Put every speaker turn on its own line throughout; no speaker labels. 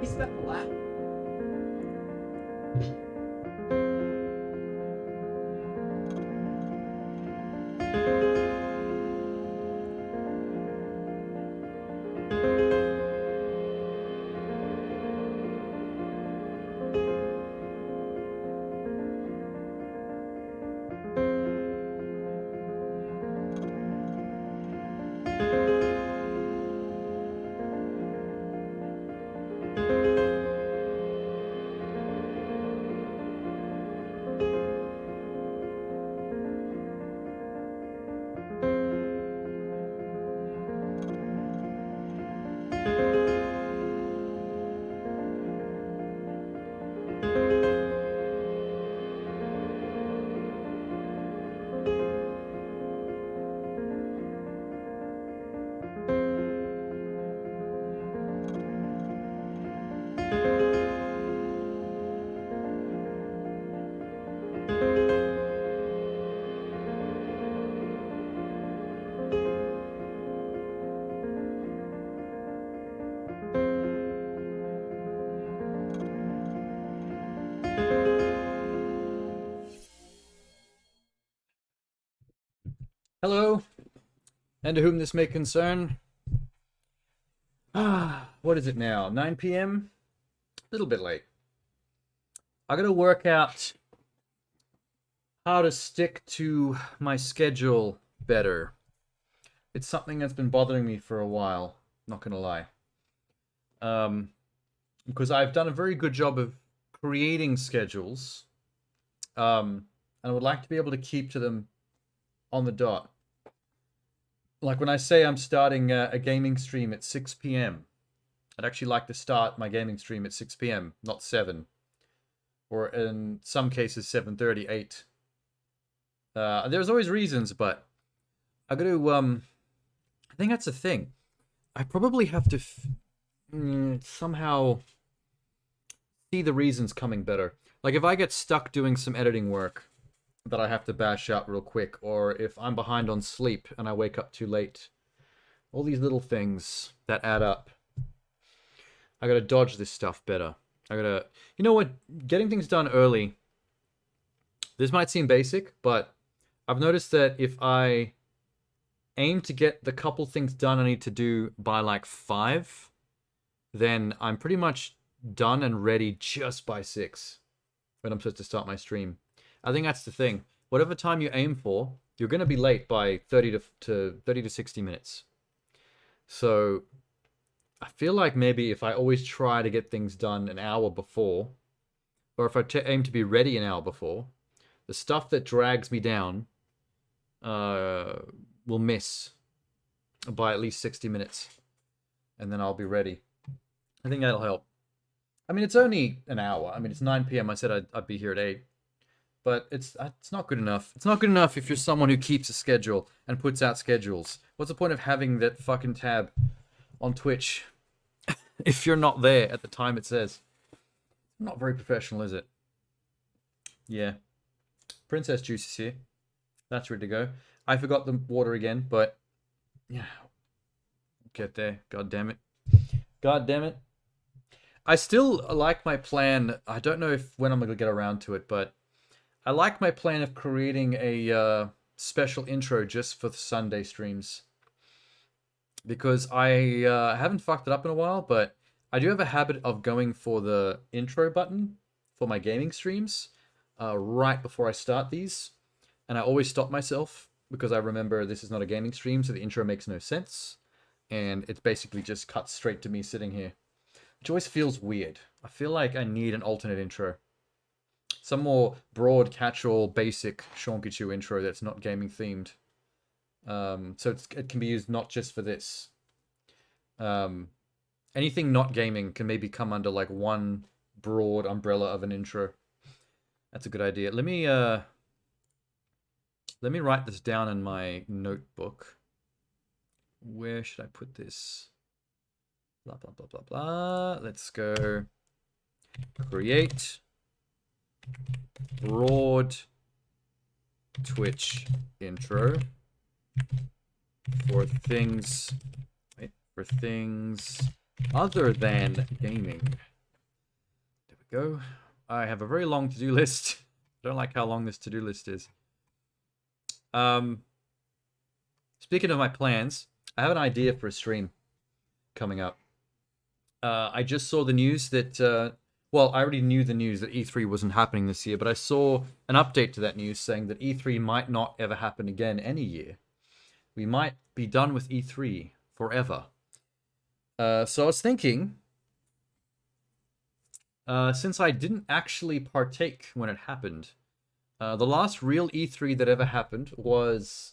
Is that black?
Hello, and to whom this may concern. What is it now? 9 p.m? A little bit late. I gotta work out how to stick to my schedule better. It's something that's been bothering me for a while, not gonna lie. Because I've done a very good job of creating schedules, and I would like to be able to keep to them on the dot. Like when I say I'm starting a gaming stream at 6 p.m., I'd actually like to start my gaming stream at 6 p.m., not 7. Or in some cases, 7:30, 8. There's always reasons, but I got to, I think that's the thing. I probably have to somehow see the reasons coming better. Like if I get stuck doing some editing work that I have to bash out real quick, or if I'm behind on sleep and I wake up too late. All these little things that add up. I gotta dodge this stuff better. I gotta... You know what? Getting things done early... This might seem basic, but I've noticed that if I aim to get the couple things done I need to do by like 5, then I'm pretty much done and ready just by 6 when I'm supposed to start my stream. I think that's the thing. Whatever time you aim for, you're going to be late by 30 to 60 minutes. So I feel like maybe if I always try to get things done an hour before, or if I aim to be ready an hour before, the stuff that drags me down will miss by at least 60 minutes. And then I'll be ready. I think that'll help. I mean, it's only an hour. I mean, it's 9 p.m. I said I'd be here at 8. But it's not good enough. It's not good enough if you're someone who keeps a schedule and puts out schedules. What's the point of having that fucking tab on Twitch if you're not there at the time it says? Not very professional, is it? Yeah. Princess Juice is here. That's ready to go. I forgot the water again, but yeah. Get there. God damn it. God damn it. I still like my plan. I don't know when I'm going to get around to it, but I like my plan of creating a special intro just for the Sunday streams. Because I haven't fucked it up in a while, but I do have a habit of going for the intro button for my gaming streams right before I start these. And I always stop myself because I remember this is not a gaming stream, so the intro makes no sense. And it's basically just cut straight to me sitting here. Which always feels weird. I feel like I need an alternate intro. Some more broad, catch-all, basic Seankichu intro that's not gaming themed. So it can be used not just for this. Anything not gaming can maybe come under like one broad umbrella of an intro. That's a good idea. Let me write this down in my notebook. Where should I put this? Blah, blah, blah, blah, blah. Let's go create broad Twitch intro for things other than gaming. go. I have a very long to-do list. I don't like how long this to-do list is. Speaking of my plans, I have an idea for a stream coming up. I just saw the news that, well, I already knew the news that E3 wasn't happening this year, but I saw an update to that news saying that E3 might not ever happen again any year. We might be done with E3 forever. So I was thinking, since I didn't actually partake when it happened, the last real E3 that ever happened was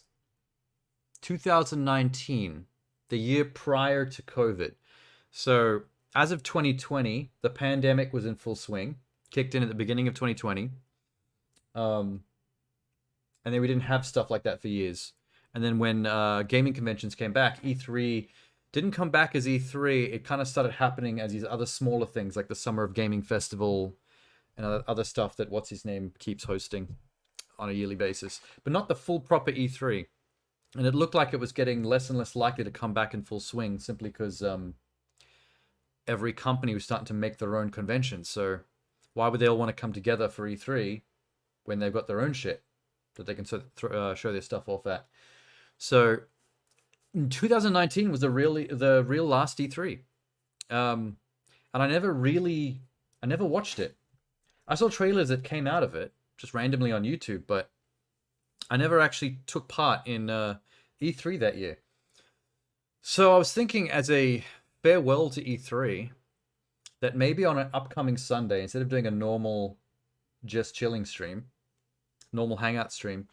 2019, the year prior to COVID. So as of 2020, the pandemic was in full swing, kicked in at the beginning of 2020. And then we didn't have stuff like that for years. And then when gaming conventions came back, E3 didn't come back as E3. It kind of started happening as these other smaller things like the Summer of Gaming Festival and other stuff that what's his name keeps hosting on a yearly basis, but not the full proper E3. And it looked like it was getting less and less likely to come back in full swing simply because every company was starting to make their own conventions. So why would they all want to come together for E3 when they've got their own shit that they can show their stuff off at? So 2019 was the real last E3. And I never watched it. I saw trailers that came out of it just randomly on YouTube, but I never actually took part in E3 that year. So I was thinking as a farewell to E3 that maybe on an upcoming Sunday, instead of doing a normal just chilling stream, normal hangout stream,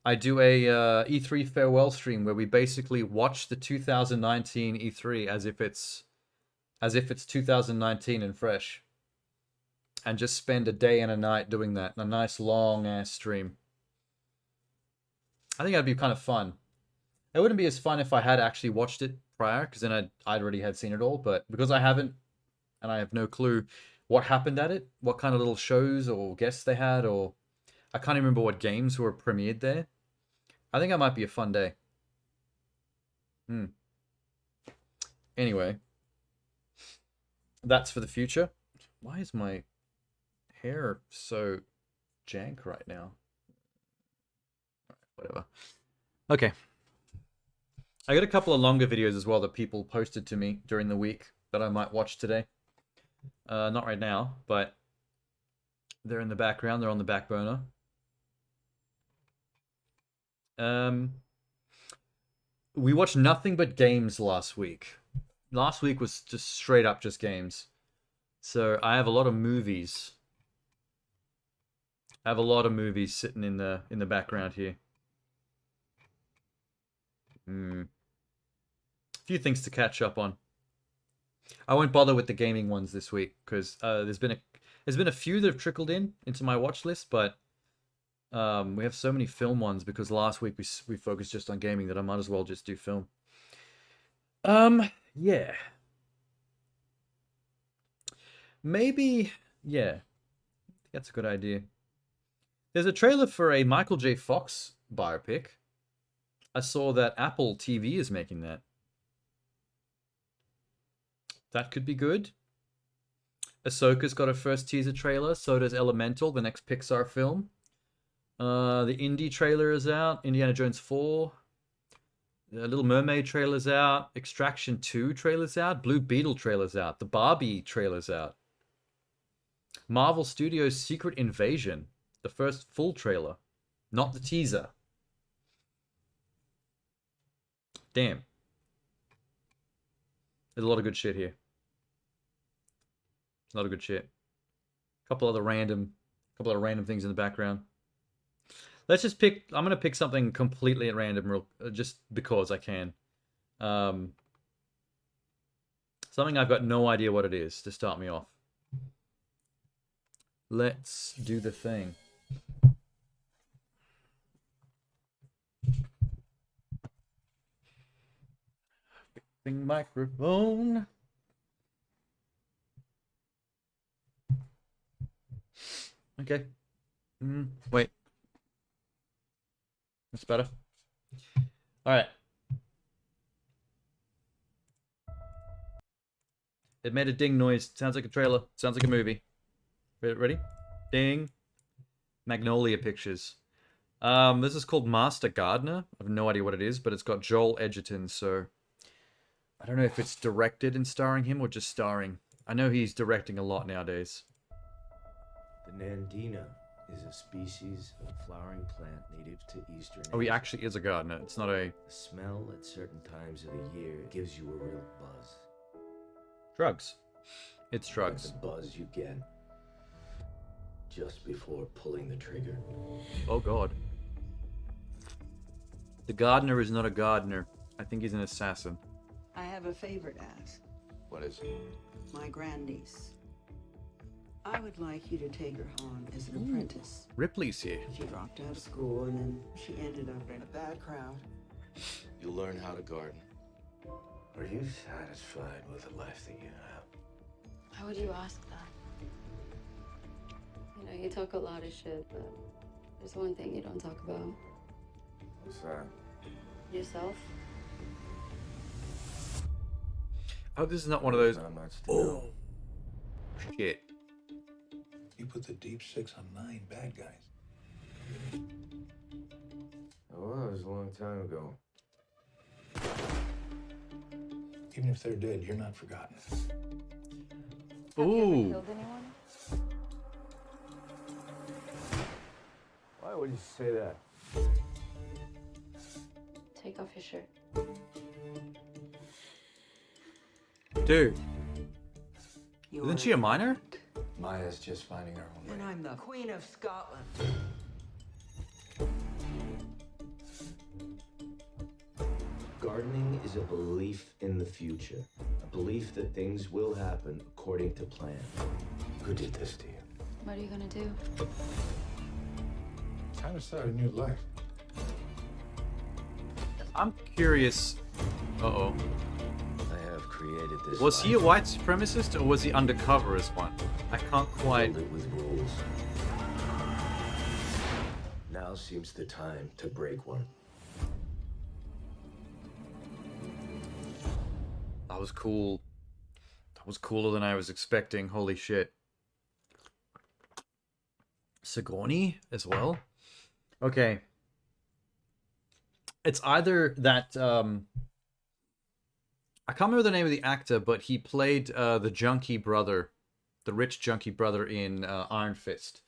I do a E3 farewell stream where we basically watch the 2019 E3 as if it's 2019 and fresh, and just spend a day and a night doing that in a nice long ass stream. I think that'd be kind of fun. It wouldn't be as fun if I had actually watched it prior, because then I'd already had seen it all. But because I haven't, and I have no clue what happened at it, what kind of little shows or guests they had, or I can't even remember what games were premiered there. I think that might be a fun day. Anyway, that's for the future. Why is my hair so jank right now? Whatever. Okay. I got a couple of longer videos as well that people posted to me during the week that I might watch today. Not right now, but they're in the background. They're on the back burner. We watched nothing but games last week. Last week was just straight up just games. So I have a lot of movies. I have a lot of movies sitting in the background here. A few things to catch up on. I won't bother with the gaming ones this week because there's been a few that have trickled into my watch list, but we have so many film ones because last week we focused just on gaming that I might as well just do film. Yeah. Maybe, yeah. That's a good idea. There's a trailer for a Michael J. Fox biopic. I saw that Apple TV is making that. That could be good. Ahsoka's got her first teaser trailer. So does Elemental, the next Pixar film. The Indie trailer is out. Indiana Jones 4. The Little Mermaid trailer's out. Extraction 2 trailer's out. Blue Beetle trailer's out. The Barbie trailer's out. Marvel Studios' Secret Invasion. The first full trailer. Not the teaser. Damn. There's a lot of good shit here. A lot of good shit. A couple other random things in the background. Let's just pick. I'm gonna pick something completely at random, just because I can. Something I've got no idea what it is to start me off. Let's do the thing. Fixing microphone. Okay. Wait. That's better. All right. It made a ding noise. Sounds like a trailer. Sounds like a movie. Ready? Ding. Magnolia Pictures. This is called Master Gardener. I have no idea what it is, but it's got Joel Edgerton, so I don't know if it's directed and starring him or just starring. I know he's directing a lot nowadays.
The Nandina is a species of flowering plant native to Eastern Asia.
Oh, he actually is a gardener. It's not a...
The smell at certain times of the year gives you a real buzz.
Drugs. It's drugs.
Like the buzz you get just before pulling the trigger.
Oh, God. The gardener is not a gardener. I think he's an assassin.
I have a favor to ask.
What is it?
My grandniece. I would like you to take her on as an apprentice.
Ripley's here.
She dropped out of school and then she ended up in a bad crowd.
You'll learn how to garden. Are you satisfied with the life that you have?
Why would you ask that? You know, you talk a lot of shit, but there's one thing you don't talk about.
What's that?
Yourself.
Oh, this is not one of those...
Not much to know.
Shit.
You put the deep 6 on 9 bad guys.
Oh, well, it was a long time ago.
Even if they're dead, you're not forgotten.
Have you
Ooh.
ever killed anyone?
Why would you say that?
Take off your shirt.
Dude,
You're
isn't she a minor?
Maya's just finding her own
And
way.
I'm the Queen of Scotland.
Gardening is a belief in the future. A belief that things will happen according to plan. Who did this to you?
What are you gonna do?
Time to start a new life.
I'm curious. Uh-oh.
I have created this.
Was he a
life.
white supremacist or was he undercover as one? I can't quite...
Build it with rules. Now seems the time to break one.
That was cool. That was cooler than I was expecting. Holy shit. Sigourney as well? Okay. It's either that... I can't remember the name of the actor, but he played the junkie brother, the rich junkie brother in Iron Fist.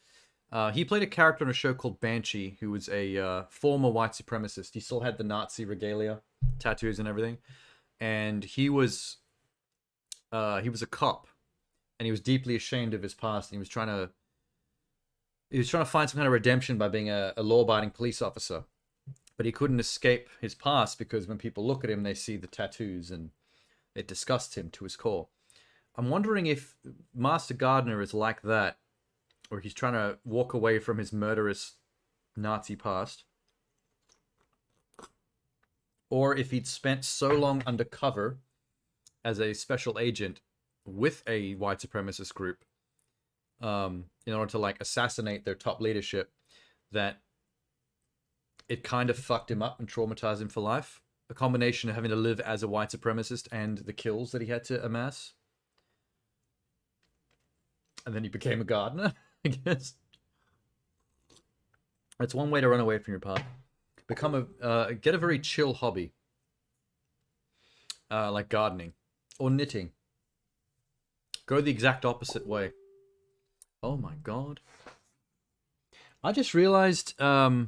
He played a character on a show called Banshee, who was a former white supremacist. He still had the Nazi regalia, tattoos and everything. And he was a cop, and he was deeply ashamed of his past. And he was trying to find some kind of redemption by being a law-abiding police officer. But he couldn't escape his past because when people look at him, they see the tattoos, and it disgusts him to his core. I'm wondering if Master Gardener is like that, or he's trying to walk away from his murderous Nazi past. Or if he'd spent so long undercover as a special agent with a white supremacist group in order to, like, assassinate their top leadership, that it kind of fucked him up and traumatized him for life. A combination of having to live as a white supremacist and the kills that he had to amass. And then he became a gardener, I guess. That's one way to run away from your past. Get a very chill hobby. Like gardening. Or knitting. Go the exact opposite way. Oh my god. I just realized, I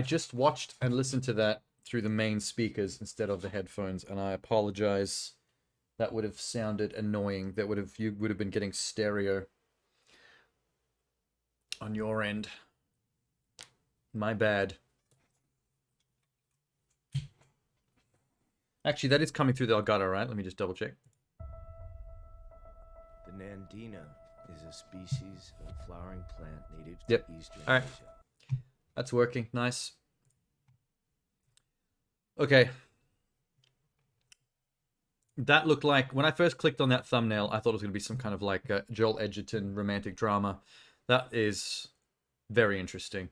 just watched and listened to that through the main speakers instead of the headphones, and I apologize. That would have sounded annoying. You would have been getting stereo on your end. My bad. Actually, that is coming through the Elgato, right? Let me just double check.
The Nandina is a species of flowering plant native
Yep.
to Eastern
All right.
Asia.
That's working. Nice. Okay. That looked like, when I first clicked on that thumbnail, I thought it was going to be some kind of like Joel Edgerton romantic drama. That is very interesting.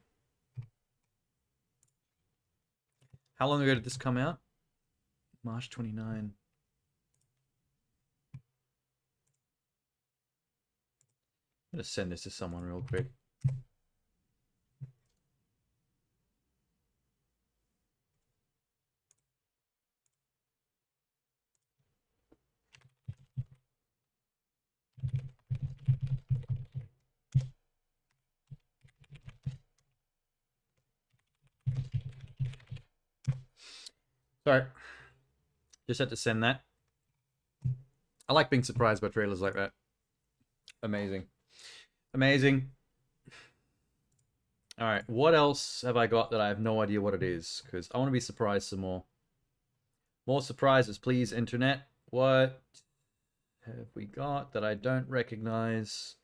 How long ago did this come out? March 29. gonna send this to someone real quick. Sorry. Just had to send that. I like being surprised by trailers like that. Amazing. Amazing. Alright, what else have I got that I have no idea what it is? Because I want to be surprised some more. More surprises, please, internet. What have we got that I don't recognize?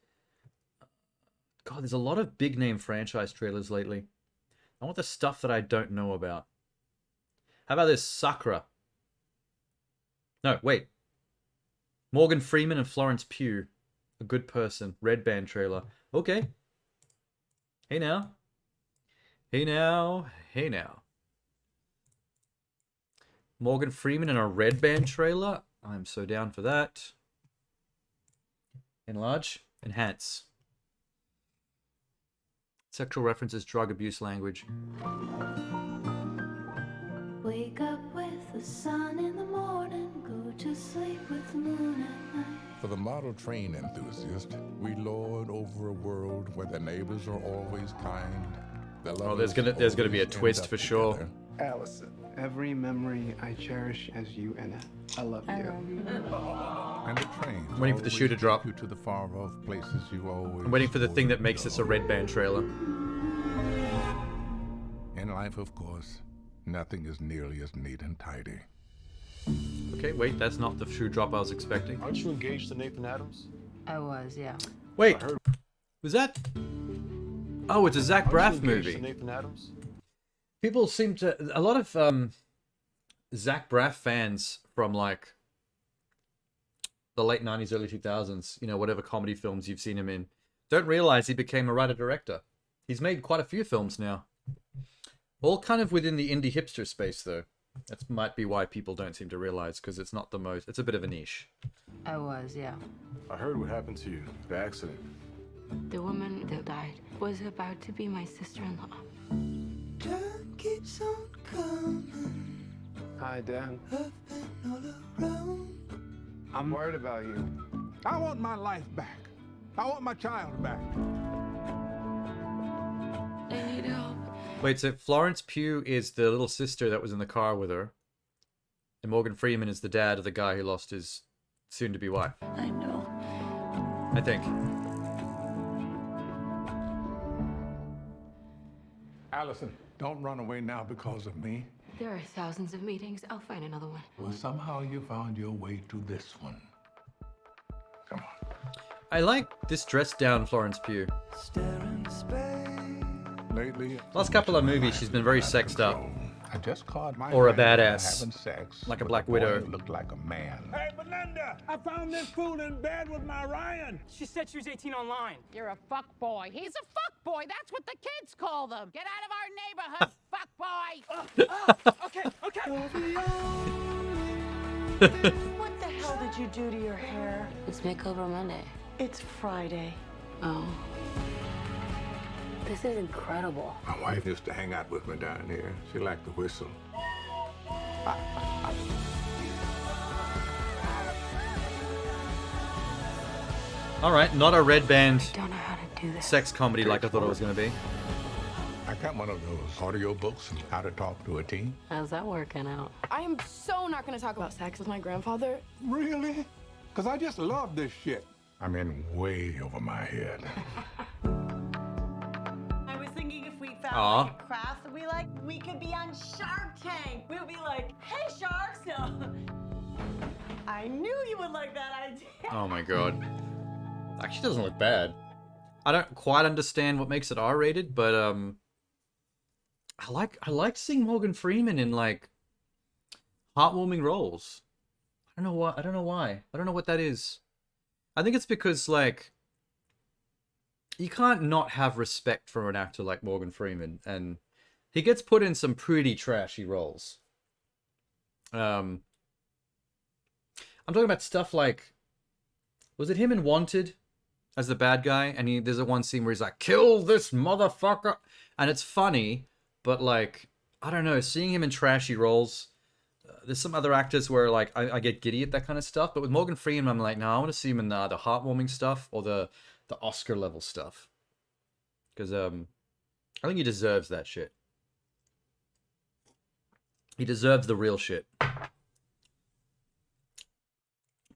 God, there's a lot of big name franchise trailers lately. I want the stuff that I don't know about. How about this? Sakura. No, wait. Morgan Freeman and Florence Pugh. A Good Person. Red Band trailer. Okay. Hey now. Hey now. Hey now. Morgan Freeman in a Red Band trailer. I'm so down for that. Enlarge. Enhance. Sexual references, drug abuse language.
Wake up with the sun in the morning, go to sleep with the moon at night.
For the model train enthusiast, we lord over a world where the neighbors are always kind.
Oh, there's gonna be a twist for sure.
Allison, every memory I cherish has you in it. I love you.
And the train.
Waiting for the shoe to drop.
You to the far off places you always.
I'm waiting for the thing that makes this a Red Band trailer.
In life, of course, nothing is nearly as neat and tidy.
Okay, wait, that's not the shoe drop I was expecting.
Aren't you engaged to Nathan Adams?
I was, yeah.
Wait, was that? Oh, it's a Zach Braff
Aren't you engaged
movie.
to Nathan Adams?
People seem to, a lot of Zach Braff fans from like the late 90s, early 2000s, you know, whatever comedy films you've seen him in, don't realize he became a writer-director. He's made quite a few films now. All kind of within the indie hipster space, though. That might be why people don't seem to realize, because it's not the most, it's a bit of a niche.
I was, yeah.
I heard what happened to you, the accident.
The woman that died was about to be my sister-in-law.
Time keeps on coming.
Hi, Dad.
I've been all around.
I'm worried about you.
I want my life back. I want my child back.
I need help.
Wait, so Florence Pugh is the little sister that was in the car with her, and Morgan Freeman is the dad of the guy who lost his soon-to-be wife.
I know.
I think.
Allison, don't run away now because of me.
There are thousands of meetings. I'll find another one.
Well, somehow you found your way to this one. Come on.
I like this dressed down Florence Pugh.
Staring space.
Lately,
Last couple of movies, she's been very sexed up.
I just caught my
Or a
man
badass.
having sex
Like a
with
Black
boy
Widow.
who looked like a man.
Hey, Belinda, I found this fool in bed with my Ryan.
She said she was 18 online.
You're a fuck boy. He's a fuck boy. That's what the kids call them. Get out of our neighborhood, fuck boy.
Okay, okay.
What the hell did you do to your hair?
It's Makeover Monday.
It's Friday.
Oh. This is incredible.
My wife used to hang out with me down here. She liked the whistle.
Alright, not a Red Band
Don't know how to do this.
sex comedy like I thought it was going to be.
I got one of those audio books on how to talk to a teen.
How's that working out?
I am so not going to talk about sex with my grandfather.
Really? Because I just love this shit.
I'm in way over my head.
I was thinking if we found
Aw.
like a craft that we like, we could be on Shark Tank. We would be like, hey sharks! No. I knew you would like that idea.
Oh my god. Actually doesn't look bad. I don't quite understand what makes it R-rated, but I like seeing Morgan Freeman in like heartwarming roles. I don't know why. I don't know what that is. I think it's because like you can't not have respect for an actor like Morgan Freeman, and he gets put in some pretty trashy roles. I'm talking about stuff like, was it him in Wanted? as the bad guy, and there's a one scene where he's like, "Kill this motherfucker," and it's funny, but like, I don't know, seeing him in trashy roles. There's some other actors where like I get giddy at that kind of stuff, but with Morgan Freeman, I'm like, no, I want to see him in the heartwarming stuff or the Oscar level stuff, because I think he deserves that shit. He deserves the real shit.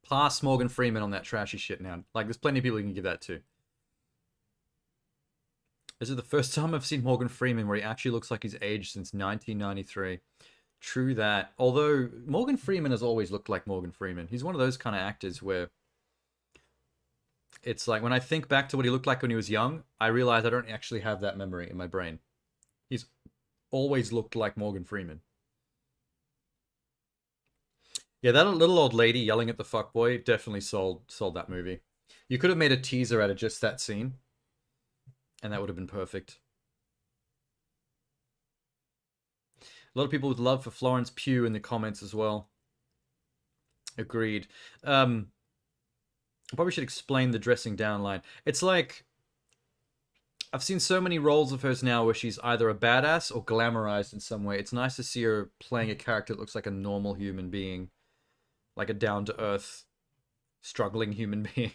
Pass Morgan Freeman on that trashy shit now. Like, there's plenty of people you can give that to. This is the first time I've seen Morgan Freeman where he actually looks like he's aged since 1993. True that. Although, Morgan Freeman has always looked like Morgan Freeman. He's one of those kind of actors where it's like, when I think back to what he looked like when he was young, I realize I don't actually have that memory in my brain. He's always looked like Morgan Freeman. Yeah, that little old lady yelling at the fuckboy definitely sold that movie. You could have made a teaser out of just that scene, and that would have been perfect. A lot of people with love for Florence Pugh in the comments as well. Agreed. I probably should explain the dressing down line. It's like, I've seen so many roles of hers now where she's either a badass or glamorized in some way. It's nice to see her playing a character that looks like a normal human being. Like a down-to-earth, struggling human being.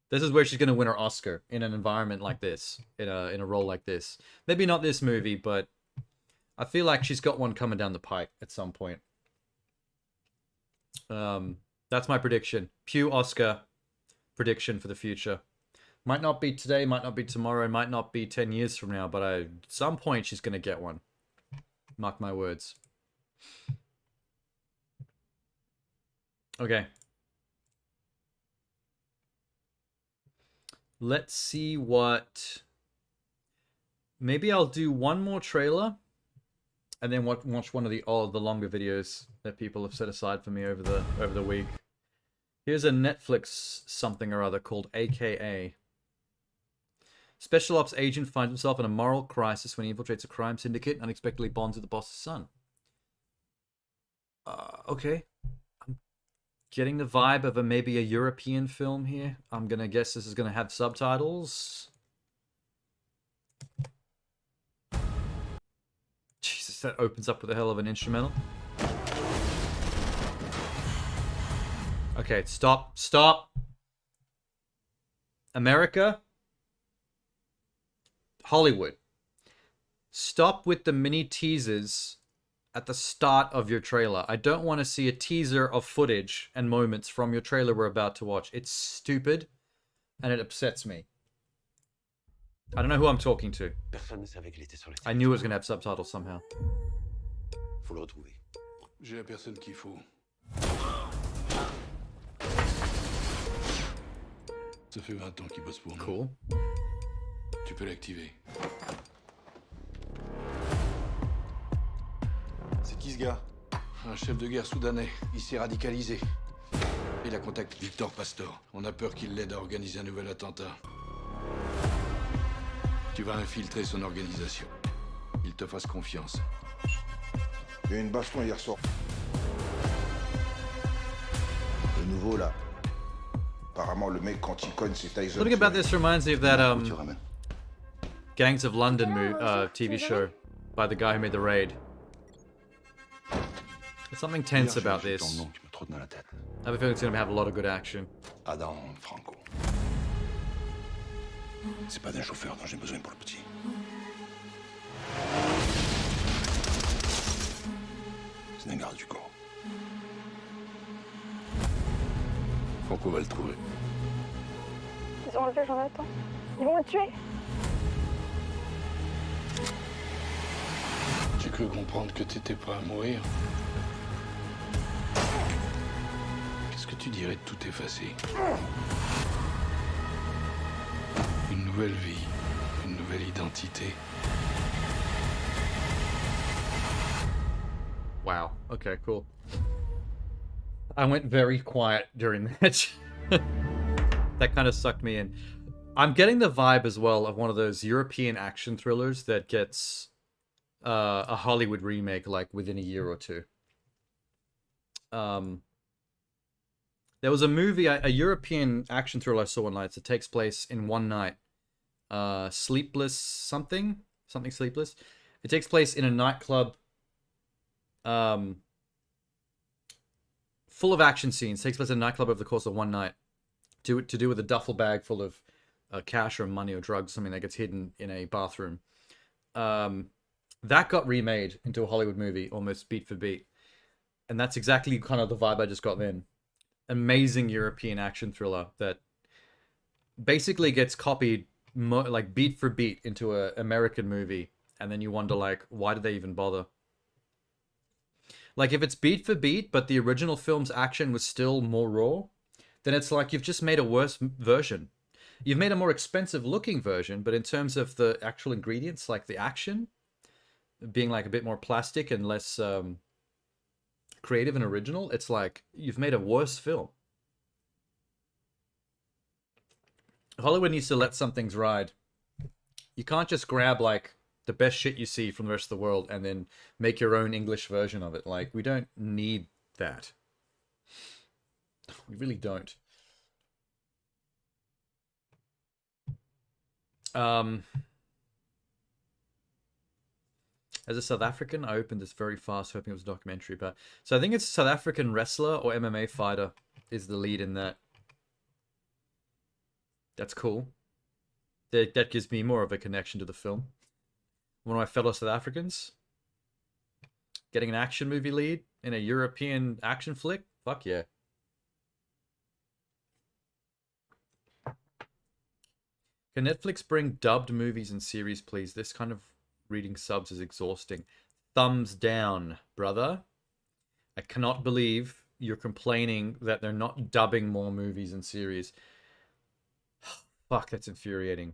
This is where she's going to win her Oscar, in an environment like this. In a role like this. Maybe not this movie, but I feel like she's got one coming down the pike at some point. That's my prediction. Pugh Oscar prediction for the future. Might not be today, might not be tomorrow, might not be 10 years from now, but at some point she's going to get one. Mark my words. Okay. Let's see what... Maybe I'll do one more trailer, and then watch one of the longer videos that people have set aside for me over the week. Here's a Netflix something or other called AKA. Special Ops agent finds himself in a moral crisis when he infiltrates a crime syndicate and unexpectedly bonds with the boss's son. Okay. I'm getting the vibe of maybe a European film here. I'm gonna guess this is gonna have subtitles. Jesus, that opens up with a hell of an instrumental. Okay, stop. America? Hollywood. Stop with the mini teasers at the start of your trailer. I don't want to see a teaser of footage and moments from your trailer we're about to watch. It's stupid, and it upsets me. I don't know who I'm talking to. I knew it was going to have subtitles somehow.
Faut le retrouver. J'ai la personne qu'il faut. Ça fait 20 ans qu'il bosse pour nous.
Cool.
Tu peux l'activer. C'est qui ce gars? Un chef de guerre soudanais. Il s'est radicalisé. Il a contacté Victor Pastor. On a peur qu'il l'aide à organiser un nouvel attentat. Tu vas infiltrer son organisation. Il te fasse confiance.
Il y a eu une baston hier soir. Le nouveau là. Apparemment le mec quand il cogne c'est Tyson.
Something about this reminds me of that Gangs of London TV show by the guy who made The Raid. There's something tense about this. I have a feeling it's going to have a lot of good action.
Adam Franco. C'est pas d'un chauffeur dont j'ai besoin pour le petit. C'est d'un garde du corps. Franco va le trouver.
Ils ont enlevé Jonathan. Ils vont le tuer.
J'ai cru comprendre que t'étais prêt à mourir. Qu'est-ce que tu dirais de tout effacer? Une nouvelle vie, une nouvelle identité.
Wow. Okay, cool. I went very quiet during that. That kind of sucked me in. I'm getting the vibe as well of one of those European action thrillers that gets a Hollywood remake like within a year or two. There was a movie, a European action thriller I saw one night that takes place in one night. Sleepless something Sleepless. It takes place in a nightclub, full of action scenes. Takes place in a nightclub over the course of one night. To do with a duffel bag full of cash or money or drugs, something that gets hidden in a bathroom. That got remade into a Hollywood movie, almost beat for beat. And that's exactly kind of the vibe I just got then. Amazing European action thriller that basically gets copied like beat for beat into a American movie. And then you wonder, like, why did they even bother? Like, if it's beat for beat, but the original film's action was still more raw, then it's like you've just made a worse version. You've made a more expensive looking version, but in terms of the actual ingredients, like the action, being like a bit more plastic and less creative and original, it's like you've made a worse film. Hollywood needs to let some things ride. You can't just grab like the best shit you see from the rest of the world and then make your own English version of it. Like, we don't need that. We really don't. As a South African, I opened this very fast, hoping it was a documentary. But so I think it's a South African wrestler or MMA fighter is the lead in that. That's cool. That gives me more of a connection to the film. One of my fellow South Africans getting an action movie lead in a European action flick. Fuck yeah. Can Netflix bring dubbed movies and series, please? This kind of reading subs is exhausting. Thumbs down, brother. I cannot believe you're complaining that they're not dubbing more movies and series. Fuck, that's infuriating.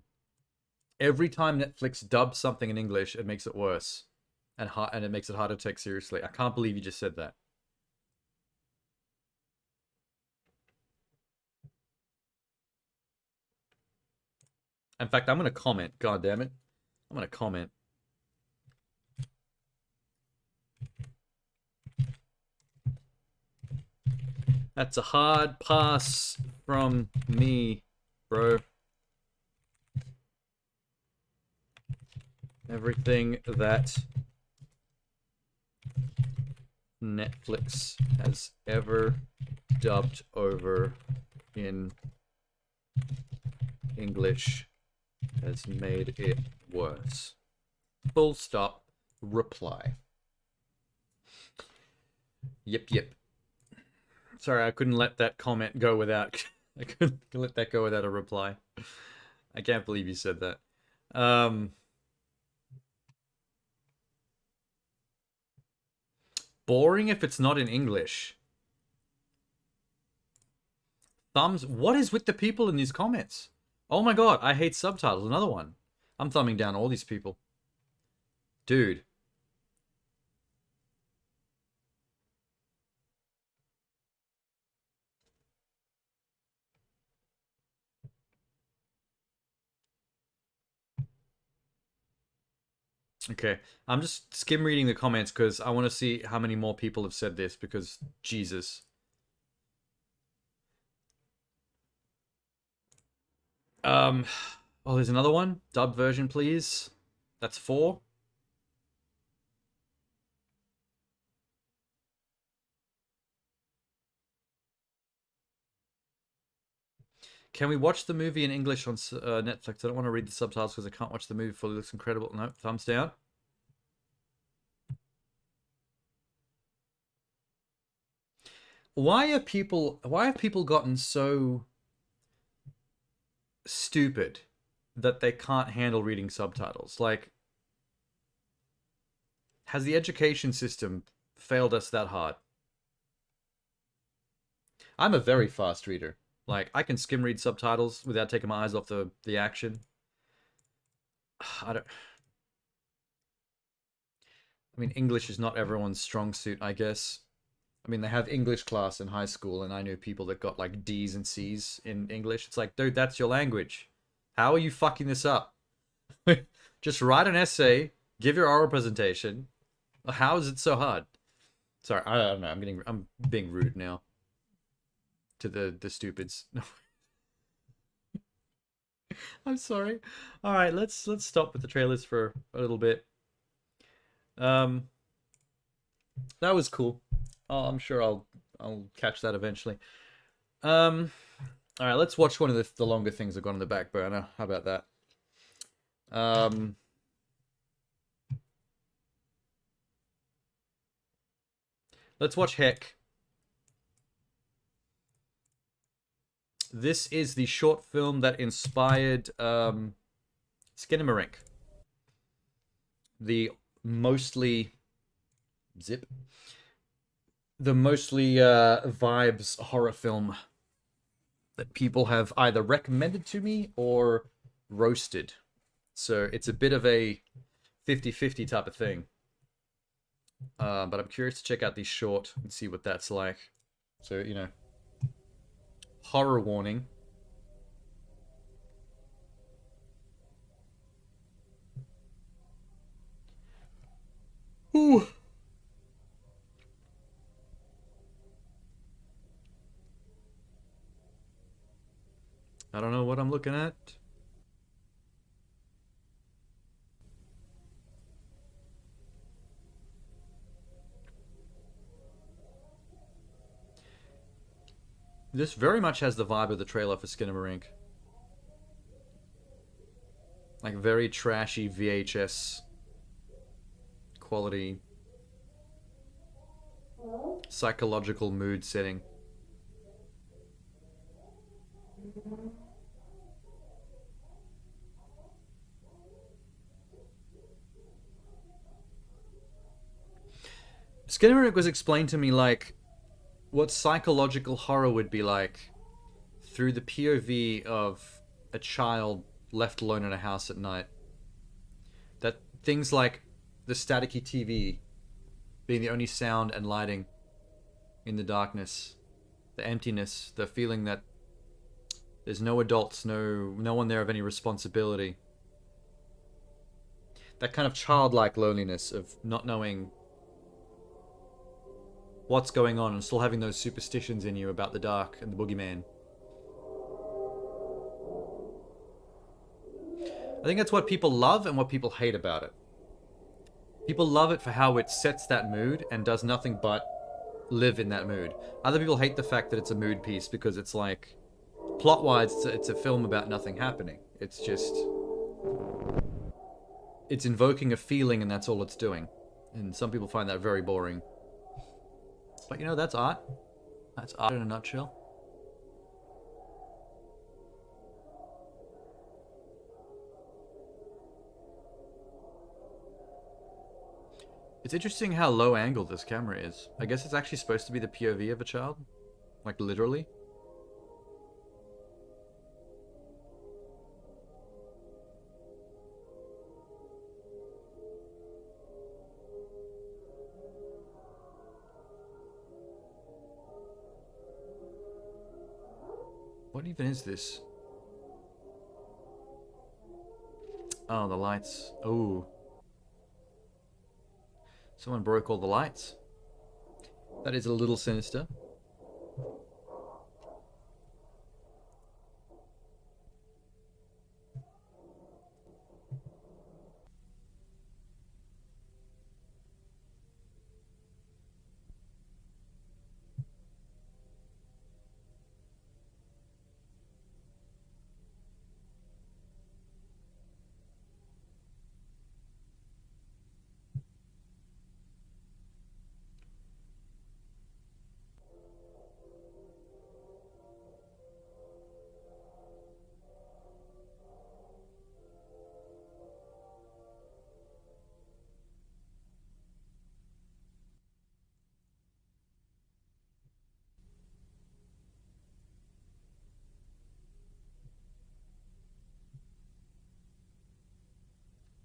Every time Netflix dubs something in English, it makes it worse. And it makes it harder to take seriously. I can't believe you just said that. In fact, I'm going to comment. God damn it. I'm going to comment. That's a hard pass from me, bro. Everything that Netflix has ever dubbed over in English has made it worse. Full stop. Reply. Yep. Sorry, I couldn't let that comment go without... I couldn't let that go without a reply. I can't believe you said that. Boring if it's not in English. Thumbs... What is with the people in these comments? Oh my god, I hate subtitles. Another one. I'm thumbing down all these people. Dude. Okay, I'm just skim reading the comments because I want to see how many more people have said this because, Jesus. Oh, there's another one. Dubbed version, please. That's 4. Can we watch the movie in English on Netflix? I don't want to read the subtitles because I can't watch the movie fully. It looks incredible. No, thumbs down. Why have people gotten so stupid that they can't handle reading subtitles? Like, has the education system failed us that hard? I'm a very fast reader. Like, I can skim read subtitles without taking my eyes off the action. I mean, English is not everyone's strong suit, I guess. I mean, they have English class in high school, and I know people that got, like, D's and C's in English. It's like, dude, that's your language. How are you fucking this up? Just write an essay, give your oral presentation. How is it so hard? Sorry, I don't know. I'm being rude now. to the stupids. I'm sorry. All right, let's stop with the trailers for a little bit. That was cool. I'm sure I'll catch that eventually. All right, let's watch one of the longer things I've got on the back burner. How about that? Let's watch Heck. This is the short film that inspired Skinamarink. The mostly vibes horror film that people have either recommended to me or roasted. So it's a bit of a 50-50 type of thing. But I'm curious to check out the short and see what that's like. So, you know, horror warning. Ooh. I don't know what I'm looking at. This very much has the vibe of the trailer for Skinamarink. Like very trashy VHS quality. Psychological mood setting. Skinamarink was explained to me like what psychological horror would be like through the POV of a child left alone in a house at night. That things like the staticky TV being the only sound and lighting in the darkness, the emptiness, the feeling that there's no adults, no one there of any responsibility. That kind of childlike loneliness of not knowing what's going on and still having those superstitions in you about the dark and the boogeyman. I think that's what people love and what people hate about it. People love it for how it sets that mood and does nothing but live in that mood. Other people hate the fact that it's a mood piece because it's like, plot-wise, it's a film about nothing happening. It's just, it's invoking a feeling and that's all it's doing. And some people find that very boring. But you know, that's art. That's art in a nutshell. It's interesting how low angle this camera is. I guess it's actually supposed to be the POV of a child. Like, literally. What even is this? Oh, the lights. Oh. Someone broke all the lights. That is a little sinister.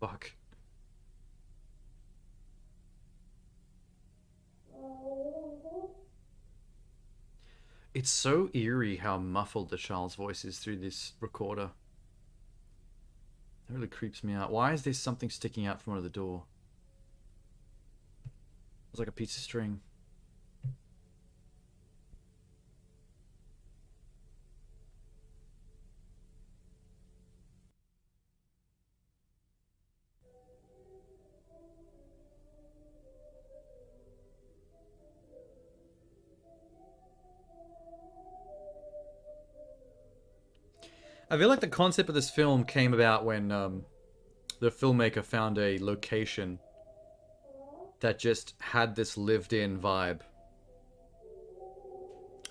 Fuck. It's so eerie how muffled the child's voice is through this recorder. That really creeps me out. Why is there something sticking out from under the door? It's like a piece of string. I feel like the concept of this film came about when the filmmaker found a location that just had this lived-in vibe.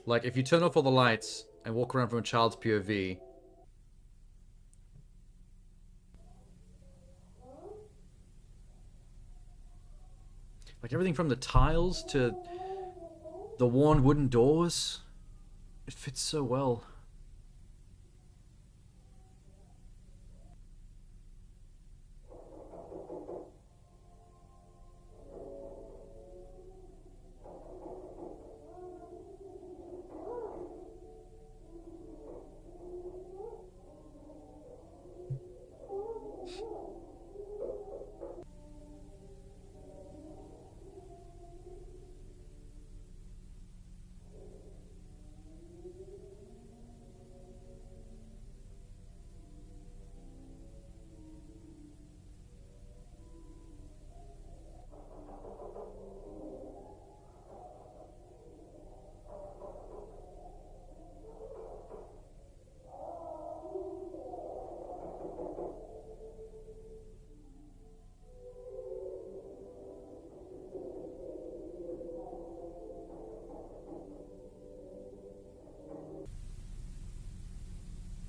Like, if you turn off all the lights and walk around from a child's POV, like everything from the tiles to the worn wooden doors, it fits so well.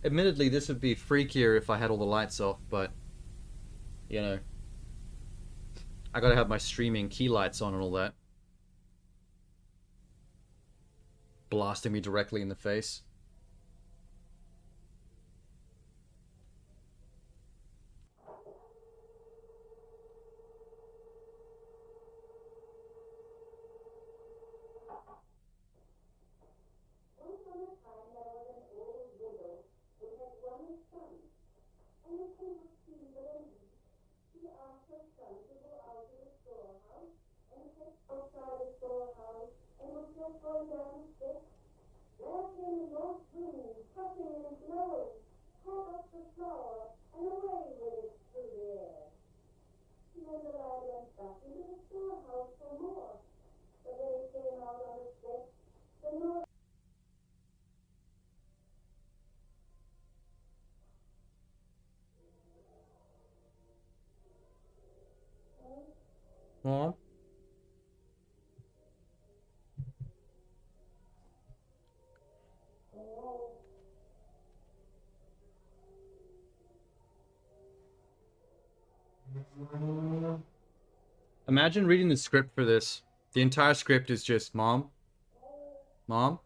Admittedly, this would be freakier if I had all the lights off, but, you know, I gotta have my streaming key lights on and all that. Blasting me directly in the face. Mom? Imagine reading the script for this. The entire script is just, Mom? Mom?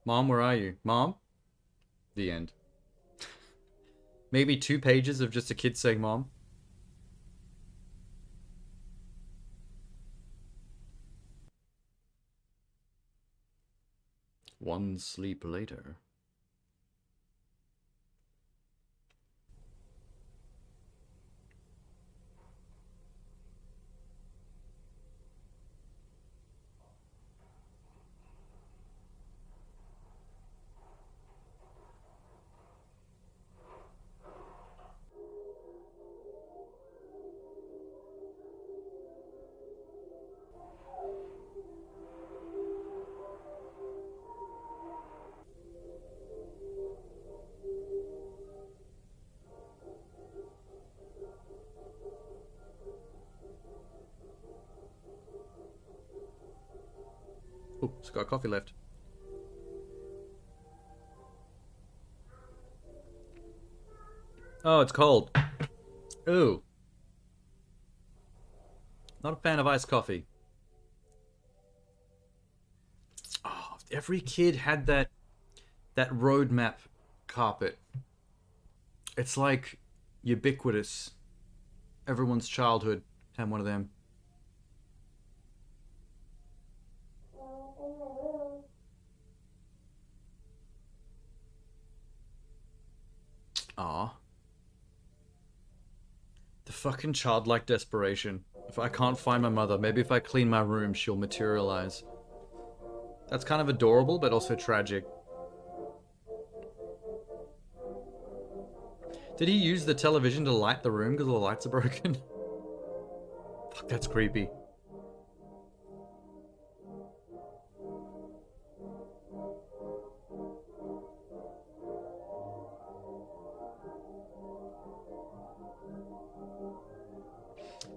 Mom, where are you? Mom? The end. Maybe 2 pages of just a kid saying Mom. One sleep later. Oh, it's got coffee left. Oh, it's cold. Ooh. Not a fan of iced coffee. Oh, every kid had that roadmap carpet. It's like ubiquitous. Everyone's childhood had one of them. Aw. The fucking childlike desperation. If I can't find my mother, maybe if I clean my room, she'll materialize. That's kind of adorable, but also tragic. Did he use the television to light the room because all the lights are broken? Fuck, that's creepy.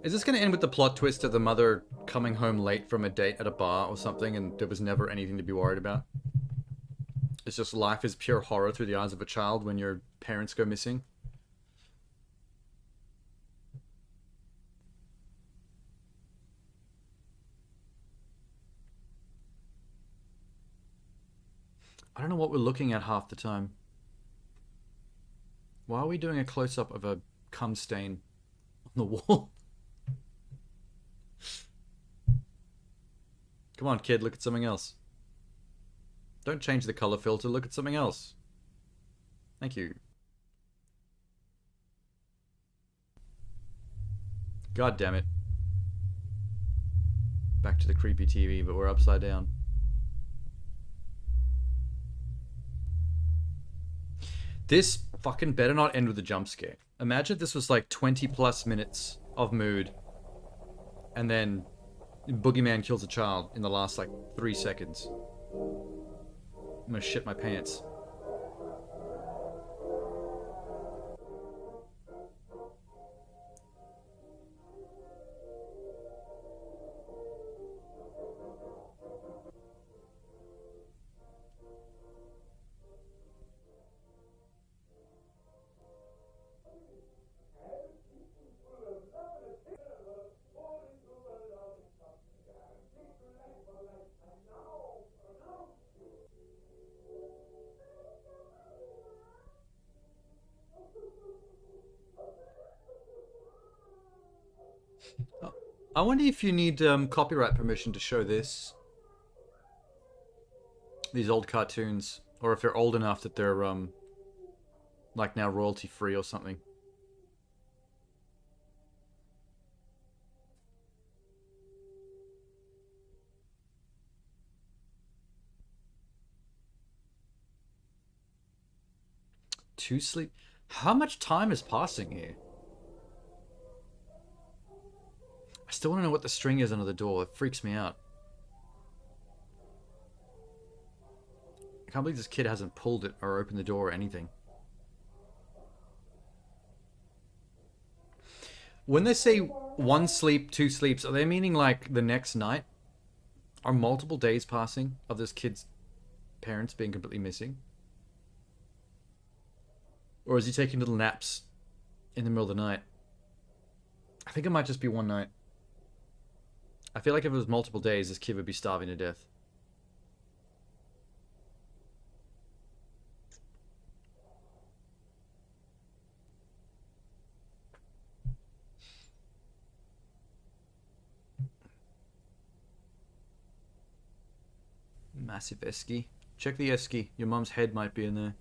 Is this going to end with the plot twist of the mother coming home late from a date at a bar or something and there was never anything to be worried about? It's just life is pure horror through the eyes of a child when your parents go missing? I don't know what we're looking at half the time. Why are we doing a close-up of a cum stain on the wall? Come on, kid, look at something else. Don't change the color filter, look at something else. Thank you. God damn it. Back to the creepy TV, but we're upside down. This fucking better not end with a jump scare. Imagine if this was like 20 plus minutes of mood and then Boogeyman kills a child in the last like 3 seconds. I'm gonna shit my pants. I wonder if you need copyright permission to show this. These old cartoons. Or if they're old enough that they're, like now royalty free or something. To sleep? How much time is passing here? I still want to know what the string is under the door. It freaks me out. I can't believe this kid hasn't pulled it or opened the door or anything. When they say 1 sleep, 2 sleeps, are they meaning like the next night? Are multiple days passing of this kid's parents being completely missing? Or is he taking little naps in the middle of the night? I think it might just be 1 night. I feel like if it was multiple days, this kid would be starving to death. Massive esky. Check the esky. Your mum's head might be in there.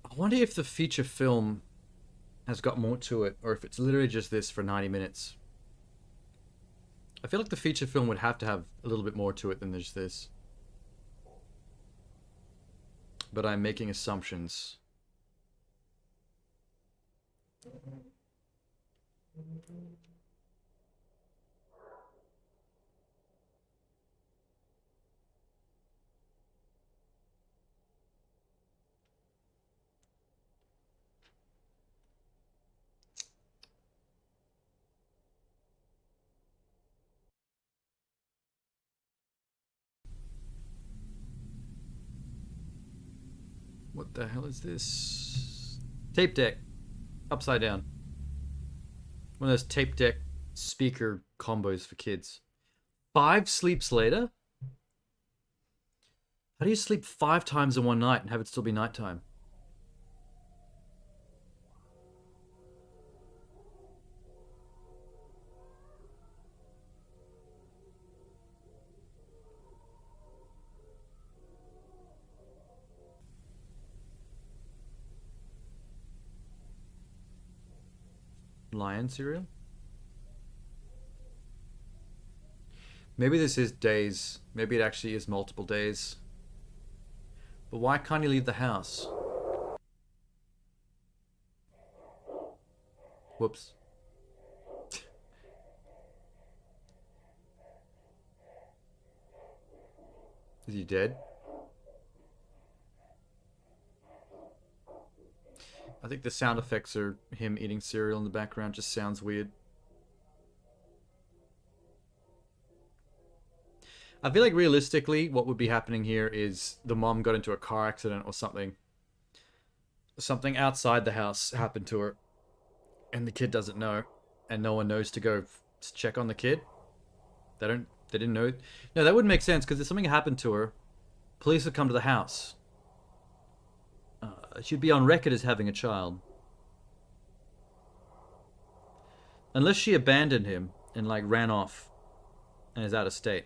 I wonder if the feature film has got more to it, or if it's literally just this for 90 minutes. I feel like the feature film would have to have a little bit more to it than just this. But I'm making assumptions. What the hell is this? Tape deck. Upside down. One of those tape deck speaker combos for kids. 5 sleeps later? How do you sleep 5 times in one night and have it still be nighttime? Lion cereal? Maybe this is days. Maybe it actually is multiple days. But why can't he leave the house? Whoops. Is he dead? I think the sound effects are him eating cereal in the background. Just sounds weird. I feel like realistically what would be happening here is the mom got into a car accident or something. Something outside the house happened to her. And the kid doesn't know. And no one knows to go check on the kid. They didn't know. No, that wouldn't make sense because if something happened to her, police would come to the house. She'd be on record as having a child. Unless she abandoned him and like ran off and is out of state.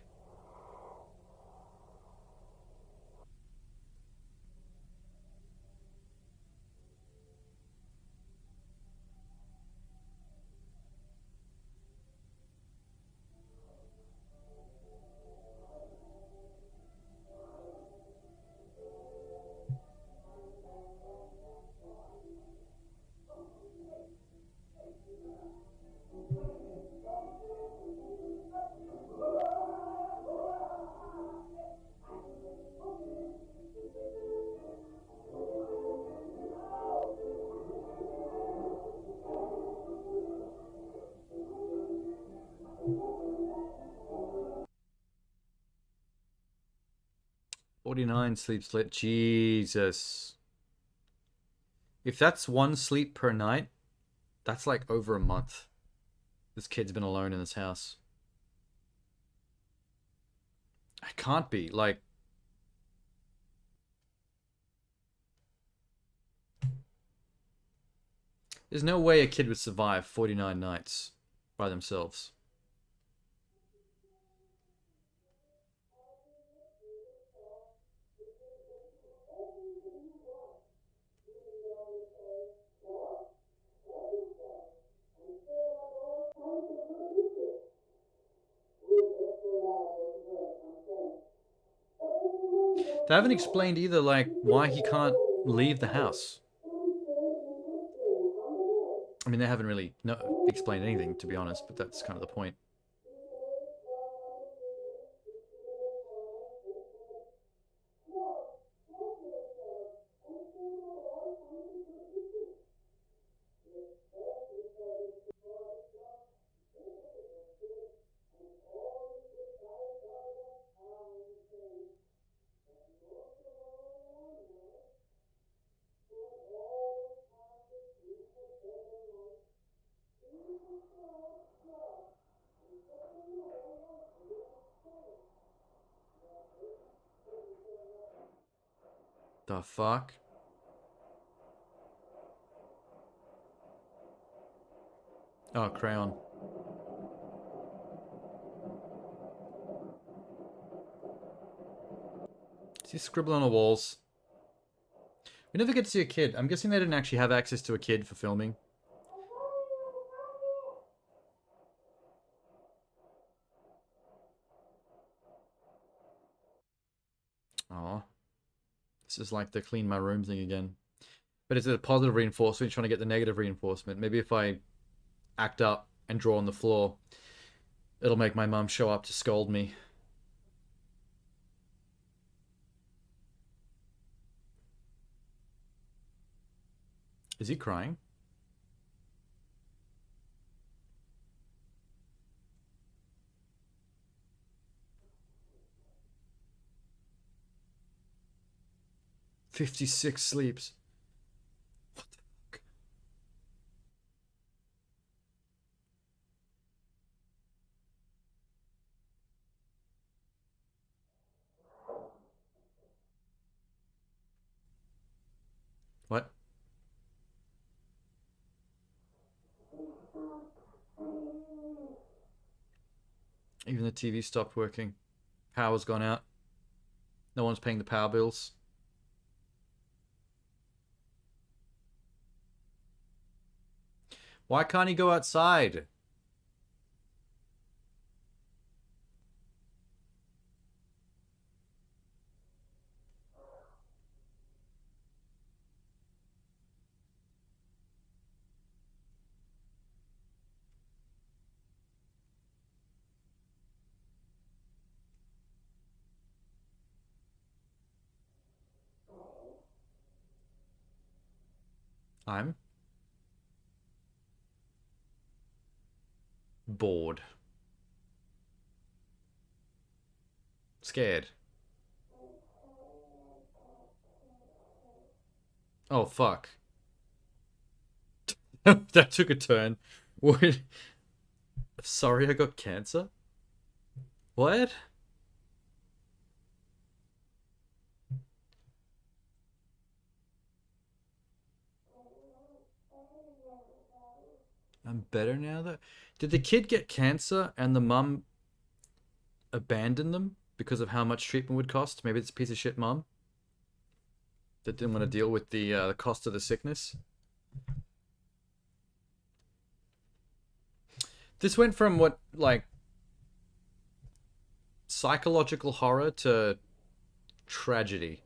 Sleep split. Jesus. If that's one sleep per night, that's like over a month. This kid's been alone in this house. I can't be. Like, there's no way a kid would survive 49 nights by themselves. They haven't explained either, like, why he can't leave the house. I mean, they haven't really explained anything, to be honest, but that's kind of the point. The fuck? Oh, crayon. Is he scribbling on the walls? We never get to see a kid. I'm guessing they didn't actually have access to a kid for filming. Aw. This is like the clean my room thing again. But it's a positive reinforcement, trying to get the negative reinforcement. Maybe if I act up and draw on the floor, it'll make my mum show up to scold me. Is he crying? "56 sleeps." What the fuck? What? Even the TV stopped working. Power's gone out. No one's paying the power bills. Why can't he go outside? I'm bored. Scared. Oh, fuck. That took a turn. What? Sorry, I got cancer? What? I'm better now, though. Did the kid get cancer and the mum abandon them because of how much treatment would cost? Maybe it's a piece of shit mum that didn't want to deal with the cost of the sickness. This went from what, like, psychological horror to tragedy.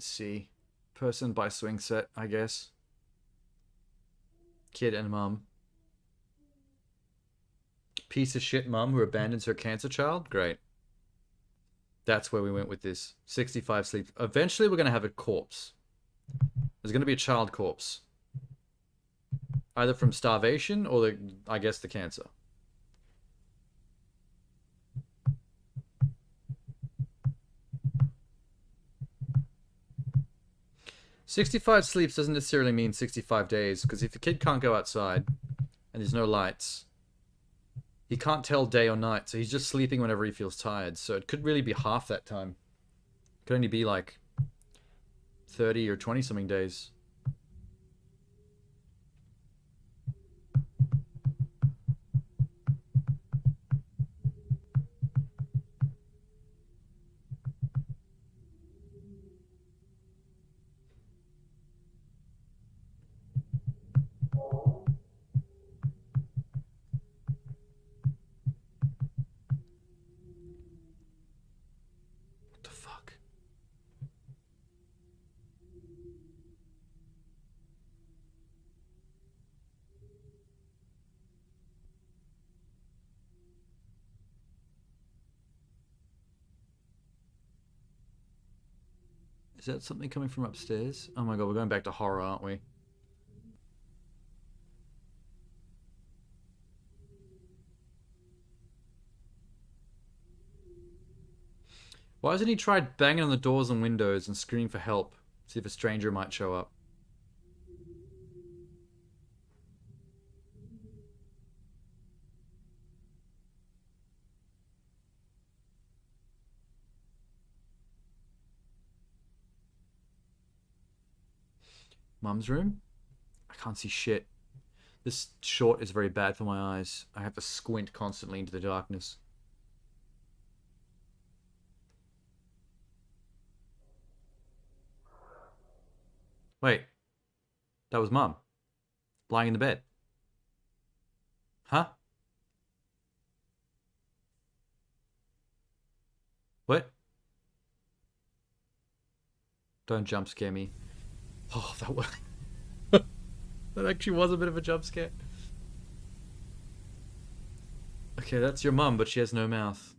See. Person by swing set, I guess. Kid and mum. Piece of shit mum who abandons her cancer child? Great. That's where we went with this. 65 sleeps. Eventually we're going to have a corpse. There's going to be a child corpse. Either from starvation or, I guess, the cancer. "65 sleeps" doesn't necessarily mean 65 days, because if a kid can't go outside and there's no lights, he can't tell day or night, so he's just sleeping whenever he feels tired. So it could really be half that time. It could only be like 30 or 20 something days. Is that something coming from upstairs? Oh my god, we're going back to horror, aren't we? Why hasn't he tried banging on the doors and windows and screaming for help? See if a stranger might show up. Mum's room? I can't see shit. This short is very bad for my eyes. I have to squint constantly into the darkness. Wait. That was Mum. Lying in the bed. Huh? What? Don't jump scare me. Oh, that was... that actually was a bit of a jump scare. Okay, that's your mum, but she has no mouth.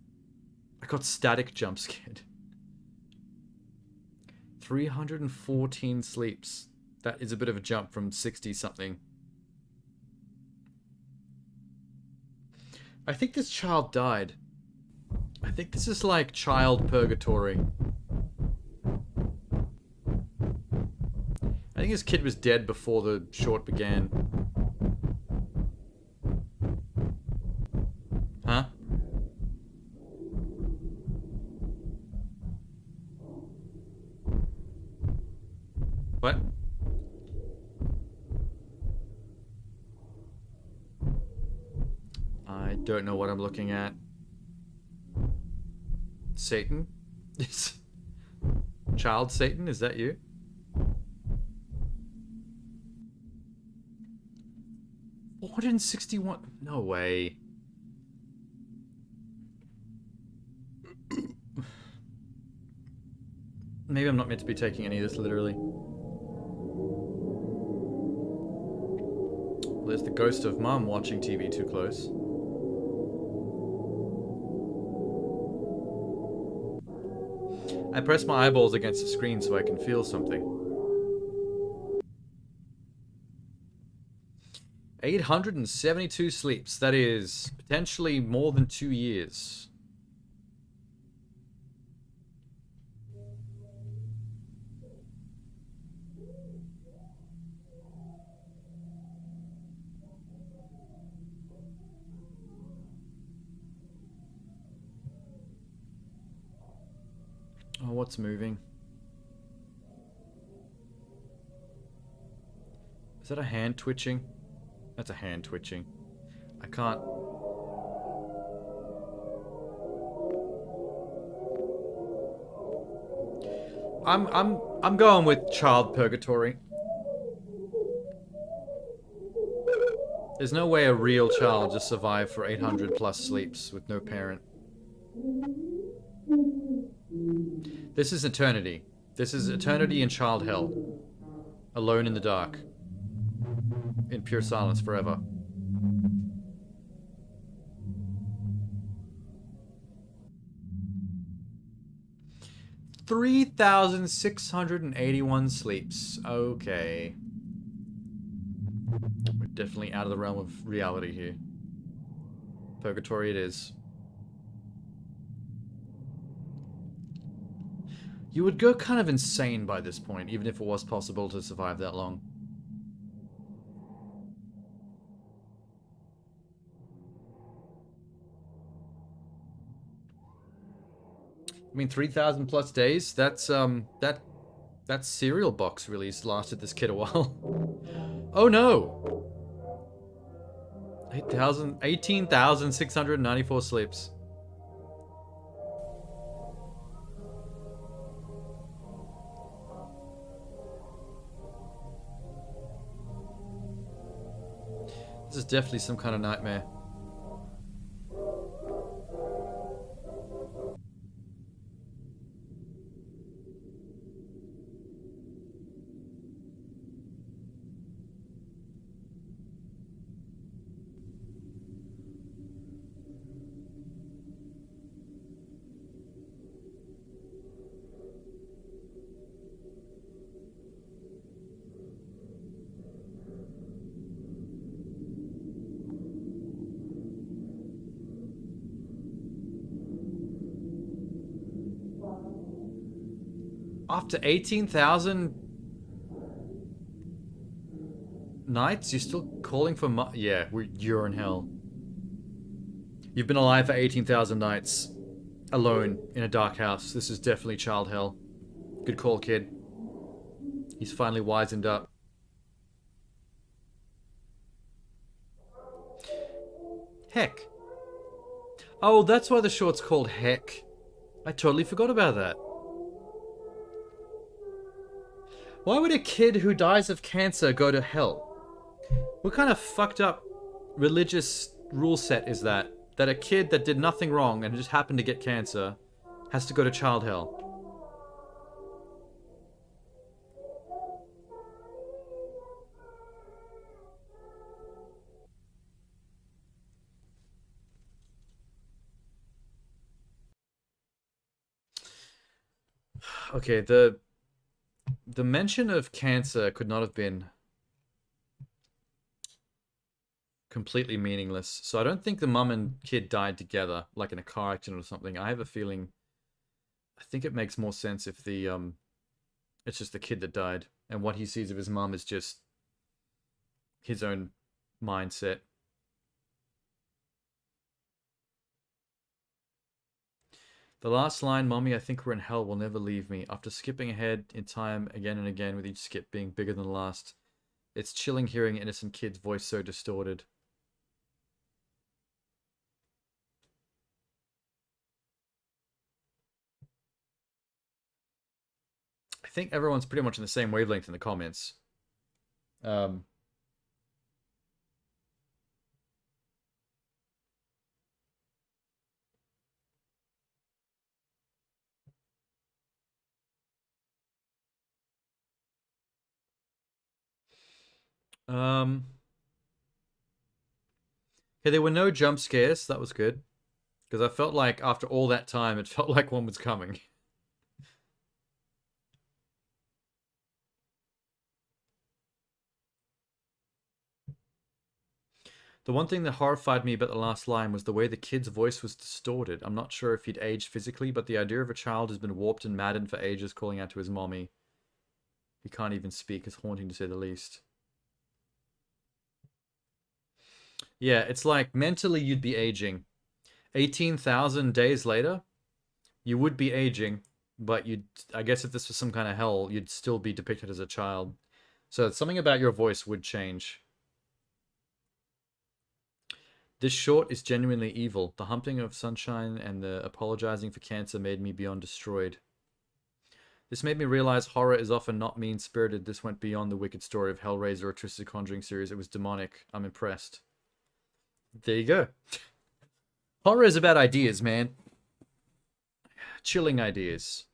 I got static jump scared. 314 sleeps. That is a bit of a jump from 60 something. I think this child died. I think this is like child purgatory. I think this kid was dead before the short began. Huh? What? I don't know what I'm looking at. Satan? Child Satan, is that you? $461. No way. Maybe I'm not meant to be taking any of this literally. There's the ghost of Mum watching TV too close. I press my eyeballs against the screen so I can feel something. 872 sleeps. That is potentially more than 2 years. Oh, what's moving? Is that a hand twitching? That's a hand twitching. I can't... I'm going with child purgatory. There's no way a real child just survived for 800 plus sleeps with no parent. This is eternity. This is eternity in child hell. Alone in the dark. In pure silence forever. $3,681 sleeps. Okay. We're definitely out of the realm of reality here. Purgatory it is. You would go kind of insane by this point, even if it was possible to survive that long. I mean, 3,000 plus days. That's that cereal box release lasted this kid a while. Oh no! 18,694 sleeps. This is definitely some kind of nightmare. After 18,000 nights, you're still calling for yeah, you're in hell. You've been alive for 18,000 nights. Alone in a dark house. This is definitely child hell. Good call, kid. He's finally wizened up. Heck. Oh, that's why the short's called Heck. I totally forgot about that. Why would a kid who dies of cancer go to hell? What kind of fucked up religious rule set is that? That a kid that did nothing wrong and just happened to get cancer has to go to child hell. Okay, the mention of cancer could not have been completely meaningless. So I don't think the mum and kid died together, like in a car accident or something. I have a feeling, I think it makes more sense if the, it's just the kid that died. And what he sees of his mum is just his own mindset. The last line, "Mommy, I think we're in hell, will never leave me." After skipping ahead in time again and again, with each skip being bigger than the last. It's chilling hearing an innocent kid's voice so distorted. think everyone's pretty much in the same wavelength in the comments. Okay, there were no jump scares. That was good. Because I felt like after all that time, it felt like one was coming. The one thing that horrified me about the last line was the way the kid's voice was distorted. I'm not sure if he'd aged physically, but the idea of a child who's been warped and maddened for ages calling out to his mommy. He can't even speak is haunting to say the least. Yeah, it's like mentally you'd be aging. 18,000 days later, you would be aging, but I guess if this was some kind of hell, you'd still be depicted as a child. So something about your voice would change. This short is genuinely evil. The humping of sunshine and the apologizing for cancer made me beyond destroyed. This made me realize horror is often not mean-spirited. This went beyond the wicked story of Hellraiser or Twisted Conjuring series. It was demonic. I'm impressed. There you go. Horror is about ideas, man. Chilling ideas.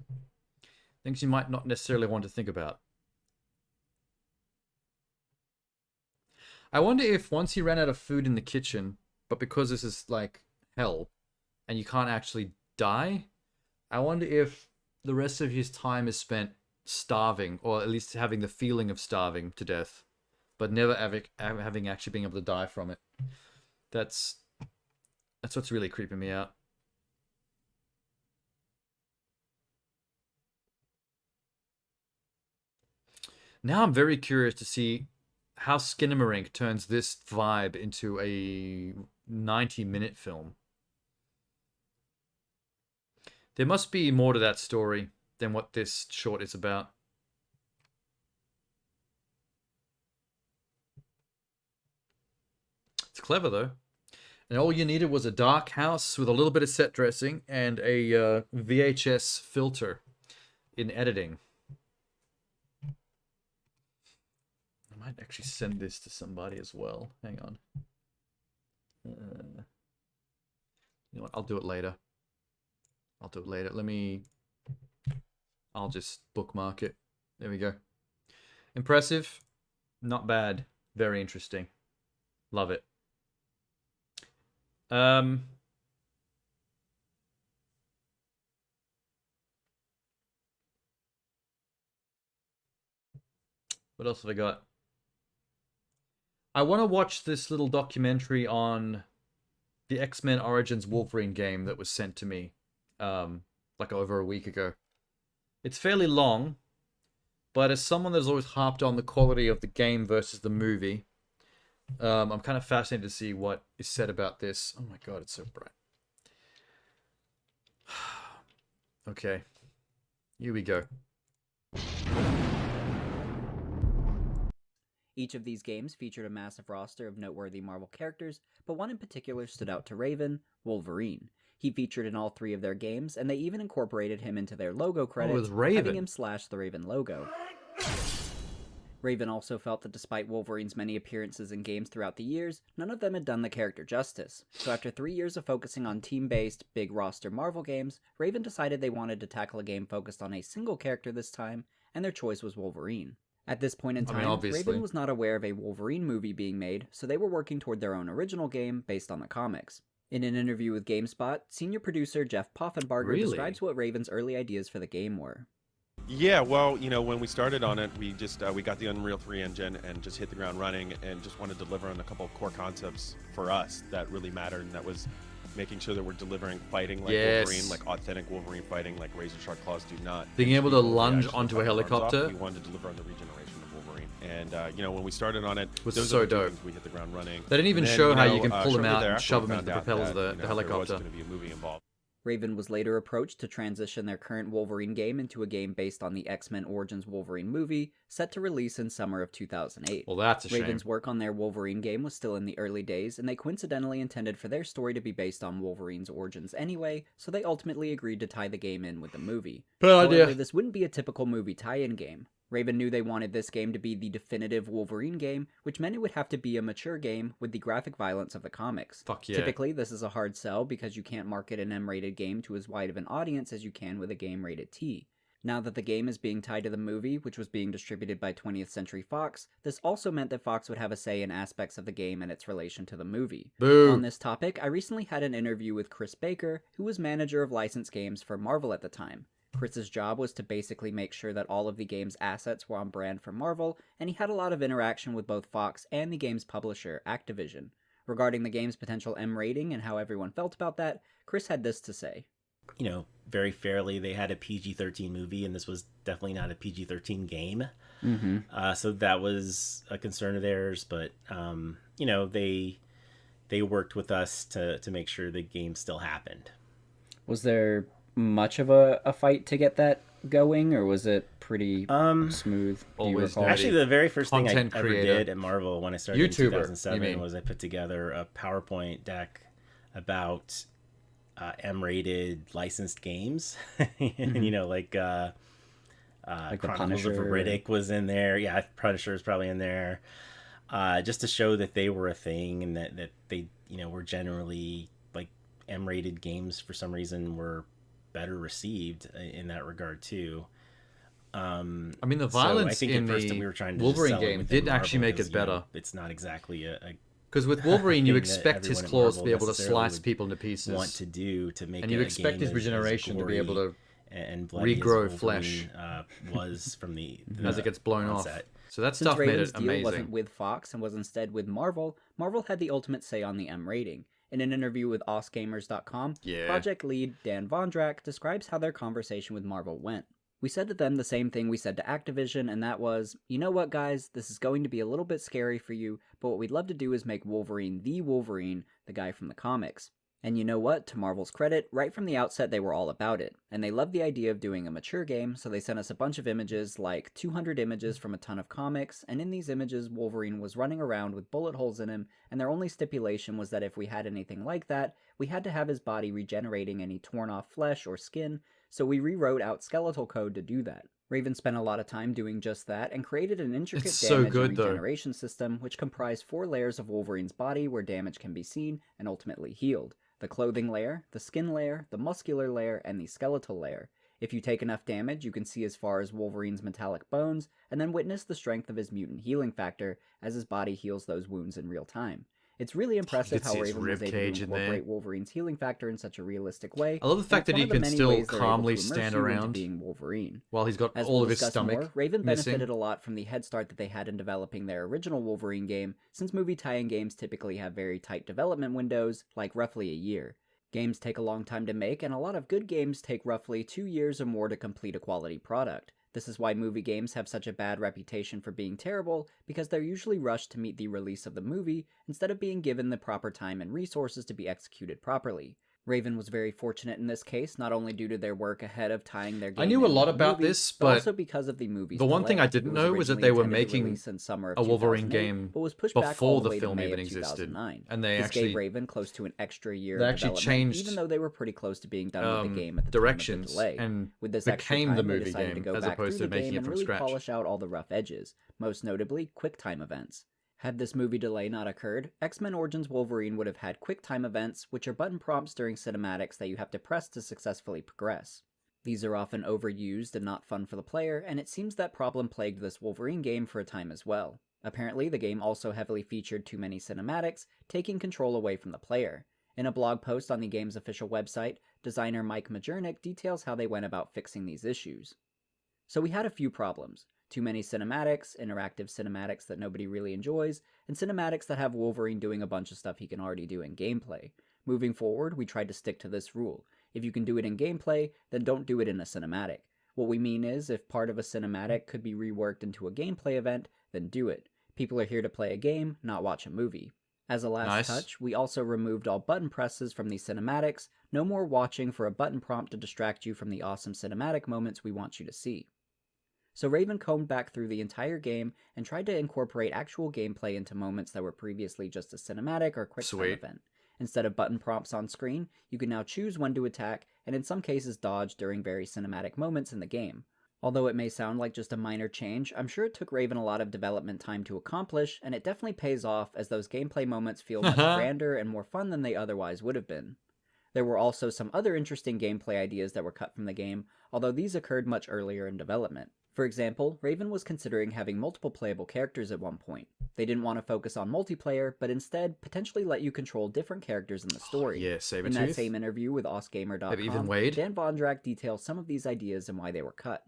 Things you might not necessarily want to think about. I wonder if once he ran out of food in the kitchen, but because this is like hell, and you can't actually die, I wonder if the rest of his time is spent starving, or at least having the feeling of starving to death, but never having actually being able to die from it. That's what's really creeping me out. Now I'm very curious to see how Skinamarink turns this vibe into a 90-minute film. There must be more to that story than what this short is about. It's clever, though. And all you needed was a dark house with a little bit of set dressing and a VHS filter in editing. I might actually send this to somebody as well. Hang on. You know what? I'll do it later. I'll just bookmark it. There we go. Impressive. Not bad. Very interesting. Love it. What else have I got? I want to watch this little documentary on the X-Men Origins Wolverine game that was sent to me like over a week ago. It's fairly long, but as someone that's always harped on the quality of the game versus the movie, I'm kind of fascinated to see what is said about this. Oh my god, it's so bright. Okay, here we go.
Each of these games featured a massive roster of noteworthy Marvel characters, but one in particular stood out to Raven, Wolverine. He featured in all 3 of their games, and they even incorporated him into their logo credits, having him slash the Raven logo. Raven also felt that despite Wolverine's many appearances in games throughout the years, none of them had done the character justice. So after 3 years of focusing on team-based, big-roster Marvel games, Raven decided they wanted to tackle a game focused on a single character this time, and their choice was Wolverine. At this point in time, Raven was not aware of a Wolverine movie being made, so they were working toward their own original game based on the comics. In an interview with GameSpot, senior producer Jeff Poffenbarger describes what Raven's early ideas for the game were.
Yeah, well, you know, when we started on it, we just we got the Unreal 3 engine and just hit the ground running and just wanted to deliver on a couple of core concepts for us that really mattered, and that was making sure that we're delivering fighting like Wolverine, like authentic Wolverine fighting like Razor Sharp Claws do not.
Being able to lunge onto a helicopter.
We wanted to deliver on the regeneration of Wolverine. And, you know, when we started on it,
was so dope.
We hit the ground running.
They didn't even show how you can pull them out and shove them into the propellers of the helicopter.
There was going to be a movie involved.
Raven was later approached to transition their current Wolverine game into a game based on the X-Men Origins Wolverine movie, set to release in summer of 2008.
Well, that's a shame.
Raven's work on their Wolverine game was still in the early days, and they coincidentally intended for their story to be based on Wolverine's origins anyway, so they ultimately agreed to tie the game in with the movie.
Bad idea.
However, this wouldn't be a typical movie tie-in game. Raven knew they wanted this game to be the definitive Wolverine game, which meant it would have to be a mature game with the graphic violence of the comics.
Fuck yeah.
Typically, this is a hard sell because you can't market an M-rated game to as wide of an audience as you can with a game rated T. Now that the game is being tied to the movie, which was being distributed by 20th Century Fox, this also meant that Fox would have a say in aspects of the game and its relation to the movie.
Boo.
On this topic, I recently had an interview with Chris Baker, who was manager of licensed games for Marvel at the time. Chris's job was to basically make sure that all of the game's assets were on brand for Marvel, and he had a lot of interaction with both Fox and the game's publisher, Activision. Regarding the game's potential M rating and how everyone felt about that, Chris had this to say.
You know, very fairly, they had a PG-13 movie, and this was definitely not a PG-13 game.
Mm-hmm.
So that was a concern of theirs, but, you know, they worked with us to make sure the game still happened.
Was there much of a fight to get that going, or was it pretty smooth? Do you recall?
Actually, the very first thing I
Content
ever
creator.
did at Marvel when I started
YouTuber,
in 2007 was I put together a PowerPoint deck about M-rated licensed games. And, you know, like Chronicles of Riddick was in there. Yeah, Punisher is probably in there. Just to show that they were a thing and that they, you know, were generally like M-rated games for some reason were better received in that regard too.
I mean, the violence in the Wolverine game did actually make it better.
It's not exactly a
because with Wolverine, you expect his claws to be able to slice people into pieces.
Want to do to make
and you expect his regeneration to be able to
and
regrow flesh
was from the
as it gets blown off. So that
Since
stuff made
Raven's
it
deal
amazing.
wasn't with Fox and was instead with Marvel, Marvel had the ultimate say on the M rating. In an interview with OSGamers.com, project lead Dan Vondrak describes how their conversation with Marvel went. We said to them the same thing we said to Activision, and that was, you know what guys, this is going to be a little bit scary for you, but what we'd love to do is make Wolverine, the guy from the comics. And you know what, to Marvel's credit, right from the outset they were all about it, and they loved the idea of doing a mature game, so they sent us a bunch of images, like 200 images from a ton of comics, and in these images Wolverine was running around with bullet holes in him, and their only stipulation was that if we had anything like that, we had to have his body regenerating any torn off flesh or skin, so we rewrote out skeletal code to do that. Raven spent a lot of time doing just that, and created an intricate damage and regeneration system, which comprised 4 layers of Wolverine's body where damage can be seen and ultimately healed. The clothing layer, the skin layer, the muscular layer, and the skeletal layer. If you take enough damage, you can see as far as Wolverine's metallic bones, and then witness the strength of his mutant healing factor as his body heals those wounds in real time. It's really impressive how Raven was able to incorporate Wolverine's healing factor in such a realistic way.
I love the fact that he can still calmly stand around
being Wolverine.
While he's got
As
all
we'll
of his
discuss
stomach
more, Raven
missing.
benefited a lot from the head start that they had in developing their original Wolverine game, since movie tie-in games typically have very tight development windows, like roughly a year. Games take a long time to make, and a lot of good games take roughly 2 years or more to complete a quality product. This is why movie games have such a bad reputation for being terrible, because they're usually rushed to meet the release of the movie, instead of being given the proper time and resources to be executed properly. Raven was very fortunate in this case, not only due to their work ahead of tying their game
I knew a
in
lot
with
about
movie,
this, but
also because of the movie's
the one thing
delay.
I didn't
It
know was that
originally
they were
intended to
making
release in summer of
a Wolverine
2008,
game
but was pushed back
before
all
the
way to
film
May
even
of
existed.
2009.
And they
this
actually
gave Raven close to an extra year
they
of
actually
development,
changed
even though they were pretty close to being done with the game at the
directions
time of the delay.
and
With this extra
became
time,
the
they
movie
decided to
game
go
as
back
opposed
through
to
the
making
game
it
and
from
really
scratch.
polish out all the rough edges, most notably QuickTime events. Had this movie delay not occurred, X-Men Origins Wolverine would have had QuickTime events, which are button prompts during cinematics that you have to press to successfully progress. These are often overused and not fun for the player, and it seems that problem plagued this Wolverine game for a time as well. Apparently, the game also heavily featured too many cinematics, taking control away from the player. In a blog post on the game's official website, designer Mike Majernik details how they went about fixing these issues. So we had a few problems. Too many cinematics, interactive cinematics that nobody really enjoys, and cinematics that have Wolverine doing a bunch of stuff he can already do in gameplay. Moving forward, we tried to stick to this rule. If you can do it in gameplay, then don't do it in a cinematic. What we mean is, if part of a cinematic could be reworked into a gameplay event, then do it. People are here to play a game, not watch a movie. As a last touch, we also removed all button presses from the cinematics, no more watching for a button prompt to distract you from the awesome cinematic moments we want you to see. So Raven combed back through the entire game and tried to incorporate actual gameplay into moments that were previously just a cinematic or quick-time event. Instead of button prompts on screen, you can now choose when to attack, and in some cases dodge during very cinematic moments in the game. Although it may sound like just a minor change, I'm sure it took Raven a lot of development time to accomplish, and it definitely pays off as those gameplay moments feel much grander and more fun than they otherwise would have been. There were also some other interesting gameplay ideas that were cut from the game, although these occurred much earlier in development. For example, Raven was considering having multiple playable characters at one point. They didn't want to focus on multiplayer, but instead potentially let you control different characters in the story.
Yeah, Sabretooth.
In that same interview with OSGamer.com,
Maybe even Wade.
Dan Vondrak details some of these ideas and why they were cut.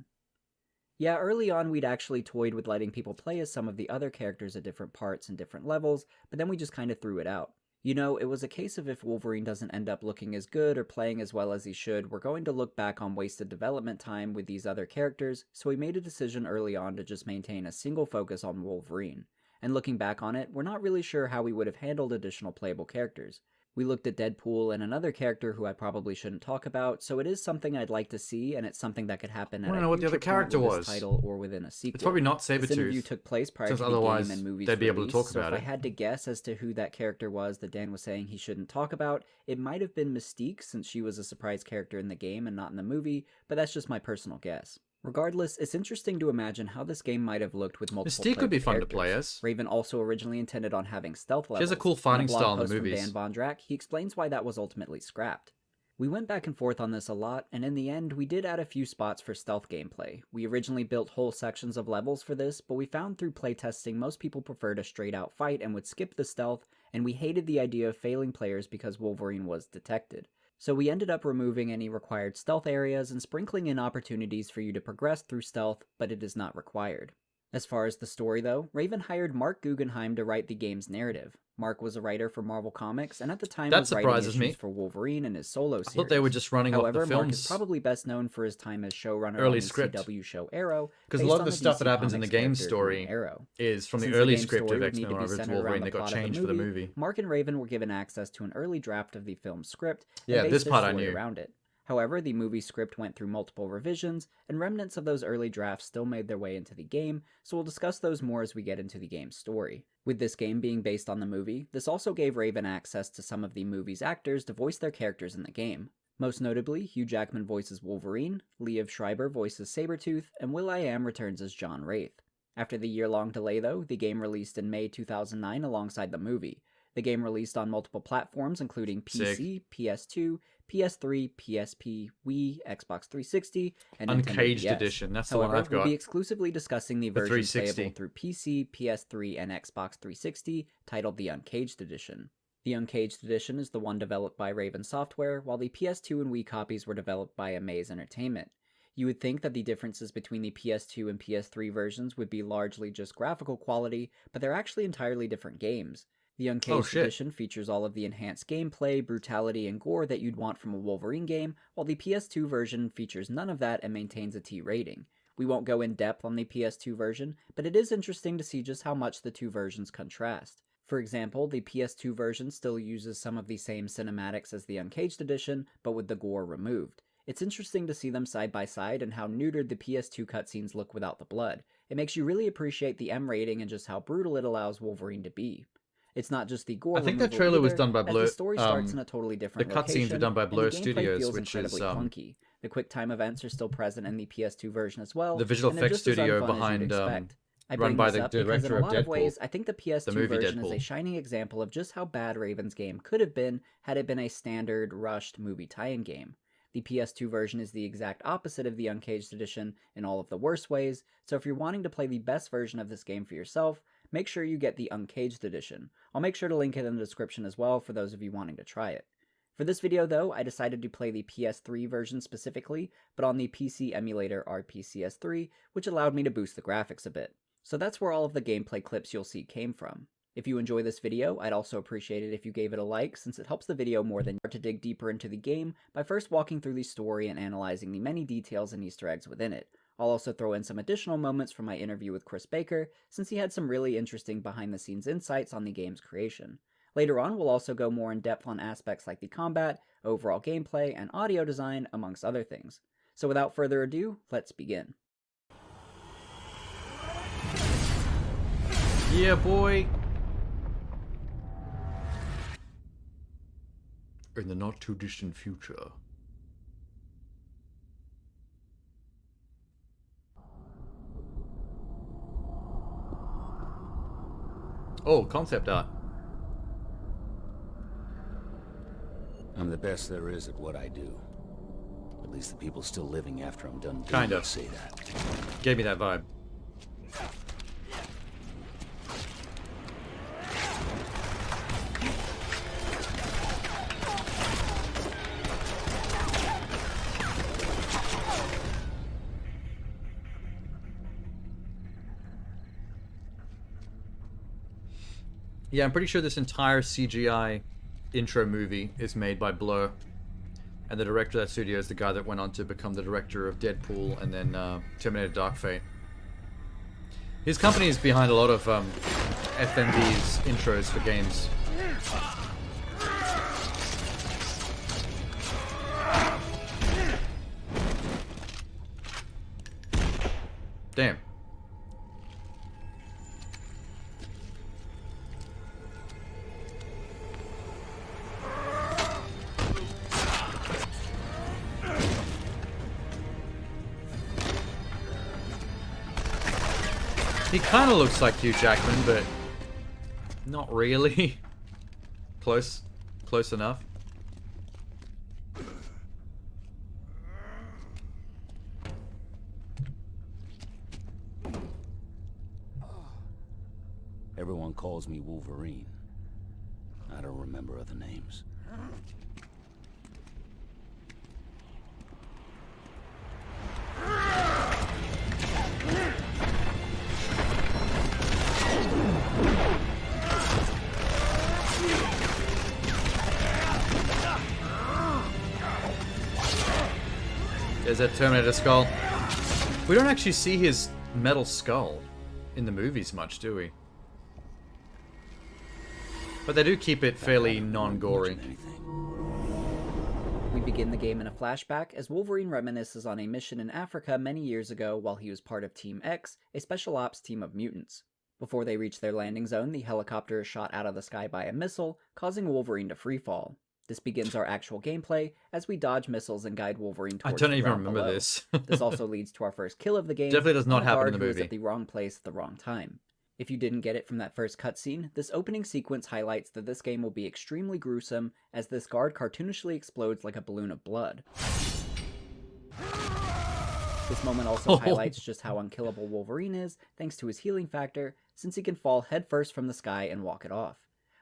Yeah, early on we'd actually toyed with letting people play as some of the other characters at different parts and different levels, but then we just kind of threw it out. You know, it was a case of if Wolverine doesn't end up looking as good or playing as well as he should, we're going to look back on wasted development time with these other characters, so we made a decision early on to just maintain a single focus on Wolverine. And looking back on it, we're not really sure how we would have handled additional playable characters. We looked at Deadpool and another character who I probably shouldn't talk about, so it is something I'd like to see, and it's something that could happen at a
what the other
future point
character
with this
was.
Title or within a sequel.
It's probably not Sabretooth.
This interview took place prior to the
otherwise
game and movie's
they'd be able to
release,
talk
so
about
if
it.
I had to guess as to who that character was that Dan was saying he shouldn't talk about, it might have been Mystique, since she was a surprise character in the game and not in the movie, but that's just my personal guess. Regardless, it's interesting to imagine how this game might have looked with multiple
Mystique would be fun to
characters.
play as.
Raven also originally intended on having stealth levels.
She has a cool fighting
In a blog
style in the
post from
movies.
Dan Vondrak, he explains why that was ultimately scrapped. We went back and forth on this a lot, and in the end, we did add a few spots for stealth gameplay. We originally built whole sections of levels for this, but we found through playtesting most people preferred a straight-out fight and would skip the stealth, and we hated the idea of failing players because Wolverine was detected. So we ended up removing any required stealth areas and sprinkling in opportunities for you to progress through stealth, but it is not required. As far as the story though, Raven hired Mark Guggenheim to write the game's narrative. Mark was a writer for Marvel Comics, and at the time
That
was writing
surprises
issues
me.
for Wolverine and his solo series.
I thought they were just running
However,
off the
Mark
films.
is probably best known for his time as showrunner
Early
on the
script.
CW show Arrow,
Because a
based
lot of
on
the stuff
DC
that happens in the
Comics
game
character
story
Green Arrow.
is from the
Since
early
game
script
story
of
would
X-Men
need to be
vs.
centered around
Wolverine
the
that got
plot of
changed for the movie.
Mark and Raven were given access to an early draft of the film's script and
Yeah,
based
this
their
part I
story
knew.
around it. However, the movie script went through multiple revisions, and remnants of those early drafts still made their way into the game, so we'll discuss those more as we get into the game's story. With this game being based on the movie, this also gave Raven access to some of the movie's actors to voice their characters in the game. Most notably, Hugh Jackman voices Wolverine, Liev Schreiber voices Sabretooth, and will.i.am returns as John Wraith. After the year-long delay though, the game released in May 2009 alongside the movie. The game released on multiple platforms including PC, PS2, PS3, PSP, Wii, Xbox 360, and
Uncaged
Nintendo DS.
Edition, that's the
However,
one I've got.
We'll be exclusively discussing the
The
version
360.
playable through PC, PS3, and Xbox 360, titled the Uncaged Edition. The Uncaged Edition is the one developed by Raven Software, while the PS2 and Wii copies were developed by Amaze Entertainment. You would think that the differences between the PS2 and PS3 versions would be largely just graphical quality, but they're actually entirely different games. The Uncaged Edition features all of the enhanced gameplay, brutality, and gore that you'd want from a Wolverine game, while the PS2 version features none of that and maintains a T rating. We won't go in depth on the PS2 version, but it is interesting to see just how much the two versions contrast. For example, the PS2 version still uses some of the same cinematics as the Uncaged Edition, but with the gore removed. It's interesting to see them side by side and how neutered the PS2 cutscenes look without the blood. It makes you really appreciate the M rating and just how brutal it allows Wolverine to be. It's not just the gore.
I think that
removal
trailer was
either,
done by
as
Blur.
the story starts in a totally different
the cutscenes were
location,
done by
and the
Blur
gameplay
Studios,
feels
which is
incredibly clunky. The QuickTime events are still present in the PS2 version as well.
the visual
and they're
effects
just as
studio
unfun as you'd
behind
expect. I
run
bring
by
this
the
up because
director
in a
of
lot of
Deadpool.
ways, I think the PS2
the movie
version is
Deadpool.
a shining example of just how bad Raven's game could have been had it been a standard, rushed movie tie-in game. The PS2 version is the exact opposite of the Uncaged Edition in all of the worst ways, so if you're wanting to play the best version of this game for yourself, make sure you get the Uncaged Edition. I'll make sure to link it in the description as well for those of you wanting to try it. For this video though, I decided to play the PS3 version specifically, but on the PC emulator RPCS3, which allowed me to boost the graphics a bit. So that's where all of the gameplay clips you'll see came from. If you enjoy this video, I'd also appreciate it if you gave it a like, since it helps the video more than to dig deeper into the game by first walking through the story and analyzing the many details and Easter eggs within it. I'll also throw in some additional moments from my interview with Chris Baker, since he had some really interesting behind-the-scenes insights on the game's creation. Later on, we'll also go more in depth on aspects like the combat, overall gameplay, and audio design, amongst other things. So without further ado, let's begin.
Yeah, boy! In the not-too-distant future. Oh, concept art.
I'm the best there is at what I do. At least the people still living after I'm done
Kind of.
say that.
Gave me that vibe. Yeah, I'm pretty sure this entire CGI intro movie is made by Blur. And the director of that studio is the guy that went on to become the director of Deadpool and then Terminator Dark Fate. His company is behind a lot of FMV's intros for games. Damn. He kind of looks like Hugh Jackman, but not really. Close enough.
Everyone calls me Wolverine. I don't remember other names.
There's that Terminator skull. We don't actually see his metal skull in the movies much, do we? But they do keep it fairly non-gory.
We begin the game in a flashback as Wolverine reminisces on a mission in Africa many years ago while he was part of Team X, a special ops team of mutants. Before they reach their landing zone, the helicopter is shot out of the sky by a missile, causing Wolverine to freefall. This begins our actual gameplay as we dodge missiles and guide Wolverine towards
I don't
the
even
ground
remember
below.
this.
This also leads to our first kill of the game.
Definitely does not
on a
happen
guard
in the
who was
movie.
at the wrong place at the wrong time. If you didn't get it from that first cutscene, this opening sequence highlights that this game will be extremely gruesome as this guard cartoonishly explodes like a balloon of blood. This moment also highlights just how unkillable Wolverine is thanks to his healing factor, since he can fall headfirst from the sky and walk it off.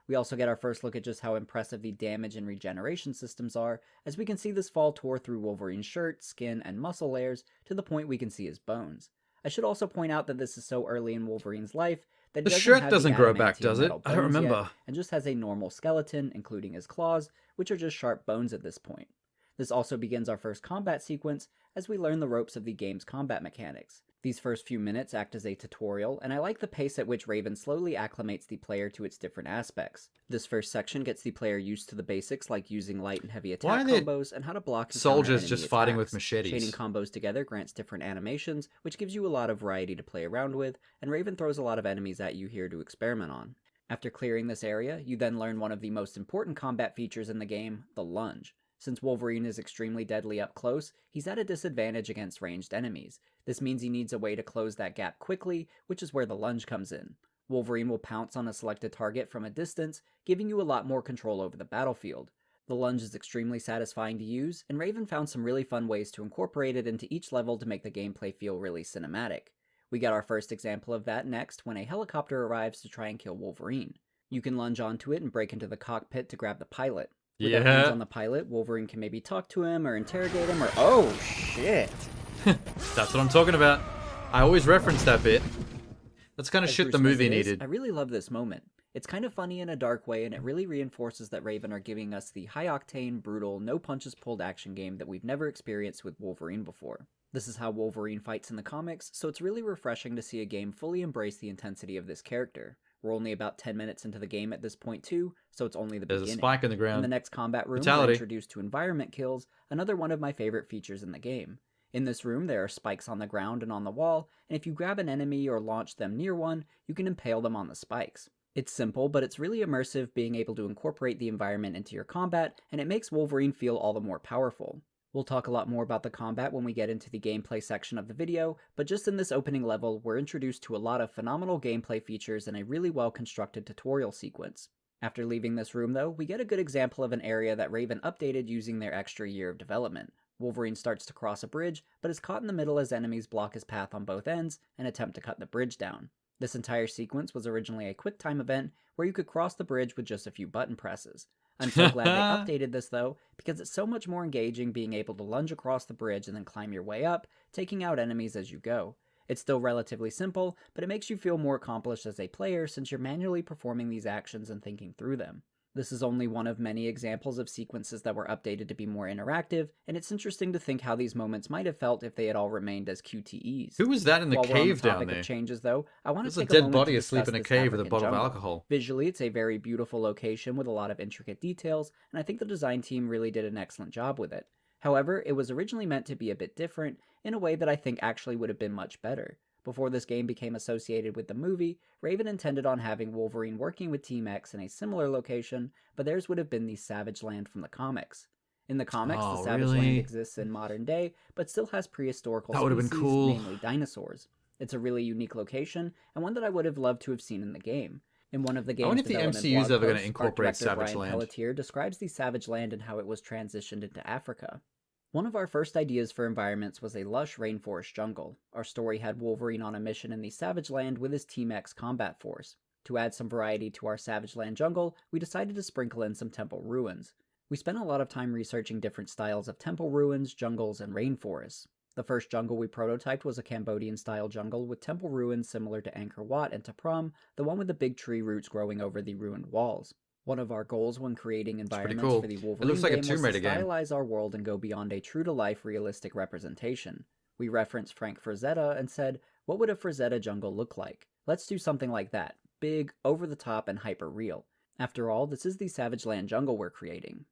We also get our first look at just how impressive the damage and regeneration systems are, as we can see this fall tore through Wolverine's shirt, skin, and muscle layers to the point we can see his bones. I should also point out that this is so early in Wolverine's life that
The
he
shirt
have
doesn't
the
grow back,
adamantium
does it?
metal
I don't
bones yet,
remember.
and just has a normal skeleton, including his claws, which are just sharp bones at this point. This also begins our first combat sequence as we learn the ropes of the game's combat mechanics. These first few minutes act as a tutorial, and I like the pace at which Raven slowly acclimates the player to its different aspects. This first section gets the player used to the basics like using light and heavy
Why
attack
are there
combos and how to block and
soldiers
counter
just
enemy
fighting with
attacks.
machetes?
Chaining combos together grants different animations, which gives you a lot of variety to play around with, and Raven throws a lot of enemies at you here to experiment on. After clearing this area, you then learn one of the most important combat features in the game, the lunge. Since Wolverine is extremely deadly up close, he's at a disadvantage against ranged enemies. This means he needs a way to close that gap quickly, which is where the lunge comes in. Wolverine will pounce on a selected target from a distance, giving you a lot more control over the battlefield. The lunge is extremely satisfying to use, and Raven found some really fun ways to incorporate it into each level to make the gameplay feel really cinematic. We get our first example of that next when a helicopter arrives to try and kill Wolverine. You can lunge onto it and break into the cockpit to grab the pilot. With their hands on the pilot, Wolverine can maybe talk to him or interrogate him or— oh, shit!
That's what I'm talking about. I always reference that bit. That's kind of shit the movie needed.
I really love this moment. It's kind of funny in a dark way, and it really reinforces that Raven are giving us the high-octane, brutal, no-punches-pulled action game that we've never experienced with Wolverine before. This is how Wolverine fights in the comics, so it's really refreshing to see a game fully embrace the intensity of this character. We're only about 10 minutes into the game at this point too, so it's only the
There's
beginning.
a spike in the ground.
In the next combat room,
Fatality.
we're introduced to environment kills, another one of my favorite features in the game. In this room, there are spikes on the ground and on the wall, and if you grab an enemy or launch them near one, you can impale them on the spikes. It's simple, but it's really immersive, being able to incorporate the environment into your combat, and it makes Wolverine feel all the more powerful. We'll talk a lot more about the combat when we get into the gameplay section of the video, but just in this opening level, we're introduced to a lot of phenomenal gameplay features and a really well-constructed tutorial sequence. After leaving this room though, we get a good example of an area that Raven updated using their extra year of development. Wolverine starts to cross a bridge, but is caught in the middle as enemies block his path on both ends and attempt to cut the bridge down. This entire sequence was originally a quick time event where you could cross the bridge with just a few button presses. I'm so glad they updated this though, because it's so much more engaging being able to lunge across the bridge and then climb your way up, taking out enemies as you go. It's still relatively simple, but it makes you feel more accomplished as a player since you're manually performing these actions and thinking through them. This is only one of many examples of sequences that were updated to be more interactive, and it's interesting to think how these moments might have felt if they had all remained as QTEs.
Who was that in the
While we're on
cave
the
down
topic
there?
of changes, though, I want to
There's
take
a
a
dead
moment
body
to
asleep
discuss
in a
this
cave with a
African
bottle of
jungle.
alcohol.
Visually, it's a very beautiful location with a lot of intricate details, and I think the design team really did an excellent job with it. However, it was originally meant to be a bit different in a way that I think actually would have been much better. Before this game became associated with the movie, Raven intended on having Wolverine working with Team X in a similar location, but theirs would have been the Savage Land from the comics. In the comics, the Savage Land exists in modern day, but still has prehistorical
That would have
species,
been cool.
namely dinosaurs. It's a really unique location, and one that I would have loved to have seen in the game. In one of the game's
wonder if the
development
MCU is
blog
ever gonna
posts, art
incorporate
director
Savage
Brian
Land.
Pelletier describes the Savage Land and how it was transitioned into Africa. One of our first ideas for environments was a lush rainforest jungle. Our story had Wolverine on a mission in the Savage Land with his Team X combat force. To add some variety to our Savage Land jungle, we decided to sprinkle in some temple ruins. We spent a lot of time researching different styles of temple ruins, jungles, and rainforests. The first jungle we prototyped was a Cambodian-style jungle with temple ruins similar to Angkor Wat and Tapram, the one with the big tree roots growing over the ruined walls. One of our goals when creating environments
cool.
for the
It
Wolverine
looks like a
game
Tomb
was to
Raider game.
stylize our world and go beyond a true-to-life realistic representation. We referenced Frank Frazetta and said, what would a Frazetta jungle look like? Let's do something like that. Big, over-the-top, and hyper-real. After all, this is the Savage Land jungle we're creating.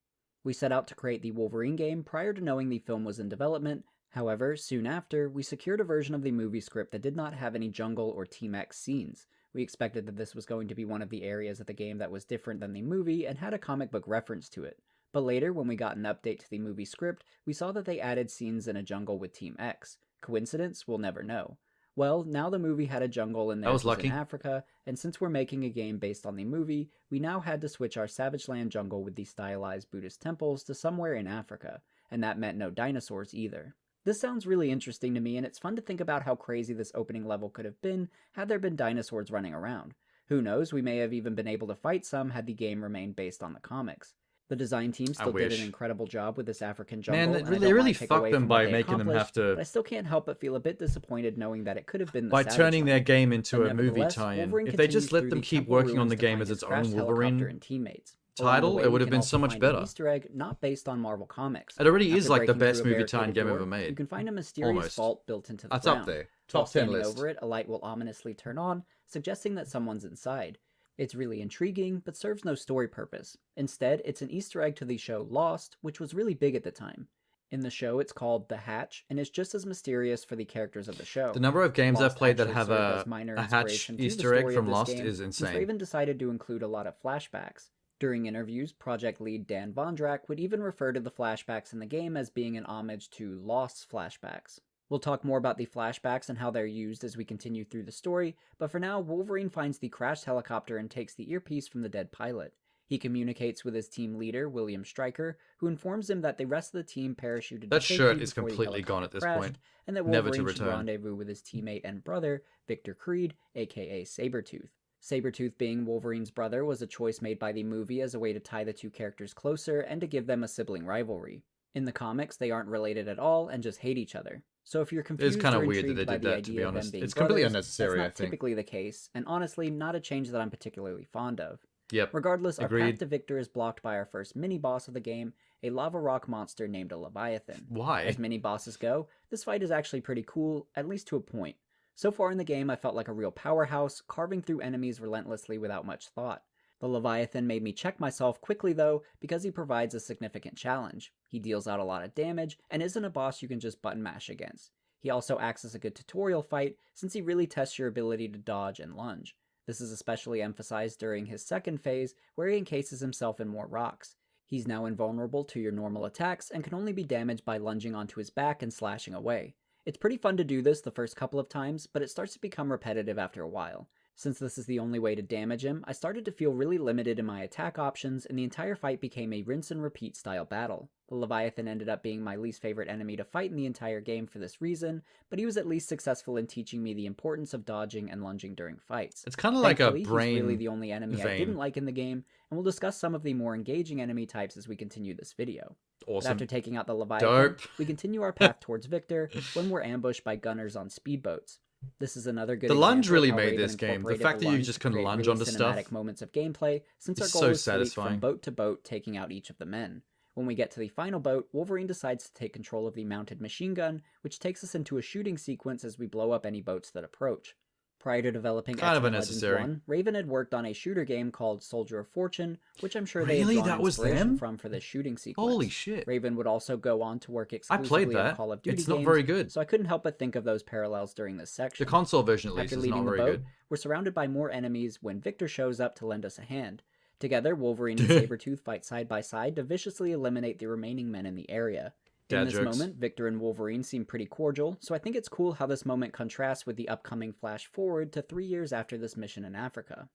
We set out to create the Wolverine game prior to knowing the film was in development. However, soon after, we secured a version of the movie script that did not have any jungle or Team X scenes. We expected that this was going to be one of the areas of the game that was different than the movie and had a comic book reference to it. But later, when we got an update to the movie script, we saw that they added scenes in a jungle with Team X. Coincidence? We'll never know. Well, now the movie had a jungle and theirs was in Africa, and since we're making a game based on the movie, we now had to switch our Savage Land jungle with the stylized Buddhist temples to somewhere in Africa, and that meant no dinosaurs either. This sounds really interesting to me, and it's fun to think about how crazy this opening level could have been had there been dinosaurs running around. Who knows, we may have even been able to fight some had the game remained based on the comics. The design team still did an incredible job with this African jungle.
Man,
and I
they
don't
really
wanna take
fucked
away
them
from
by
what they
making them have
accomplished,
to-
But I still can't help but feel a bit disappointed knowing that it could have been the
By
Savage
turning their
Land.
game into
But
a movie
nevertheless,
tie-in.
Wolverine
If they just
continues
let
through
them
the
keep
temple
working on
ruins
the
to
game
find
as
his
its own
crashed helicopter
Wolverine
and teammates.
title,
Along the way,
it would
we
have
can
been
also
so much
find an
better.
Easter egg not based on Marvel Comics.
It already
After
is like the
breaking
best
through a
movie tie-in
barricaded
game
door,
ever made.
You can find a mysterious
Almost.
vault built into the
That's
ground.
up there.
While
Top 10
standing
list.
over it, a light will ominously turn on, suggesting that someone's inside. It's really intriguing, but serves no story purpose. Instead, it's an Easter egg to the show Lost, which was really big at the time. In the show, it's called The Hatch, and is just as mysterious for the characters of the show.
The number of games
Lost
I've played that
actually
have
served as minor
a Hatch
inspiration to the
Easter egg
story of
from
this
Lost
game,
is
since
insane.
Raven decided to include a lot of flashbacks. During interviews, project lead Dan Vondrak would even refer to the flashbacks in the game as being an homage to Lost's flashbacks. We'll talk more about the flashbacks and how they're used as we continue through the story, but for now, Wolverine finds the crashed helicopter and takes the earpiece from the dead pilot. He communicates with his team leader, William Stryker, who informs him that the rest of the team parachuted to
That
safety
shirt is
before the
completely gone at this
helicopter
point.
crashed, and that
Never to
Wolverine should
return.
rendezvous with his teammate and brother, Victor Creed, aka Sabretooth. Sabretooth being Wolverine's brother was a choice made by the movie as a way to tie the two characters closer and to give them a sibling rivalry. In the comics, they aren't related at all and just hate each other. So if you're confused
kinda
or
weird that
intrigued
they
by
did
the
that, to be
idea of them
honest.
being
It's completely
brothers,
unnecessary, I
that's not
think.
typically the case, and honestly, not a change that I'm particularly fond of.
Yep.
Regardless, our
Agreed.
path to Victor is blocked by our first mini-boss of the game, a lava rock monster named a Leviathan.
Why?
As mini-bosses go, this fight is actually pretty cool, at least to a point. So far in the game, I felt like a real powerhouse, carving through enemies relentlessly without much thought. The Leviathan made me check myself quickly though, because he provides a significant challenge. He deals out a lot of damage, and isn't a boss you can just button mash against. He also acts as a good tutorial fight, since he really tests your ability to dodge and lunge. This is especially emphasized during his second phase, where he encases himself in more rocks. He's now invulnerable to your normal attacks, and can only be damaged by lunging onto his back and slashing away. It's pretty fun to do this the first couple of times, but it starts to become repetitive after a while. Since this is the only way to damage him, I started to feel really limited in my attack options, and the entire fight became a rinse and repeat style battle. The Leviathan ended up being my least favorite enemy to fight in the entire game for this reason, but he was at least successful in teaching me the importance of dodging and lunging during fights.
It's kind of like a brain
he's really the only enemy
vein.
I didn't like in the game, and we'll discuss some of the more engaging enemy types as we continue this video.
Awesome.
But after taking out the Leviathan,
Dope.
we continue our path towards Victor when we're ambushed by gunners on speedboats. This is another good
The lunge
example
really
of how
made
Raven
this game. The
incorporated
fact that you
lunge
just
to
can
create
lunge
really
onto stuff
cinematic moments of gameplay, since our
is
goal
so
is to leap
satisfying.
from boat to boat, taking out each of the men. When we get to the final boat, Wolverine decides to take control of the mounted machine gun, which takes us into a shooting sequence as we blow up any boats that approach. Prior to developing
Kind of
X-Men Legends
unnecessary.
1, Raven had worked on a shooter game called Soldier of Fortune, which I'm sure they
Really?
had drawn
That was
inspiration
them?
from for this shooting sequence.
Holy shit.
Raven would also go on to work
I
exclusively
played
on
that.
Call of Duty
It's not
games,
very good.
so I couldn't help but think of those parallels during this section.
The console version, at least,
After
is
leaving
not
the
very
boat,
good.
we're surrounded by more enemies when Victor shows up to lend us a hand. Together, Wolverine and Sabretooth fight side by side to viciously eliminate the remaining men in the area. In
Dad
this
jokes.
moment, Victor and Wolverine seem pretty cordial, so I think it's cool how this moment contrasts with the upcoming flash forward to 3 years after this mission in Africa.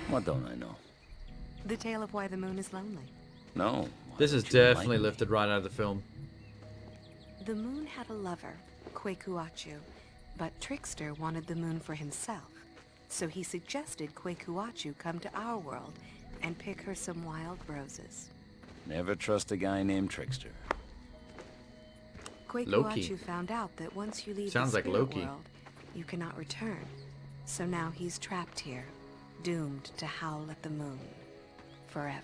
What don't I know?
The tale of why the moon is lonely.
No.
This is definitely lifted right out of the film.
The moon had a lover, Kwekuachu, but Trickster wanted the moon for himself. So he suggested Kwekuachu come to our world and pick her some wild roses.
Never trust a guy named Trickster.
Loki.
Kwekuachu found out that once you leave
Sounds
the
like
spirit
Loki.
world, you cannot return. So now he's trapped here, doomed to howl at the moon forever.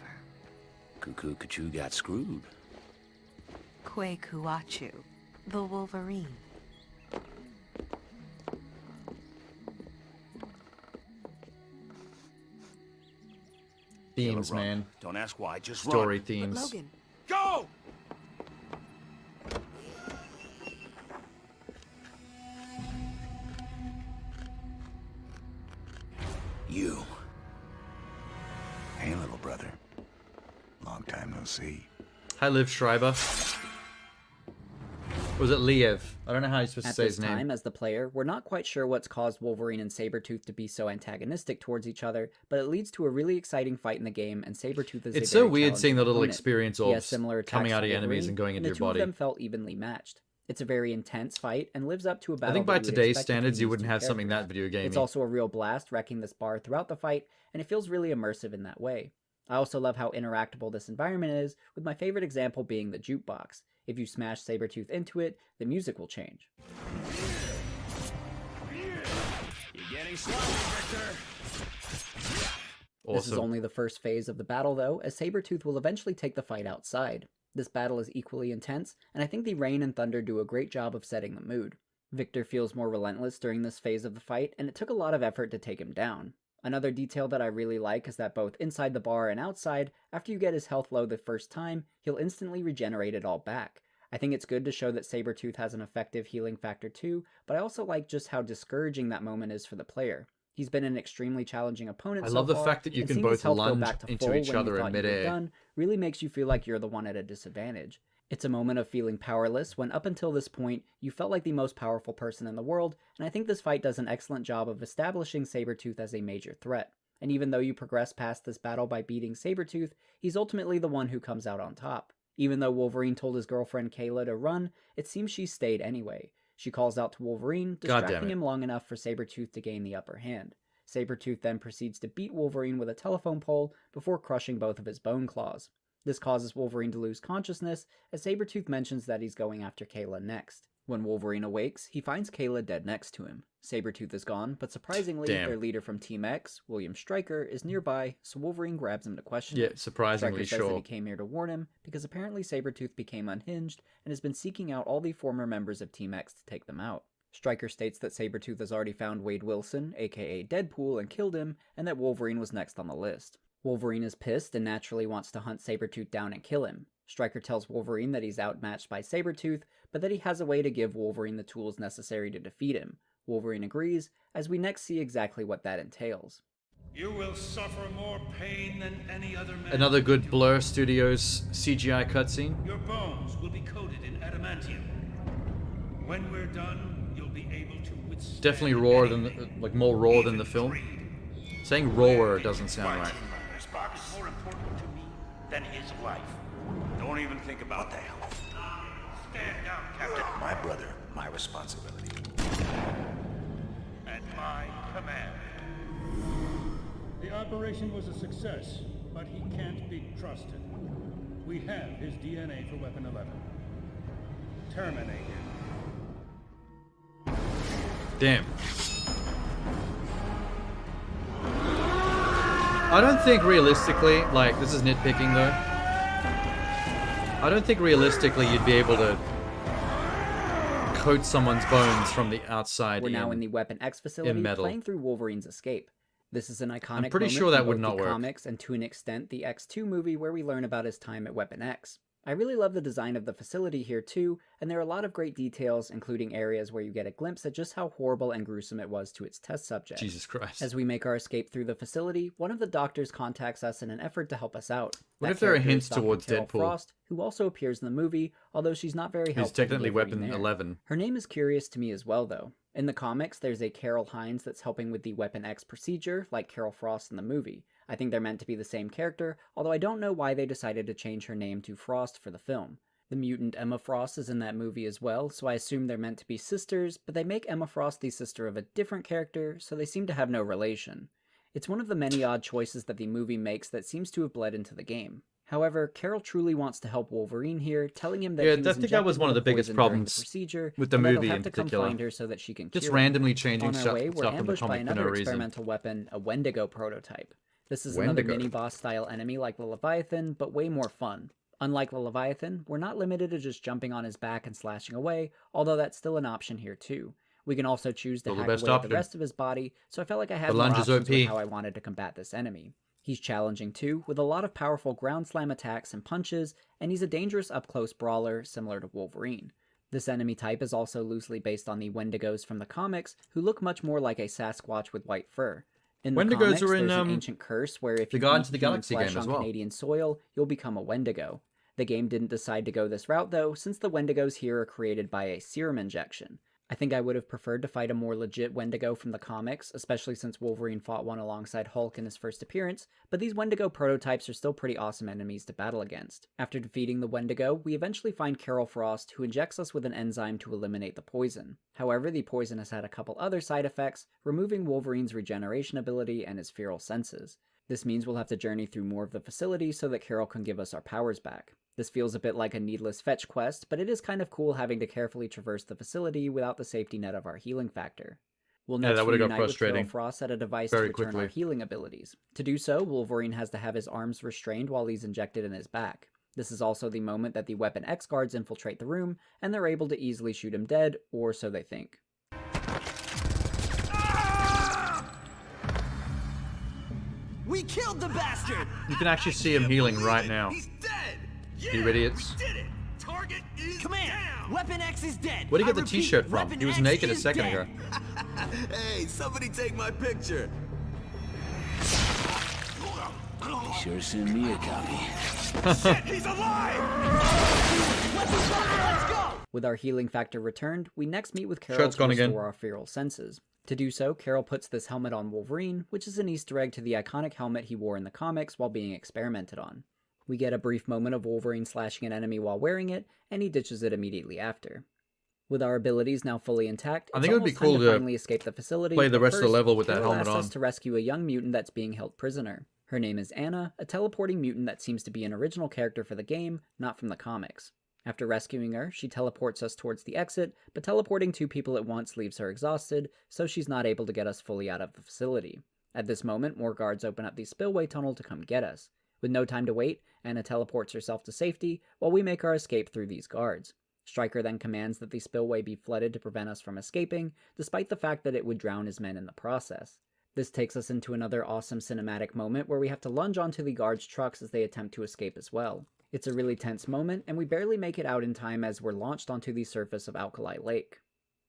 Seankichu got screwed.
Kwekuachu, the Wolverine.
Themes, man.
Don't ask why, just
Story
run.
themes.
But Logan,
Go!
You. Hey, little brother. Long time no see.
Hi, Liv Schreiber. Or was it Liev? I don't know how you're supposed to
At
say
this
his name.
time, as the player, we're not quite sure what's caused Wolverine and Sabretooth to be so antagonistic towards each other, but it leads to a really exciting fight in the game, and Sabretooth is
It's
a
so
very
weird seeing the little
opponent.
experience
He has
orbs
similar
coming
attacks
out
to
of your enemies
Wolverine,
and going into
the
your
two
body.
of them felt evenly matched. It's a very intense fight and lives up to a battle
I think by
that you would
today's
expect between
standards, you
these
wouldn't
two
have something
characters.
that video gamey.
It's also a real blast wrecking this bar throughout the fight, and it feels really immersive in that way. I also love how interactable this environment is, with my favorite example being the jukebox. If you smash Sabretooth into it, the music will change.
You're getting sloppy, Victor.
This is
Awesome.
only the first phase of the battle, though, as Sabretooth will eventually take the fight outside. This battle is equally intense, and I think the rain and thunder do a great job of setting the mood. Victor feels more relentless during this phase of the fight, and it took a lot of effort to take him down. Another detail that I really like is that both inside the bar and outside, after you get his health low the first time, he'll instantly regenerate it all back. I think it's good to show that Sabretooth has an effective healing factor too, but I also like just how discouraging that moment is for the player. He's been an extremely challenging opponent
I
so
love the
far,
fact that you
and
can
seeing
both
his health go
lunge
back to
into
full
each
when you
other in
thought you were
midair.
done really makes you feel like you're the one at a disadvantage. It's a moment of feeling powerless when up until this point, you felt like the most powerful person in the world, and I think this fight does an excellent job of establishing Sabretooth as a major threat. And even though you progress past this battle by beating Sabretooth, he's ultimately the one who comes out on top. Even though Wolverine told his girlfriend Kayla to run, it seems she stayed anyway. She calls out to Wolverine, distracting him long enough for Sabretooth to gain the upper hand. Sabretooth then proceeds to beat Wolverine with a telephone pole before crushing both of his bone claws. This causes Wolverine to lose consciousness, as Sabretooth mentions that he's going after Kayla next. When Wolverine awakes, he finds Kayla dead next to him. Sabretooth is gone, but surprisingly,
Damn.
their leader from Team X, William Stryker, is nearby, so Wolverine grabs him to question
Yeah,
him.
surprisingly,
Stryker says that
sure.
he came here to warn him, because apparently Sabretooth became unhinged and has been seeking out all the former members of Team X to take them out. Stryker states that Sabretooth has already found Wade Wilson, aka Deadpool, and killed him, and that Wolverine was next on the list. Wolverine is pissed and naturally wants to hunt Sabretooth down and kill him. Stryker tells Wolverine that he's outmatched by Sabretooth, but that he has a way to give Wolverine the tools necessary to defeat him. Wolverine agrees, as we next see exactly what that entails.
You will suffer more pain than any other man.
Another good Blur Studios CGI cutscene.
Your bones will be coated in adamantium. When we're done, you'll be able to withstand.
Definitely rawer than, like more raw than the film. Saying rawer doesn't sound right.
Spock is more important to me than his life. Don't even think about that. Stand down, Captain.
My brother, my responsibility.
At my command.
The operation was a success, but he can't be trusted. We have his DNA for Weapon 11. Terminate him.
Damn. I don't think realistically, like, this is nitpicking though. I don't think realistically you'd be able to coat someone's bones from the outside.
We're now in the Weapon X facility, playing through Wolverine's escape. This is an iconic
I'm pretty
moment
sure that
from
would
both
not
the
work.
comics and to an extent the X2 movie where we learn about his time at Weapon X. I really love the design of the facility here too, and there are a lot of great details, including areas where you get a glimpse at just how horrible and gruesome it was to its test subjects.
Jesus Christ.
As we make our escape through the facility, one of the doctors contacts us in an effort to help us out.
What
That
if there are
character
hints
is Dr.
towards
Carol
Deadpool?
Frost, who also appears in the movie, although she's not very helpful.
He's technically
delivering
Weapon
there.
11.
Her name is curious to me as well, though. In the comics, there's a Carol Hines that's helping with the Weapon X procedure, like Carol Frost in the movie. I think they're meant to be the same character, although I don't know why they decided to change her name to Frost for the film. The mutant Emma Frost is in that movie as well, so I assume they're meant to be sisters, but they make Emma Frost the sister of a different character, so they seem to have no relation. It's one of the many odd choices that the movie makes that seems to have bled into the game. However, Carol truly wants to help Wolverine here, telling him that
Yeah,
he
I
was
think that was
injected
one of
with
the
a
biggest
poison during
problems
the procedure,
with the
and that
movie
he'll
in
have to come
particular.
find her so that she can
Just
cure him.
randomly changing
On our way, we're
stuff in the
ambushed by
comic for no
another
reason.
experimental weapon, a Wendigo prototype. This is another
Wendigo.
mini-boss style enemy like the Leviathan, but way more fun. Unlike the Leviathan, we're not limited to just jumping on his back and slashing away, although that's still an option here too. We can also choose to
Still the
hack
best
away at
option.
the rest of his body, so I felt like I had
The
more
lunge is
options with
OP.
how I wanted to combat this enemy. He's challenging too, with a lot of powerful ground slam attacks and punches, and he's a dangerous up-close brawler similar to Wolverine. This enemy type is also loosely based on the Wendigos from the comics, who look much more like a Sasquatch with white fur. In the
Wendigos
comics,
are in,
there's an ancient curse where if
the
you
Guardians
eat
of the
human
Galaxy
flesh
game as
on
well.
Canadian soil, you'll become a Wendigo. The game didn't decide to go this route though, since the Wendigos here are created by a serum injection. I think I would have preferred to fight a more legit Wendigo from the comics, especially since Wolverine fought one alongside Hulk in his first appearance, but these Wendigo prototypes are still pretty awesome enemies to battle against. After defeating the Wendigo, we eventually find Carol Frost, who injects us with an enzyme to eliminate the poison. However, the poison has had a couple other side effects, removing Wolverine's regeneration ability and his feral senses. This means we'll have to journey through more of the facility so that Carol can give us our powers back. This feels a bit like a needless fetch quest, but it is kind of cool having to carefully traverse the facility without the safety net of our healing factor. We'll
Yeah,
next
that would've got
reunite with Carol
frustrating
Frost at a device
very
to return our
quickly.
healing abilities. To do so, Wolverine has to have his arms restrained while he's injected in his back. This is also the moment that the Weapon X guards infiltrate the room, and they're able to easily shoot him dead, or so they think.
We killed the bastard!
You can actually see him healing right now.
He's dead!
You idiots.
We did it! Target is Command! Weapon X is dead!
Where'd he get
I
the
repeat,
t-shirt from?
Weapon
He was
X
naked a
is
second
dead.
ago.
Hey, somebody take my picture!
Sure send me a copy.
Shit, he's alive! Let's go!
With our healing factor returned, we next meet with Carol
Shirt's
to
gone
restore
again.
our feral senses. To do so, Carol puts this helmet on Wolverine, which is an Easter egg to the iconic helmet he wore in the comics while being experimented on. We get a brief moment of Wolverine slashing an enemy while wearing it, and he ditches it immediately after. With our abilities now fully intact,
I
it's
think it would be
almost time
cool
to
to
finally escape the facility.
play the
but
rest of the
first,
level with that
Carol
helmet
asks
on.
us to rescue a young mutant that's being held prisoner. Her name is Anna, a teleporting mutant that seems to be an original character for the game, not from the comics. After rescuing her, she teleports us towards the exit, but teleporting two people at once leaves her exhausted, so she's not able to get us fully out of the facility. At this moment, more guards open up the spillway tunnel to come get us. With no time to wait, Anna teleports herself to safety, while we make our escape through these guards. Stryker then commands that the spillway be flooded to prevent us from escaping, despite the fact that it would drown his men in the process. This takes us into another awesome cinematic moment where we have to lunge onto the guards' trucks as they attempt to escape as well. It's a really tense moment, and we barely make it out in time as we're launched onto the surface of Alkali Lake.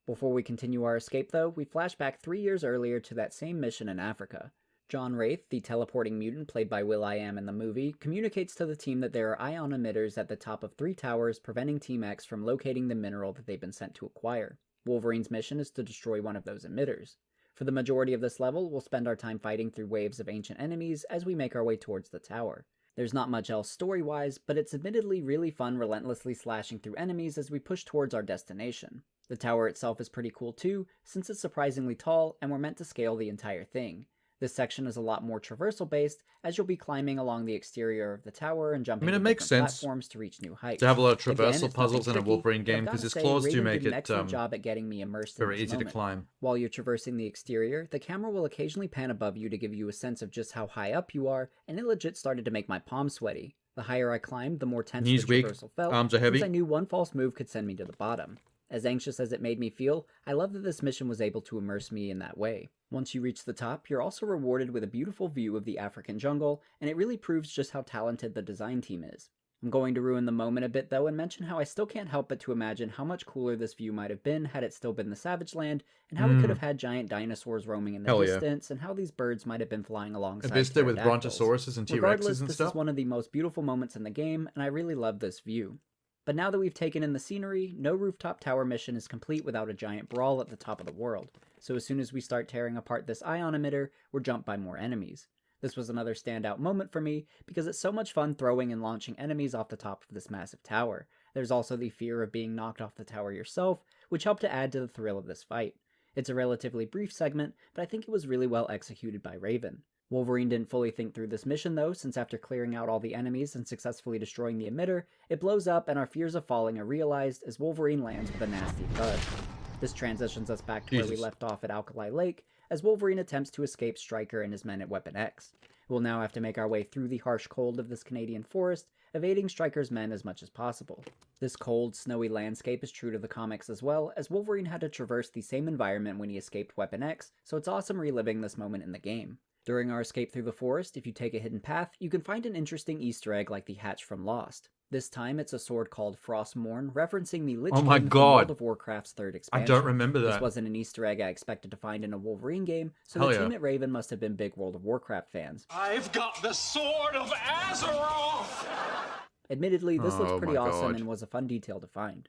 Before we continue our escape though, we flash back 3 years earlier to that same mission in Africa. John Wraith, the teleporting mutant played by Will.i.am in the movie, communicates to the team that there are ion emitters at the top of 3 towers preventing Team X from locating the mineral that they've been sent to acquire. Wolverine's mission is to destroy one of those emitters. For the majority of this level, we'll spend our time fighting through waves of ancient enemies as we make our way towards the tower. There's not much else story-wise, but it's admittedly really fun relentlessly slashing through enemies as we push towards our destination. The tower itself is pretty cool too, since it's surprisingly tall and we're meant to scale the entire thing. This section is a lot more traversal based, as you'll be climbing along the exterior of the tower and jumping to different platforms to reach new heights.
To have a lot of
Again,
traversal puzzles in a Wolverine game, because his claws do make it
job at getting me immersed
very
in this
easy to
moment.
climb.
While you're traversing the exterior, the camera will occasionally pan above you to give you a sense of just how high up you are, and it legit started to make my palms sweaty. The higher I climbed, the more tense
Knees
the
weak,
traversal felt,
arms are heavy.
since I knew one false move could send me to the bottom. As anxious as it made me feel, I love that this mission was able to immerse me in that way. Once you reach the top, you're also rewarded with a beautiful view of the African jungle, and it really proves just how talented the design team is. I'm going to ruin the moment a bit though and mention how I still can't help but to imagine how much cooler this view might have been had it still been the Savage Land, and how we could have had giant dinosaurs roaming in the distance, and how these birds might have been flying alongside
A vista with
pterodactyls.
brontosauruses and T-Rexes
Regardless,
and
this
stuff.
is one of the most beautiful moments in the game, and I really love this view. But now that we've taken in the scenery, no rooftop tower mission is complete without a giant brawl at the top of the world, so as soon as we start tearing apart this ion emitter, we're jumped by more enemies. This was another standout moment for me, because it's so much fun throwing and launching enemies off the top of this massive tower. There's also the fear of being knocked off the tower yourself, which helped to add to the thrill of this fight. It's a relatively brief segment, but I think it was really well executed by Raven. Wolverine didn't fully think through this mission though, since after clearing out all the enemies and successfully destroying the emitter, it blows up and our fears of falling are realized as Wolverine lands with a nasty thud. This transitions us back to where we left off at Alkali Lake, as Wolverine attempts to escape Stryker and his men at Weapon X. We'll now have to make our way through the harsh cold of this Canadian forest, evading Stryker's men as much as possible. This cold, snowy landscape is true to the comics as well, as Wolverine had to traverse the same environment when he escaped Weapon X, so it's awesome reliving this moment in the game. During our escape through the forest, if you take a hidden path, you can find an interesting Easter egg like the hatch from Lost. This time, it's a sword called Frostmourne, referencing the Lich King from World of Warcraft's 3rd expansion.
I don't remember that.
This wasn't an Easter egg I expected to find in a Wolverine game, so
Hell
the
yeah.
team at Raven must have been big World of Warcraft fans.
I've got the sword of Azeroth!
Admittedly, this looks
Oh
pretty
my
awesome
God.
and was a fun detail to find.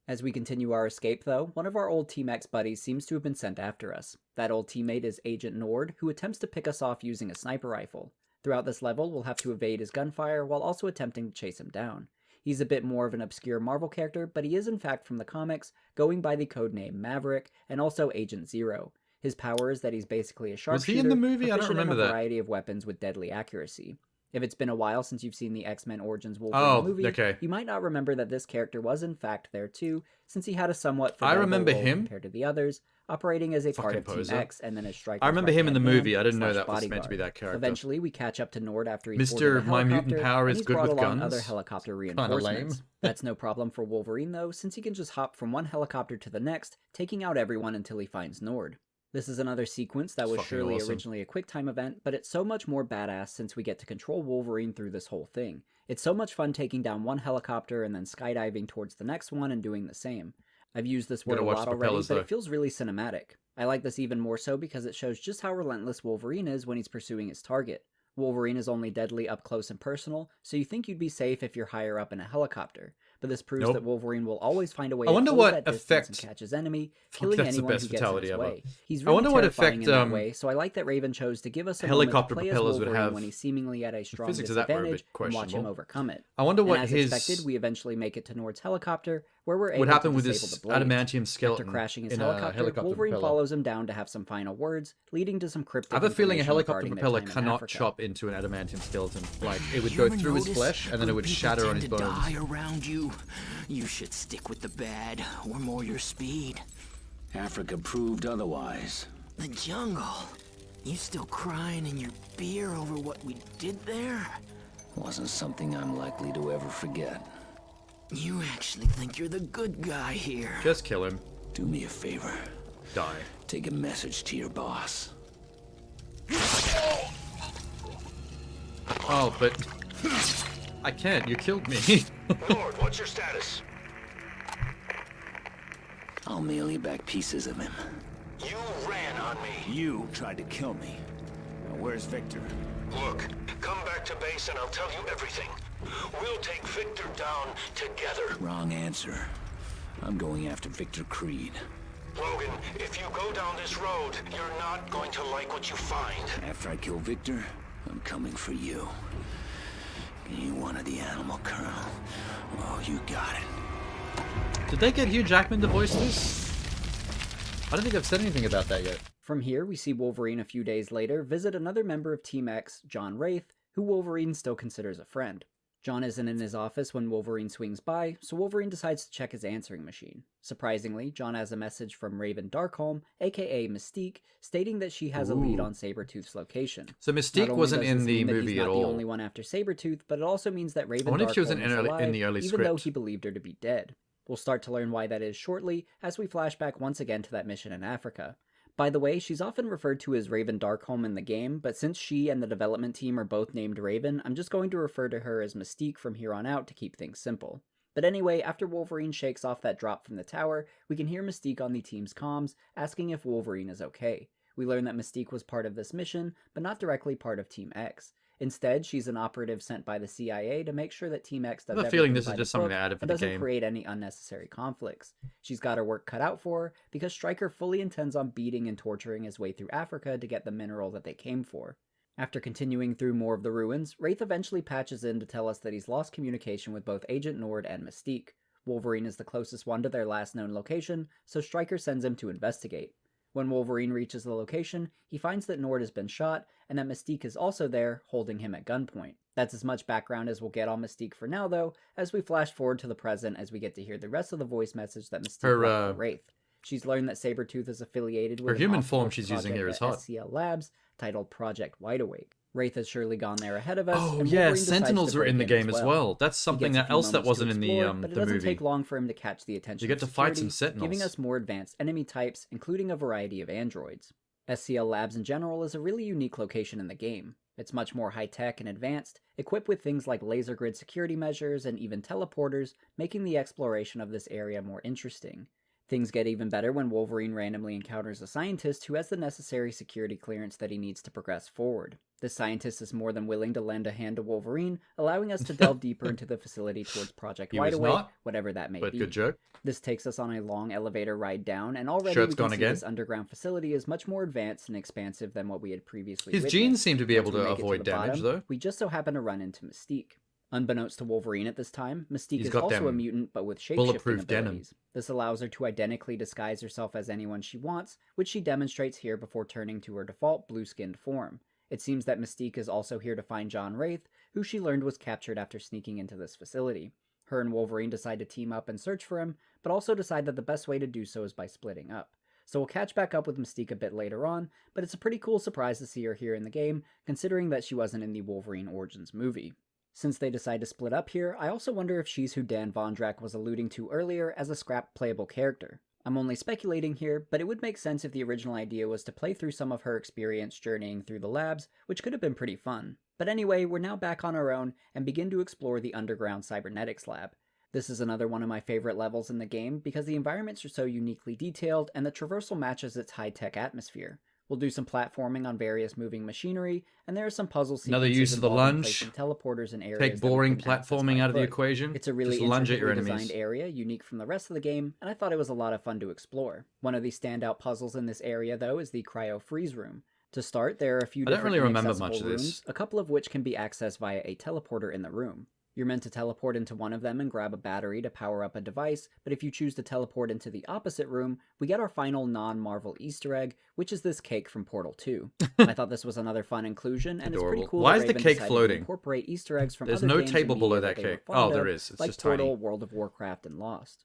As we continue our escape though, one of our old Team X buddies seems to have been sent after us. That old teammate is Agent Nord, who attempts to pick us off using a sniper rifle. Throughout this level, we'll have to evade his gunfire while also attempting to chase him down. He's a bit more of an obscure Marvel character, but he is in fact from the comics, going by the codename Maverick, and also Agent Zero. His power is that he's basically a sharpshooter,
Was he in the movie? I don't
proficient
remember
in a
that.
variety of weapons with deadly accuracy. If it's been a while since you've seen the X-Men Origins Wolverine movie,
okay.
you might not remember that this character was in fact there too, since he had a somewhat
I
forgettable
remember
role
him.
compared to the others, operating as a part of
Fucking
Team
poser.
X and then as Stryker's
I remember him in the
right-hand
movie. I didn't know
slash
that was meant to be
bodyguard.
that character.
Eventually, we catch up to Nord after he's
Mr.
boarded a
My Mutant
helicopter,
Power
and
is
he's
good
brought
with
along
guns.
other helicopter
Kinda
reinforcements.
lame.
That's no problem for Wolverine though, since he can just hop from one helicopter to the next, taking out everyone until he finds Nord. This is another sequence that was
Fucking
surely
awesome.
originally a QuickTime event, but it's so much more badass since we get to control Wolverine through this whole thing. It's so much fun taking down one helicopter and then skydiving towards the next one and doing the same. I've used this word
Gotta
a
watch
lot
the
already,
propellers,
but
though.
it feels really cinematic. I like this even more so because it shows just how relentless Wolverine is when he's pursuing his target. Wolverine is only deadly up close and personal, so you think you'd be safe if you're higher up in a helicopter. But this proves
Nope.
that Wolverine will always find a way
I
to
wonder
close
what
that distance
effect-
and catch his enemy,
Fuck,
killing
that's the
anyone
best
who gets in
fatality
his
ever.
way. He's
I
really
wonder what
terrifying
effect,
in that way, so I like that Raven chose to give us a
helicopter
moment to play as
propellers would
Wolverine
have.
when he's seemingly at a strong
physics of that were a bit
disadvantage and watch him
questionable.
overcome it.
I wonder what
and as
his
expected, we eventually make it to Nord's helicopter, where we're able
would happen
to
with
disable
his
the blades.
adamantium skeleton
After crashing his
in a
helicopter,
helicopter
Wolverine
propeller.
follows him down to have some final words, leading to some cryptic
I have a feeling a
information
helicopter
regarding their
propeller
time in
cannot
Africa.
chop into an adamantium skeleton. Like, it would
You
go
ever
through his
notice
flesh and then it
good
would
people
shatter on
tend
his
to
bones.
die around you? You should stick with the bad, or more your speed.
Africa proved otherwise.
The jungle. You still crying in your beer over what we did there?
Wasn't something I'm likely to ever forget.
You actually think you're the good guy here.
Just kill him.
Do me a favor.
Die.
Take a message to your boss.
Oh, but I can't. You killed me.
Lord, what's your status?
I'll mail you back pieces of him.
You ran on me.
You tried to kill me. Now where's Victor?
Look, come back to base and I'll tell you everything. We'll take Victor down together.
Wrong answer. I'm going after Victor Creed.
Logan, if you go down this road, you're not going to like what you find.
After I kill Victor, I'm coming for you. You wanted the animal, Colonel. Oh, you got it.
Did they get Hugh Jackman to voice this? I don't think I've said anything about that yet.
From here, we see Wolverine a few days later visit another member of Team X, John Wraith, who Wolverine still considers a friend. John isn't in his office when Wolverine swings by, so Wolverine decides to check his answering machine. Surprisingly, John has a message from Raven Darkholme, aka Mystique, stating that she has a lead on Sabretooth's location.
So Mystique wasn't in the movie at
He's not
all.
the only one after Sabretooth, but it also means that Raven
I wonder if she was
Darkholme is alive,
in the early
even though
script.
he believed her to be dead. We'll start to learn why that is shortly, as we flash back once again to that mission in Africa. By the way, she's often referred to as Raven Darkholme in the game, but since she and the development team are both named Raven, I'm just going to refer to her as Mystique from here on out to keep things simple. But anyway, after Wolverine shakes off that drop from the tower, we can hear Mystique on the team's comms, asking if Wolverine is okay. We learn that Mystique was part of this mission, but not directly part of Team X. Instead, she's an operative sent by the CIA to make sure that Team X does
I have a
everything
feeling this
by
is
the
just something
book
they added for
and
the
doesn't
game.
create any unnecessary conflicts. She's got her work cut out for her, because Stryker fully intends on beating and torturing his way through Africa to get the mineral that they came for. After continuing through more of the ruins, Wraith eventually patches in to tell us that he's lost communication with both Agent Nord and Mystique. Wolverine is the closest one to their last known location, so Stryker sends him to investigate. When Wolverine reaches the location, he finds that Nord has been shot, and that Mystique is also there, holding him at gunpoint. That's as much background as we'll get on Mystique for now, though, as we flash forward to the present as we get to hear the rest of the voice message that Mystique left for Wraith. She's learned that Sabretooth is affiliated with
Her
an
human
off-world
form she's using
project
here is
at
hot.
SCL Labs titled Project Wide Awake. Wraith has surely gone there ahead of us.
Oh
and
yeah,
Wolverine decides
Sentinels
to
are in the
break
game as well. That's
He
something
gets a few
else that
moments to
wasn't in the
explore, but it doesn't
movie.
take long for him to catch the attention
You get
of
to fight some
security, giving
Sentinels.
us more advanced enemy types, including a variety of androids. SCL Labs in general is a really unique location in the game. It's much more high-tech and advanced, equipped with things like laser grid security measures and even teleporters, making the exploration of this area more interesting. Things get even better when Wolverine randomly encounters a scientist who has the necessary security clearance that he needs to progress forward. This scientist is more than willing to lend a hand to Wolverine, allowing us to delve deeper into the facility towards Project
He
Wide
was
Awake,
not,
whatever that may
but
be.
good joke.
This takes us on a long elevator ride down, and already
Shirt's
we can
gone
see
again.
this underground facility is much more advanced and expansive than what we had previously
His
witnessed.
genes seem to be able
Once we
to
make it
avoid
the
damage,
bottom,
though.
We just so happen to run into Mystique. Unbeknownst to Wolverine at this time, Mystique
He's
is
got
also a
them
mutant but with shapeshifting
bulletproof denim.
abilities. This allows her to identically disguise herself as anyone she wants, which she demonstrates here before turning to her default blue-skinned form. It seems that Mystique is also here to find John Wraith, who she learned was captured after sneaking into this facility. Her and Wolverine decide to team up and search for him, but also decide that the best way to do so is by splitting up. So we'll catch back up with Mystique a bit later on, but it's a pretty cool surprise to see her here in the game, considering that she wasn't in the Wolverine Origins movie. Since they decide to split up here, I also wonder if she's who Dan Vondrak was alluding to earlier as a scrap playable character. I'm only speculating here, but it would make sense if the original idea was to play through some of her experience journeying through the labs, which could have been pretty fun. But anyway, we're now back on our own and begin to explore the underground cybernetics lab. This is another one of my favorite levels in the game because the environments are so uniquely detailed and the traversal matches its high-tech atmosphere. We'll do some platforming on various moving machinery, and there are some puzzle sequences
Another use of the
involving
lunge.
placing teleporters in areas
Take
that we
boring
couldn't access
platforming
by
out of the
foot.
equation.
It's a really
Just lunge at your
intricately
enemies.
designed area, unique from the rest of the game, and I thought it was a lot of fun to explore. One of the standout puzzles in this area, though, is the cryo freeze room. To start, there are a few
I don't
different
really remember
inaccessible
much of this.
rooms, a couple of which can be accessed via a teleporter in the room. You're meant to teleport into one of them and grab a battery to power up a device, but if you choose to teleport into the opposite room, we get our final non-Marvel Easter egg, which is this cake from Portal 2. I thought this was another fun inclusion, and it's pretty
Adorable.
cool
Why
that
is the
Raven
cake
decided to
floating?
incorporate Easter eggs from
There's
other
no
games and
table below
media
that
they were
cake.
fond
Oh, there
of,
is. It's
like
just
Portal,
tiny.
World of Warcraft, and Lost.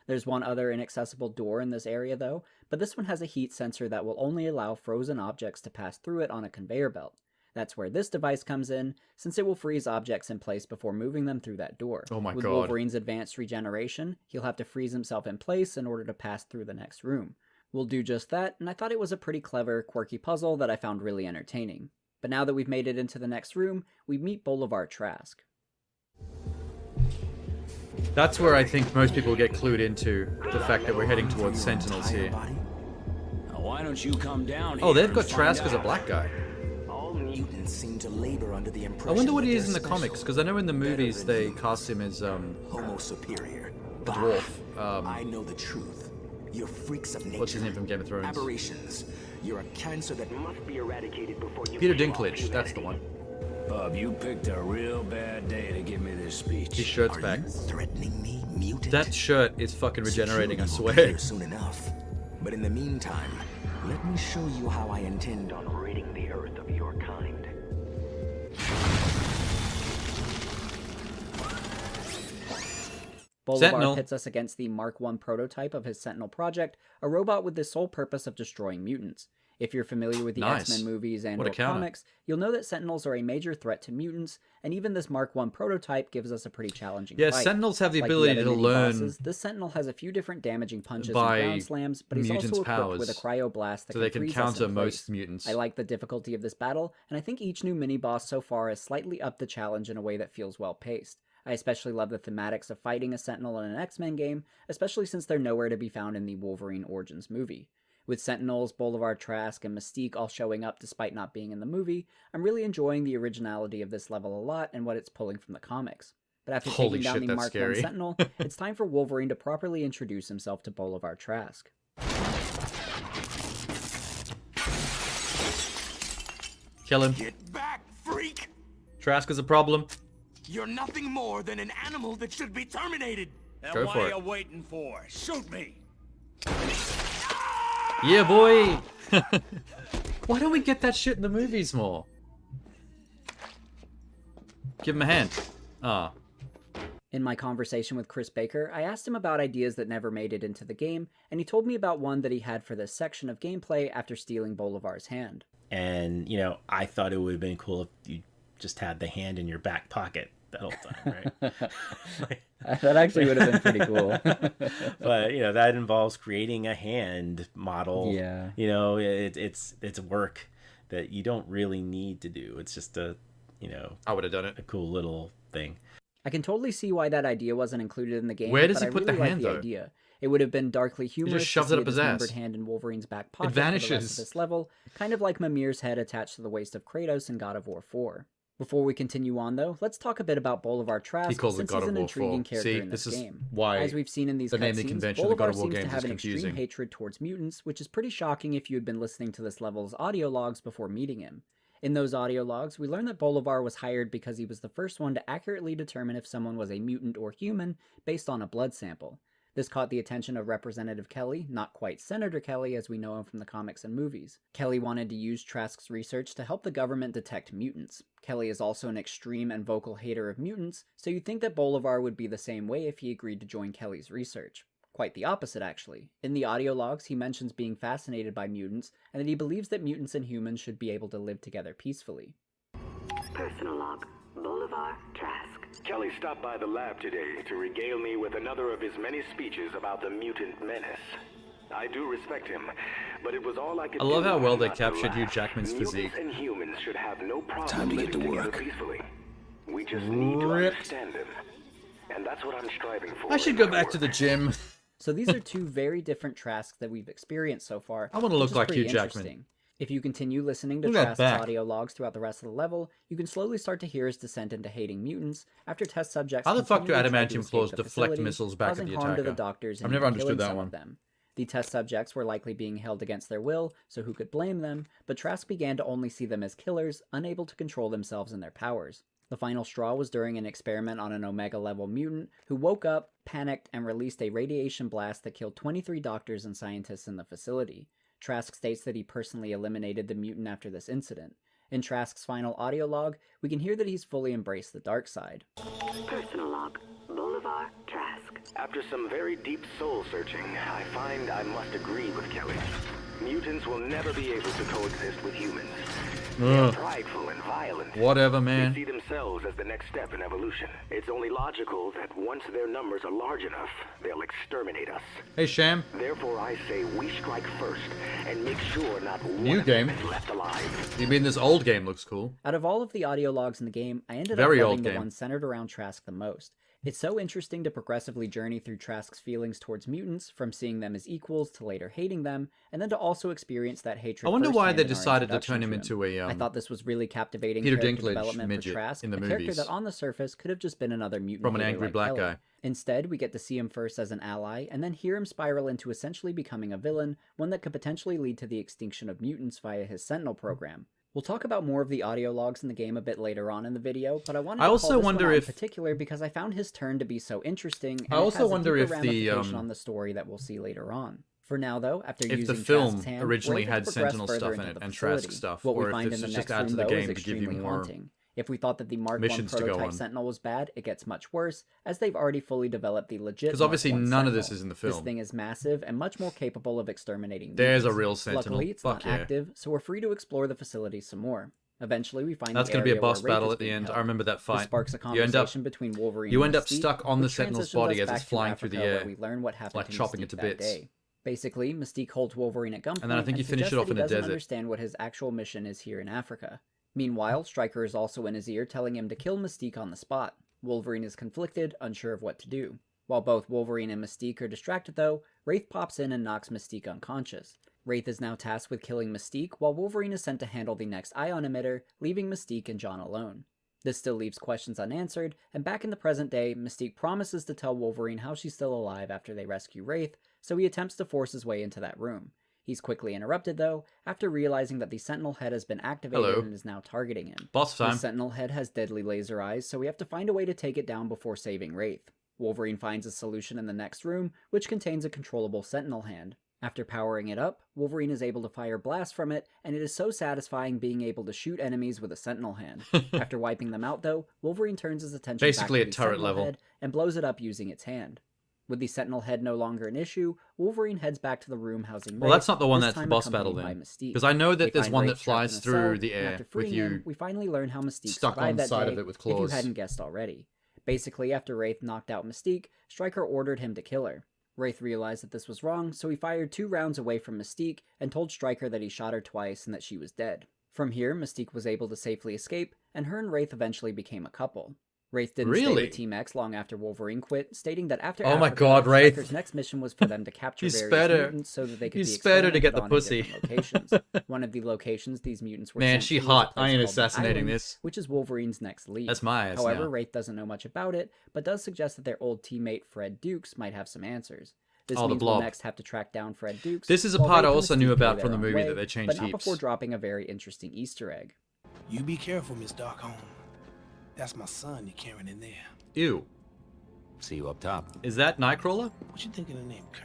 There's one other inaccessible door in this area though, but this one has a heat sensor that will only allow frozen objects to pass through it on a conveyor belt. That's where this device comes in, since it will freeze objects in place before moving them through that door.
Oh my
With
God.
Wolverine's advanced regeneration, he'll have to freeze himself in place in order to pass through the next room. We'll do just that, and I thought it was a pretty clever, quirky puzzle that I found really entertaining. But now that we've made it into the next room, we meet Bolivar Trask.
That's where I think most people get clued into the fact that we're heading towards Sentinels here.
Now, why don't you come down
Oh,
here
they've got
and
Trask
find
as a
out?
black guy.
All mutants seem to labor under the
I
impression
wonder what
that
he is
they're
in the
special,
comics, because I know in the movies
better
they
than
cast him as
Homo superior.
a dwarf.
I know the truth. You're freaks of nature.
What's his name from Game of Thrones?
Aberrations. You're a cancer that must be eradicated before you
Peter
kill off
Dinklage, that's the
humanity.
one.
Bub, you picked a real bad day to give me this speech.
His shirt's back.
Threatening me, mutant?
That shirt is fucking regenerating, I
Security will be
swear.
here soon enough. But in the meantime, let me show you how I intend on ridding the earth of your kind.
Bolivar
Sentinel.
pits us against the Mark I prototype of his Sentinel project, a robot with the sole purpose of destroying mutants. If you're familiar with the
Nice.
X-Men movies and
What a
or
counter.
comics, you'll know that Sentinels are a major threat to mutants, and even this Mark I prototype gives us a pretty challenging
Yeah,
fight.
Sentinels have the
Like
ability
other
to
mini
learn
bosses, this Sentinel has a few different damaging punches
by
and ground slams, but he's
mutants'
also equipped
powers,
with a cryoblast that
so they can
freeze us
counter
in
most
place.
mutants.
I like the difficulty of this battle, and I think each new mini-boss so far has slightly upped the challenge in a way that feels well-paced. I especially love the thematics of fighting a Sentinel in an X-Men game, especially since they're nowhere to be found in the Wolverine Origins movie. With Sentinels, Bolivar Trask, and Mystique all showing up despite not being in the movie, I'm really enjoying the originality of this level a lot and what it's pulling from the comics. But after
Holy
taking down
shit,
the
that's
Mark
scary.
I Sentinel, it's time for Wolverine to properly introduce himself to Bolivar Trask.
Kill him.
Get back, freak!
Trask is a problem.
You're nothing more than an animal that should be terminated.
Then
Go
what
for
are
it.
you waiting for? Shoot me!
Yeah, boy! Why don't we get that shit in the movies more? Give him a hand. Ah.
In my conversation with Chris Baker, I asked him about ideas that never made it into the game, and he told me about one that he had for this section of gameplay after stealing Bolivar's hand.
And, you know, I thought it would have been cool if you just had the hand in your back pocket that whole time, right?
That actually would have been pretty cool.
But, you know, that involves creating a hand model.
Yeah.
You know, it's work that you don't really need to do. It's just a, you know,
I would have done it.
A cool little thing.
I can totally see why that idea wasn't included in the game.
Where does
but
he
I
put
really
the
like
hand,
the
though?
idea. It would have been darkly humorous
shoves
to
it
see
up
a
his ass.
dismembered hand in Wolverine's back pocket for
vanishes.
the rest of this level, kind of like Mimir's head attached to the waist of Kratos in God of War 4. Before we continue on, though, let's talk a bit about Bolivar Trask,
He calls it
since
God
he's
of
an
War
intriguing
4.
character
See,
in this
this is
game.
why
As we've seen in these
the naming
cutscenes,
convention of the God
Bolivar
of War
seems to
games
have
is
an extreme
confusing.
hatred towards mutants, which is pretty shocking if you had been listening to this level's audio logs before meeting him. In those audio logs, we learn that Bolivar was hired because he was the first one to accurately determine if someone was a mutant or human based on a blood sample. This caught the attention of Representative Kelly, not quite Senator Kelly as we know him from the comics and movies. Kelly wanted to use Trask's research to help the government detect mutants. Kelly is also an extreme and vocal hater of mutants, so you'd think that Bolivar would be the same way if he agreed to join Kelly's research. Quite the opposite, actually. In the audio logs, he mentions being fascinated by mutants, and that he believes that mutants and humans should be able to live together peacefully.
Personal log, Bolivar Trask.
Kelly stopped by the lab today to regale me with another of his many speeches about the mutant menace. I do respect him, but it was all I could
I love
do
how well they
not to
captured Hugh
laugh.
Jackman's
Mutants
physique.
and humans should have no problem
Time to get to
living together
work.
peacefully. We just need to
Ripped.
understand them. And that's what I'm striving for.
I should go back to the gym.
So these are two very different Trasks that we've experienced so far.
I wanna look
which is
like
pretty
Hugh Jackman.
interesting. If you continue listening to
Look at that
Trask's
back.
audio logs throughout the rest of the level, you can slowly start to hear his descent into hating mutants after test subjects
How the fuck do
continually tried to
adamantium
escape
claws
the
deflect
facility,
missiles back at
causing
the
harm to the
attacker?
doctors and
I've never
even
understood
killing
that
some
one.
of them. The test subjects were likely being held against their will, so who could blame them, but Trask began to only see them as killers, unable to control themselves and their powers. The final straw was during an experiment on an Omega-level mutant who woke up, panicked, and released a radiation blast that killed 23 doctors and scientists in the facility. Trask states that he personally eliminated the mutant after this incident. In Trask's final audio log, we can hear that he's fully embraced the dark side.
Personal log, Bolivar Trask.
After some very deep soul searching, I find I must agree with Kelly. Mutants will never be able to coexist with humans. They're prideful and violent.
Whatever, man.
They see themselves as the next step in evolution. It's only logical that once their numbers are large enough, they'll exterminate us.
Hey, Sham.
Therefore, I say we strike first and make sure not
New
one
game.
of them is left alive.
You mean this old game looks cool?
Out of all of the audio logs in the game, I ended
Very
up
old
loving the
game.
one centered around Trask the most. It's so interesting to progressively journey through Trask's feelings towards mutants, from seeing them as equals to later hating them, and then to also experience that hatred.
I wonder why
firsthand
they
in our
decided to
introduction
turn him
to
into a
I thought this was really captivating
Peter
character
Dinklage
development for
midget
Trask,
in the
a character
movies.
that on the surface could have just been another mutant
From an
hater
angry
like
black
Kelly.
guy.
Instead, we get to see him first as an ally, and then hear him spiral into essentially becoming a villain, one that could potentially lead to the extinction of mutants via his Sentinel program. We'll talk about more of the audio logs in the game a bit later on in the video, but I wanted to
also
call this
wonder
one out
if-
in particular because I found his turn to be so interesting, and
I also
it has
wonder
a
if
deeper
the,
ramification on the story that we'll see later on. For now, though, after
If
using
the film
Trask's hand,
originally
we're able
had
to progress
Sentinel
further
stuff in
into
it
the
and Trask
facility.
stuff,
What
or
we
if
find
this
in the
is just
next
add to
room,
the
though,
game
is
to give you
extremely
more
haunting. If we thought that the Mark I
missions to go
prototype
on.
Sentinel was bad, it gets much worse, as they've already fully developed the legit
'Cause obviously
Mark I
none of this
Sentinel.
is in the
This
film.
thing is massive and much more capable of exterminating
There's a
mutants.
real Sentinel.
Luckily, it's
Fuck
not
yeah.
active, so we're free to explore the facility some more. Eventually, we find
That's
the
going to be a
area
boss
where Wraith
battle
is
at the
being
end.
held.
I remember that
This
fight.
sparks a
You end up,
conversation between Wolverine
you
and
end up
Mystique,
stuck on the
which
Sentinel's
transitions
body
us
as
back
it's
to
flying through the
Africa,
air,
where we learn what happened
like
to
chopping
Mystique
it to
that
bits.
day. Basically, Mystique holds Wolverine at gunpoint
And then I think you finish it
suggests
off
that
in
he
a
doesn't
desert.
understand what his actual mission is here in Africa. Meanwhile, Stryker is also in his ear telling him to kill Mystique on the spot. Wolverine is conflicted, unsure of what to do. While both Wolverine and Mystique are distracted though, Wraith pops in and knocks Mystique unconscious. Wraith is now tasked with killing Mystique, while Wolverine is sent to handle the next ion emitter, leaving Mystique and John alone. This still leaves questions unanswered, and back in the present day, Mystique promises to tell Wolverine how she's still alive after they rescue Wraith, so he attempts to force his way into that room. He's quickly interrupted though, after realizing that the Sentinel head has been activated
Hello.
and is now targeting him.
Boss time.
The Sentinel head has deadly laser eyes, so we have to find a way to take it down before saving Wraith. Wolverine finds a solution in the next room, which contains a controllable Sentinel hand. After powering it up, Wolverine is able to fire blasts from it, and it is so satisfying being able to shoot enemies with a Sentinel hand. After wiping them out though, Wolverine turns his attention
Basically
back
at
to the
turret
Sentinel
level.
head and blows it up using its hand. With the Sentinel head no longer an issue, Wolverine heads back to the room housing
Well,
Wraith,
that's not the one
this
that's the
time
boss battle
accompanied
then.
by Mystique.
Because I know that
They
there's
find
one
Wraith
that
trapped
flies
in a
through
cell,
the
and
air
after
with
freeing
you
him, we finally learn how Mystique
stuck on
survived
the
that
side
day,
of it with
if you
claws.
hadn't guessed already. Basically, after Wraith knocked out Mystique, Stryker ordered him to kill her. Wraith realized that this was wrong, so he fired 2 rounds away from Mystique and told Stryker that he shot her twice and that she was dead. From here, Mystique was able to safely escape, and her and Wraith eventually became a couple. Wraith didn't stay
Really?
with Team X long after Wolverine quit, stating that after
Oh my
Africa,
God, Wraith.
Stryker's next mission was for them to capture
He
various
sped her.
mutants so that they could
He
be
sped her to get
experimented
the
on in
pussy.
different locations. One of the locations these mutants were
Man,
sent
she
to was
hot.
a place
I ain't
called the
assassinating
Island,
this.
which is Wolverine's next lead.
That's my ass
However,
now.
Wraith doesn't know much about it, but does suggest that their old teammate Fred Dukes might have some answers. This
Oh, the
means we'll
blob.
next have to track down Fred Dukes.
This is a
while
part I
Wraith and
also knew
Mystique
about
go
from the
their own
movie
way,
that they changed
but not
heaps.
before dropping a very interesting Easter egg.
You be careful, Miss Darkholme. That's my son you're carrying in there.
Ew.
See you up top.
Is that Nightcrawler?
What you think of the name Kurt?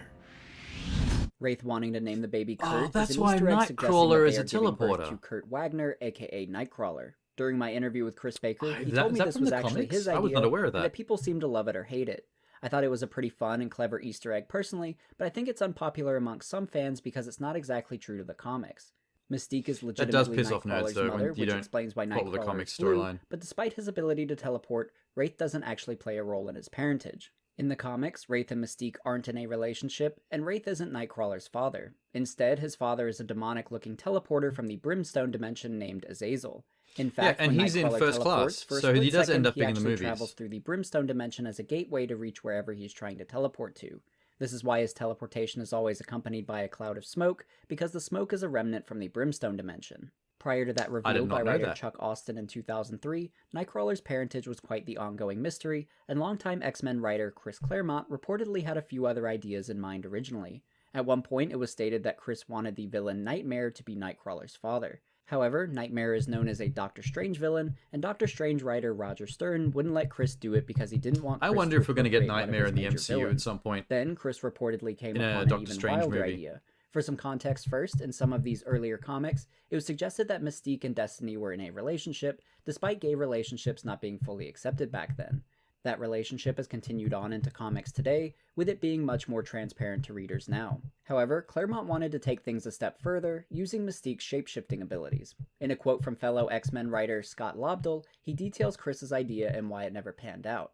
Wraith wanting to name the baby Kurt
Oh,
is
that's
an
why
Easter egg suggesting
Nightcrawler
that
is
they
a
are giving birth
teleporter.
to Kurt Wagner, aka Nightcrawler. During my interview with Chris Baker, he
Is
told me
that
this
from
was
the
actually
comics?
his
I
idea,
was not aware of
and
that.
people seem to love it or hate it. I thought it was a pretty fun and clever Easter egg personally, but I think it's unpopular amongst some fans because it's not exactly true to the comics. Mystique is
That does
legitimately
piss off nerds,
Nightcrawler's
though, when
mother,
you
which
don't
explains why
follow the
Nightcrawler
comics
is blue,
storyline.
but despite his ability to teleport, Wraith doesn't actually play a role in his parentage. In the comics, Wraith and Mystique aren't in a relationship, and Wraith isn't Nightcrawler's father. Instead, his father is a demonic-looking teleporter from the Brimstone dimension named Azazel. In fact,
and
when
he's in
Nightcrawler
first
teleports,
class,
for a
so he
split
does
second,
end up
he
being in the
actually
movies.
travels through the Brimstone dimension as a gateway to reach wherever he's trying to teleport to. This is why his teleportation is always accompanied by a cloud of smoke, because the smoke is a remnant from the Brimstone dimension. Prior to that
did
reveal by
not know
writer
that.
Chuck Austin in 2003, Nightcrawler's parentage was quite the ongoing mystery, and longtime X-Men writer Chris Claremont reportedly had a few other ideas in mind originally. At one point, it was stated that Chris wanted the villain Nightmare to be Nightcrawler's father. However, Nightmare is known as a Doctor Strange villain, and Doctor Strange writer Roger Stern wouldn't let Chris do it because he didn't want Chris
I wonder
to
if we're going to get
appropriate one of
Nightmare
his
in the
major
MCU
villains.
at some point.
Then Chris reportedly came
In a
upon an
Doctor
even
Strange
wilder
movie.
idea. For some context first, in some of these earlier comics, it was suggested that Mystique and Destiny were in a relationship, despite gay relationships not being fully accepted back then. That relationship has continued on into comics today, with it being much more transparent to readers now. However, Claremont wanted to take things a step further, using Mystique's shape-shifting abilities. In a quote from fellow X-Men writer Scott Lobdell, he details Chris's idea and why it never panned out.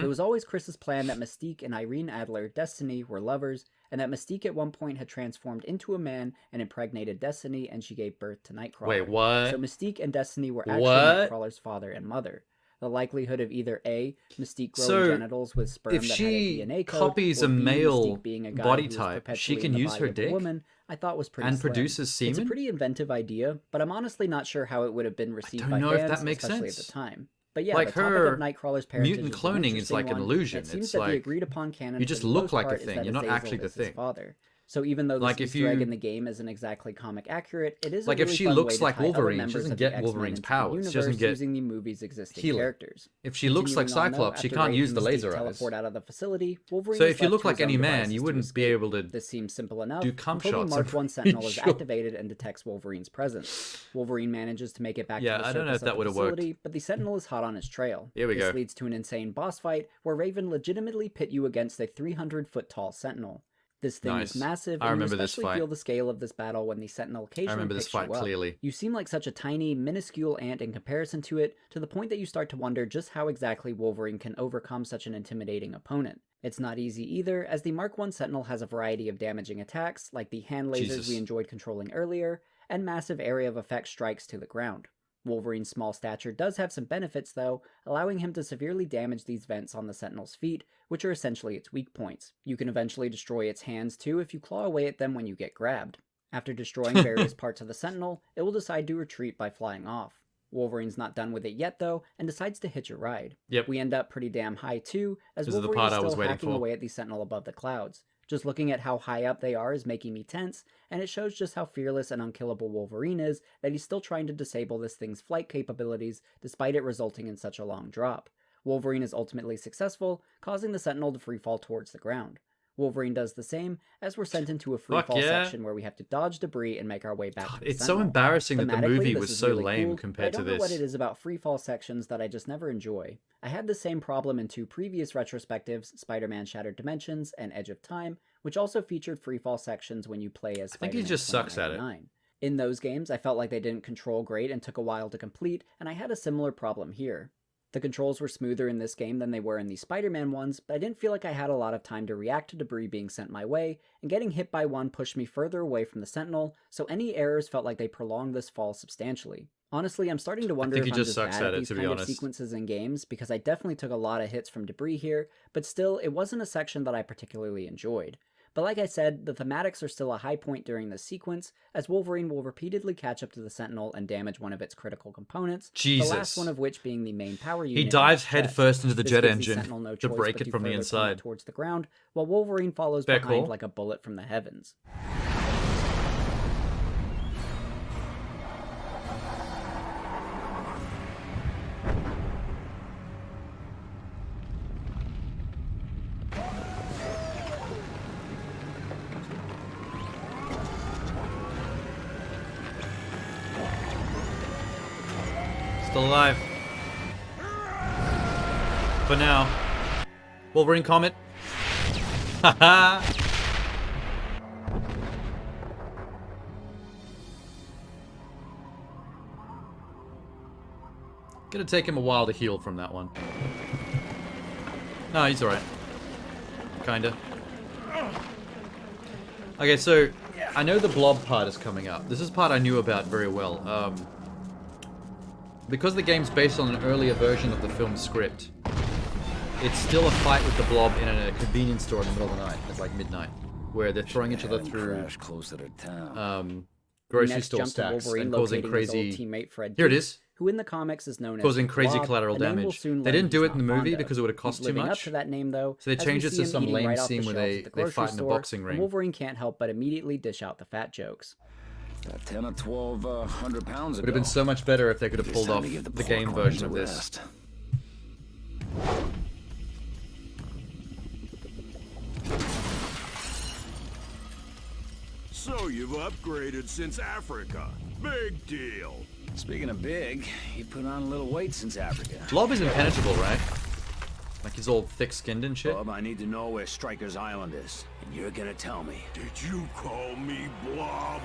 It was always Chris's plan that Mystique and Irene Adler, Destiny, were lovers, and that Mystique at one point had transformed into a man and impregnated Destiny, and she gave birth to Nightcrawler.
Wait, what?
So Mystique and Destiny were actually Nightcrawler's father and mother. The likelihood of either A, Mystique growing genitals with sperm
if
that
she
had a DNA code,
copies
or
a
B,
male
Mystique being a guy
body
who was
type, she
perpetually
can
in the
use
body
her
of a
dick
woman, I thought was pretty
and
slim.
produces semen?
It's a pretty inventive idea, but I'm honestly not sure how it would have been received by
know
fans,
if that makes
especially
sense.
at the time. But yeah,
Like
the topic
her
of Nightcrawler's parentage
mutant
is an
cloning is like an
interesting one.
illusion.
It seems
It's
that
like
the agreed upon canon
you just
for the
look
most
like a
part is
thing.
that
You're not
Azazel
actually the
is his
thing.
father. So even though this
Like, if
Easter egg
you-
in the game isn't exactly comic accurate, it is
Like,
a
if
really
she
fun
looks
way to
like
tie other
Wolverine, she
members
doesn't
of
get
the X-Men
Wolverine's
into the
powers. She doesn't
universe
get
using the movie's existing
healer.
characters.
If she looks like
Continuing on, though,
Cyclops, she
after
can't
Raven
use the
and Mystique
laser eyes.
teleport out of the facility, Wolverine
So
is
if you
left
look
to
like
his own
any man,
devices
you
to
wouldn't be
escape.
able to
This seems simple enough
do cum
until the
shots,
Mark
I'm
1
pretty
Sentinel is
sure.
activated and detects Wolverine's presence. Wolverine manages to make it back
Yeah,
to the
I don't know
surface
if that
of the
would've worked.
facility, but the Sentinel is hot on his trail.
Here we
This
go.
leads to an insane boss fight where Raven legitimately pit you against a 300-foot tall Sentinel. This thing
Nice.
is massive,
I
and you
remember this
especially
fight.
feel the scale of this battle when the Sentinel occasionally
remember this
picks you
fight
up.
clearly.
You seem like such a tiny, minuscule ant in comparison to it, to the point that you start to wonder just how exactly Wolverine can overcome such an intimidating opponent. It's not easy either, as the Mark I Sentinel has a variety of damaging attacks, like the hand lasers
Jesus.
we enjoyed controlling earlier, and massive area of effect strikes to the ground. Wolverine's small stature does have some benefits though, allowing him to severely damage these vents on the Sentinel's feet, which are essentially its weak points. You can eventually destroy its hands too if you claw away at them when you get grabbed. After destroying various parts of the Sentinel, it will decide to retreat by flying off. Wolverine's not done with it yet though, and decides to hitch a ride.
Yep.
We end up pretty damn high too, as
This is the
Wolverine
part
is
I was
still
waiting
hacking
for.
away at the Sentinel above the clouds. Just looking at how high up they are is making me tense, and it shows just how fearless and unkillable Wolverine is that he's still trying to disable this thing's flight capabilities despite it resulting in such a long drop. Wolverine is ultimately successful, causing the Sentinel to freefall towards the ground. Wolverine does the same, as we're sent into a
Fuck
freefall
yeah.
section where we have to dodge debris and make our way back to the
It's so
Sentinel.
embarrassing that the
Thematically,
movie
this
was
is
so
really
lame
cool,
compared
but
to
I don't know what
this.
it is about freefall sections that I just never enjoy. I had the same problem in two previous retrospectives, Spider-Man Shattered Dimensions and Edge of Time, which also featured freefall sections when you play as
I think he
Spider-Man
just sucks at it.
2099. In those games, I felt like they didn't control great and took a while to complete, and I had a similar problem here. The controls were smoother in this game than they were in the Spider-Man ones, but I didn't feel like I had a lot of time to react to debris being sent my way, and getting hit by one pushed me further away from the Sentinel, so any errors felt like they prolonged this fall substantially. Honestly, I'm starting to wonder
think
if
he
I'm
just
just
sucks
bad
at
at
it,
these
to be
kind of
honest.
sequences in games, because I definitely took a lot of hits from debris here, but still, it wasn't a section that I particularly enjoyed. But like I said, the thematics are still a high point during this sequence, as Wolverine will repeatedly catch up to the Sentinel and damage one of its critical components, the last
Jesus.
one of which being the main power unit.
He
in
dives
its
head
chest.
first into the
This
jet
gives the
engine
Sentinel no
to
choice
break
but
it from the
further plummet
inside.
towards the ground, while Wolverine follows
Fair
behind
call.
like a bullet from the heavens.
Still alive. For now. Wolverine Comet. Haha. Gonna take him a while to heal from that one. No, he's alright. Kinda. Okay, so I know the blob part is coming up. This is part I knew about very well. Because the game's based on an earlier version of the film script, it's still a fight with the blob in a convenience store in the middle of the night. It's like midnight, where they're throwing each other through grocery
Next
store
jump to
stacks
Wolverine
and causing
locating
crazy.
his old teammate Fred
Here it
Duke,
is.
who in the comics is known
Causing
as
crazy
Blob,
collateral
a name we'll
damage.
soon
They
learn
didn't do
he's
it in the
not
movie
fond of.
because it would have cost
He's
too
living
much.
up to that name though,
So they
as we
changed it
see
to
him
some
eating
lame
right off
scene
the
where
shelves
they
at the
they
grocery
fight in a
store,
boxing
and
ring.
Wolverine can't help but immediately dish out the fat jokes.
10 or 12 100 pounds
Would have been so much better if they could have pulled off the game version of this.
Rest.
So you've upgraded since Africa. Big deal.
Speaking of big, you put on a little weight since Africa.
Blob is impenetrable, right? Like he's all thick-skinned and shit.
Bob, I need to know where Stryker's Island is, and you're gonna tell me.
Did you call me Blob?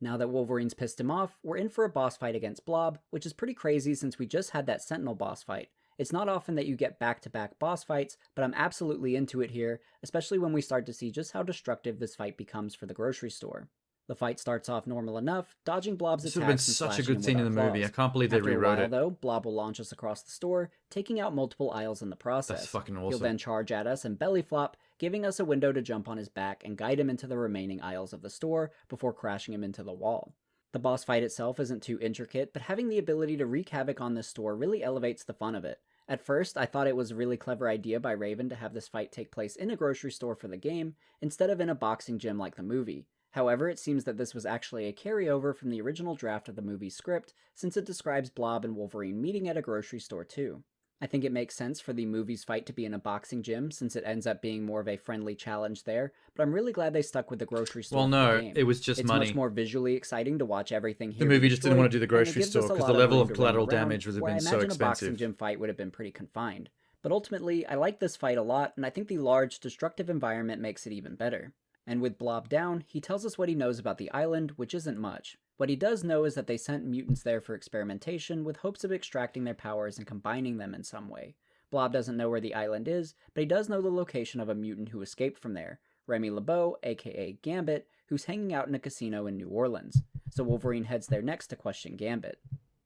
Now that Wolverine's pissed him off, we're in for a boss fight against Blob, which is pretty crazy since we just had that Sentinel boss fight. It's not often that you get back-to-back boss fights, but I'm absolutely into it here, especially when we start to see just how destructive this fight becomes for the grocery store. The fight starts off normal enough, dodging Blob's attacks.
This would have been such a good scene in the movie. I can't believe they rewrote it.
Though, Blob will launch us across the store, taking out multiple aisles in the process.
That's fucking awesome.
He'll then charge at us and belly flop, giving us a window to jump on his back and guide him into the remaining aisles of the store before crashing him into the wall. The boss fight itself isn't too intricate, but having the ability to wreak havoc on this store really elevates the fun of it. At first, I thought it was a really clever idea by Raven to have this fight take place in a grocery store for the game, instead of in a boxing gym like the movie. However, it seems that this was actually a carryover from the original draft of the movie's script, since it describes Blob and Wolverine meeting at a grocery store too. I think it makes sense for the movie's fight to be in a boxing gym, since it ends up being more of a friendly challenge there, but I'm really glad they stuck with the grocery store.
Well, no, it was just money.
It's much more visually exciting to watch everything here.
The movie just didn't want to do the grocery store because the level of collateral damage would have been so expensive.
A boxing gym fight would have been pretty confined. But ultimately, I like this fight a lot, and I think the large, destructive environment makes it even better. And with Blob down, he tells us what he knows about the island, which isn't much. What he does know is that they sent mutants there for experimentation with hopes of extracting their powers and combining them in some way. Blob doesn't know where the island is, but he does know the location of a mutant who escaped from there, Remy LeBeau, aka Gambit, who's hanging out in a casino in New Orleans. So Wolverine heads there next to question Gambit.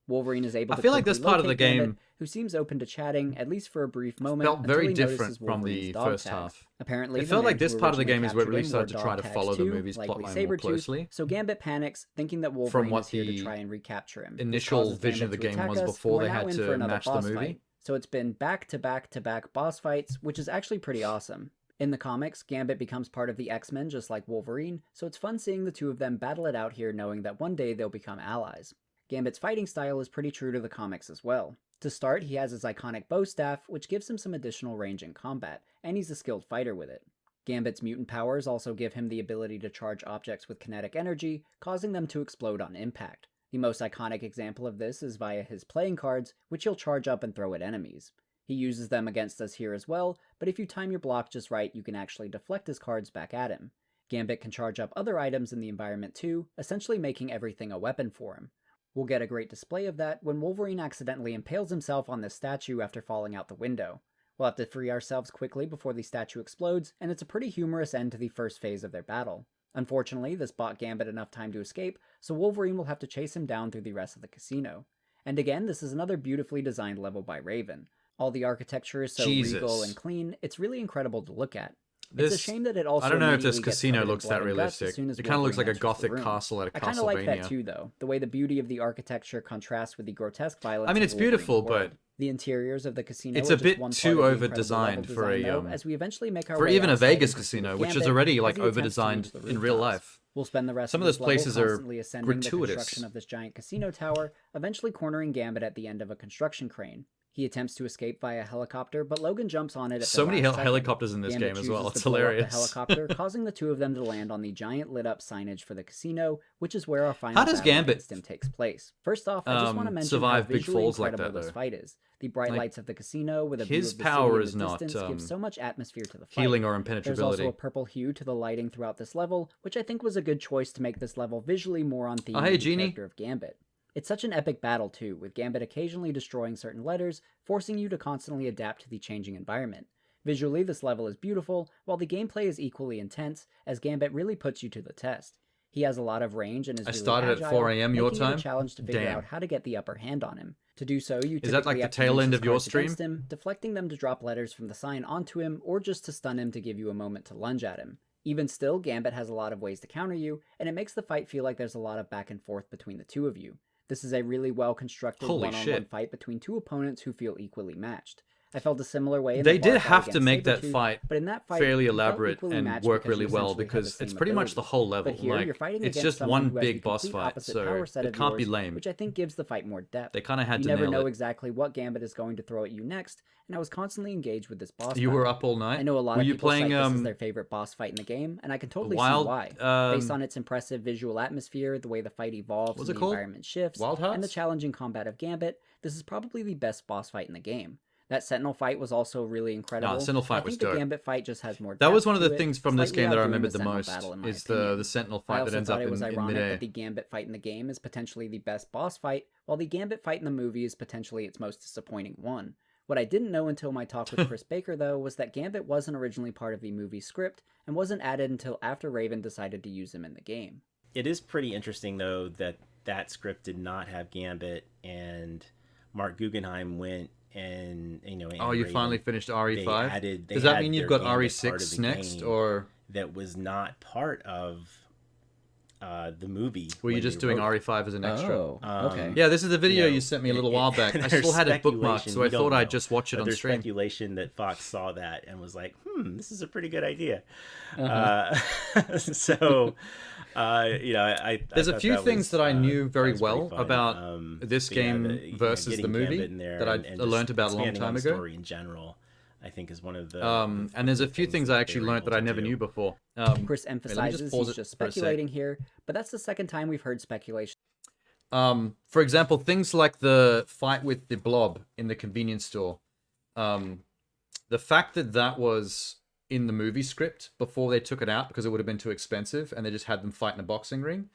Wolverine is able to
feel like this part of the game
Gambit, who seems open to chatting, at least for a brief moment,
felt very
until he
different from the first half.
Apparently,
it felt like this part of the game is where it really started to try to follow the movie's plotline more closely.
So Gambit panics, thinking that Wolverine is here to try and recapture him.
Initial vision of the game was before they had to match the movie.
Fight. So it's been back-to-back-to-back boss fights, which is actually pretty awesome. In the comics, Gambit becomes part of the X-Men just like Wolverine, so it's fun seeing the two of them battle it out here knowing that one day they'll become allies. Gambit's fighting style is pretty true to the comics as well. To start, he has his iconic bow staff, which gives him some additional range in combat, and he's a skilled fighter with it. Gambit's mutant powers also give him the ability to charge objects with kinetic energy, causing them to explode on impact. The most iconic example of this is via his playing cards, which he'll charge up and throw at enemies. He uses them against us here as well, but if you time your block just right, you can actually deflect his cards back at him. Gambit can charge up other items in the environment too, essentially making everything a weapon for him. We'll get a great display of that when Wolverine accidentally impales himself on this statue after falling out the window. We'll have to free ourselves quickly before the statue explodes, and it's a pretty humorous end to the first phase of their battle. Unfortunately, this bought Gambit enough time to escape, so Wolverine will have to chase him down through the rest of the casino. And again, this is another beautifully designed level by Raven. All the architecture is so regal and clean, it's really incredible to look at. It's a shame that it also
I don't know if this casino looks that realistic. It kind of looks like a gothic castle at a Castlevania.
I kind of like that too, though. The way the beauty of the architecture contrasts with the grotesque violence.
I mean, it's beautiful, but
the interiors of the casino.
It's a bit too over-designed for a
as we eventually make our
for
way
even a
outside
Vegas
into
casino,
Gambit,
which is already like
as he attempts to
over-designed
reach the
in real
rooftops.
life.
We'll spend the rest
Some
of
of
this
those places
level
are
constantly ascending
gratuitous.
the construction of this giant casino tower, eventually cornering Gambit at the end of a construction crane. He attempts to escape via helicopter, but Logan jumps on it at
So
the
many
last second.
helicopters in this
Gambit
game as well.
chooses
It's
to blow up
hilarious.
the helicopter, causing the two of them to land on the giant lit-up signage for the casino, which is where our final
How does
battle
Gambit
against him takes place. First off, I just want to mention
survive
how
big
visually
falls like
incredible
that,
this
though?
fight is. The bright
Like,
lights of the casino with a view
his
of the
power
city
is
in the
not,
distance gives so much atmosphere to the fight.
healing or
There's
impenetrability.
also a purple hue to the lighting throughout this level, which I think was a good choice to make this level visually more on theme
Oh, hey,
with the
Genie.
character of Gambit. It's such an epic battle too, with Gambit occasionally destroying certain letters, forcing you to constantly adapt to the changing environment. Visually, this level is beautiful, while the gameplay is equally intense, as Gambit really puts you to the test. He has a lot of range and is
I
really
started
agile,
at 4 a.m. your
making it
time?
a challenge to figure
Damn.
out how to get the upper hand on him. To do so, you
Is that like
typically
the
have to
tail
use
end
his
of your
cards
stream?
against him, deflecting them to drop letters from the sign onto him, or just to stun him to give you a moment to lunge at him. Even still, Gambit has a lot of ways to counter you, and it makes the fight feel like there's a lot of back and forth between the two of you. This is a really well-constructed
Holy
one-on-one
shit.
fight between two opponents who feel equally matched. I felt a similar way in
They
the bar
did
fight
have to
against
make that
Sabretooth,
fight
but in that fight,
fairly
you felt
elaborate
equally
and
matched
work
because
really
you
well
essentially had
because
the
it's
same
pretty much
abilities.
the whole level.
But here,
Like
you're fighting
it's
against
just
someone
one
who has the
big boss
complete
fight,
opposite
so
power set
it
of
can't be
yours,
lame.
which I think gives the fight more depth.
They kind of had
You
to
never
nail
know
it.
exactly what Gambit is going to throw at you next, and I was constantly engaged with this boss
You
battle.
were up all night?
I know a lot
Were
of
you
people
playing,
cite this as their favorite boss fight in the game, and I can totally
Wild-
see why. Based on its impressive visual atmosphere, the way the fight evolves,
What's
and
it
the
called?
environment shifts,
Wild
and the
Hearts?
challenging combat of Gambit, this is probably the best boss fight in the game. That Sentinel fight was also really incredible.
No, the Sentinel fight
I
was
think the
dope.
Gambit fight just has more.
That was
depth
one of
to
the
it,
things from this
slightly
game that I
outdoing
remembered the
Sentinel
most
battle, in my
is
opinion.
the Sentinel
I
fight
also
that ends
thought
up
it was
in
ironic
midair.
that the Gambit fight in the game is potentially the best boss fight, while the Gambit fight in the movie is potentially its most disappointing one. What I didn't know until my talk with Chris Baker, though, was that Gambit wasn't originally part of the movie script and wasn't added until after Raven decided to use him in the game.
It is pretty interesting, though, that that script did not have Gambit, and Mark Guggenheim went and, you know... And
Oh, you
Raven,
finally finished RE5?
they
Does that
had
mean you've
their
got
Gambit
RE6
part of the
next,
game
or...?
That was not part of the movie.
Were you
when
just
they
doing
wrote it.
RE5 as an extra?
Oh, okay.
Yeah, this is the video
you know,
you sent me a little while back. I
there's
still had it bookmarked,
speculation,
so I
we don't
thought I'd
know.
just watch it
But
on
there's
stream.
speculation that Fox saw that and was like, this is a pretty good idea. So, you know,
There's
I
a
thought
few
that
things
was,
that I knew very
that was pretty
well
fun.
about this
But yeah,
game
you know,
versus the
getting
movie
Gambit in there
that I
and just
learned about a long
expanding
time
on the
ago.
story in general, I think, is one of the...
And there's a few things I actually learned that I never knew before.
Chris
wait, let me
emphasizes
pause
he's
it
just
for a sec.
speculating here, but that's the second time we've heard speculation.
For example, things like the fight with the blob in the convenience store. The fact that that was in the movie script before they took it out because it would have been too expensive and they just had them fight in a boxing ring.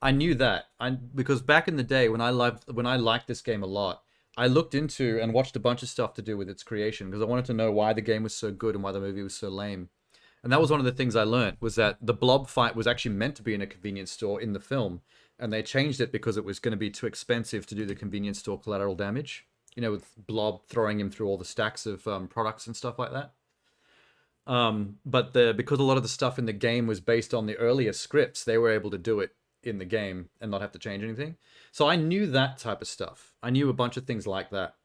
I knew that. Because back in the day when I liked this game a lot, I looked into and watched a bunch of stuff to do with its creation because I wanted to know why the game was so good and why the movie was so lame. And that was one of the things I learned, was that the blob fight was actually meant to be in a convenience store in the film. And they changed it because it was going to be too expensive to do the convenience store collateral damage. You know, with Blob throwing him through all the stacks of products and stuff like that. But because a lot of the stuff in the game was based on the earlier scripts, they were able to do it in the game and not have to change anything. So I knew that type of stuff. I knew a bunch of things like that.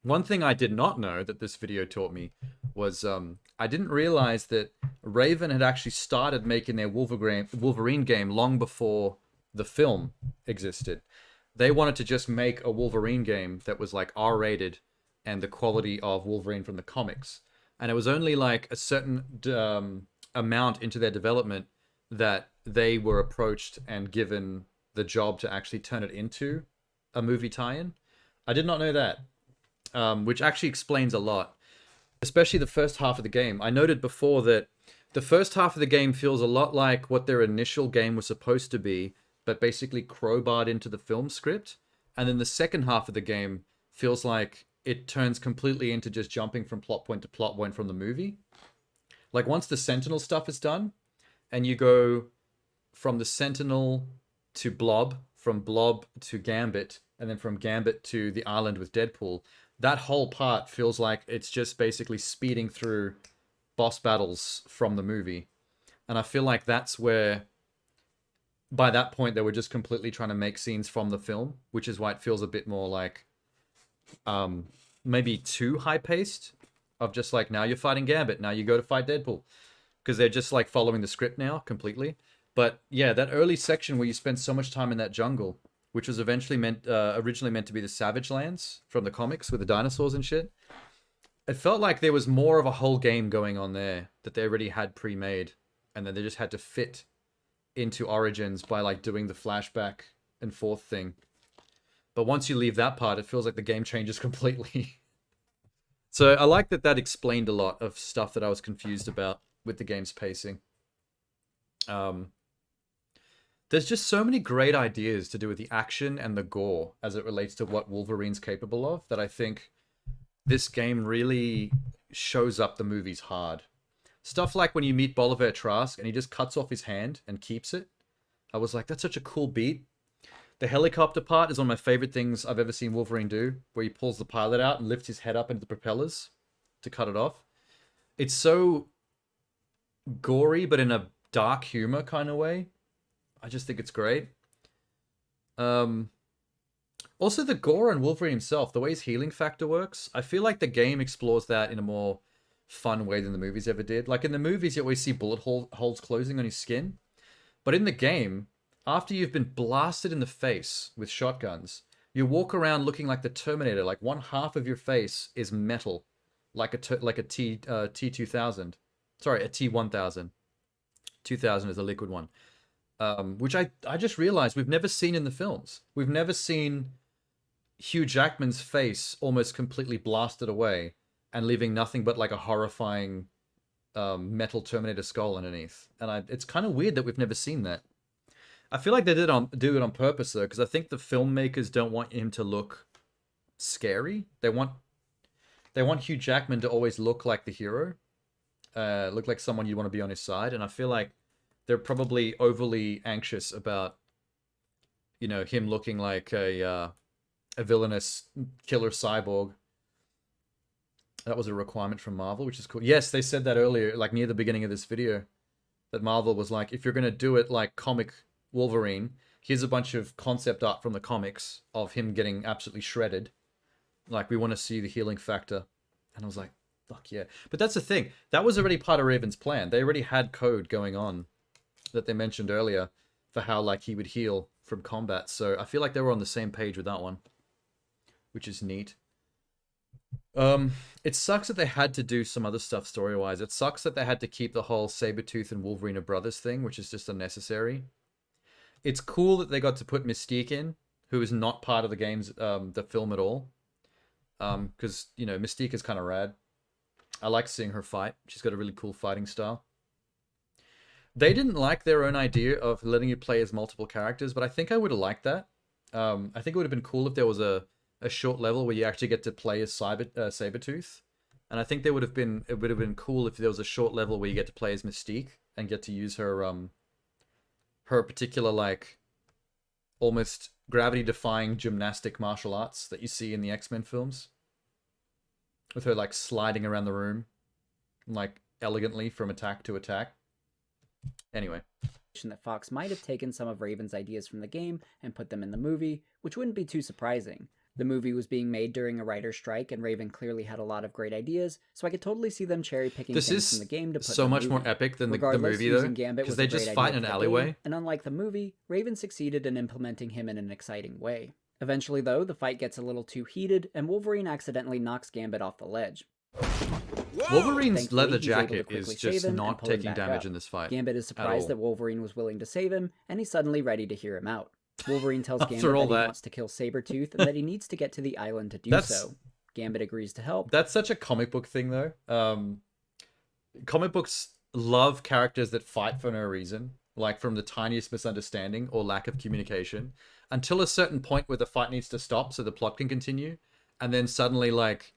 One thing I did not know that this video taught me was I didn't realize that Raven had actually started making their Wolverine game long before the film existed. They wanted to just make a Wolverine game that was like R-rated and the quality of Wolverine from the comics. And it was only like a certain amount into their development that they were approached and given the job to actually turn it into a movie tie-in. I did not know that, which actually explains a lot, especially the first half of the game. I noted before that the first half of the game feels a lot like what their initial game was supposed to be, but basically crowbarred into the film script. And then the second half of the game feels like it turns completely into just jumping from plot point to plot point from the movie. Like once the Sentinel stuff is done, and you go from the Sentinel to Blob, from Blob to Gambit, and then from Gambit to the island with Deadpool, that whole part feels like it's just basically speeding through boss battles from the movie. And I feel like that's where, by that point, they were just completely trying to make scenes from the film, which is why it feels a bit more like maybe too high-paced, of just like, now you're fighting Gambit, now you go to fight Deadpool, because they're just like following the script now completely. But yeah, that early section where you spend so much time in that jungle, which was originally meant to be the Savage Lands from the comics with the dinosaurs and shit, it felt like there was more of a whole game going on there that they already had pre-made, and then they just had to fit into Origins by like doing the flashback and forth thing. But once you leave that part, it feels like the game changes completely. So I like that explained a lot of stuff that I was confused about with the game's pacing. There's just so many great ideas to do with the action and the gore as it relates to what Wolverine's capable of that I think this game really shows up the movies hard. Stuff like when you meet Bolivar Trask and he just cuts off his hand and keeps it. I was like, that's such a cool beat. The helicopter part is one of my favorite things I've ever seen Wolverine do, where he pulls the pilot out and lifts his head up into the propellers to cut it off. It's so gory, but in a dark humor kind of way. I just think it's great. Also, the gore on Wolverine himself, the way his healing factor works, I feel like the game explores that in a more fun way than the movies ever did. Like in the movies, you always see bullet holes closing on his skin. But in the game, after you've been blasted in the face with shotguns, you walk around looking like the Terminator. Like one half of your face is metal, like a T2000. Sorry, a T1000. 2000 is a liquid one. Which I just realized we've never seen in the films. We've never seen Hugh Jackman's face almost completely blasted away and leaving nothing but like a horrifying metal Terminator skull underneath. And it's kind of weird that we've never seen that. I feel like they do it on purpose though, because I think the filmmakers don't want him to look scary. They want Hugh Jackman to always look like the hero, look like someone you want to be on his side. And I feel like they're probably overly anxious about, you know, him looking like a villainous killer cyborg. That was a requirement from Marvel, which is cool. Yes, they said that earlier, like near the beginning of this video, that Marvel was like, if you're going to do it like comic Wolverine, here's a bunch of concept art from the comics of him getting absolutely shredded. Like, we want to see the healing factor. And I was like, fuck yeah. But that's the thing. That was already part of Raven's plan. They already had code going on that they mentioned earlier for how, like, he would heal from combat. So I feel like they were on the same page with that one, which is neat. It sucks that they had to do some other stuff story-wise. It sucks that they had to keep the whole Sabretooth and Wolverine are brothers thing, which is just unnecessary. It's cool that they got to put Mystique in, who is not part of the game's, the film at all. Because, you know, Mystique is kind of rad. I like seeing her fight. She's got a really cool fighting style. They didn't like their own idea of letting you play as multiple characters, but I think I would have liked that. I think it would have been cool if there was a short level where you actually get to play as Sabretooth. And I think it would have been cool if there was a short level where you get to play as Mystique and get to use her her particular, like, almost gravity-defying gymnastic martial arts that you see in the X-Men films. With her, like, sliding around the room, like, elegantly from attack to attack. Anyway.
That Fox might have taken some of Raven's ideas from the game and put them in the movie, which wouldn't be too surprising. The movie was being made during a writer's strike, and Raven clearly had a lot of great ideas, so I could totally see them cherry-picking things from the game to put
so
in the
much
movie.
more epic than the movie,
using
though,
Gambit
because
was
they
a great
just
idea
fight in
for
an
the
alleyway.
game, and unlike the movie, Raven succeeded in implementing him in an exciting way. Eventually, though, the fight gets a little too heated, and Wolverine accidentally knocks Gambit off the ledge.
Wolverine's
Thankfully,
leather
he's able to
jacket
quickly
is
save
just
him
not
and pull him
taking
back
damage
up.
in this fight.
Gambit is
at
surprised
all.
that Wolverine was willing to save him, and he's suddenly ready to hear him out. Wolverine tells Gambit
After all
that he
that.
wants to kill Sabretooth and that he needs to get to the island to do so. Gambit agrees to help.
That's such a comic book thing, though. Comic books love characters that fight for no reason, like from the tiniest misunderstanding or lack of communication, until a certain point where the fight needs to stop so the plot can continue, and then suddenly, like,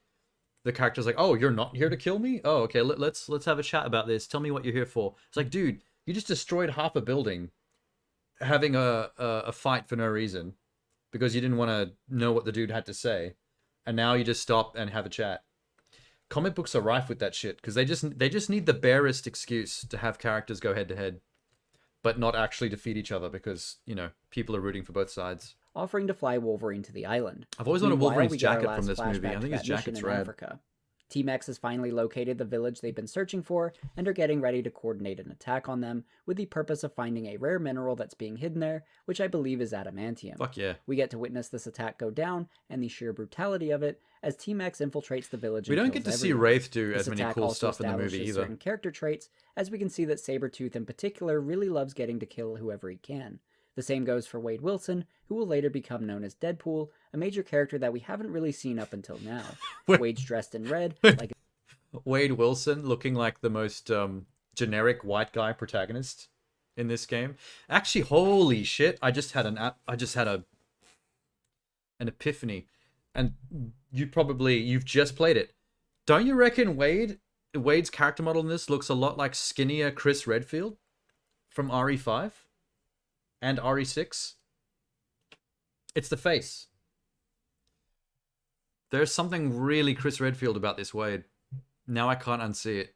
the character's like, "Oh, you're not here to kill me? Oh, okay, let's have a chat about this. Tell me what you're here for." It's like, dude, you just destroyed half a building having a fight for no reason because you didn't want to know what the dude had to say, and now you just stop and have a chat. Comic books are rife with that shit because they just need the barest excuse to have characters go head to head, but not actually defeat each other because, you know, people are rooting for both sides.
Offering to fly Wolverine to the island.
I've always wanted Wolverine's
we get our
jacket
last
from this movie.
flashback
I
to
think his
that mission
jacket's
in
rad.
Africa. Team-X has finally located the village they've been searching for and are getting ready to coordinate an attack on them with the purpose of finding a rare mineral that's being hidden there, which I believe is adamantium.
Fuck yeah.
We get to witness this attack go down and the sheer brutality of it as Team-X infiltrates the village.
We
and
don't
kills
get to see
everyone.
Wraith do
This
as many
attack
cool
also
stuff in the movie
establishes
either.
certain character traits, as we can see that Sabretooth in particular really loves getting to kill whoever he can. The same goes for Wade Wilson, who will later become known as Deadpool, a major character that we haven't really seen up until now. Wade's dressed in red, like
Wade Wilson looking like the most generic white guy protagonist in this game. Actually, holy shit! I just had an epiphany, and you've just played it. Don't you reckon Wade's character model in this looks a lot like skinnier Chris Redfield from RE5 and RE6? It's the face. There's something really Chris Redfield about this Wade. Now I can't unsee it.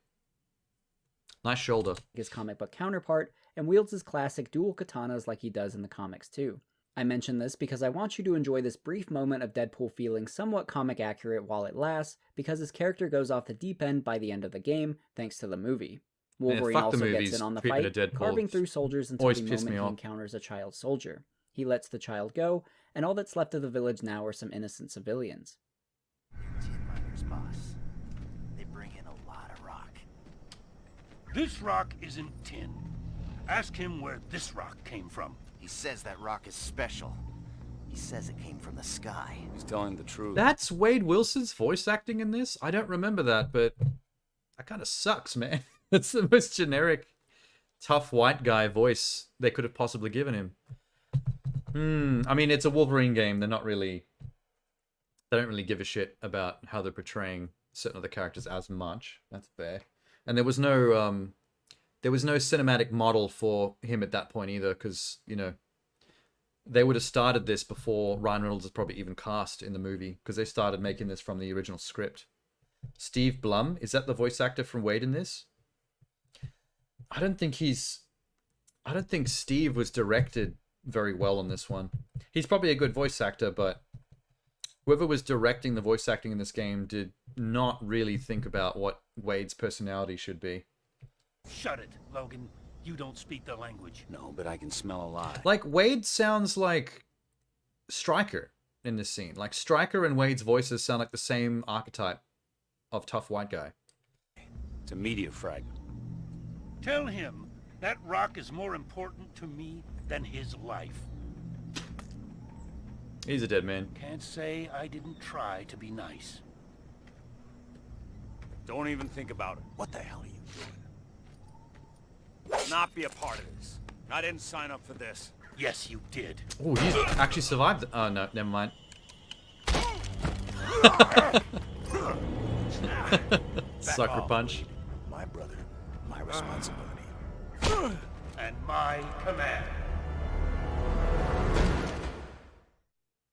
Nice shoulder.
His comic book counterpart, and wields his classic dual katanas like he does in the comics too. I mention this because I want you to enjoy this brief moment of Deadpool feeling somewhat comic accurate while it lasts, because his character goes off the deep end by the end of the game, thanks to the movie. Wolverine also gets in on the fight, carving through soldiers until the moment he encounters a child soldier. He lets the child go, and all that's left of the village now are some innocent civilians.
Boss. They bring in a lot of rock.
This rock isn't tin. Ask him where this rock came from.
He says that rock is special.
He says it came from the sky.
He's telling the truth.
That's Wade Wilson's voice acting in this? I don't remember that, but that kind of sucks, man. It's the most generic, tough white guy voice they could have possibly given him. I mean, it's a Wolverine game. They don't really give a shit about how they're portraying certain other characters as much. That's fair. And there was no cinematic model for him at that point either, because, you know, they would have started this before Ryan Reynolds was probably even cast in the movie, because they started making this from the original script. Steve Blum, is that the voice actor from Wade in this? I don't think Steve was directed very well on this one. He's probably a good voice actor, but whoever was directing the voice acting in this game did not really think about what Wade's personality should be.
Shut it, Logan. You don't speak the language.
No, but I can smell a lie.
Like, Wade sounds like Stryker in this scene. Like, Stryker and Wade's voices sound like the same archetype of tough white guy.
It's a meteor fragment.
Tell him that rock is more important to me than his life.
He's a dead man.
Can't say I didn't try to be nice.
Don't even think about it.
What the hell are you doing?
Not be a part of this. I didn't sign up for this.
Yes, you did.
Oh, he's actually survived. Oh, no, never mind. Sucker punch.
My brother, my responsibility.
And my command.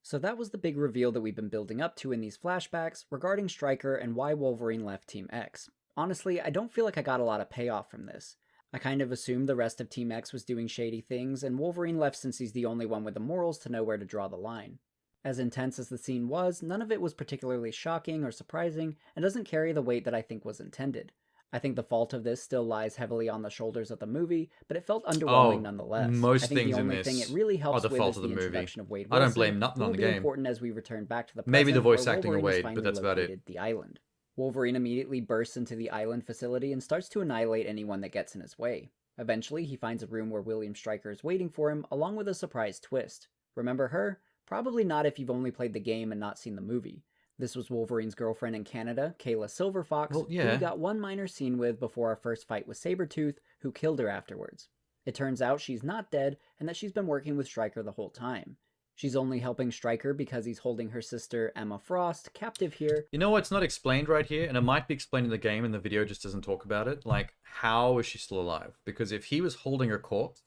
So that was the big reveal that we've been building up to in these flashbacks regarding Stryker and why Wolverine left Team X. Honestly, I don't feel like I got a lot of payoff from this. I kind of assumed the rest of Team X was doing shady things, and Wolverine left since he's the only one with the morals to know where to draw the line. As intense as the scene was, none of it was particularly shocking or surprising, and doesn't carry the weight that I think was intended. I think the fault of this still lies heavily on the shoulders of the movie, but it felt underwhelming nonetheless.
Most
I think
things
the
in
only
this
thing it really helps
are the
with
fault
is
of
the
the movie.
introduction of Wade
I don't
Wilson,
blame nothing
who
on
will
the
be
game.
important as we return back to the present,
Maybe the voice
where
acting of
Wolverine is
Wade, but
finally
that's about it.
located the island. Wolverine immediately bursts into the island facility and starts to annihilate anyone that gets in his way. Eventually, he finds a room where William Stryker is waiting for him, along with a surprise twist. Remember her? Probably not if you've only played the game and not seen the movie. This was Wolverine's girlfriend in Canada, Kayla Silverfox, who we got one minor scene with before our first fight with Sabretooth, who killed her afterwards. It turns out she's not dead, and that she's been working with Stryker the whole time. She's only helping Stryker because he's holding her sister, Emma Frost, captive here.
You know what's not explained right here, and it might be explained in the game and the video just doesn't talk about it? Like, how is she still alive? Because if he was holding her corpse,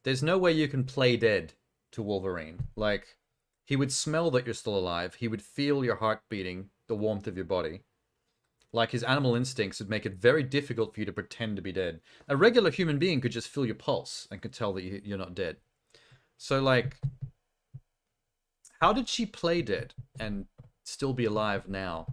there's no way you can play dead to Wolverine. Like, he would smell that you're still alive, he would feel your heart beating, the warmth of your body. Like, his animal instincts would make it very difficult for you to pretend to be dead. A regular human being could just feel your pulse and could tell that you're not dead. So, like, how did she play dead and still be alive now?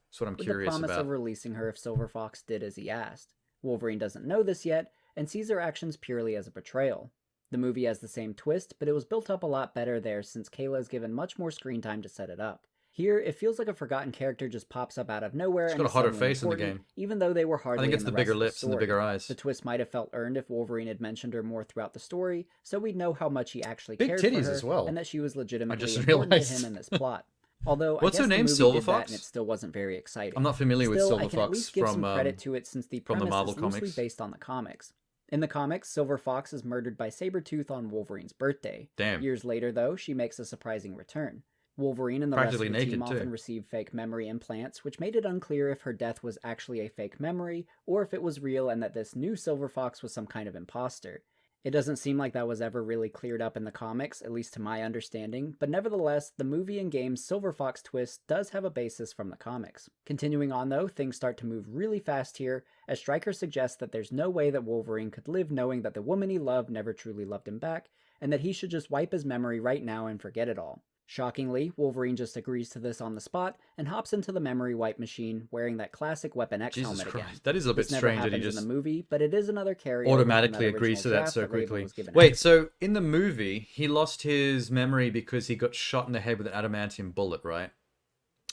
That's what I'm curious
with the promise
about.
of releasing her if Silver Fox did as he asked. Wolverine doesn't know this yet, and sees her actions purely as a betrayal. The movie has the same twist, but it was built up a lot better there since Kayla is given much more screen time to set it up. Here, it feels like a forgotten character just pops up out of nowhere.
She's
and
got a
is
hotter
suddenly
face in the
important,
game.
even though they were hardly
I think it's
in
the
the
bigger
rest of
lips and the
story.
bigger eyes.
The twist might have felt earned if Wolverine had mentioned her more throughout the story, so we'd know how much he actually
Big
cared
titties
for her,
as well.
and that she was legitimately
just
important to
realized.
him in this plot. Although
What's
I
her
guess
name,
the movie
Silver
did that
Fox?
and it still wasn't very exciting.
I'm not familiar with
Still,
Silver
I can at
Fox
least give some
from,
credit to it since the
from the
premise
Marvel
is loosely
comics.
based on the comics. In the comics, Silver Fox is murdered by Sabretooth on Wolverine's birthday.
Damn.
Years later, though, she makes a surprising return. Wolverine and the rest of
Practically
the
naked,
team
too.
often receive fake memory implants, which made it unclear if her death was actually a fake memory, or if it was real and that this new Silver Fox was some kind of imposter. It doesn't seem like that was ever really cleared up in the comics, at least to my understanding, but nevertheless, the movie and game's Silver Fox twist does have a basis from the comics. Continuing on though, things start to move really fast here, as Stryker suggests that there's no way that Wolverine could live knowing that the woman he loved never truly loved him back, and that he should just wipe his memory right now and forget it all. Shockingly, Wolverine just agrees to this on the spot and hops into the memory wipe machine wearing that classic Weapon X
Jesus
helmet
Christ.
again.
That is a bit
This never
strange that he
happens
just
in the movie, but it is another carryover
automatically
from that
agrees to
original
that so
draft Raven
quickly.
was given
Wait,
out.
so in the movie, he lost his memory because he got shot in the head with an adamantium bullet, right?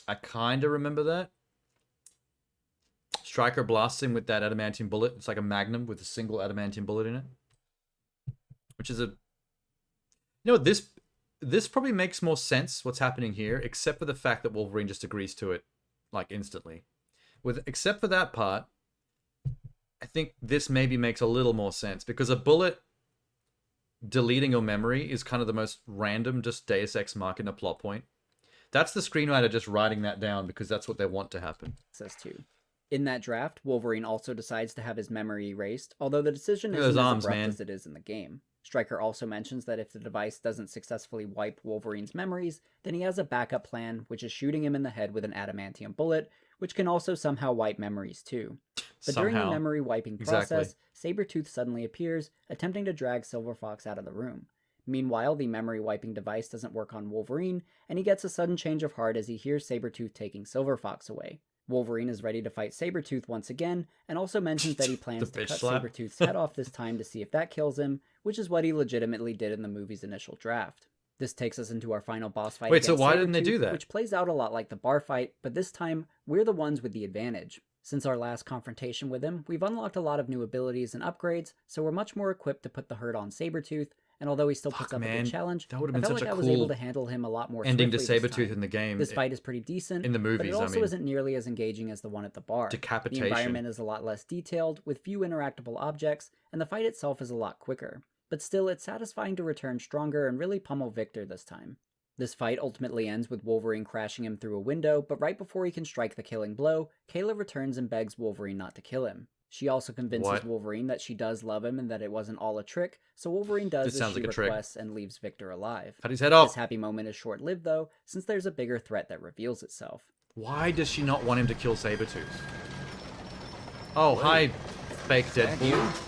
I kind of remember that. Stryker blasts him with that adamantium bullet. It's like a magnum with a single adamantium bullet in it. Which is a... You know what, this... this probably makes more sense what's happening here, except for the fact that Wolverine just agrees to it, like, instantly. Except for that part, I think this maybe makes a little more sense, because a bullet deleting your memory is kind of the most random, just Deus Ex Machina plot point. That's the screenwriter just writing that down because that's what they want to happen.
Access to. In that draft, Wolverine also decides to have his memory erased, although the decision isn't
those
as
arms,
abrupt
man.
as it is in the game. Stryker also mentions that if the device doesn't successfully wipe Wolverine's memories, then he has a backup plan, which is shooting him in the head with an adamantium bullet, which can also somehow wipe memories too. But during the memory wiping process, Sabretooth suddenly appears, attempting to drag Silver Fox out of the room. Meanwhile, the memory wiping device doesn't work on Wolverine, and he gets a sudden change of heart as he hears Sabretooth taking Silver Fox away. Wolverine is ready to fight Sabretooth once again, and also mentions that he plans to cut Sabretooth's head off this time to see if that kills him, which is what he legitimately did in the movie's initial draft. This takes us into our final boss fight.
Wait, so why didn't they do that?
Which plays out a lot like the bar fight, but this time, we're the ones with the advantage. Since our last confrontation with him, we've unlocked a lot of new abilities and upgrades, so we're much more equipped to put the hurt on Sabretooth, and although he still puts up a good challenge,
that would have
I
been
felt
such
like
a
I was able
cool
to handle him a lot more
ending to
swiftly this
Sabretooth
time.
in the game.
This fight is pretty decent,
in the movies,
but it also isn't nearly as engaging as the one at the bar.
Decapitation.
The environment is a lot less detailed, with few interactable objects, and the fight itself is a lot quicker. But still, it's satisfying to return stronger and really pummel Victor this time. This fight ultimately ends with Wolverine crashing him through a window, but right before he can strike the killing blow, Kayla returns and begs Wolverine not to kill him. She also convinces Wolverine that she does love him and that it wasn't all a trick, so Wolverine does as she requests and leaves Victor alive.
Cut his head off.
This happy moment is short-lived though, since there's a bigger threat that reveals itself.
Why does she not want him to kill Sabretooth? Oh, hi, fake Deadpool.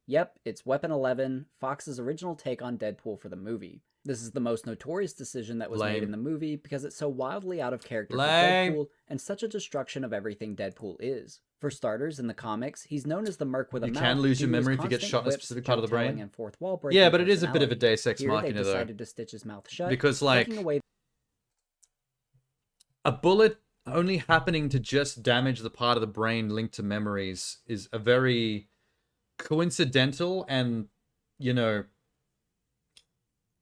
Yep, it's Weapon 11, Fox's original take on Deadpool for the movie. This is the most notorious decision that was made in the movie because it's so wildly out of character for Deadpool and such a destruction of everything Deadpool is. For starters, in the comics, he's known as the Merc with a
You
mouth.
can lose your
due to his
memory if you get
constant
shot in a
whips,
specific part of the brain.
joke-telling, and fourth wall breaking
Yeah, but it is a bit of a
personality.
Deus Ex
Here,
Machina,
they've
though.
decided to stitch his mouth shut,
Because, like,
taking away
a bullet only happening to just damage the part of the brain linked to memories is a very coincidental and, you know,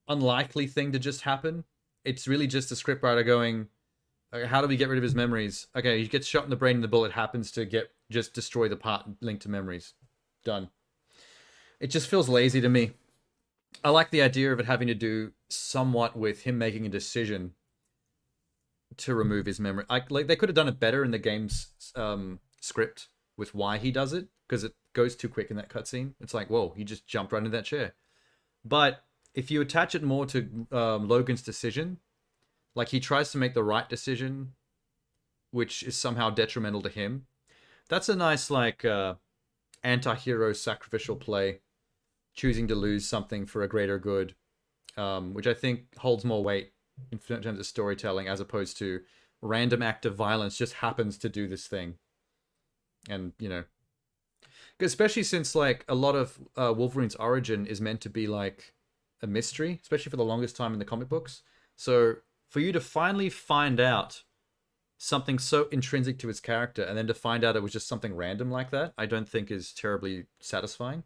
unlikely thing to just happen. It's really just a scriptwriter going, how do we get rid of his memories? Okay, he gets shot in the brain and the bullet happens to just destroy the part linked to memories. Done. It just feels lazy to me. I like the idea of it having to do somewhat with him making a decision to remove his memory. Like they could have done it better in the game's script with why he does it, because it goes too quick in that cutscene. It's like, whoa, he just jumped right into that chair. But if you attach it more to Logan's decision, like he tries to make the right decision, which is somehow detrimental to him, that's a nice, like, anti-hero sacrificial play, choosing to lose something for a greater good, which I think holds more weight in terms of storytelling as opposed to random act of violence just happens to do this thing. And, you know, especially since, like, a lot of Wolverine's origin is meant to be, like, a mystery, especially for the longest time in the comic books. So for you to finally find out something so intrinsic to his character and then to find out it was just something random like that, I don't think is terribly satisfying.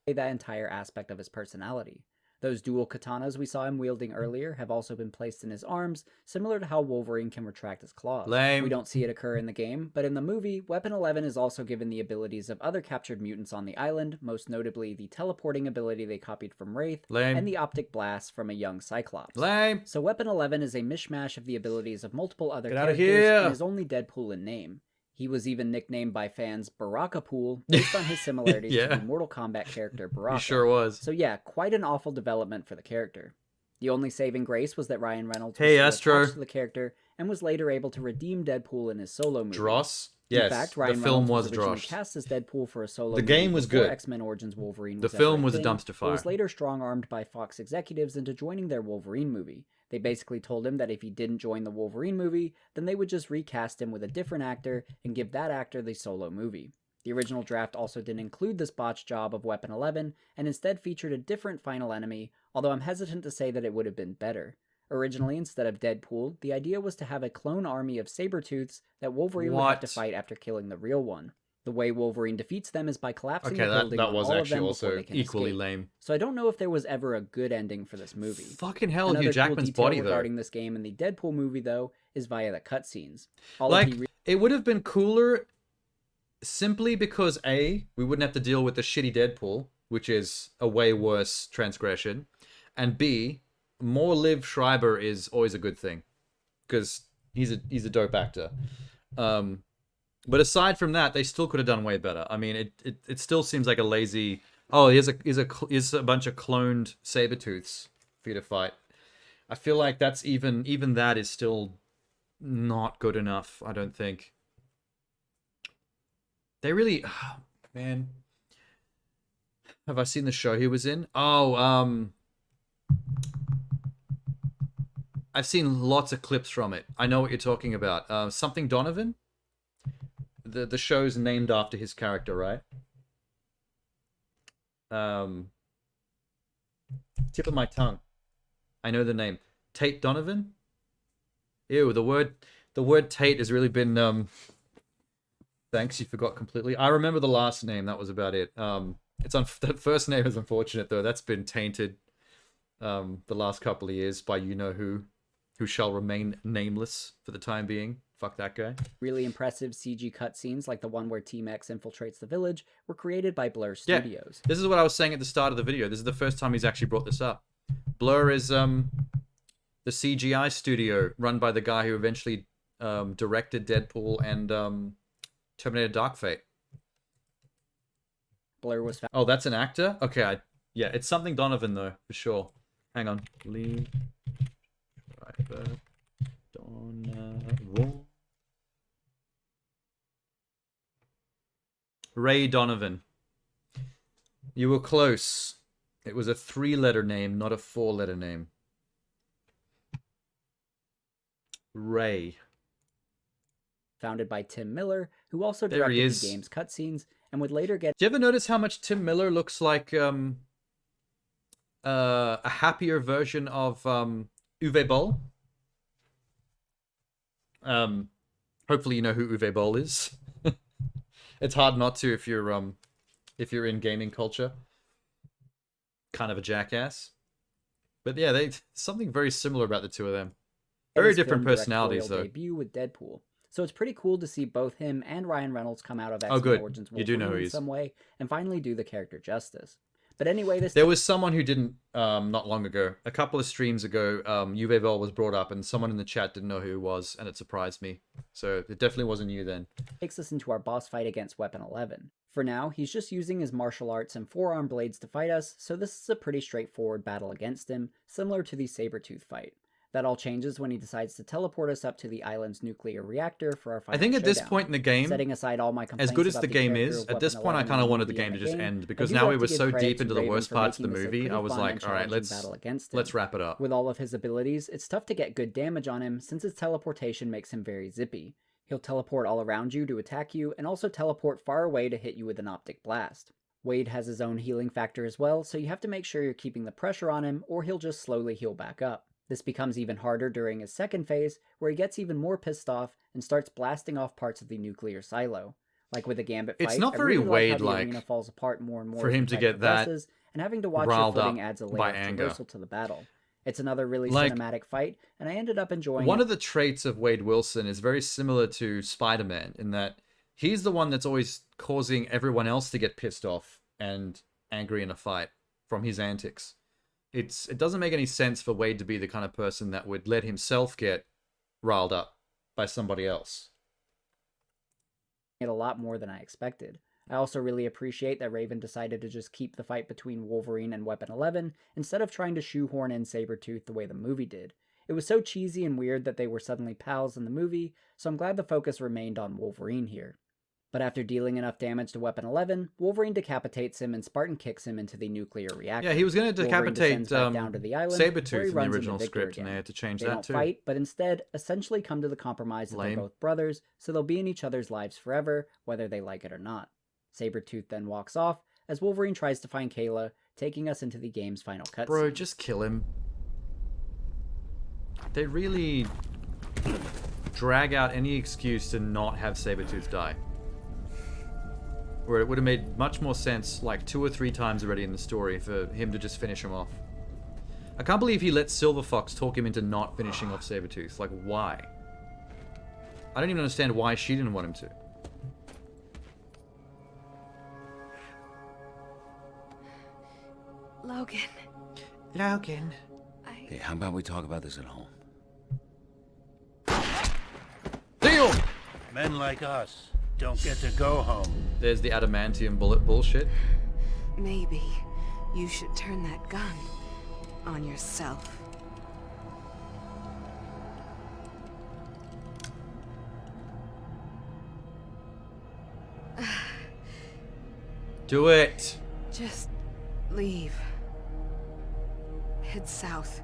That entire aspect of his personality. Those dual katanas we saw him wielding earlier have also been placed in his arms, similar to how Wolverine can retract his claws.
Lame.
We don't see it occur in the game, but in the movie, Weapon 11 is also given the abilities of other captured mutants on the island, most notably the teleporting ability they copied from Wraith,
Lame.
and the optic blast from a young Cyclops.
Lame.
So Weapon 11 is a mishmash of the abilities of multiple other
Get outta
characters
here.
and is only Deadpool in name. He was even nicknamed by fans Barakapool, based on his similarities to the Mortal Kombat character Baraka.
He sure was.
So yeah, quite an awful development for the character. The only saving grace was that Ryan Reynolds was
Hey,
still
Astro.
attached to the character and was later able to redeem Deadpool in his solo movie.
Dross?
In
Yes,
fact,
the
Ryan
film
Reynolds
was
was originally
Dross.
cast as Deadpool for a solo
The
movie
game was
before
good.
X-Men Origins Wolverine
The
was
film
ever
was a
thing,
dumpster
but
fire.
was later strong-armed by Fox executives into joining their Wolverine movie. They basically told him that if he didn't join the Wolverine movie, then they would just recast him with a different actor and give that actor the solo movie. The original draft also didn't include this botched job of Weapon 11, and instead featured a different final enemy, although I'm hesitant to say that it would have been better. Originally, instead of Deadpool, the idea was to have a clone army of Sabretooths that Wolverine would have to fight after killing the real one. The way Wolverine defeats them is by collapsing
Okay,
the building
that
on
was
all of
actually
them
also
before they can
equally
escape.
lame.
So I don't know if there was ever a good ending for this movie.
Fucking hell,
Another
Hugh
cool
Jackman's
detail
body, though.
regarding this game and the Deadpool movie, though, is via the cutscenes.
Like, it would have been cooler simply because, A, we wouldn't have to deal with the shitty Deadpool, which is a way worse transgression, and B, more Liv Schreiber is always a good thing, because he's a dope actor. But aside from that, they still could have done way better. I mean, it still seems like a lazy... Oh, here's a bunch of cloned Sabretooths for you to fight. I feel like that's even that is still not good enough, I don't think. They really... man. Have I seen the show he was in? Oh, I've seen lots of clips from it. I know what you're talking about. Something Donovan? The show's named after his character, right? Tip of my tongue. I know the name. Tate Donovan? Ew, the word Tate has really been thanks, you forgot completely. I remember the last name, that was about it. The first name is unfortunate though. That's been tainted the last couple of years by you know who shall remain nameless for the time being. Fuck that guy.
Really impressive CG cutscenes, like the one where Team X infiltrates the village, were created by Blur Studios.
Yeah, this is what I was saying at the start of the video. This is the first time he's actually brought this up. Blur is the CGI studio run by the guy who eventually directed Deadpool and Terminator Dark Fate.
Blur was found.
Oh, that's an actor? Okay, yeah, it's something Donovan though, for sure. Hang on. Lee Schreiber Donovan. Ray Donovan. You were close. It was a 3-letter name, not a 4-letter name. Ray.
Founded by Tim Miller, who also directed the game's cutscenes and would later get...
Do you ever notice how much Tim Miller looks like a happier version of Uwe Boll? Hopefully you know who Uwe Boll is. It's hard not to if you're in gaming culture. Kind of a jackass. But yeah, something very similar about the two of them. Very different personalities though.
Debut with Deadpool. So it's pretty cool to see both him and Ryan Reynolds come out of X-Men
good.
Origins
You do know who
Wolverine
he
in
is.
some way and finally do the character justice. But anyway,
there was someone who didn't not long ago, a couple of streams ago, Uwe Boll was brought up and someone in the chat didn't know who he was and it surprised me. So it definitely wasn't you then.
Takes us into our boss fight against Weapon 11. For now, he's just using his martial arts and forearm blades to fight us, so this is a pretty straightforward battle against him, similar to the Sabretooth fight. That all changes when he decides to teleport us up to the island's nuclear reactor for our final
I think at this
showdown.
point in the game,
Setting aside all my
as good as the game is, at this point I kind of wanted the game to just end because now we were so deep into the worst parts of the movie, I was like, all right, let's wrap it up.
With all of his abilities, it's tough to get good damage on him since his teleportation makes him very zippy. He'll teleport all around you to attack you and also teleport far away to hit you with an optic blast. Wade has his own healing factor as well, so you have to make sure you're keeping the pressure on him or he'll just slowly heal back up. This becomes even harder during his second phase, where he gets even more pissed off and starts blasting off parts of the nuclear silo. Like with the Gambit fight,
It's not very
I really like how the
Wade-like
arena falls apart more and more
for
as
him
the
to
fight
get that
progresses, and having to watch your
riled
footing
up
adds a
by
layer of
anger.
traversal to the battle. It's another really
Like,
cinematic fight, and I ended up enjoying
One
it.
of the traits of Wade Wilson is very similar to Spider-Man in that he's the one that's always causing everyone else to get pissed off and angry in a fight from his antics. It doesn't make any sense for Wade to be the kind of person that would let himself get riled up by somebody else.
It a lot more than I expected. I also really appreciate that Raven decided to just keep the fight between Wolverine and Weapon 11 instead of trying to shoehorn in Sabretooth the way the movie did. It was so cheesy and weird that they were suddenly pals in the movie, so I'm glad the focus remained on Wolverine here. But after dealing enough damage to Weapon 11, Wolverine decapitates him and Spartan kicks him into the nuclear reactor.
Yeah, he was going to
Wolverine
decapitate
descends back down to the island, where he
Sabretooth in the
runs into
original
Victor
script, and
again.
they had to change
They
that
don't
too.
fight, but instead essentially come to the compromise that
Lame.
they're both brothers, so they'll be in each other's lives forever, whether they like it or not. Sabretooth then walks off, as Wolverine tries to find Kayla, taking us into the game's final cutscene.
Bro, just kill him. They really drag out any excuse to not have Sabretooth die. Where it would have made much more sense, like 2 or 3 times already in the story, for him to just finish him off. I can't believe he let Silver Fox talk him into not finishing off Sabretooth. Like, why? I don't even understand why she didn't want him to.
Logan.
Logan.
Hey, how about we talk about this at home?
Deal!
Men like us don't get to go home.
There's the adamantium bullet bullshit.
Maybe you should turn that gun on yourself.
Do it!
Just leave. Head south.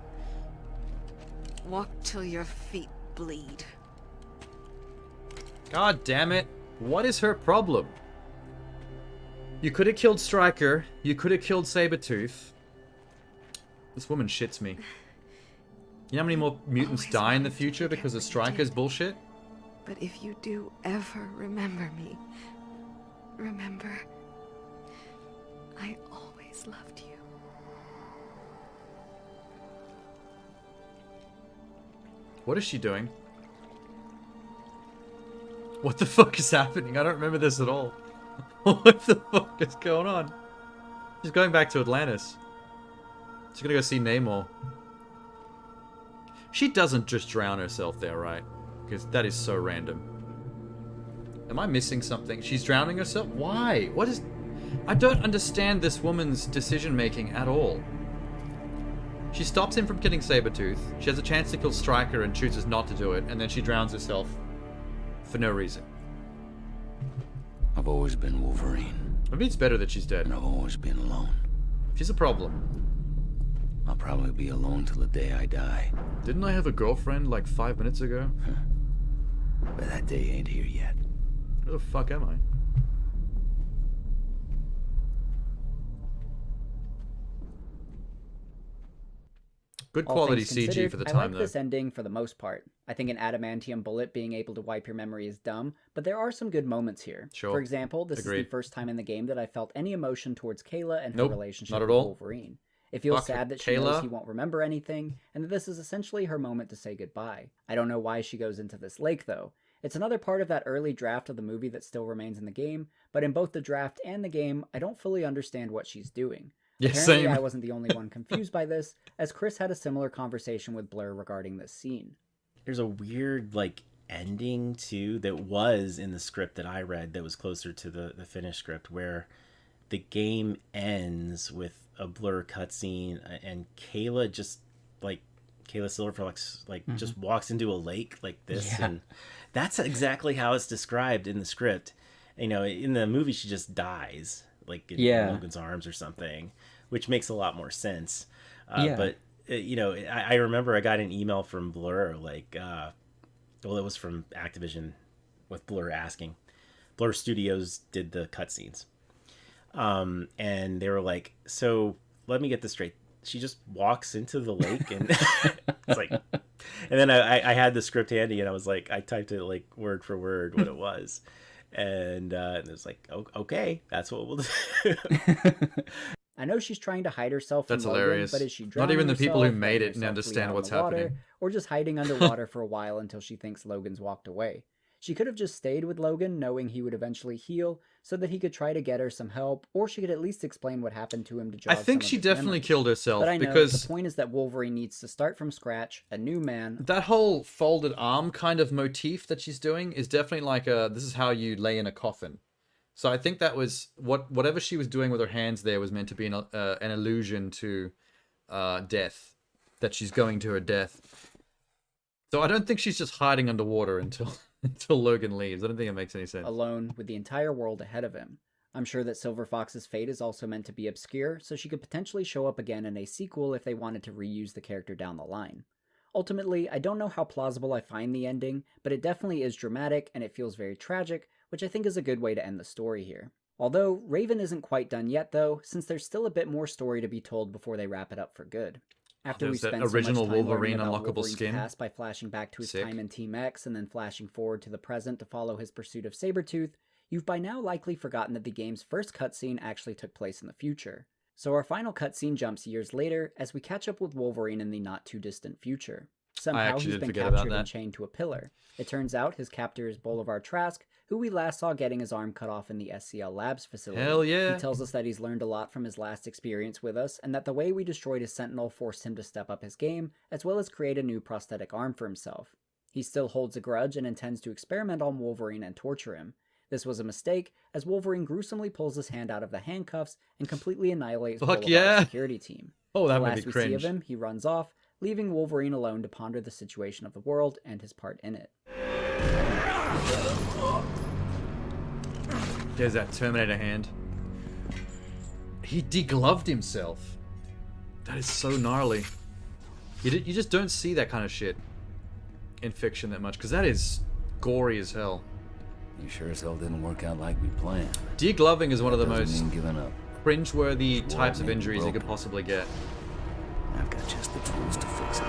Walk till your feet bleed.
God damn it. What is her problem? You could have killed Stryker. You could have killed Sabretooth. This woman shits me. You know how many more mutants die in the future because of Stryker's bullshit?
But if you do ever remember me, remember, I always loved you.
What is she doing? What the fuck is happening? I don't remember this at all. What the fuck is going on? She's going back to Atlantis. She's gonna go see Namor. She doesn't just drown herself there, right? Because that is so random. Am I missing something? She's drowning herself? Why? What is... I don't understand this woman's decision-making at all. She stops him from killing Sabretooth. She has a chance to kill Stryker and chooses not to do it. And then she drowns herself for no reason.
I've always been Wolverine.
Maybe it's better that she's dead.
And I've always been alone.
She's a problem.
I'll probably be alone till the day I die.
Didn't I have a girlfriend like 5 minutes ago?
But that day ain't here yet.
Where the fuck am I? Good quality CG for the time,
I like
though.
this ending for the most part. I think an adamantium bullet being able to wipe your memory is dumb, but there are some good moments here.
Sure.
For example, this
Agreed.
is the first time in the game that I felt any emotion towards Kayla and her
Nope,
relationship
not at
with
all.
Wolverine. It feels
Fuck
sad that she
Kayla.
knows he won't remember anything, and that this is essentially her moment to say goodbye. I don't know why she goes into this lake, though. It's another part of that early draft of the movie that still remains in the game, but in both the draft and the game, I don't fully understand what she's doing.
Yeah,
Apparently,
same.
I wasn't the only one confused by this, as Chris had a similar conversation with Blur regarding this scene.
There's a weird, like, ending, too, that was in the script that I read that was closer to the finished script, where the game ends with a Blur cutscene, and Kayla just, like, Kayla Silverfox, like, just walks into a lake like this, and that's exactly how it's described in the script. You know, in the movie, she just dies, like, in Logan's arms or something, which makes a lot more sense. But, you know, I remember I got an email from Blur, like, well, it was from Activision with Blur asking. Blur Studios did the cutscenes. And they were like, so let me get this straight. She just walks into the lake and it's like, and then I had the script handy and I was like, I typed it like word for word what it was. And it was like, okay, that's what we'll do.
I know she's trying to hide herself from
That's
Logan,
hilarious.
but is she
Not
drowning
even the people who
herself,
made
letting
it and
herself
understand
bleed out in
what's
the water,
happening.
or just hiding underwater for a while until she thinks Logan's walked away? She could have just stayed with Logan, knowing he would eventually heal, so that he could try to get her some help, or she could at least explain what happened to him to jog
I think
some of
she
his
definitely
memories.
killed herself
But I know
because
the point is that Wolverine needs to start from scratch, a new man.
that whole folded arm kind of motif that she's doing is definitely like a, this is how you lay in a coffin. So I think that was whatever she was doing with her hands there was meant to be an allusion to death, that she's going to her death. So I don't think she's just hiding underwater until Logan leaves. I don't think it makes any sense.
Alone with the entire world ahead of him. I'm sure that Silver Fox's fate is also meant to be obscure, so she could potentially show up again in a sequel if they wanted to reuse the character down the line. Ultimately, I don't know how plausible I find the ending, but it definitely is dramatic and it feels very tragic, which I think is a good way to end the story here. Although, Raven isn't quite done yet though, since there's still a bit more story to be told before they wrap it up for good. After we
There's that
spend so
original
much time
Wolverine
learning about
unlockable
Wolverine's
skin.
past by flashing back to his
Sick.
time in Team X and then flashing forward to the present to follow his pursuit of Sabretooth, You've by now likely forgotten that the game's first cutscene actually took place in the future. So our final cutscene jumps years later as we catch up with Wolverine in the not-too-distant future. Somehow he's been captured and chained to a pillar. It turns out his captor is Bolivar Trask, who we last saw getting his arm cut off in the SCL Labs facility.
Hell yeah.
He tells us that he's learned a lot from his last experience with us, and that the way we destroyed his Sentinel forced him to step up his game, as well as create a new prosthetic arm for himself. He still holds a grudge and intends to experiment on Wolverine and torture him. This was a mistake, as Wolverine gruesomely pulls his hand out of the handcuffs and completely annihilates Bolivar's security team.
Oh, that
the
made
last
me
we see
cringe.
of him, he runs off, leaving Wolverine alone to ponder the situation of the world and his part in it.
There's that Terminator hand. He degloved himself. That is so gnarly. You just don't see that kind of shit in fiction that much, because that is gory as hell.
You sure as hell didn't work out like we planned.
Degloving is one of the most
giving up.
cringeworthy types of injuries you could possibly get.
I've got just the tools to fix it.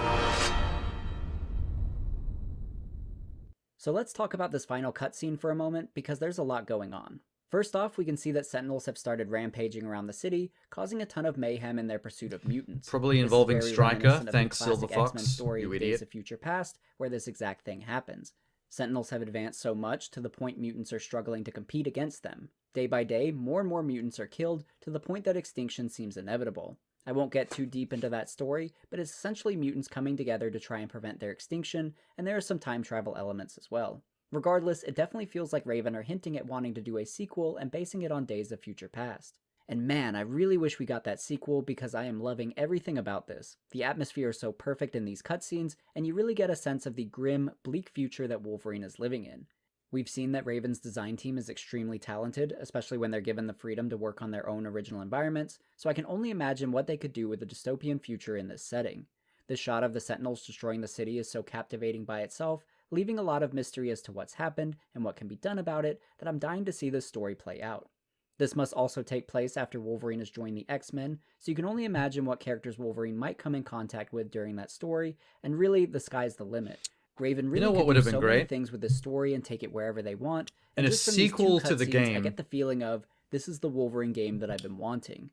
So let's talk about this final cutscene for a moment, because there's a lot going on. First off, we can see that Sentinels have started rampaging around the city, causing a ton of mayhem in their pursuit of mutants.
Probably involving Stryker, thanks Silver Fox,
story
you
Days
idiot.
of Future Past, where this exact thing happens. Sentinels have advanced so much to the point mutants are struggling to compete against them. Day by day, more and more mutants are killed to the point that extinction seems inevitable. I won't get too deep into that story, but it's essentially mutants coming together to try and prevent their extinction, and there are some time travel elements as well. Regardless, it definitely feels like Raven are hinting at wanting to do a sequel and basing it on Days of Future Past. And man, I really wish we got that sequel because I am loving everything about this. The atmosphere is so perfect in these cutscenes, and you really get a sense of the grim, bleak future that Wolverine is living in. We've seen that Raven's design team is extremely talented, especially when they're given the freedom to work on their own original environments, so I can only imagine what they could do with a dystopian future in this setting. The shot of the Sentinels destroying the city is so captivating by itself, leaving a lot of mystery as to what's happened and what can be done about it, that I'm dying to see this story play out. This must also take place after Wolverine has joined the X-Men, so you can only imagine what characters Wolverine might come in contact with during that story, and really, the sky's the limit. Raven really could do so many things with this story and take it wherever they want,
and a
just from these
sequel
two
to the
cutscenes,
game.
I get the feeling of, this is the Wolverine game that I've been wanting.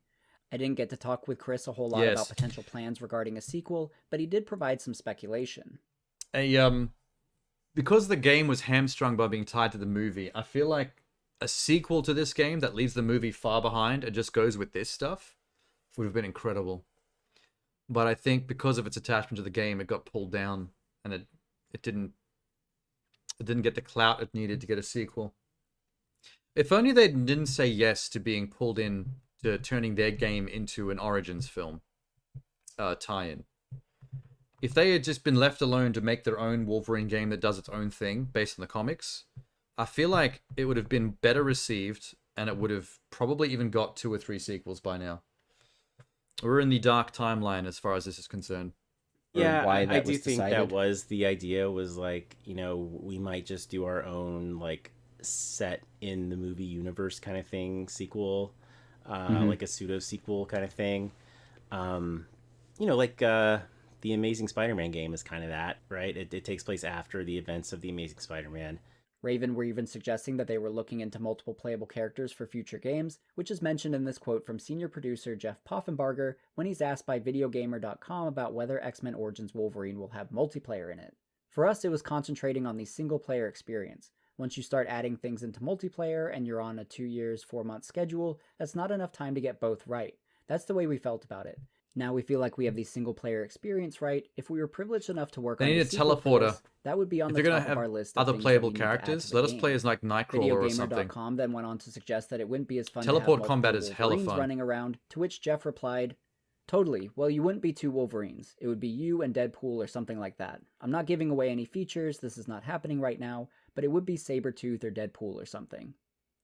I didn't get to talk with Chris a whole lot about potential plans regarding a sequel, but he did provide some speculation.
Because the game was hamstrung by being tied to the movie, I feel like a sequel to this game that leaves the movie far behind and just goes with this stuff would have been incredible. But I think because of its attachment to the game, it got pulled down, and it didn't get the clout it needed to get a sequel. If only they didn't say yes to being pulled in to turning their game into an Origins film tie-in. If they had just been left alone to make their own Wolverine game that does its own thing based on the comics, I feel like it would have been better received, and it would have probably even got 2 or 3 sequels by now. We're in the dark timeline as far as this is concerned.
Yeah, I do think that was the idea, was like, you know, we might just do our own, like, set in the movie universe kind of thing, sequel, like a pseudo-sequel kind of thing. You know, like, the Amazing Spider-Man game is kind of that, right? It takes place after the events of the Amazing Spider-Man.
Raven were even suggesting that they were looking into multiple playable characters for future games, which is mentioned in this quote from senior producer Jeff Poffenbarger when he's asked by Videogamer.com about whether X-Men Origins Wolverine will have multiplayer in it. For us, it was concentrating on the single-player experience. Once you start adding things into multiplayer and you're on a 2 years, 4 month schedule, that's not enough time to get both right. That's the way we felt about it. Now we feel like we have the single-player experience right. If we were privileged enough to work on a sequel for this, that would be on the top of our list of
other
things
playable
that we need to add
characters.
to the
Let us
game.
play as like Nightcrawler or something.
Videogamer.com then went on to suggest that it wouldn't be as fun
Teleport
to have
combat
multiple
is hella
Wolverines
fun.
running around, to which Jeff replied, "Totally. Well, you wouldn't be 2 Wolverines. It would be you and Deadpool or something like that. I'm not giving away any features, this is not happening right now, but it would be Sabretooth or Deadpool or something."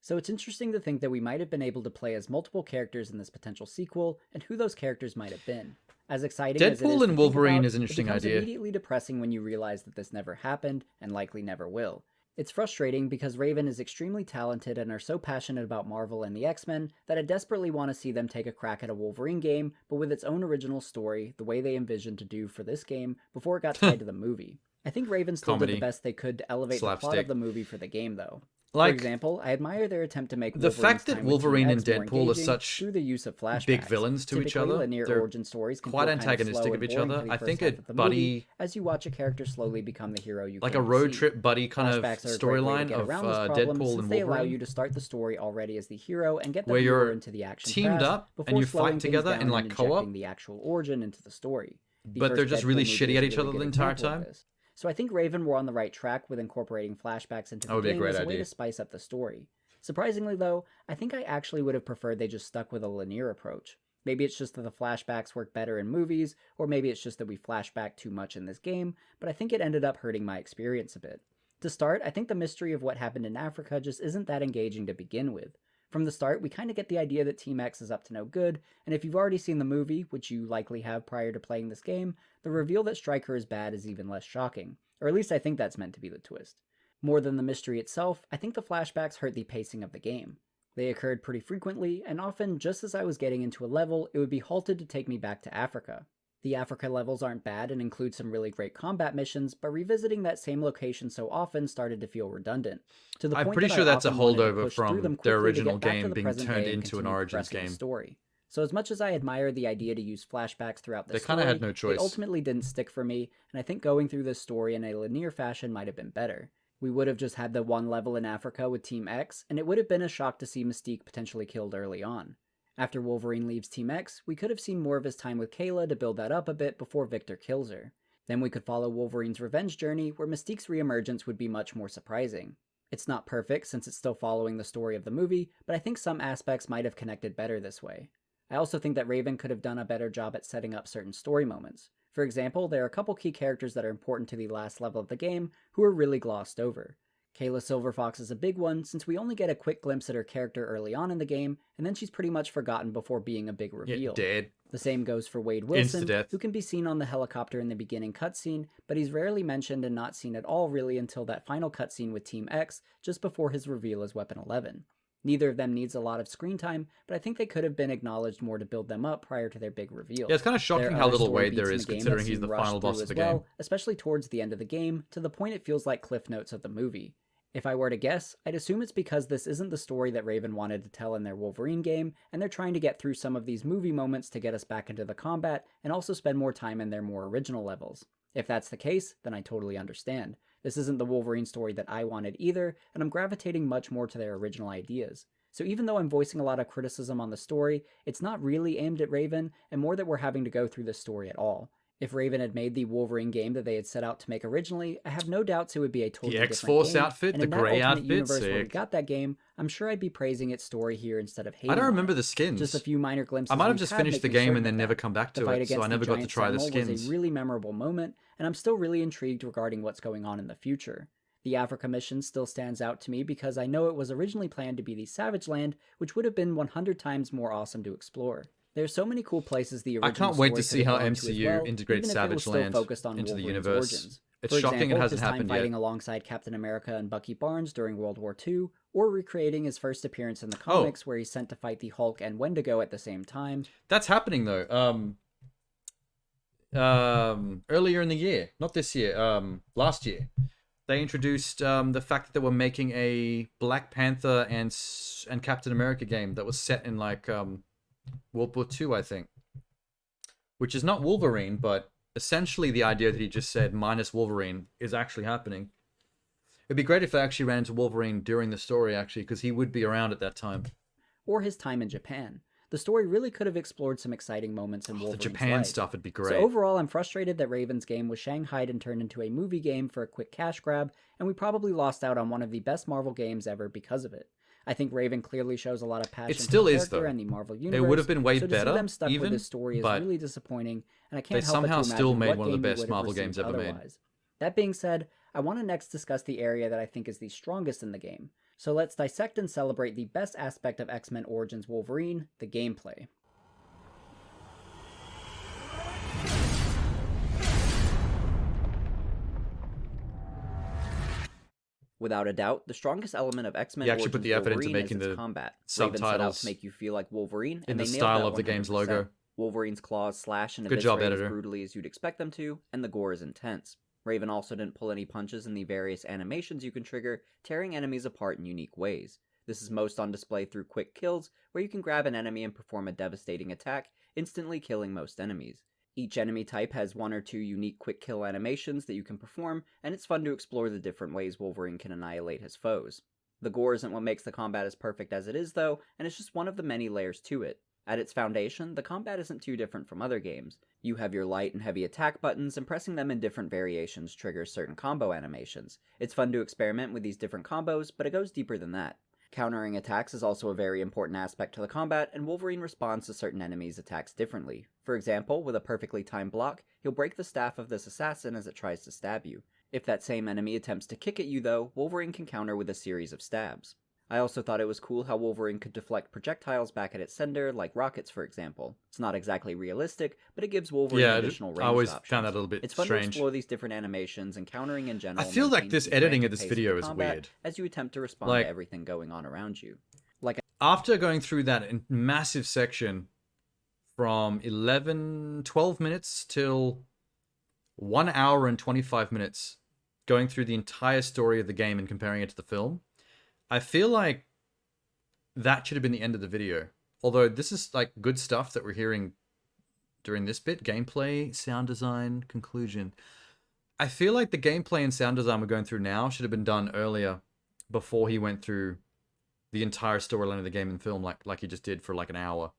So it's interesting to think that we might have been able to play as multiple characters in this potential sequel, and who those characters might have been. As exciting as it is
Deadpool
to
and
think
Wolverine
about,
is an interesting
it becomes
idea.
immediately depressing when you realize that this never happened, and likely never will. It's frustrating because Raven is extremely talented and are so passionate about Marvel and the X-Men that I desperately want to see them take a crack at a Wolverine game, but with its own original story, the way they envisioned to do for this game before it got tied to the movie. I think Raven still did the best they could to elevate the plot of the movie for the game, though.
Like,
for example, I admire their attempt to make
the fact that Wolverine and
Team X more
Deadpool are
engaging
such
through the use of flashbacks.
big villains to each
Typically,
other,
linear
they're
origin stories can
quite
feel kind
antagonistic
slow
of
and
each
boring
other.
for the
I
first
think
half
a
of the
buddy,
movie as you watch a character slowly become the hero you
like
came
a
to
road
see.
trip buddy kind of
Flashbacks are a great way to
storyline
get
of
around this problem
Deadpool
since
and
they allow you
Wolverine,
to start the story already as the hero and get the
where
viewer
you're
into the action
teamed
fast
up
before
and you
slowing
fight
things
together
down
in like
and
co-op,
injecting the actual origin into the story. The
but they're
first
just
Deadpool
really
movie
shitty
is
at
a
each
really
other
good
the entire
example of
time.
this. So I think Raven were on the right track with incorporating flashbacks into
That
the
would be a
game
great
as a way
idea.
to spice up the story. Surprisingly though, I think I actually would have preferred they just stuck with a linear approach. Maybe it's just that the flashbacks work better in movies, or maybe it's just that we flashback too much in this game, but I think it ended up hurting my experience a bit. To start, I think the mystery of what happened in Africa just isn't that engaging to begin with. From the start, we kind of get the idea that Team X is up to no good, and if you've already seen the movie, which you likely have prior to playing this game, the reveal that Stryker is bad is even less shocking. Or at least I think that's meant to be the twist. More than the mystery itself, I think the flashbacks hurt the pacing of the game. They occurred pretty frequently, and often just as I was getting into a level, it would be halted to take me back to Africa. The Africa levels aren't bad and include some really great combat missions, but revisiting that same location so often started to feel redundant. To the
I'm
point
pretty
that
sure
I
that's a
often wanted to
holdover
push through them
from their
quickly to
original
get back to
game
the
being
present
turned
day and
into an
continue
Origins
progressing the
game.
story. So as much as I admire the idea to use flashbacks throughout the
They
story,
kinda had no choice.
they ultimately didn't stick for me, and I think going through this story in a linear fashion might have been better. We would have just had the one level in Africa with Team X, and it would have been a shock to see Mystique potentially killed early on. After Wolverine leaves Team X, we could have seen more of his time with Kayla to build that up a bit before Victor kills her. Then we could follow Wolverine's revenge journey, where Mystique's reemergence would be much more surprising. It's not perfect since it's still following the story of the movie, but I think some aspects might have connected better this way. I also think that Raven could have done a better job at setting up certain story moments. For example, there are a couple key characters that are important to the last level of the game who are really glossed over. Kayla Silverfox is a big one, since we only get a quick glimpse at her character early on in the game, and then she's pretty much forgotten before being a big reveal.
Dead.
The same goes for Wade Wilson,
Insta-death.
who can be seen on the helicopter in the beginning cutscene, but he's rarely mentioned and not seen at all really until that final cutscene with Team X, just before his reveal as Weapon 11. Neither of them needs a lot of screen time, but I think they could have been acknowledged more to build them up prior to their big reveal.
Yeah, it's kind of shocking
There are
how
other
little
story
Wade there
beats in
is,
the game
considering
that
he's
seem
the
rushed
final boss
through
of the
as well,
game.
especially towards the end of the game, to the point it feels like cliff notes of the movie. If I were to guess, I'd assume it's because this isn't the story that Raven wanted to tell in their Wolverine game, and they're trying to get through some of these movie moments to get us back into the combat, and also spend more time in their more original levels. If that's the case, then I totally understand. This isn't the Wolverine story that I wanted either, and I'm gravitating much more to their original ideas. So even though I'm voicing a lot of criticism on the story, it's not really aimed at Raven, and more that we're having to go through this story at all. If Raven had made the Wolverine game that they had set out to make originally, I have no doubts it would be a totally different
X-Force
game.
outfit,
And
the
in that
grey
alternate
outfit,
universe where we
sick.
got that game, I'm sure I'd be praising its story here instead of hating
I don't
on
remember
it.
the skins.
Just a few minor glimpses
I might have
we've
just
had
finished
make
the
me
game
certain
and then
of
never
that.
come back
The
to
fight
it, so
against
I never
the
got to
giant
try the
sentinel
skins.
was a really memorable moment, and I'm still really intrigued regarding what's going on in the future. The Africa mission still stands out to me because I know it was originally planned to be the Savage Land, which would have been 100 times more awesome to explore. There's so many cool places the original
I can't wait to
story
see
could
how
have gone to as
MCU
well,
integrates
even if it was
Savage
still
Land
focused on
into the
Wolverine's
universe.
origins.
It's
For
shocking it
example,
hasn't
his time
happened
fighting
yet.
alongside Captain America and Bucky Barnes during World War II, or recreating his first appearance in the
Oh.
comics where he's sent to fight the Hulk and Wendigo at the same time.
That's happening though. Earlier in the year, not this year, last year, they introduced the fact that they were making a Black Panther and Captain America game that was set in like World War II, I think, which is not Wolverine, but essentially the idea that he just said minus Wolverine is actually happening. It'd be great if they actually ran into Wolverine during the story, actually, because he would be around at that time.
Or his time in Japan. The story really could have explored some exciting moments in Wolverine's
The Japan
life.
stuff would be
So
great.
overall, I'm frustrated that Raven's game was shanghaied and turned into a movie game for a quick cash grab, and we probably lost out on one of the best Marvel games ever because of it. I think Raven clearly shows a lot of passion
It still
for the
is,
character
though.
and the Marvel
It
universe.
would have been way
so to
better,
see them stuck
even,
with this story is
but
really disappointing, and I
they
can't help but to
somehow
imagine
still made
what
one of the
game we
best
would have
Marvel
received
games ever made.
otherwise. That being said, I want to next discuss the area that I think is the strongest in the game. So let's dissect and celebrate the best aspect of X-Men Origins Wolverine, the gameplay. Without a doubt, the strongest element of X-Men
He actually
Origins
put the effort into
Wolverine
making
is its
the
combat. Raven set out
subtitles
to make you feel like Wolverine,
in
and
the
they nailed
style
that
of the game's
100%.
logo.
Wolverine's claws slash and
Good job,
eviscerate as
editor.
brutally as you'd expect them to, and the gore is intense. Raven also didn't pull any punches in the various animations you can trigger, tearing enemies apart in unique ways. This is most on display through quick kills, where you can grab an enemy and perform a devastating attack, instantly killing most enemies. Each enemy type has 1 or 2 unique quick kill animations that you can perform, and it's fun to explore the different ways Wolverine can annihilate his foes. The gore isn't what makes the combat as perfect as it is though, and it's just one of the many layers to it. At its foundation, the combat isn't too different from other games. You have your light and heavy attack buttons, and pressing them in different variations triggers certain combo animations. It's fun to experiment with these different combos, but it goes deeper than that. Countering attacks is also a very important aspect to the combat, and Wolverine responds to certain enemies' attacks differently. For example, with a perfectly timed block, he'll break the staff of this assassin as it tries to stab you. If that same enemy attempts to kick at you though, Wolverine can counter with a series of stabs. I also thought it was cool how Wolverine could deflect projectiles back at its sender, like rockets for example. It's not exactly realistic, but it gives Wolverine additional range options.
I always found that a little bit
It's fun
strange.
to explore these different animations, and countering in general.
I feel like this editing of this
maintains
video
the
is
combat
weird.
as you attempt to respond
Like,
to everything going on around you.
After going through that massive section from 12 minutes till 1 hour and 25 minutes, going through the entire story of the game and comparing it to the film, I feel like that should have been the end of the video. Although this is like good stuff that we're hearing during this bit. Gameplay, sound design, conclusion. I feel like the gameplay and sound design we're going through now should have been done earlier, before he went through the entire storyline of the game and film like he just did for like an hour.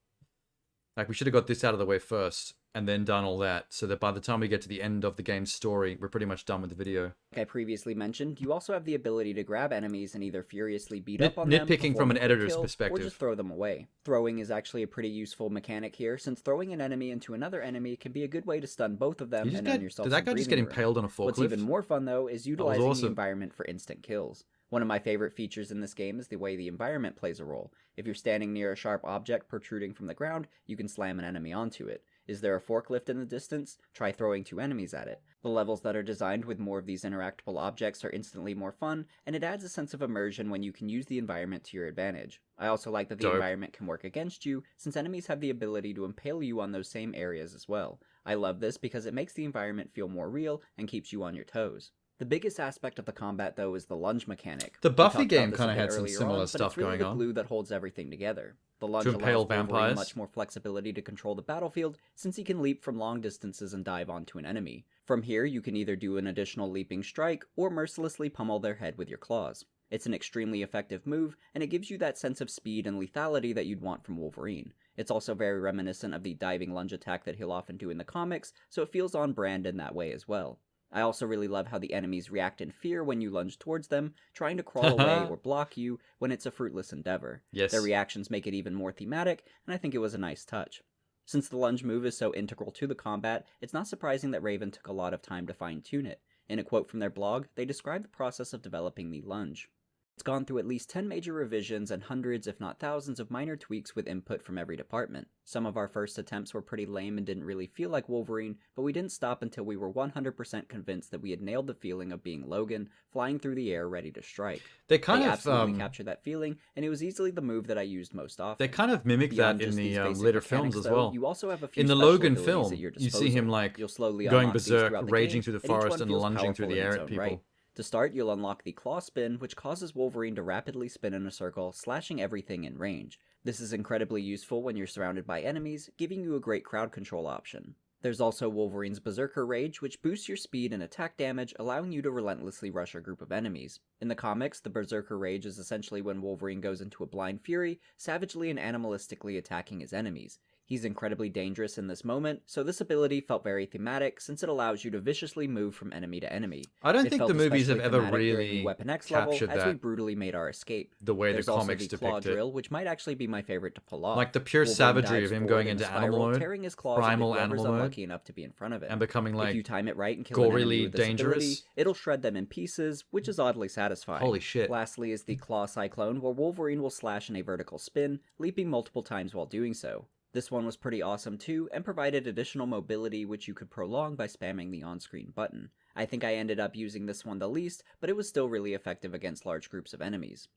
Like, we should have got this out of the way first, and then done all that, so that by the time we get to the end of the game's story, we're pretty much done with the video.
Like I previously mentioned, you also have the ability to grab enemies and either furiously beat up on them,
Nitpicking from an
perform a quick
editor's
kill,
perspective.
or just throw them away. Throwing is actually a pretty useful mechanic here, since throwing an enemy into another enemy can be a good way to stun both of them and earn yourself
Did
some
that guy just
breathing
get
room.
impaled on a forklift?
What's even more fun though is utilizing
awesome.
the environment for instant kills. One of my favorite features in this game is the way the environment plays a role. If you're standing near a sharp object protruding from the ground, you can slam an enemy onto it. Is there a forklift in the distance? Try throwing 2 enemies at it. The levels that are designed with more of these interactable objects are instantly more fun, and it adds a sense of immersion when you can use the environment to your advantage. I also like that the environment can work against you, since enemies have the ability to impale you on those same areas as well. I love this because it makes the environment feel more real and keeps you on your toes. The biggest aspect of the combat, though, is the lunge mechanic.
The Buffy
We talked
game
about this
kind
a
of
bit
had some
earlier
similar
on,
stuff
but it's really
going
the
on.
glue that holds everything together. The lunge
To
allows
impale
Wolverine
vampires.
much more flexibility to control the battlefield, since he can leap from long distances and dive onto an enemy. From here, you can either do an additional leaping strike, or mercilessly pummel their head with your claws. It's an extremely effective move, and it gives you that sense of speed and lethality that you'd want from Wolverine. It's also very reminiscent of the diving lunge attack that he'll often do in the comics, so it feels on brand in that way as well. I also really love how the enemies react in fear when you lunge towards them, trying to crawl away or block you when it's a fruitless endeavor.
Yes.
Their reactions make it even more thematic, and I think it was a nice touch. Since the lunge move is so integral to the combat, it's not surprising that Raven took a lot of time to fine-tune it. In a quote from their blog, they describe the process of developing the lunge. It's gone through at least 10 major revisions and hundreds if not thousands of minor tweaks with input from every department. Some of our first attempts were pretty lame and didn't really feel like Wolverine, but we didn't stop until we were 100% convinced that we had nailed the feeling of being Logan, flying through the air ready to strike.
They kind of
absolutely captured that feeling, and it was easily the move that I used most often.
They kind of mimic
Beyond
that in
just
the
these basic
later
mechanics,
films as
though,
well.
you also have a few
In the
special
Logan
abilities
film,
at your
you see him
disposal.
like
You'll slowly
going
unlock these
berserk,
throughout the
raging
game,
through the
and each
forest
one
and
feels
lunging through
powerful
the
in
air
its
at
own
people.
right. To start, you'll unlock the Claw Spin, which causes Wolverine to rapidly spin in a circle, slashing everything in range. This is incredibly useful when you're surrounded by enemies, giving you a great crowd control option. There's also Wolverine's Berserker Rage, which boosts your speed and attack damage, allowing you to relentlessly rush a group of enemies. In the comics, the Berserker Rage is essentially when Wolverine goes into a blind fury, savagely and animalistically attacking his enemies. He's incredibly dangerous in this moment, so this ability felt very thematic since it allows you to viciously move from enemy to enemy.
I don't
It
think
felt
the movies have
especially
ever
thematic during
really
the Weapon X level
captured
as we
that
brutally made our escape.
the way
There's
the
also
comics
the Claw
depict it.
Drill, which might actually be my favorite to pull off.
Like the pure
Wolverine
savagery
dives
of him
forward
going
in a
into
spiral,
animal mode,
tearing his claws
primal
into whoever's
animal mode,
unlucky enough to be in front of it.
and becoming like
if you time it right and kill an enemy
gorily
with this ability,
dangerous.
it'll shred them in pieces, which is oddly satisfying.
Holy shit.
Lastly is the Claw Cyclone, where Wolverine will slash in a vertical spin, leaping multiple times while doing so. This one was pretty awesome too, and provided additional mobility which you could prolong by spamming the on-screen button. I think I ended up using this one the least, but it was still really effective against large groups of enemies.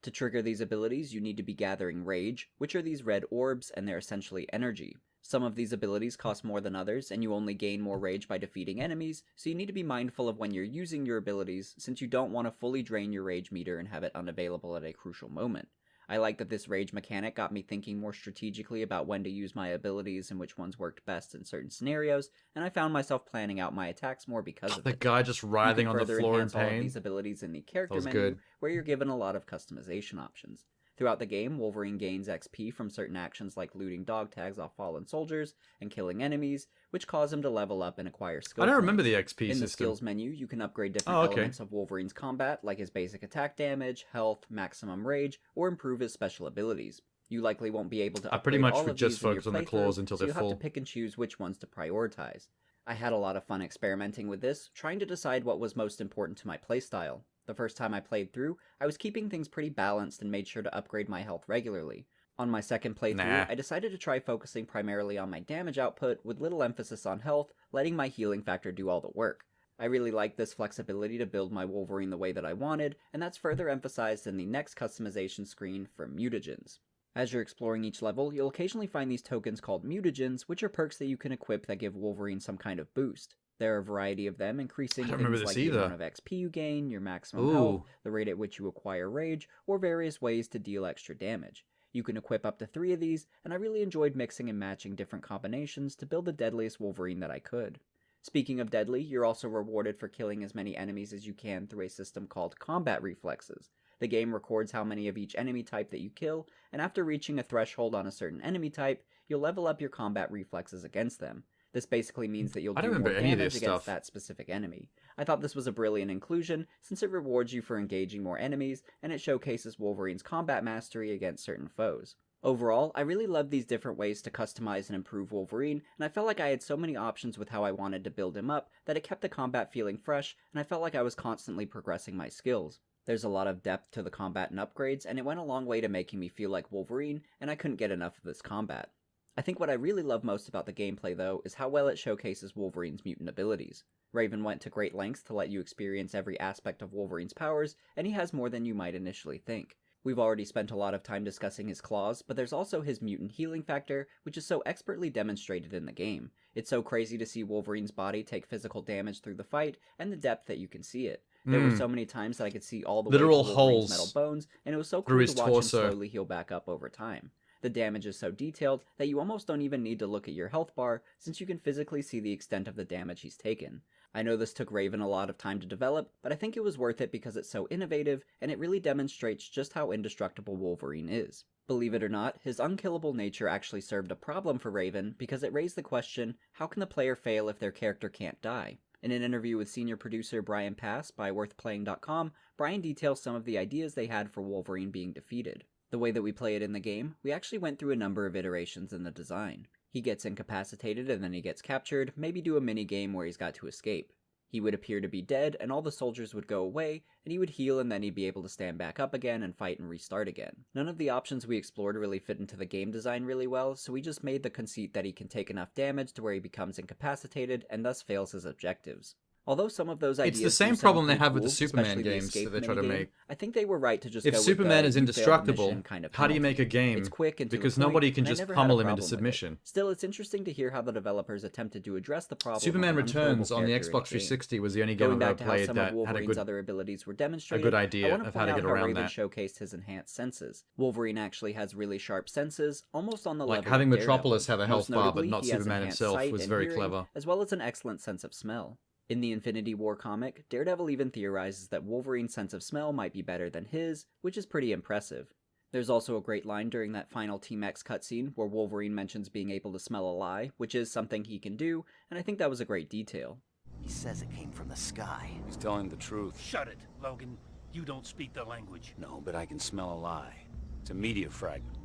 To trigger these abilities, you need to be gathering Rage, which are these red orbs, and they're essentially energy. Some of these abilities cost more than others, and you only gain more rage by defeating enemies, so you need to be mindful of when you're using your abilities, since you don't want to fully drain your rage meter and have it unavailable at a crucial moment. I like that this rage mechanic got me thinking more strategically about when to use my abilities and which ones worked best in certain scenarios, and I found myself planning out my attacks more because of
The
it.
guy just writhing on the floor in
You can further enhance all of
pain.
these abilities in the character
was
menu,
good.
where you're given a lot of customization options. Throughout the game, Wolverine gains XP from certain actions like looting dog tags off fallen soldiers and killing enemies, which cause him to level up and acquire skill
I don't
points.
remember the XP
In
system.
the skills menu, you can upgrade different
Oh, okay.
elements of Wolverine's combat, like his basic attack damage, health, maximum rage, or improve his special abilities. You likely won't be able to
I pretty
upgrade
much
all
would
of
just
these in your
focus on the
playthrough,
claws until
so
they're
you have to
full.
pick and choose which ones to prioritize. I had a lot of fun experimenting with this, trying to decide what was most important to my playstyle. The first time I played through, I was keeping things pretty balanced and made sure to upgrade my health regularly. On my second playthrough, I decided to try focusing primarily on my damage output with little emphasis on health, letting my healing factor do all the work. I really liked this flexibility to build my Wolverine the way that I wanted, and that's further emphasized in the next customization screen for mutagens. As you're exploring each level, you'll occasionally find these tokens called mutagens, which are perks that you can equip that give Wolverine some kind of boost. There are a variety of them, increasing
I don't
things
remember
like
this
the
either.
amount of XP you gain, your maximum
Ooh.
health, the rate at which you acquire rage, or various ways to deal extra damage. You can equip up to 3 of these, and I really enjoyed mixing and matching different combinations to build the deadliest Wolverine that I could. Speaking of deadly, you're also rewarded for killing as many enemies as you can through a system called combat reflexes. The game records how many of each enemy type that you kill, and after reaching a threshold on a certain enemy type, you'll level up your combat reflexes against them. This basically means that you'll
I
do
don't
more
remember any of
damage
this
against
stuff.
that specific enemy. I thought this was a brilliant inclusion, since it rewards you for engaging more enemies, and it showcases Wolverine's combat mastery against certain foes. Overall, I really loved these different ways to customize and improve Wolverine, and I felt like I had so many options with how I wanted to build him up that it kept the combat feeling fresh, and I felt like I was constantly progressing my skills. There's a lot of depth to the combat and upgrades, and it went a long way to making me feel like Wolverine, and I couldn't get enough of this combat. I think what I really love most about the gameplay, though, is how well it showcases Wolverine's mutant abilities. Raven went to great lengths to let you experience every aspect of Wolverine's powers, and he has more than you might initially think. We've already spent a lot of time discussing his claws, but there's also his mutant healing factor, which is so expertly demonstrated in the game. It's so crazy to see Wolverine's body take physical damage through the fight, and the depth that you can see it. There were so many times that I could see all the
Literal
way to Wolverine's
holes
metal bones, and it was so
through
cool
his
to watch
torso.
him slowly heal back up over time. The damage is so detailed that you almost don't even need to look at your health bar, since you can physically see the extent of the damage he's taken. I know this took Raven a lot of time to develop, but I think it was worth it because it's so innovative, and it really demonstrates just how indestructible Wolverine is. Believe it or not, his unkillable nature actually served a problem for Raven because it raised the question, how can the player fail if their character can't die? In an interview with senior producer Brian Pass by WorthPlaying.com, Brian details some of the ideas they had for Wolverine being defeated. The way that we play it in the game, we actually went through a number of iterations in the design. He gets incapacitated and then he gets captured, maybe do a mini game where he's got to escape. He would appear to be dead and all the soldiers would go away, and he would heal and then he'd be able to stand back up again and fight and restart again. None of the options we explored really fit into the game design really well, so we just made the conceit that he can take enough damage to where he becomes incapacitated and thus fails his objectives. Although some of those ideas
It's the same
do sound
problem they
pretty
have with
cool,
the Superman
especially the
games
escape
that they try to
minigame,
make.
I think they were right to just
If
go
Superman
with
is
the, "You failed the
indestructible,
mission" kind of
how do you
penalty.
make a game?
It's quick and to
Because
the point,
nobody can
and I
just
never had a
pummel him into
problem with it.
submission.
Still, it's interesting to hear how the developers attempted to address the problem.
Superman
of an unkillable
Returns on the
character in a
Xbox 360
game.
was the only game
Going
I've ever
back to how
played
some
that
of
had a
Wolverine's
good,
other abilities were
a
demonstrated,
good idea
I want to
of
point
how to
out
get
how
around
Raven
that.
showcased his enhanced senses. Wolverine actually has really sharp senses, almost on the
Like
level
having
of
Metropolis
Daredevil.
have a health
Most
bar, but
notably,
not
he has
Superman
enhanced
himself
sight
was
and
very
hearing,
clever.
as well as an excellent sense of smell. In the Infinity War comic, Daredevil even theorizes that Wolverine's sense of smell might be better than his, which is pretty impressive. There's also a great line during that final Team X cutscene where Wolverine mentions being able to smell a lie, which is something he can do, and I think that was a great detail.
He says it came from the sky.
He's telling the truth.
Shut it, Logan. You don't speak the language.
No, but I can smell a lie. It's a meteor fragment.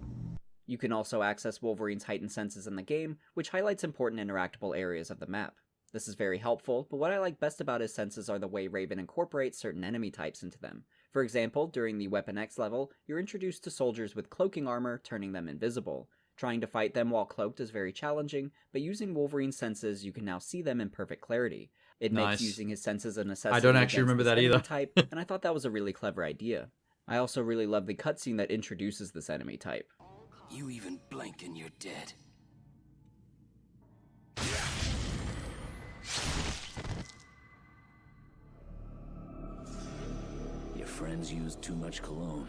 You can also access Wolverine's heightened senses in the game, which highlights important interactable areas of the map. This is very helpful, but what I like best about his senses are the way Raven incorporates certain enemy types into them. For example, during the Weapon X level, you're introduced to soldiers with cloaking armor, turning them invisible. Trying to fight them while cloaked is very challenging, but using Wolverine's senses, you can now see them in perfect clarity. It
Nice.
makes using his senses a necessity.
I don't actually
against
remember
this
that
enemy
either.
type, and I thought that was a really clever idea. I also really love the cutscene that introduces this enemy type.
You even blink and you're dead. Your friends use too much cologne.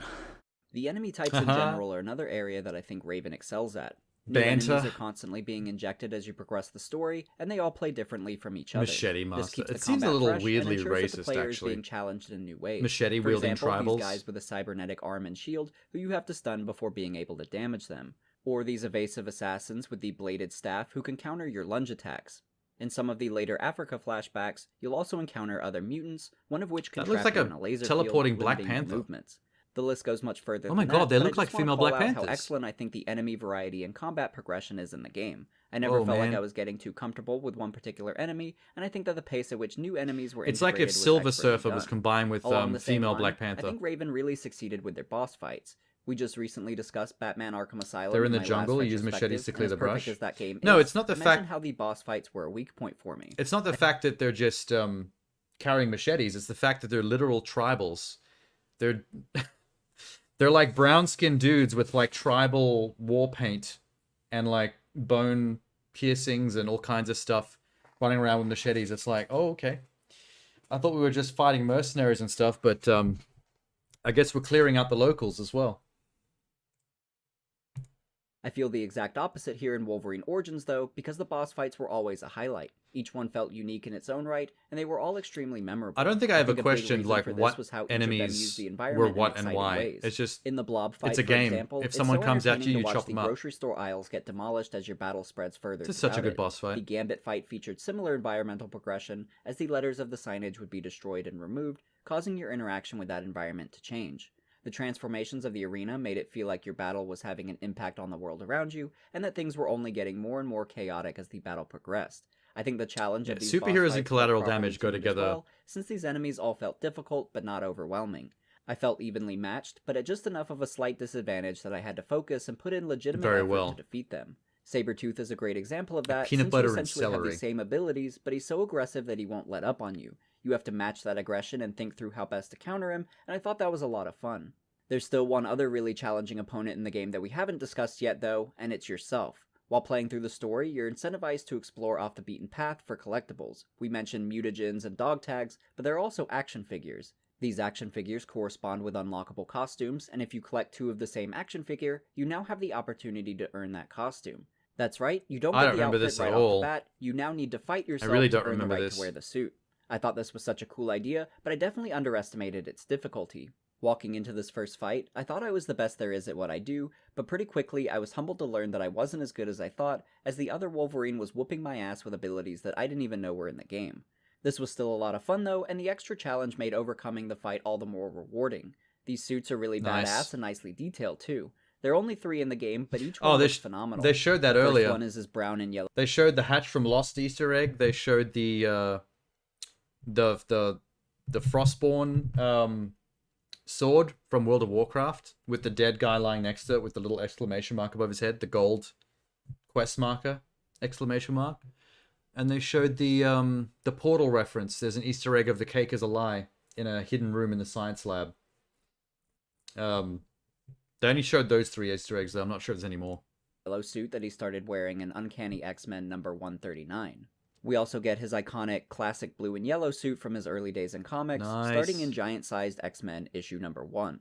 The enemy types in general are another area that I think Raven excels at. New
Banter.
enemies are constantly being injected as you progress the story, and they all play differently from each other.
Machete
This
Master.
keeps the
It seems a
combat
little
fresh
weirdly
and ensures that the
racist,
player is
actually.
being challenged in new ways.
Machete
For
wielding
example,
tribals.
these guys with a cybernetic arm and shield who you have to stun before being able to damage them. Or these evasive assassins with the bladed staff who can counter your lunge attacks. In some of the later Africa flashbacks, you'll also encounter other mutants, one of which can
That looks
trap
like
you
a
in a laser
teleporting
field,
Black
limiting your
Panther.
movements. The list goes much further
Oh my
than
god,
that,
they
but I
look like
just wanna
female
call
Black
out
Panthers.
How excellent I think the enemy variety and combat progression is in the game. I never
Oh,
felt like
man.
I was getting too comfortable with one particular enemy, and I think that the pace at which new enemies were
It's like if
integrated was
Silver
expertly
Surfer was
done.
combined with
Along the same
female
line,
Black Panther.
I think Raven really succeeded with their boss fights. We just recently discussed Batman Arkham Asylum.
They're in the
my
jungle,
last
you use machetes to
retrospective,
clear
and
the
as perfect
brush.
as that game
No,
is,
it's not the
I mentioned
fact-
how the boss fights were a weak point for me.
It's not the fact that they're just carrying machetes. It's the fact that they're literal tribals. They're they're like brown-skinned dudes with like tribal war paint and like bone piercings and all kinds of stuff running around with machetes. It's like, oh, okay. I thought we were just fighting mercenaries and stuff, but I guess we're clearing out the locals as well.
I feel the exact opposite here in Wolverine Origins, though, because the boss fights were always a highlight. Each one felt unique in its own right, and they were all extremely memorable.
I don't think I ever
a big
questioned
reason
like
for this
what
was how each of them
enemies
used the
were
environment in
what and
exciting
why.
ways.
It's just
in the Blob fight,
it's a
for
game.
example,
If
it's
someone
so
comes at
entertaining
you,
to
you
watch
chop
the
them up.
grocery store aisles get demolished as your battle spreads further.
This is such a
throughout
good
it.
boss fight.
The Gambit fight featured similar environmental progression, as the letters of the signage would be destroyed and removed, causing your interaction with that environment to change. The transformations of the arena made it feel like your battle was having an impact on the world around you, and that things were only getting more and more chaotic as the battle progressed. I think the challenge of these boss
superheroes
fights
and collateral
felt properly
damage go
tuned as
together.
well, since these enemies all felt difficult but not overwhelming. I felt evenly matched, but at just enough of a slight disadvantage that I had to focus and put in legitimate
Very
effort
well.
to defeat them. Sabretooth is a great example of that,
peanut
since
butter
you
and
essentially have
celery.
the same abilities, but he's so aggressive that he won't let up on you. You have to match that aggression and think through how best to counter him, and I thought that was a lot of fun. There's still one other really challenging opponent in the game that we haven't discussed yet, though, and it's yourself. While playing through the story, you're incentivized to explore off the beaten path for collectibles. We mentioned mutagens and dog tags, but there are also action figures. These action figures correspond with unlockable costumes, and if you collect 2 of the same action figure, you now have the opportunity to earn that costume. That's right, you don't
I
get
don't
the
remember
outfit
this
right
at
off
all.
the bat, you now need to fight yourself
really
to
don't
earn the
remember
right
this.
to wear the suit. I thought this was such a cool idea, but I definitely underestimated its difficulty. Walking into this first fight, I thought I was the best there is at what I do, but pretty quickly I was humbled to learn that I wasn't as good as I thought, as the other Wolverine was whooping my ass with abilities that I didn't even know were in the game. This was still a lot of fun though, and the extra challenge made overcoming the fight all the more rewarding. These suits are really
Nice.
badass and nicely detailed too. There are only 3 in the game, but each
Oh,
one
they
looks phenomenal.
they showed that
the first
earlier.
one is his brown and yellow.
They showed the hatch from Lost Easter egg. They showed the Frostborn sword from World of Warcraft with the dead guy lying next to it with the little exclamation mark above his head, the gold quest marker exclamation mark. And they showed the portal reference. There's an Easter egg of the cake is a lie in a hidden room in the science lab. They only showed those 3 Easter eggs though. I'm not sure if there's any more.
Yellow suit that he started wearing in Uncanny X-Men number 139. We also get his iconic classic blue and yellow suit from his early days in comics,
Nice.
starting in giant-sized X-Men issue number 1.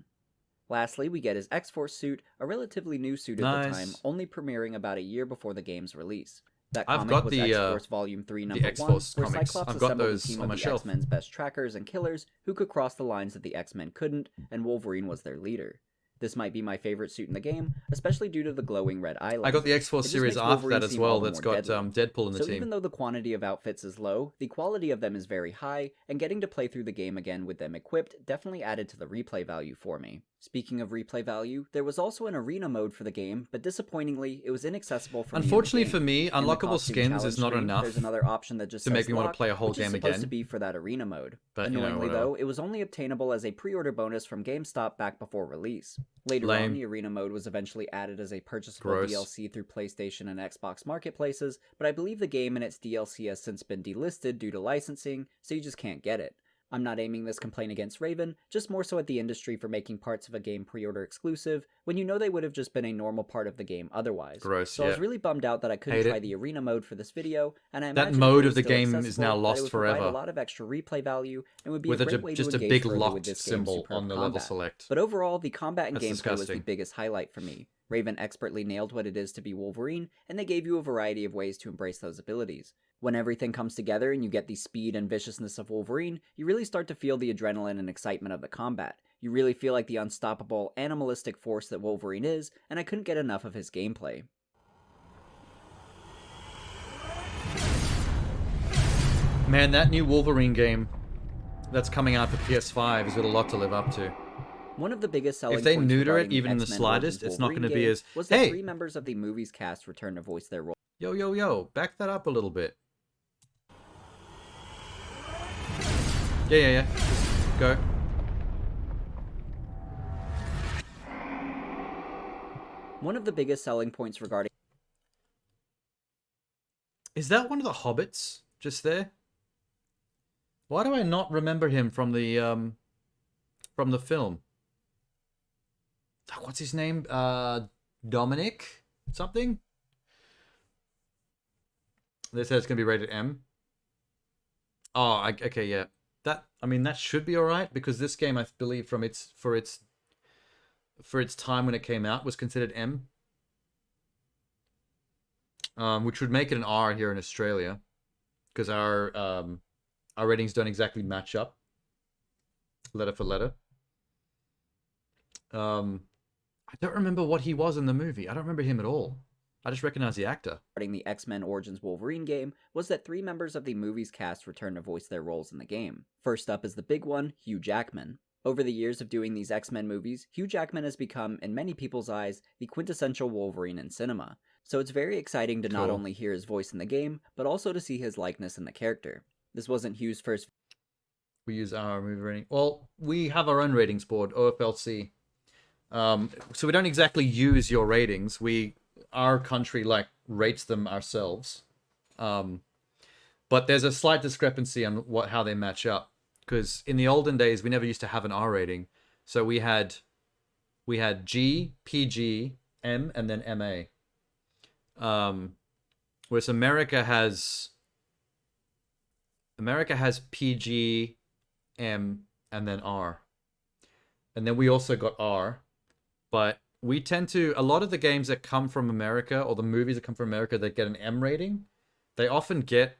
Lastly, we get his X-Force suit, a relatively new suit at the
Nice.
time, only premiering about a year before the game's release. That
I've
comic
got
was
the,
X-Force Volume 3 number 1,
X-Force
where
comics.
Cyclops
I've got
assembled
those
a team
on
of
my
the
shelf.
X-Men's best trackers and killers who could cross the lines that the X-Men couldn't, and Wolverine was their leader. This might be my favorite suit in the game, especially due to the glowing red eyeliner.
I got the X-Force series after that as well. That's got Deadpool in the
So
team.
even though the quantity of outfits is low, the quality of them is very high, and getting to play through the game again with them equipped definitely added to the replay value for me. Speaking of replay value, there was also an arena mode for the game, but disappointingly, it was inaccessible for
Unfortunately
me.
for me,
In the
unlockable
costume
skins
challenge
is not
screen,
enough
There's another option that just
to
says
make me want to
lock,
play a whole
which
game
is supposed
again.
to be for that arena mode.
But, you know,
Annoyingly
whatever.
though, it was only obtainable as a pre-order bonus from GameStop back before release. Later
Lame.
on, the arena mode was eventually added as a purchasable
Gross.
DLC through PlayStation and Xbox marketplaces, but I believe the game and its DLC has since been delisted due to licensing, so you just can't get it. I'm not aiming this complaint against Raven, just more so at the industry for making parts of a game pre-order exclusive when you know they would have just been a normal part of the game otherwise.
Gross,
so I was really bummed out that I couldn't try the arena mode for this video, and I imagine
that mode
if it
of the
was still
game is
accessible,
now
that
lost
it would
forever.
provide a lot of extra replay value and would be
with
a great way
just
to
a
engage
big
further
locked
with this game's
symbol
superb
on the level
combat.
select.
But overall, the combat and
That's
gameplay was the
disgusting.
biggest highlight for me. Raven expertly nailed what it is to be Wolverine, and they gave you a variety of ways to embrace those abilities. When everything comes together and you get the speed and viciousness of Wolverine, you really start to feel the adrenaline and excitement of the combat. You really feel like the unstoppable, animalistic force that Wolverine is, and I couldn't get enough of his gameplay.
Man, that new Wolverine game that's coming out for PS5 has got a lot to live up to.
One of the biggest selling
If they
points
neuter it
regarding
even in the
X-Men
slightest,
Origins
it's not going to
Wolverine
be
game
as,
was that
hey,
3 members of the movie's cast returned to voice their role.
yo, back that up a little bit. Yeah. Just go.
One of the biggest selling points regarding...
Is that one of the hobbits just there? Why do I not remember him from the film? What's his name? Dominic something? They said it's gonna be rated M. Oh, okay, yeah. That should be all right because this game, I believe, for its time when it came out, was considered M. Which would make it an R here in Australia, because our ratings don't exactly match up, letter for letter. I don't remember what he was in the movie. I don't remember him at all. I just recognize the actor.
Regarding the X-Men Origins Wolverine game was that 3 members of the movie's cast returned to voice their roles in the game. First up is the big one, Hugh Jackman. Over the years of doing these X-Men movies, Hugh Jackman has become, in many people's eyes, the quintessential Wolverine in cinema. So it's very exciting to not only hear his voice in the game, but also to see his likeness in the character. This wasn't Hugh's first...
We use our movie rating. Well, we have our own ratings board, OFLC. So we don't exactly use your ratings. Our country rates them ourselves. But there's a slight discrepancy on how they match up. Because in the olden days, we never used to have an R rating. So we had G, PG, M, and then MA. Whereas America has PG, M, and then R. And then we also got R. But we tend to, a lot of the games that come from America, or the movies that come from America that get an M rating, they often get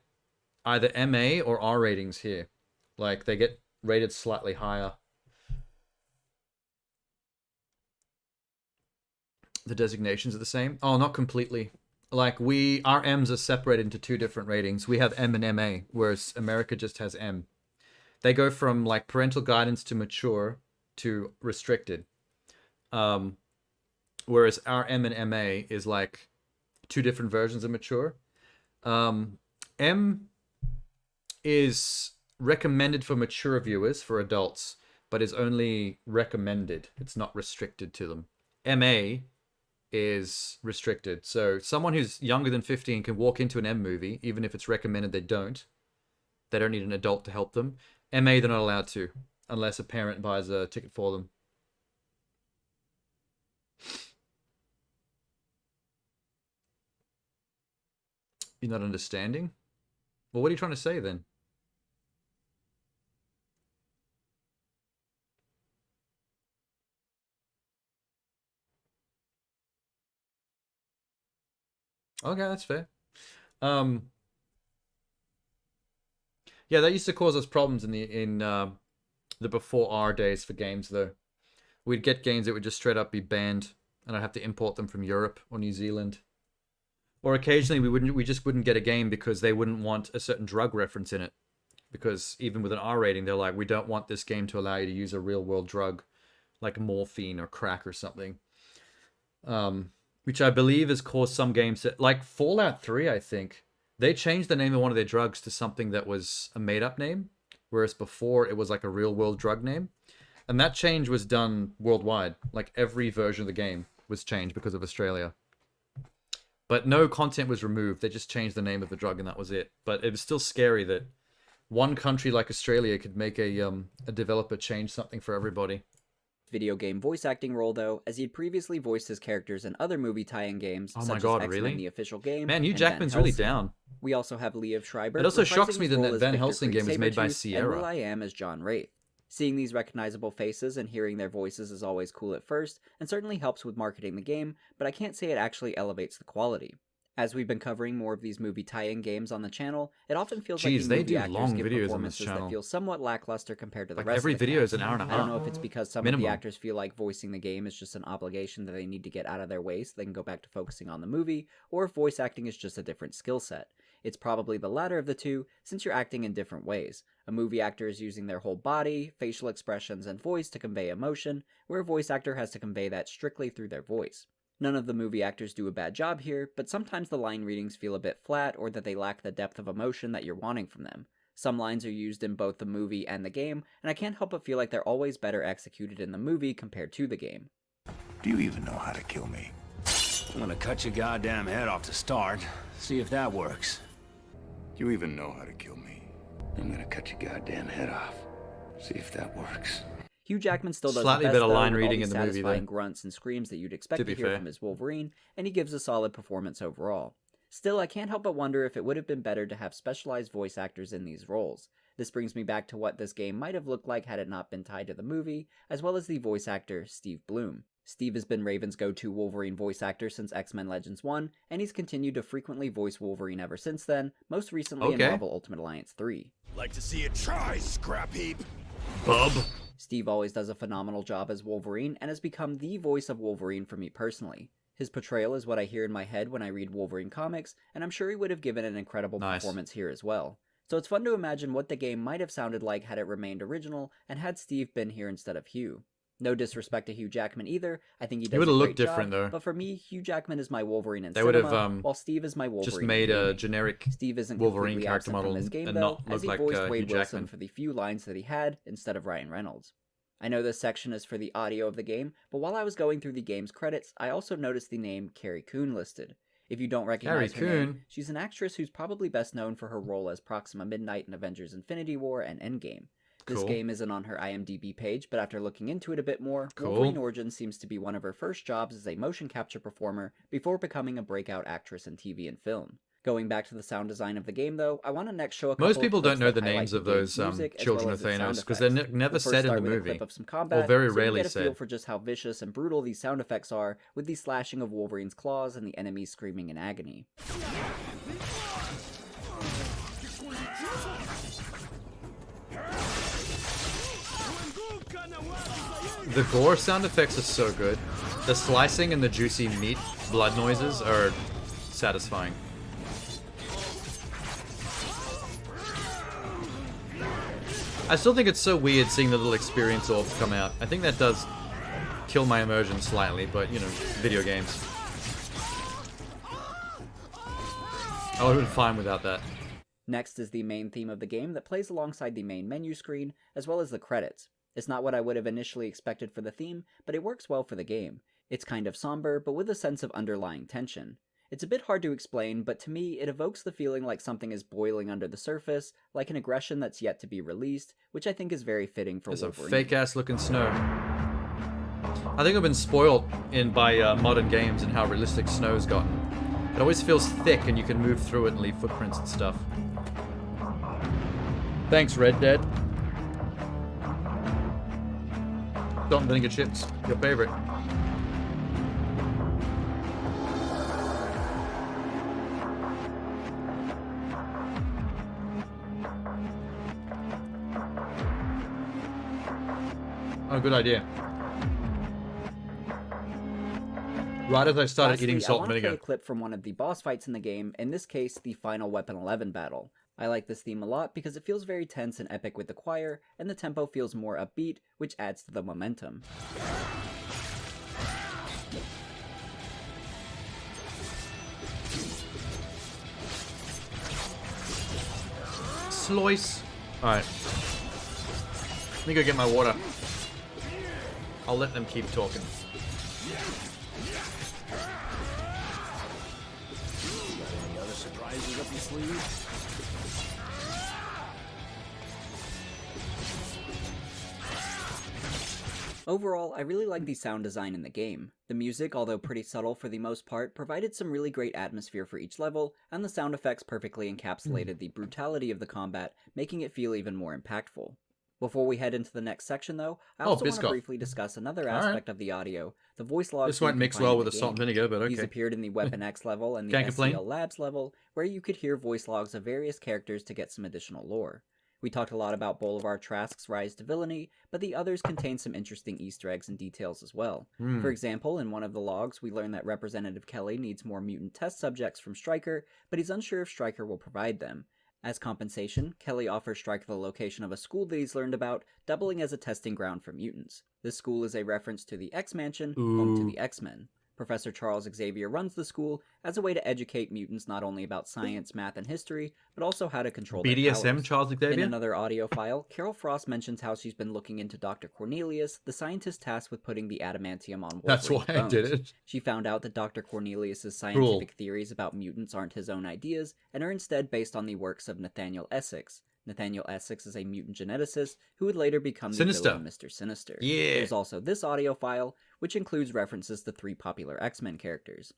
either MA or R ratings here. Like, they get rated slightly higher. The designations are the same? Oh, not completely. Like, our M's are separated into 2 different ratings. We have M and MA, whereas America just has M. They go from, parental guidance to mature to restricted. Whereas our M and MA is, 2 different versions of mature. M is recommended for mature viewers, for adults, but is only recommended. It's not restricted to them. MA is restricted. So someone who's younger than 15 can walk into an M movie, even if it's recommended they don't. They don't need an adult to help them. MA, they're not allowed to, unless a parent buys a ticket for them. You're not understanding? Well, what are you trying to say then? Okay, that's fair. Yeah, that used to cause us problems in the before R days for games, though. We'd get games that would just straight up be banned, and I'd have to import them from Europe or New Zealand. Or occasionally we just wouldn't get a game because they wouldn't want a certain drug reference in it. Because even with an R rating, they're like, we don't want this game to allow you to use a real world drug, like morphine or crack or something. Which I believe has caused some games that, like Fallout 3, I think, they changed the name of one of their drugs to something that was a made-up name, whereas before it was like a real-world drug name. And that change was done worldwide. Like every version of the game was changed because of Australia. But no content was removed. They just changed the name of the drug and that was it. But it was still scary that one country like Australia could make a developer change something for everybody.
Video game voice acting role, though, as he'd previously voiced his characters in other movie tie-in games,
Oh
such
my
as
God,
X-Men:
really?
The Official Game.
Man, Hugh
and
Jackman's
Van
really
Helsing.
down.
We also have Liev Schreiber.
It also
reprising
shocks me
his
that
role
that
as
Van
Victor
Helsing
Creed
game was made by
Sabretooth,
Sierra.
And will.i.am as John Wraith. Seeing these recognizable faces and hearing their voices is always cool at first, and certainly helps with marketing the game, but I can't say it actually elevates the quality. As we've been covering more of these movie tie-in games on the channel, it often feels like the
they
movie
do
actors
long
give
videos on this
performances
channel.
that feel somewhat lackluster compared to the
Like,
rest
every
of the
video
cast.
is an hour and a
I don't
half.
know if it's because some of
Minimum.
the actors feel like voicing the game is just an obligation that they need to get out of their way so they can go back to focusing on the movie, or if voice acting is just a different skill set. It's probably the latter of the two, since you're acting in different ways. A movie actor is using their whole body, facial expressions, and voice to convey emotion, where a voice actor has to convey that strictly through their voice. None of the movie actors do a bad job here, but sometimes the line readings feel a bit flat or that they lack the depth of emotion that you're wanting from them. Some lines are used in both the movie and the game, and I can't help but feel like they're always better executed in the movie compared to the game.
Do you even know how to kill me? I'm gonna cut your goddamn head off to start. See if that works. Do you even know how to kill me? I'm gonna cut your goddamn head off. See if that works.
Hugh Jackman still does
Slightly
the best,
better
though,
line
with all
reading
these
in the movie,
satisfying
though.
grunts and screams that you'd expect
To
to
be
hear
fair.
from his Wolverine, and he gives a solid performance overall. Still, I can't help but wonder if it would have been better to have specialized voice actors in these roles. This brings me back to what this game might have looked like had it not been tied to the movie, as well as the voice actor Steve Blum. Steve has been Raven's go-to Wolverine voice actor since X-Men Legends 1, and he's continued to frequently voice Wolverine ever since then, most recently in Marvel Ultimate Alliance 3.
Like to see it try, scrap heap.
Bub.
Steve always does a phenomenal job as Wolverine, and has become the voice of Wolverine for me personally. His portrayal is what I hear in my head when I read Wolverine comics, and I'm sure he would have given an incredible performance here as well. So it's fun to imagine what the game might have sounded like had it remained original, and had Steve been here instead of Hugh. No disrespect to Hugh Jackman either, I think he does
would
a
have
great
looked different,
job,
though.
but for me, Hugh Jackman is my Wolverine in
They would
cinema,
have
while Steve is my Wolverine
just
in
made a
gaming.
generic
Steve isn't
Wolverine
completely
character
absent from
model
this game,
and
though,
not
as
look
he
like
voiced
Hugh
Wade Wilson
Jackman.
for the few lines that he had instead of Ryan Reynolds. I know this section is for the audio of the game, but while I was going through the game's credits, I also noticed the name Carrie Coon listed. If you don't recognize her name, she's an actress who's probably best known for her role as Proxima Midnight in Avengers Infinity War and Endgame. This
Cool.
game isn't on her IMDb page, but after looking into it a bit more,
Cool.
Wolverine Origins seems to be one of her first jobs as a motion capture performer before becoming a breakout actress in TV and film. Going back to the sound design of the game, though, I want to next show a couple
Most people
of
don't
clips
know
that
the
highlight
names of
the game's
those
music, as
children
well
of
as its sound
Thanos because they're
effects.
never
We'll first
said in
start
the
with a
movie,
clip of some combat,
or very
so you
rarely
get a feel
said.
for just how vicious and brutal these sound effects are, with the slashing of Wolverine's claws and the enemies screaming in agony.
The gore sound effects are so good. The slicing and the juicy meat blood noises are satisfying. I still think it's so weird seeing the little experience orbs come out. I think that does kill my immersion slightly, but you know, video games. I would have been fine without that.
Next is the main theme of the game that plays alongside the main menu screen, as well as the credits. It's not what I would have initially expected for the theme, but it works well for the game. It's kind of somber, but with a sense of underlying tension. It's a bit hard to explain, but to me, it evokes the feeling like something is boiling under the surface, like an aggression that's yet to be released, which I think is very fitting for
There's
Wolverine.
a fake-ass looking snow. I think I've been spoiled by modern games and how realistic snow's gotten. It always feels thick and you can move through it and leave footprints and stuff. Thanks, Red Dead. Salt and vinegar chips, your favorite. Oh, good idea. Right as I started
Lastly,
eating salt
I
and
want to play
vinegar.
a clip from one of the boss fights in the game, in this case, the final Weapon 11 battle. I like this theme a lot because it feels very tense and epic with the choir, and the tempo feels more upbeat, which adds to the momentum.
Slice. Alright. Let me go get my water. I'll let them keep talking.
Any other surprises up your sleeve?
Overall, I really like the sound design in the game. The music, although pretty subtle for the most part, provided some really great atmosphere for each level, and the sound effects perfectly encapsulated the brutality of the combat, making it feel even more impactful. Before we head into the next section, though, I also want to briefly discuss another aspect of the audio, the voice logs.
This won't mix well with the salt and vinegar, but okay.
These appeared in the Weapon X level and the SCL Labs level, where you could hear voice logs of various characters to get some additional lore. We talked a lot about Bolivar Trask's rise to villainy, but the others contain some interesting Easter eggs and details as well. For example, in one of the logs, we learn that Representative Kelly needs more mutant test subjects from Stryker, but he's unsure if Stryker will provide them. As compensation, Kelly offers Stryker the location of a school that he's learned about, doubling as a testing ground for mutants. This school is a reference to the X-Mansion, home to the X-Men. Professor Charles Xavier runs the school as a way to educate mutants not only about science, math, and history, but also how to control their powers.
BDSM Charles Xavier?
In another audio file, Carol Frost mentions how she's been looking into Dr. Cornelius, the scientist tasked with putting the adamantium on Wolverine's
That's why I did it.
She found out that Dr. Cornelius's scientific theories about mutants aren't his own ideas, and are instead based on the works of Nathaniel Essex. Nathaniel Essex is a mutant geneticist who would later become the villain Mr. Sinister.
Yeah.
There's also this audio file, which includes references to 3 popular X-Men characters.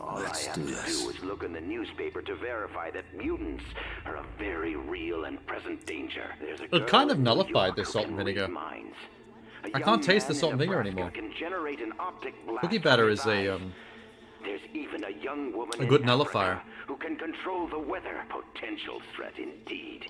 All I have to do is look in the newspaper to verify that mutants are a very real and present danger. There's a
It kind of nullified this salt and vinegar. I can't taste the salt and vinegar anymore. Cookie batter is a
There's even a young woman
good
in
nullifier.
Africa who can control the weather. Potential threat indeed.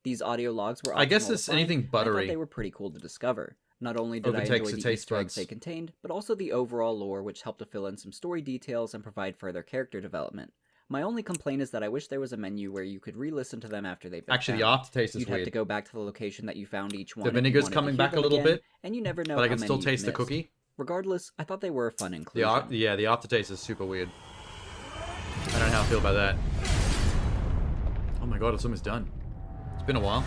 These audio logs were
I guess it's anything
I thought
buttery.
they were pretty cool to discover. Not only did I
Overtakes
enjoy
the
the
taste
Easter eggs
buds.
they contained, but also the overall lore, which helped to fill in some story details and provide further character development. My only complaint is that I wish there was a menu where you could re-listen to them after they've been
Actually, the
found.
aftertaste is
You'd
weird.
have to go back to the location that you found each one.
The
if you
vinegar's
wanted to
coming
hear
back a
them
little
again,
bit,
and you never know
but I
how
can still
many
taste
you've
the
missed.
cookie.
Regardless, I thought they were a fun inclusion.
The aftertaste is super weird. I don't know how I feel about that. Oh my god, it's almost done. It's been a while.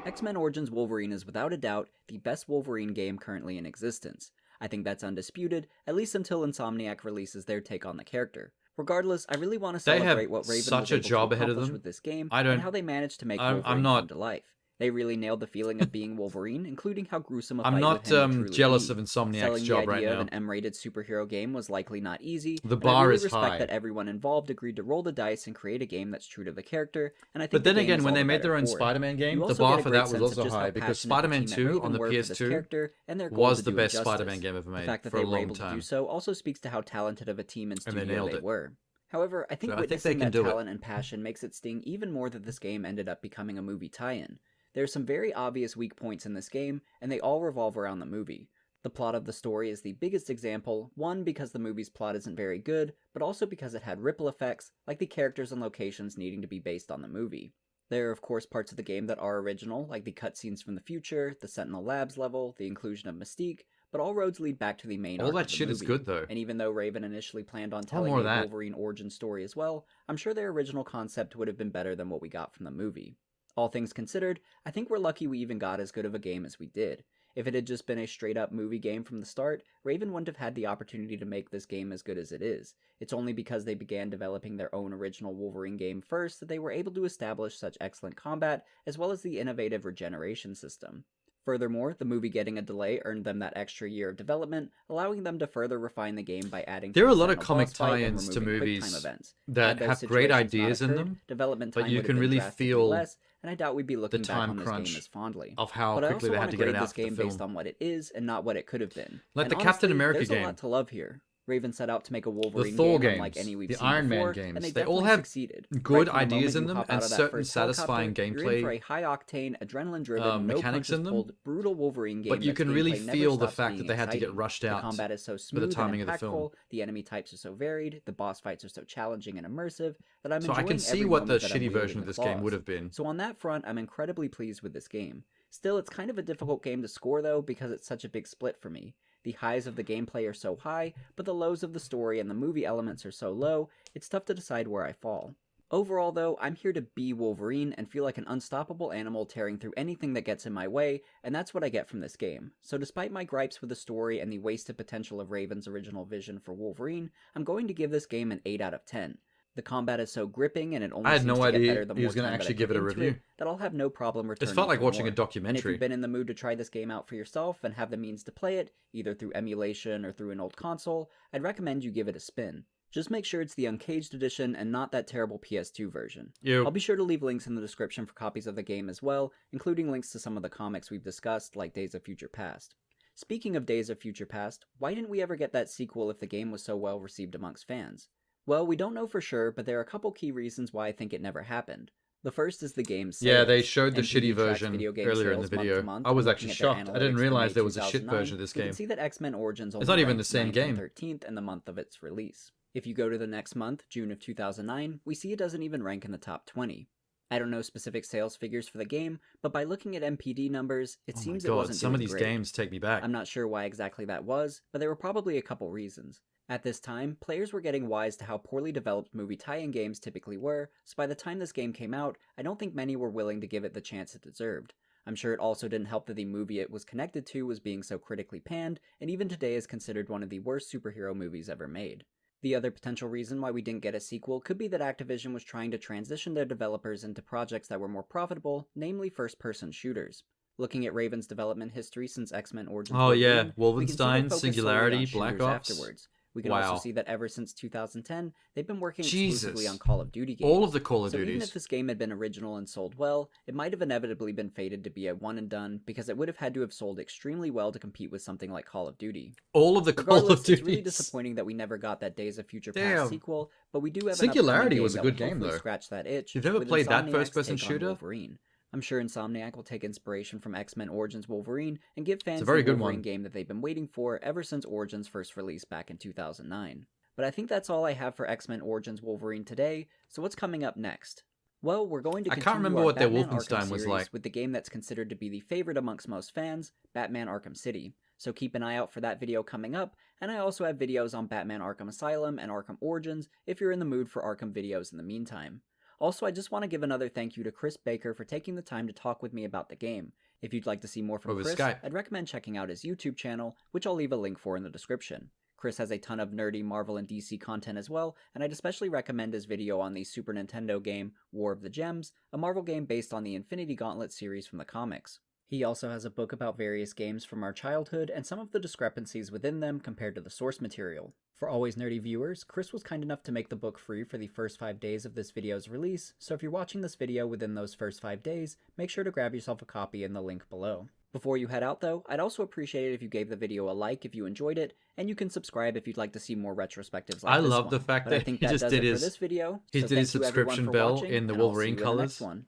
X-Men Origins Wolverine is without a doubt the best Wolverine game currently in existence. I think that's undisputed, at least until Insomniac releases their take on the character. Regardless, I really want to
They
celebrate
have
what Raven
such
was
a
able
job
to
ahead of
accomplish
them.
with this game,
I don't-
and how they managed to make
I'm
Wolverine
not-
come to life. They really nailed the feeling of being Wolverine, including how gruesome a
I'm
fight
not
with him would truly
jealous
be.
of Insomniac's
Selling
job
the
right
idea of
now.
an M-rated superhero game was likely not easy.
The
and
bar
I really
is
respect
high.
that everyone involved agreed to roll the dice and create a game that's true to the character. And I think
But then
the game
again,
is
when
all
they
the
made
better
their own
for it.
Spider-Man game,
You
the
also
bar
get a
for
great
that was
sense of
also
just how
high because
passionate the
Spider-Man
team at
2
Raven
on the
were for this
PS2
character and their goal
was
to
the
do
best
injustice.
Spider-Man game ever made
The fact that
for
they
a
were
long
able to do
time.
so also speaks to how talented of a team and
And they
studio
nailed
they
it.
were. However, I think
So I think
witnessing
they can
that
do it.
talent and passion makes it sting even more that this game ended up becoming a movie tie-in. There are some very obvious weak points in this game, and they all revolve around the movie. The plot of the story is the biggest example, one because the movie's plot isn't very good, but also because it had ripple effects, like the characters and locations needing to be based on the movie. There are of course parts of the game that are original, like the cutscenes from the future, the Sentinel Labs level, the inclusion of Mystique, but all roads lead back to the main
All
arc
that
of the
shit is
movie.
good, though.
And even though Raven initially planned on telling
more
a
of that.
Wolverine origin story as well, I'm sure their original concept would have been better than what we got from the movie. All things considered, I think we're lucky we even got as good of a game as we did. If it had just been a straight-up movie game from the start, Raven wouldn't have had the opportunity to make this game as good as it is. It's only because they began developing their own original Wolverine game first that they were able to establish such excellent combat, as well as the innovative regeneration system. Furthermore, the movie getting a delay earned them that extra year of development, allowing them to further refine the game by adding
There are a
the
lot of
Sentinel
comic
boss fight and
tie-ins to
removing
movies
QuickTime events.
that
Had those
have great
situations not
ideas in
occurred,
them,
development
but
time
you
would have
can
been
really
drastically
feel
less, and I doubt we'd be looking back
time
on this
crunch
game as fondly.
of how
But I
quickly
also
they had
want
to
to
get it
grade
out
this
for the
game based
film.
on what it is and not what it could have been.
Like
And
the Captain
honestly,
America
there's
game.
a lot to love here. Raven set out to make a
The
Wolverine
Thor
game unlike
games,
any we've
the
seen
Iron Man
before, and
games,
they
they all
definitely
have
succeeded.
good
Right from the
ideas
moment
in
you
them
hop out
and
of that
certain
first
satisfying
helicopter, you're in for a
gameplay
high-octane, adrenaline-driven, no
mechanics in them.
punches-pulled, brutal Wolverine game.
But you
that's
can really
gameplay never
feel the
stops
fact
being
that they had to get
exciting.
rushed
The
out
combat is so
for
smooth
the timing
and
of the film.
impactful, the enemy types are so varied, the boss fights are so challenging and immersive that I'm
So I
enjoying
can see
every
what the
moment that I'm
shitty
wielding
version of
the
this game
claws.
would have been.
So on that front, I'm incredibly pleased with this game. Still, it's kind of a difficult game to score though because it's such a big split for me. The highs of the gameplay are so high, but the lows of the story and the movie elements are so low, it's tough to decide where I fall. Overall though, I'm here to be Wolverine and feel like an unstoppable animal tearing through anything that gets in my way, and that's what I get from this game. So despite my gripes with the story and the wasted potential of Raven's original vision for Wolverine, I'm going to give this game an 8 out of 10. The combat is so gripping, and it only
I had
seems
no
to get
idea
better the
he
more
was going
time
to
that I
actually
put
give it a
into
review.
that I'll have no problem returning.
It felt like
for
watching
more.
a documentary.
And if you've been in the mood to try this game out for yourself and have the means to play it, either through emulation or through an old console, I'd recommend you give it a spin. Just make sure it's the Uncaged edition and not that terrible PS2 version. I'll be sure to leave links in the description for copies of the game as well, including links to some of the comics we've discussed, like Days of Future Past. Speaking of Days of Future Past, why didn't we ever get that sequel if the game was so well received amongst fans? Well, we don't know for sure, but there are a couple key reasons why I think it never happened. The first is the game's sales.
Yeah, they showed the
NPD
shitty
tracks
version
video game
earlier in the
sales month to
video.
month,
I was
and
actually
looking at their
shocked. I didn't
analytics for
realize
May
there was a shit
2009,
version of this
we
game.
can see that X-Men Origins only
It's not even
ranked
the same
9th
game.
and 13th in the month of its release. If you go to the next month, June of 2009, we see it doesn't even rank in the top 20. I don't know specific sales figures for the game, but by looking at NPD numbers, it seems it wasn't
some of
doing
these
great.
games take me back.
I'm not sure why exactly that was, but there were probably a couple reasons. At this time, players were getting wise to how poorly developed movie tie-in games typically were, so by the time this game came out, I don't think many were willing to give it the chance it deserved. I'm sure it also didn't help that the movie it was connected to was being so critically panned, and even today is considered one of the worst superhero movies ever made. The other potential reason why we didn't get a sequel could be that Activision was trying to transition their developers into projects that were more profitable, namely first-person shooters. Looking at Raven's development history since X-Men Origins
yeah,
Wolverine, we can see they
Wolfenstein,
focused solely
Singularity,
on
Black
shooters
Ops.
afterwards. We can
Wow.
also see that ever since 2010, they've been working
Jesus.
exclusively on Call of Duty games.
All of the Call of
so even
Duties.
if this game had been original and sold well, it might have inevitably been fated to be a one and done because it would have had to have sold extremely well to compete with something like Call of Duty.
All of the Call
Regardless,
of
it's really
Duties.
disappointing that we never got that Days of Future
Damn.
Past sequel, but we do have
Singularity
an upcoming
was a
that
good
will
game,
hopefully
though.
scratch that itch.
You've never
with
played that
Insomniac's
first-person
take on
shooter?
Wolverine. I'm sure Insomniac will take inspiration from X-Men Origins Wolverine and give fans
a very
the
good
Wolverine
one.
game that they've been waiting for ever since Origins first released back in 2009. But I think that's all I have for X-Men Origins Wolverine today, so what's coming up next? Well, we're going to
I
continue
can't remember
our
what their
Batman
Wolfenstein
Arkham
was
series
like.
with the game that's considered to be the favorite amongst most fans, Batman Arkham City. So keep an eye out for that video coming up, and I also have videos on Batman Arkham Asylum and Arkham Origins if you're in the mood for Arkham videos in the meantime. Also, I just want to give another thank you to Chris Baker for taking the time to talk with me about the game. If you'd like to see more from
Over
Chris,
Skype.
I'd recommend checking out his YouTube channel, which I'll leave a link for in the description. Chris has a ton of nerdy Marvel and DC content as well, and I'd especially recommend his video on the Super Nintendo game War of the Gems, a Marvel game based on the Infinity Gauntlet series from the comics. He also has a book about various games from our childhood and some of the discrepancies within them compared to the source material. For Always Nerdy viewers, Chris was kind enough to make the book free for the first 5 days of this video's release, so if you're watching this video within those first 5 days, make sure to grab yourself a copy in the link below. Before you head out though, I'd also appreciate it if you gave the video a like if you enjoyed it, and you can subscribe if you'd like to see more retrospectives like
I
this
love
one.
the fact
But I
that
think
he
that
just
does
did
it
his
for this video.
he
So
did his
thank you everyone
subscription
for
bell
watching,
in the
and I'll
Wolverine
see you in the
colors.
next one.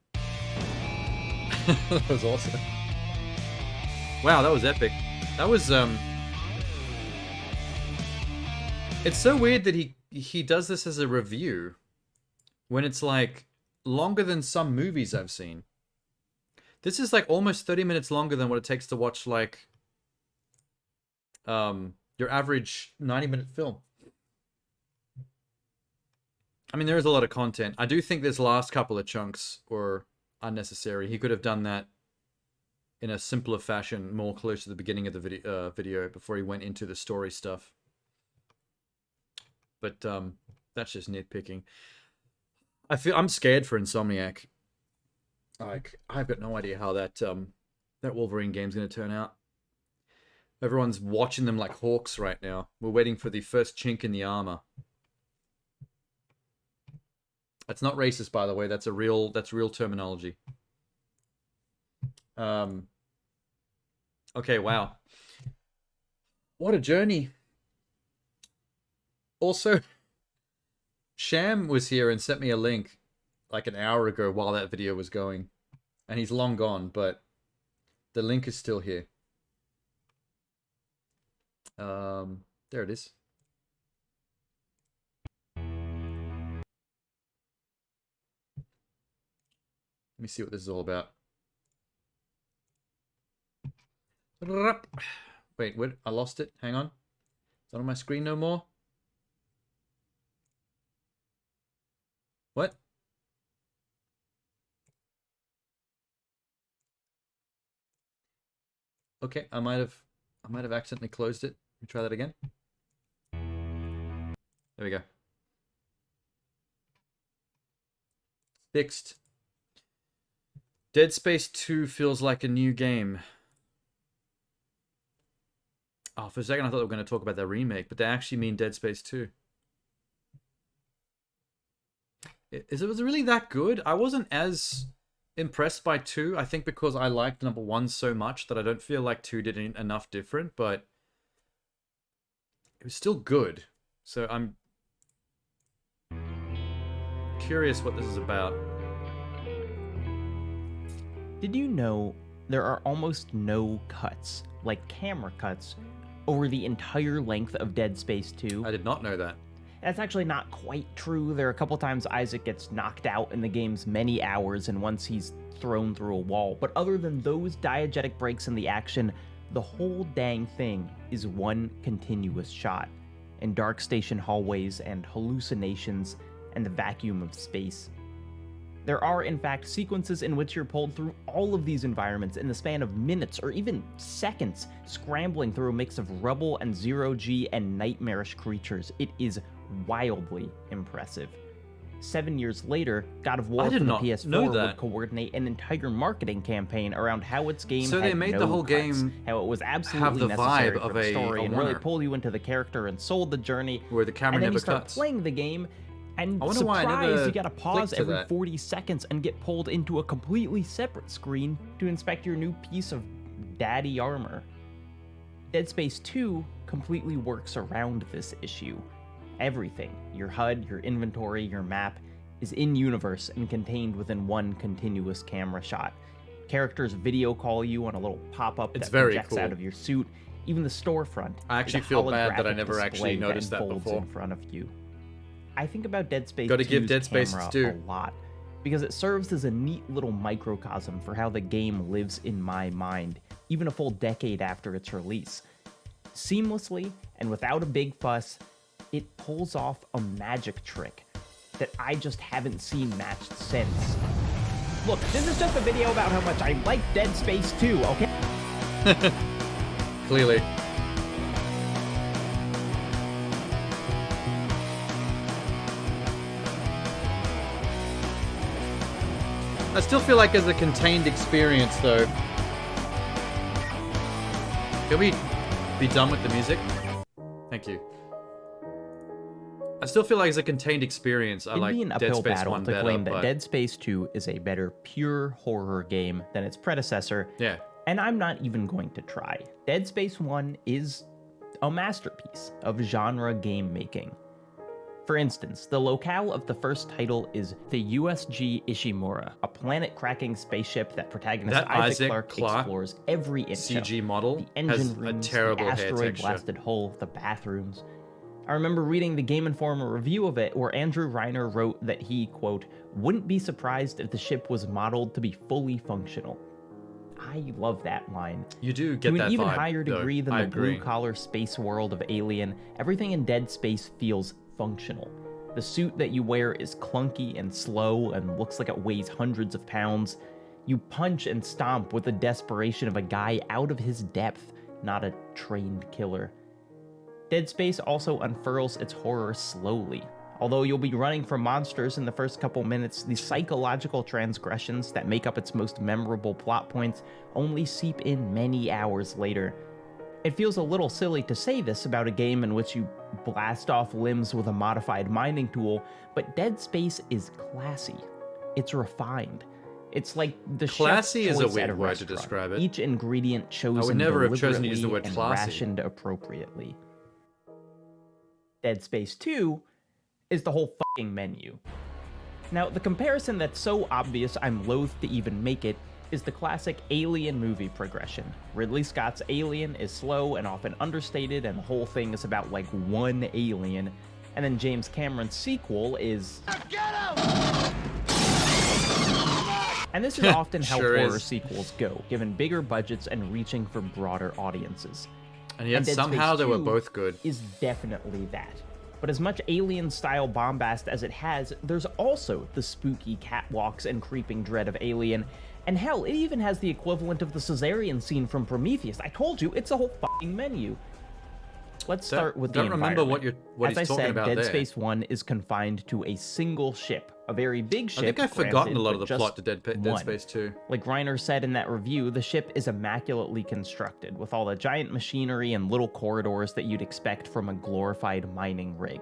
That was awesome. Wow, that was epic. That was It's so weird that he does this as a review when it's like longer than some movies I've seen. This is like almost 30 minutes longer than what it takes to watch like your average 90-minute film. I mean, there is a lot of content. I do think this last couple of chunks were unnecessary. He could have done that in a simpler fashion, more close to the beginning of the video before he went into the story stuff. But that's just nitpicking. I'm scared for Insomniac. Like, I've got no idea how that Wolverine game's going to turn out. Everyone's watching them like hawks right now. We're waiting for the first chink in the armor. That's not racist, by the way. That's real terminology. Okay, wow. What a journey. Also, Sham was here and sent me a link like an hour ago while that video was going. And he's long gone, but the link is still here. There it is. Let me see what this is all about. Wait, what? I lost it. Hang on. It's not on my screen no more. What? Okay, I might have accidentally closed it. Let me try that again. There we go. Fixed. Dead Space 2 feels like a new game. Oh, for a second I thought they were going to talk about their remake, but they actually mean Dead Space 2. Was it really that good? I wasn't as impressed by 2. I think because I liked number 1 so much that I don't feel like 2 did enough different, but it was still good. So I'm curious what this is about.
Did you know there are almost no cuts, like camera cuts, over the entire length of Dead Space 2?
I did not know that.
That's actually not quite true. There are a couple times Isaac gets knocked out in the game's many hours, and once he's thrown through a wall. But other than those diegetic breaks in the action, the whole dang thing is one continuous shot, in dark station hallways and hallucinations and the vacuum of space. There are, in fact, sequences in which you're pulled through all of these environments in the span of minutes or even seconds, scrambling through a mix of rubble and zero-G and nightmarish creatures. It is wildly impressive. 7 years later, God of War for the PS4 would coordinate an entire marketing campaign around how its game
so
had
they made
no
the whole
cuts,
game
how it was absolutely
have the
necessary
vibe
for
of
the
a
story and really
Warner.
pull you into the character and sold the journey.
Where the camera
and then
never
you start
cuts.
playing the game, and
I wonder why I
surprise,
never
you gotta pause
clicked to
every
that.
40 seconds and get pulled into a completely separate screen to inspect your new piece of daddy armor. Dead Space 2 completely works around this issue. Everything, your HUD, your inventory, your map, is in-universe and contained within one continuous camera shot. Characters video call you on a little pop-up that
very
projects
cool.
out of your suit. Even the storefront
I actually
is a
feel bad that I
holographic
never
display
actually noticed that
unfolds
before.
in front of you. I think about Dead Space
Gotta give
2's
Dead Space
camera
2.
a lot, because it serves as a neat little microcosm for how the game lives in my mind, even a full decade after its release. Seamlessly, and without a big fuss, it pulls off a magic trick that I just haven't seen matched since. Look, this is just a video about how much I like Dead Space 2, okay?
Clearly. I still feel like as a contained experience, though. Can we be done with the music? Thank you. I still feel like as a contained experience, I
It'd
like
be an
Dead
uphill
Space
battle
1
to
better,
claim that
but
Dead Space 2 is a better pure horror game than its predecessor.
Yeah.
And I'm not even going to try. Dead Space 1 is a masterpiece of genre game making. For instance, the locale of the first title is the USG Ishimura, a planet-cracking spaceship that protagonist
that
Isaac
Clarke
explores every inch
CG
of.
model
The engine
has
rooms,
a terrible
the
hair texture.
asteroid-blasted hull, the bathrooms. I remember reading the Game Informer review of it where Andrew Reiner wrote that he, quote, wouldn't be surprised if the ship was modeled to be fully functional. I love that line.
You do get
to
that
an even
vibe,
higher
though.
degree than
I
the
agree.
blue-collar space world of Alien, everything in Dead Space feels functional. The suit that you wear is clunky and slow and looks like it weighs hundreds of pounds. You punch and stomp with the desperation of a guy out of his depth, not a trained killer. Dead Space also unfurls its horror slowly. Although you'll be running from monsters in the first couple minutes, the psychological transgressions that make up its most memorable plot points only seep in many hours later. It feels a little silly to say this about a game in which you blast off limbs with a modified mining tool, but Dead Space is classy. It's refined. It's like the
Classy
chef's
is a
choice at
weird word to
restaurant.
describe it.
Each ingredient chosen
I would never have chosen to use the word
deliberately and
classy.
rationed appropriately. Dead Space 2 is the whole fucking menu. Now, the comparison that's so obvious I'm loath to even make it is the classic Alien movie progression. Ridley Scott's Alien is slow and often understated, and the whole thing is about like one alien. And then James Cameron's sequel is... And this is often how
Sure
horror
is.
sequels go, given bigger budgets and reaching for broader audiences.
And yet
Dead
somehow
Space
they were
2
both good.
Is definitely that. But as much Alien-style bombast as it has, there's also the spooky catwalks and creeping dread of Alien. And hell, it even has the equivalent of the cesarean scene from Prometheus. I told you, it's a whole fucking menu. Let's start with the
don't remember
environment.
what
As
he's
I
talking
said,
about
Dead
there.
Space 1 is confined to a single ship. A very big ship.
I think I've forgotten
granted,
a lot of
but
the plot
just
to Dead
one.
Space 2.
Like Reiner said in that review, the ship is immaculately constructed, with all the giant machinery and little corridors that you'd expect from a glorified mining rig.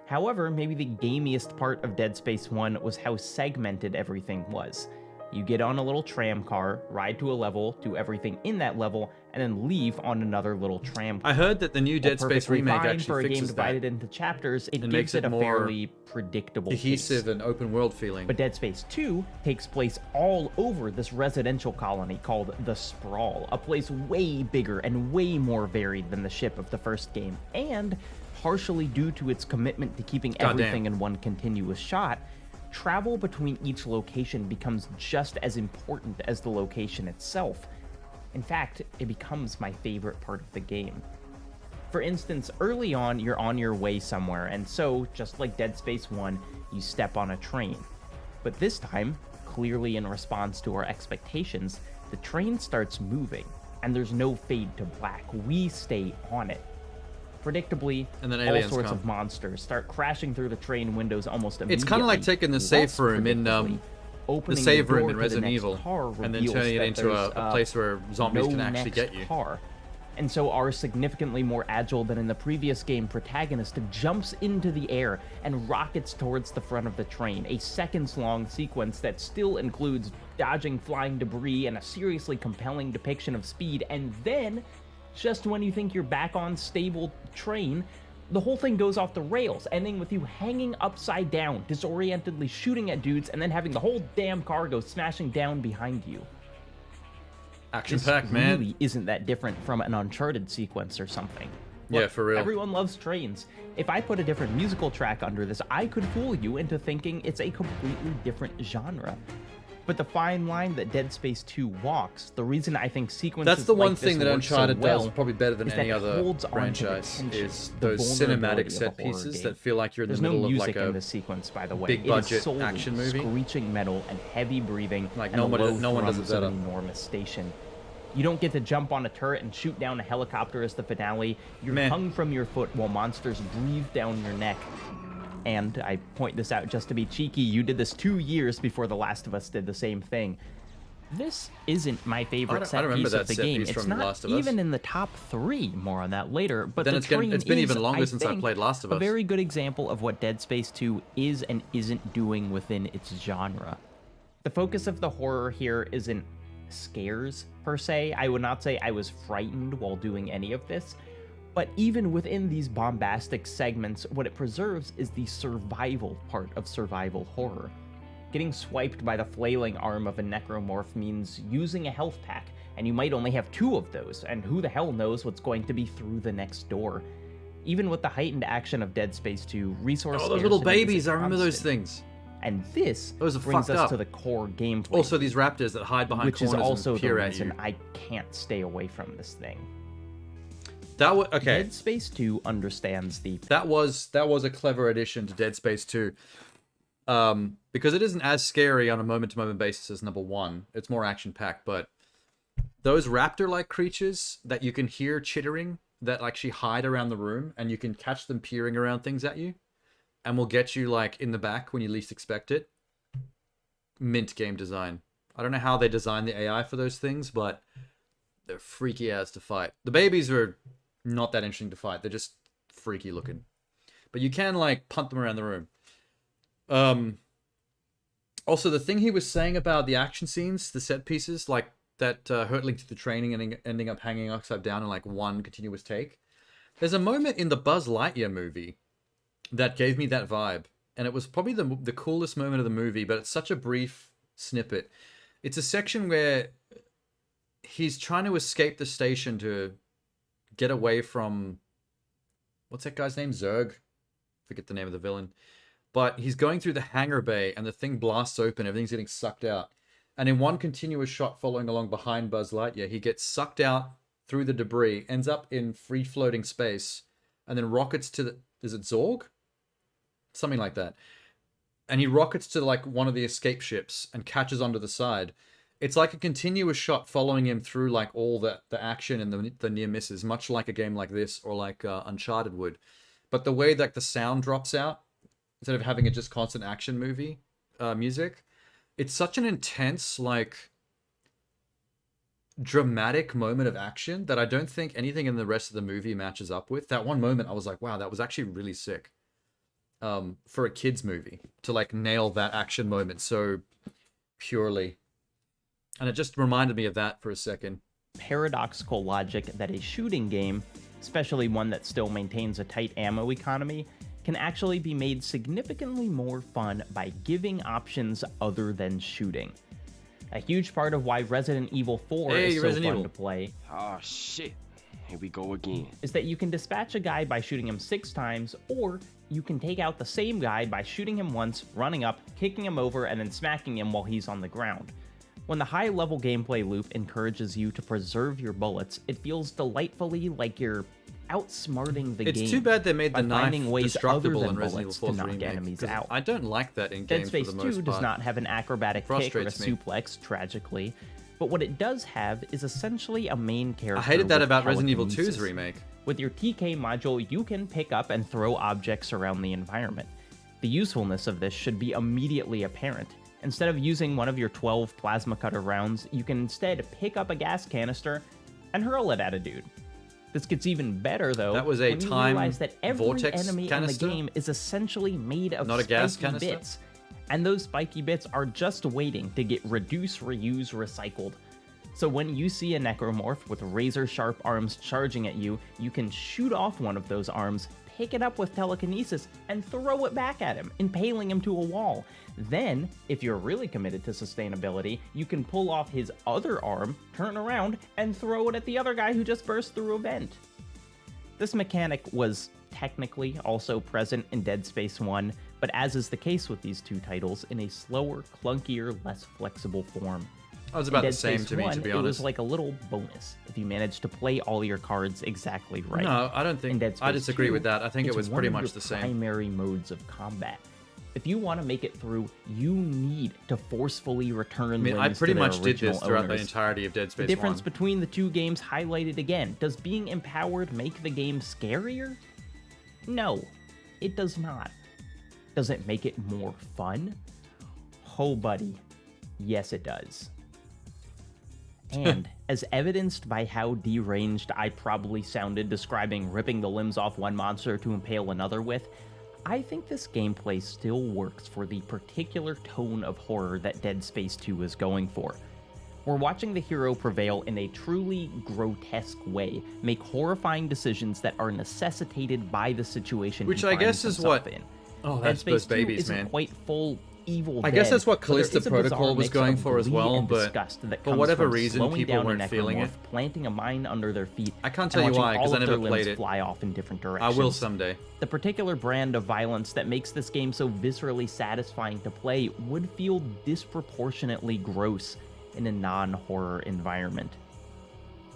However, maybe the gamiest part of Dead Space 1 was how segmented everything was. You get on a little tram car, ride to a level, do everything in that level, and then leave on another little tram car.
I heard that the new Dead Space
Perfectly
remake
fine
actually
for a game
fixes
divided
that.
into chapters, it
And
gives
makes
it
it
a
more
fairly predictable
cohesive
pace.
and open world feeling.
But Dead Space 2 takes place all over this residential colony called the Sprawl, a place way bigger and way more varied than the ship of the first game, and partially due to its commitment to keeping everything in one continuous shot, travel between each location becomes just as important as the location itself. In fact, it becomes my favorite part of the game. For instance, early on, you're on your way somewhere, and so, just like Dead Space 1, you step on a train. But this time, clearly in response to our expectations, the train starts moving, and there's no fade to black. We stay on it. Predictably,
and then
all
aliens
sorts
come.
of monsters start crashing through the train windows almost immediately.
It's kind of like taking the safe room in the save room in Resident Evil, and then turning it into a place where zombies can actually get you.
And so our significantly more agile than in the previous game protagonist jumps into the air and rockets towards the front of the train, a seconds-long sequence that still includes dodging flying debris and a seriously compelling depiction of speed, and then, just when you think you're back on stable train, the whole thing goes off the rails, ending with you hanging upside down, disorientedly shooting at dudes, and then having the whole damn car go smashing down behind you.
Action-packed, man.
Really isn't that different from an Uncharted sequence or something. Look,
yeah, for real.
Everyone loves trains. If I put a different musical track under this, I could fool you into thinking it's a completely different genre. But the fine line that Dead Space 2 walks, the reason I think sequences
That's the one
like
thing
this
that
work
Uncharted
so well
does probably better than
is
any
that it
other
holds on to the
franchise
tension,
is
the
those
vulnerability
cinematic
of a
set
horror
pieces
game.
that feel like you're in
There's
the middle
no
of
music
like a
in this sequence, by the way.
big
It is
budget
solely
action movie.
Screeching metal and heavy breathing,
Like
and
no one does
thrums
it
of
better.
an enormous station. You don't get to jump on a turret and shoot down a helicopter as the finale. You're hung from your foot while monsters breathe down your neck. And I point this out just to be cheeky, you did this 2 years before The Last of Us did the same thing. This isn't my favorite set piece of the game. It's not even in the top 3. More on that later. But
then
the
it's
train
been
is,
even longer
I
since I
think,
played Last of
a
Us.
very good example of what Dead Space 2 is and isn't doing within its genre. The focus of the horror here isn't scares, per se. I would not say I was frightened while doing any of this. But even within these bombastic segments, what it preserves is the survival part of survival horror. Getting swiped by the flailing arm of a necromorph means using a health pack, and you might only have 2 of those, and who the hell knows what's going to be through the next door. Even with the heightened action of Dead Space 2, resource
Oh, those little
scarcity is
babies!
a
I remember those
constant.
things.
And this
Those are
brings
fucked
us
up.
to the core gameplay.
Also, these raptors that hide behind
which is
corners
also
and
the
peer at
reason
you.
I can't stay away from this thing.
That was okay.
Dead Space 2 understands the.
That was a clever addition to Dead Space 2. Because it isn't as scary on a moment-to-moment basis as number 1. It's more action-packed, but those raptor-like creatures that you can hear chittering, that actually hide around the room, and you can catch them peering around things at you, and will get you like in the back when you least expect it. Mint game design. I don't know how they designed the AI for those things, but they're freaky as to fight. The babies are not that interesting to fight. They're just freaky looking. But you can like punt them around the room. Also, the thing he was saying about the action scenes, the set pieces, like that hurtling to the training and ending up hanging upside down in like one continuous take. There's a moment in the Buzz Lightyear movie that gave me that vibe. And it was probably the coolest moment of the movie, but it's such a brief snippet. It's a section where he's trying to escape the station to get away from... What's that guy's name? Zurg? Forget the name of the villain. But he's going through the hangar bay and the thing blasts open. Everything's getting sucked out. And in one continuous shot following along behind Buzz Lightyear, he gets sucked out through the debris, ends up in free-floating space, and then rockets to the... Is it Zorg? Something like that. And he rockets to like one of the escape ships and catches onto the side. It's like a continuous shot following him through like all the action and the near misses, much like a game like this or like Uncharted would. But the way that the sound drops out, instead of having a just constant action movie music, it's such an intense, like, dramatic moment of action that I don't think anything in the rest of the movie matches up with. That one moment, I was like, wow, that was actually really sick. For a kid's movie to like nail that action moment so purely. And it just reminded me of that for a second.
Paradoxical logic that a shooting game, especially one that still maintains a tight ammo economy, can actually be made significantly more fun by giving options other than shooting. A huge part of why Resident Evil 4 is so fun to play
Oh shit, here we go again.
is that you can dispatch a guy by shooting him 6 times, or you can take out the same guy by shooting him once, running up, kicking him over, and then smacking him while he's on the ground. When the high-level gameplay loop encourages you to preserve your bullets, it feels delightfully like you're outsmarting the game.
It's too bad they made the
by finding
knife
ways other
destructible
than
in Resident
bullets
Evil
to
4's
knock
remake.
enemies
'Cause
out.
I don't like that in
Dead
games
Space
for the
2
most
does
part.
not have an acrobatic kick or a
Frustrates me.
suplex, tragically, but what it does have is essentially a main character.
I hated that
with
about Resident Evil 2's
telekinesis.
remake.
With your TK module, you can pick up and throw objects around the environment. The usefulness of this should be immediately apparent. Instead of using one of your 12 plasma cutter rounds, you can instead pick up a gas canister and hurl it at a dude. This gets even better, though,
That was a
when you
time
realize that every
vortex
enemy
canister?
in the game is essentially made of
Not a gas
spiky
canister?
bits. And those spiky bits are just waiting to get reduce, reuse, recycled. So when you see a necromorph with razor-sharp arms charging at you, you can shoot off one of those arms, pick it up with telekinesis, and throw it back at him, impaling him to a wall. Then, if you're really committed to sustainability, you can pull off his other arm, turn around, and throw it at the other guy who just burst through a vent. This mechanic was technically also present in Dead Space 1, but as is the case with these two titles, in a slower, clunkier, less flexible form.
That was about
In
the
Dead
same
Space
to me, to
1,
be
It was
honest.
like a little bonus if you managed to play all your cards exactly right.
No, I don't think-
In Dead
I
Space
disagree
2,
with that. I think it
it's
was
one
pretty
of
much
your
the same.
primary modes of combat. If you want to make it through, you need to forcefully return
I mean, I
limbs
pretty
to their
much did this
original
throughout the
owners.
entirety of Dead Space
The difference
1.
between the two games highlighted again. Does being empowered make the game scarier? No, it does not. Does it make it more fun? Oh, buddy. Yes, it does. And, as evidenced by how deranged I probably sounded describing ripping the limbs off one monster to impale another with, I think this gameplay still works for the particular tone of horror that Dead Space 2 is going for. We're watching the hero prevail in a truly grotesque way, make horrifying decisions that are necessitated by the situation
Which
he
I
finds
guess is
himself
what-
in.
Oh,
Dead
that's
Space
those
2
babies,
isn't
man.
quite full Evil
I
Dead,
guess that's what
but there
Callisto
is a bizarre
Protocol was
mix
going
of
for as
glee
well,
and
but
disgust that
for
comes
whatever
from
reason,
slowing
people
down a
weren't feeling it.
necromorph, planting a mine under their feet,
I can't
and
tell you
watching
why, 'cause
all
I
of their
never
limbs
played it.
fly off in different
I
directions.
will someday.
The particular brand of violence that makes this game so viscerally satisfying to play would feel disproportionately gross in a non-horror environment.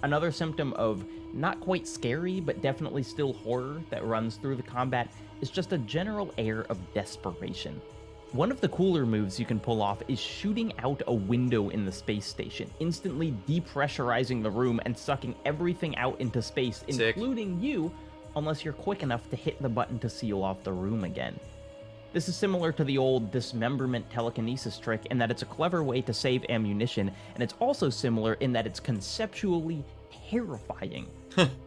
Another symptom of not quite scary, but definitely still horror that runs through the combat is just a general air of desperation. One of the cooler moves you can pull off is shooting out a window in the space station, instantly depressurizing the room and sucking everything out into space,
Sick.
including you, unless you're quick enough to hit the button to seal off the room again. This is similar to the old dismemberment telekinesis trick in that it's a clever way to save ammunition, and it's also similar in that it's conceptually terrifying.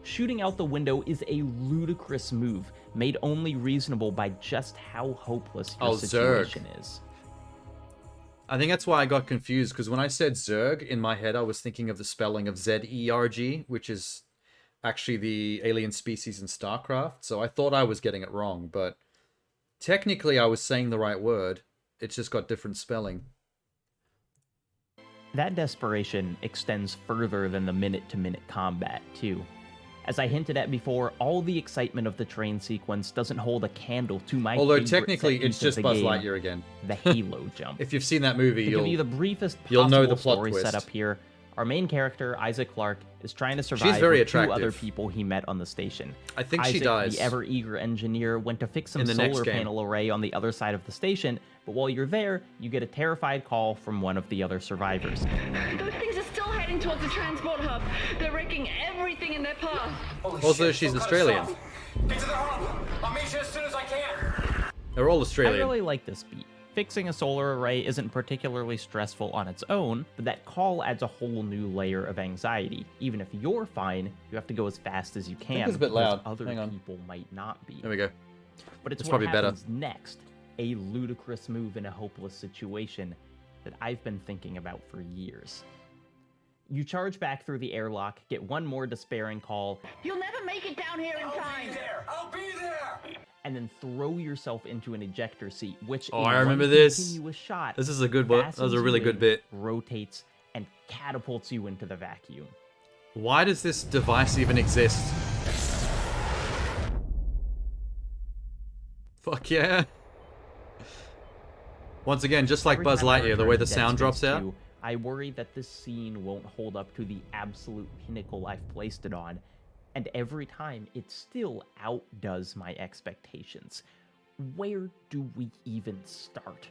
Shooting out the window is a ludicrous move, made only reasonable by just how hopeless your situation is.
I think that's why I got confused, because when I said Zerg, in my head I was thinking of the spelling of Z-E-R-G, which is actually the alien species in StarCraft, so I thought I was getting it wrong, but technically I was saying the right word, it's just got different spelling.
That desperation extends further than the minute-to-minute combat, too. As I hinted at before, all the excitement of the train sequence doesn't hold a candle to my
Although
favorite
technically
set
it's
piece of
just
the
Buzz
game,
Lightyear again.
the Halo jump.
If you've seen that movie,
To
you'll
give you the briefest
you'll
possible
know the plot
story
twist.
setup here, Our main character, Isaac Clarke, is trying to survive
very
with 2
attractive.
other people he met on the station.
I think
Isaac,
she dies.
the ever-eager engineer, went to fix some
in the next
solar
game.
panel array on the other side of the station, but while you're there, you get a terrified call from one of the other survivors.
Those things are still heading towards the transport hub. They're wrecking everything in their path.
Also, she's Australian.
Get to the hub. I'll meet you as soon as I can.
They're all
I
Australian.
really like this beat. Fixing a solar array isn't particularly stressful on its own, but that call adds a whole new layer of anxiety. Even if you're fine, you have to go as fast as you can.
it's a bit
because
loud.
Other
Hang on.
people might not be.
There we go.
But it's
It's
what
probably better.
happens next. A ludicrous move in a hopeless situation that I've been thinking about for years. You charge back through the airlock, get one more despairing call,
You'll never make it down here in time.
I'll be there.
and then throw yourself into an ejector seat, which
Oh,
in
I remember
one
this.
continuous shot
This is a good one. That was
fastens
a really
you
good
in,
bit.
rotates, and catapults you into the vacuum.
Why does this device even exist? Fuck yeah. Once again, just like
Every
Buzz
time I
Lightyear, the
return
way
to
the
Dead
sound
Space
drops out.
2, I worry that this scene won't hold up to the absolute pinnacle I've placed it on, and every time it still outdoes my expectations. Where do we even start?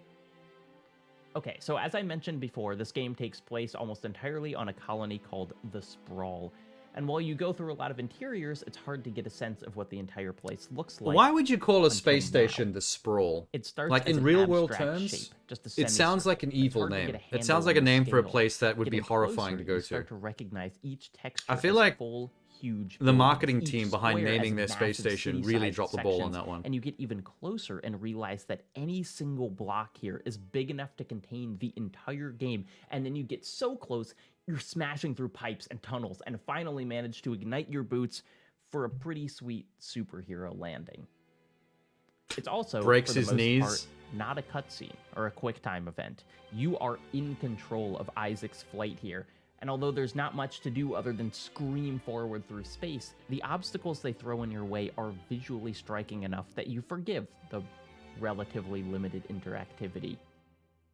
Okay, so as I mentioned before, this game takes place almost entirely on a colony called the Sprawl. And while you go through a lot of interiors, it's hard to get a sense of what the entire place looks like.
Why would you call a space
until now.
station the Sprawl?
It starts
like
as
in
an
real world
abstract
terms,
shape, just a
it sounds like an
semicircle. It's
evil
hard to
name.
get a
It
handle
sounds like a
on the
name for a
scale.
place that would be
Getting
horrifying
closer,
to go
you
to.
start to recognize each texture
I feel
as
like
full, huge
the
buildings,
marketing
each
team behind
square
naming
as
their space
massive
station really
city-sized
dropped the ball on
sections,
that one.
And you get even closer and realize that any single block here is big enough to contain the entire game. And then you get so close, you're smashing through pipes and tunnels, and finally manage to ignite your boots for a pretty sweet superhero landing. It's also,
Breaks
for the
his
most
knees.
part, not a cutscene or a quick time event. You are in control of Isaac's flight here, and although there's not much to do other than scream forward through space, the obstacles they throw in your way are visually striking enough that you forgive the relatively limited interactivity.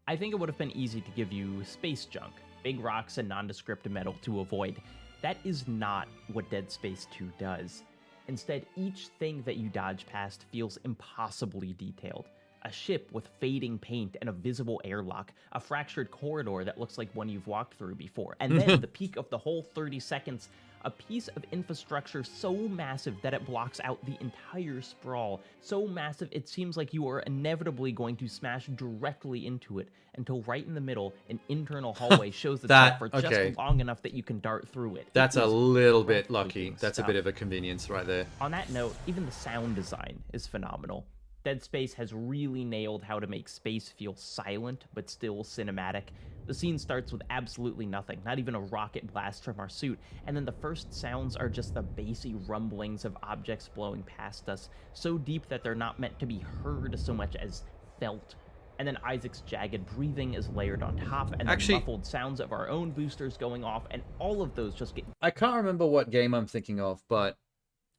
I think it would have been easy to give you space junk, big rocks and nondescript metal to avoid. That is not what Dead Space 2 does. Instead, each thing that you dodge past feels impossibly detailed. A ship with fading paint and a visible airlock, a fractured corridor that looks like one you've walked through before, and then the peak of the whole 30 seconds, a piece of infrastructure so massive that it blocks out the entire sprawl, so massive it seems like you are inevitably going to smash directly into it, until right in the middle, an internal hallway shows itself for
okay.
just long enough that you can dart through it.
That's
It
a
is
little bit lucky.
breathtaking
That's a
stuff.
bit of a convenience right there.
On that note, even the sound design is phenomenal. Dead Space has really nailed how to make space feel silent, but still cinematic. The scene starts with absolutely nothing, not even a rocket blast from our suit, and then the first sounds are just the bassy rumblings of objects blowing past us, so deep that they're not meant to be heard so much as felt. And then Isaac's jagged breathing is layered on top, and the muffled sounds of our own boosters going off, and all of those just get...
I can't remember what game I'm thinking of, but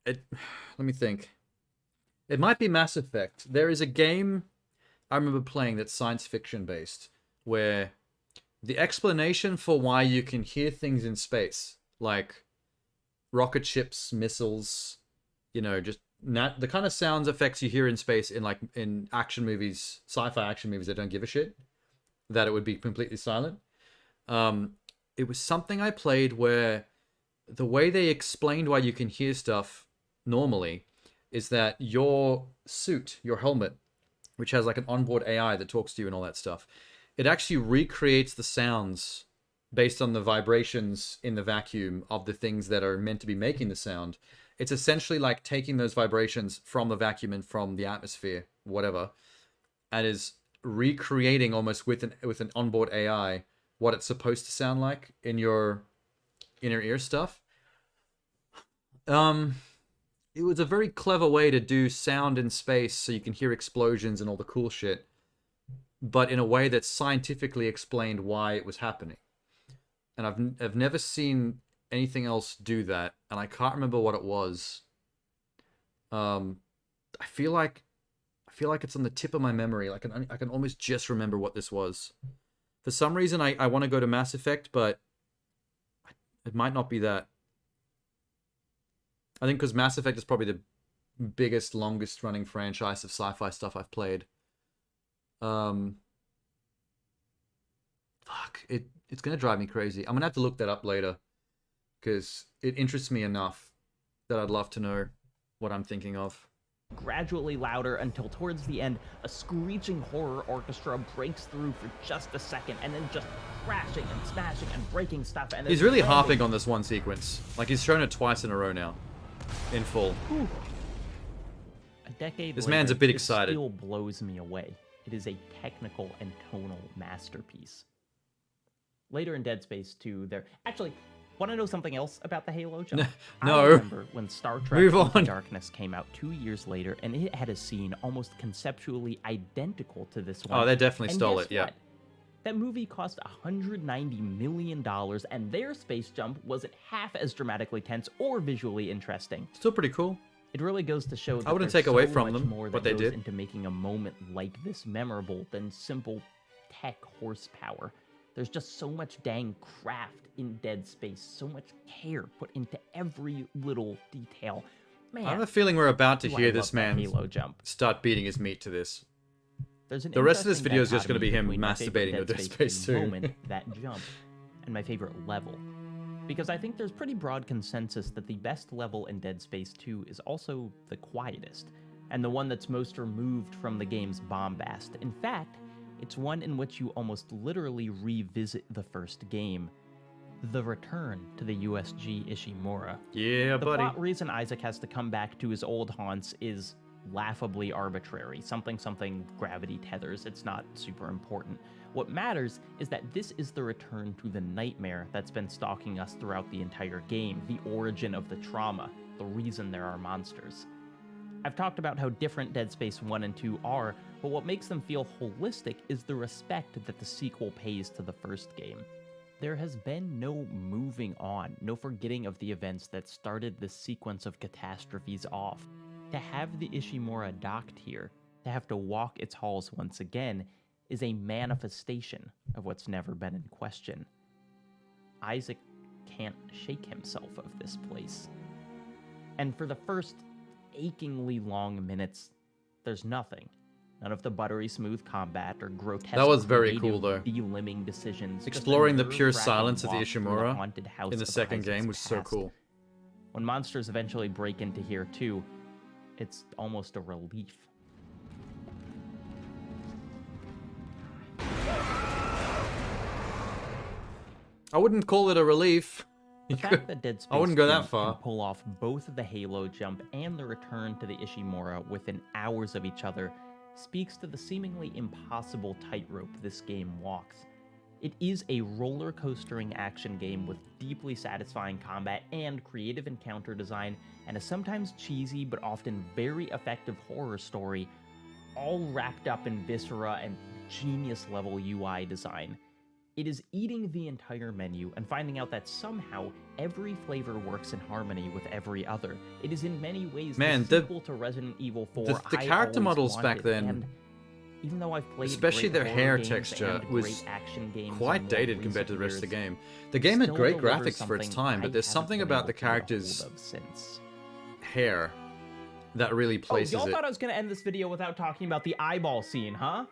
let me think. It might be Mass Effect. There is a game I remember playing that's science fiction based, where the explanation for why you can hear things in space, like rocket ships, missiles, you know, just the kind of sounds effects you hear in space in action movies, sci-fi action movies that don't give a shit, that it would be completely silent. It was something I played where the way they explained why you can hear stuff normally is that your suit, your helmet, which has like an onboard AI that talks to you and all that stuff, it actually recreates the sounds based on the vibrations in the vacuum of the things that are meant to be making the sound. It's essentially like taking those vibrations from the vacuum and from the atmosphere, whatever, and is recreating almost with an onboard AI what it's supposed to sound like in your inner ear stuff. It was a very clever way to do sound in space so you can hear explosions and all the cool shit, but in a way that scientifically explained why it was happening. And I've never seen anything else do that, and I can't remember what it was. I feel like it's on the tip of my memory. Like I can almost just remember what this was. For some reason, I want to go to Mass Effect, but It might not be that. I think because Mass Effect is probably the biggest, longest running franchise of sci-fi stuff I've played. Fuck, it's gonna drive me crazy. I'm gonna have to look that up later because it interests me enough that I'd love to know what I'm thinking of.
Gradually louder until towards the end, a screeching horror orchestra breaks through for just a second, and then just crashing and smashing and breaking stuff. And
He's really harping on this one sequence. Like, he's shown it twice in a row now. In full.
Whew. A decade
This
later,
man's a bit
this
excited.
still blows me away. It is a technical and tonal masterpiece. Later in Dead Space 2, there... Actually, want to know something else about the Halo jump?
No.
I remember when Star Trek
Move
Into
on.
Darkness came out 2 years later, and it had a scene almost conceptually identical to this one.
Oh, they definitely
And
stole
guess
it, yeah.
what? That movie cost $190 million, and their space jump wasn't half as dramatically tense or visually interesting.
Still pretty cool.
It really goes to show that
I wouldn't
there's
take away
so
from
much
them
more
what
that
they
goes
did.
into making a moment like this memorable than simple tech horsepower. There's just so much dang craft in Dead Space, so much care put into every little detail. Man,
I have a feeling we're about to
do I
hear
love
this
that
man
Halo jump.
start beating his meat to this.
There's an
The rest of this
interesting
video is just going to be
dichotomy
him
between my favorite
masturbating to Dead
Dead
Space 2.
moment, that jump, and my favorite level. Because I think there's pretty broad consensus that the best level in Dead Space 2 is also the quietest, and the one that's most removed from the game's bombast. In fact, it's one in which you almost literally revisit the first game. The return to the USG Ishimura.
Yeah,
The
buddy.
plot reason Isaac has to come back to his old haunts is laughably arbitrary. Something gravity tethers. It's not super important. What matters is that this is the return to the nightmare that's been stalking us throughout the entire game, the origin of the trauma, the reason there are monsters. I've talked about how different Dead Space 1 and 2 are, but what makes them feel holistic is the respect that the sequel pays to the first game. There has been no moving on, no forgetting of the events that started this sequence of catastrophes off. To have the Ishimura docked here, to have to walk its halls once again, is a manifestation of what's never been in question. Isaac can't shake himself of this place. And for the first achingly long minutes, there's nothing. None of the buttery smooth combat or grotesque
That was very
creative
cool, though.
de-limbing decisions. just a
Exploring the pure
nerve-wracking
silence of the
walk through the
Ishimura
haunted house
in the
of
second
Isaac's
game was so
past.
cool.
When monsters eventually break into here too, it's almost a relief.
I wouldn't call it a relief.
The fact that Dead Space
I wouldn't go
2
that far.
can pull off both the Halo jump and the return to the Ishimura within hours of each other speaks to the seemingly impossible tightrope this game walks. It is a roller coastering action game with deeply satisfying combat and creative encounter design, and a sometimes cheesy but often very effective horror story, all wrapped up in viscera and genius level UI design. It is eating the entire menu and finding out that somehow every flavor works in harmony with every other. It is in many ways
Man,
the sequel to Resident Evil 4
the
I
character
always
models back
wanted,
then,
and even though I've played
especially
great
their
horror
hair
games
texture,
and
was
great action games in
quite
more
dated compared to the
recent
rest of the
years,
game. The game had
still
great
delivers
graphics for its
something
time, but
I
there's
haven't
something
been
about the
able to get a hold
character's
of since.
hair that really places
y'all
it.
thought I was going to end this video without talking about the eyeball scene, huh?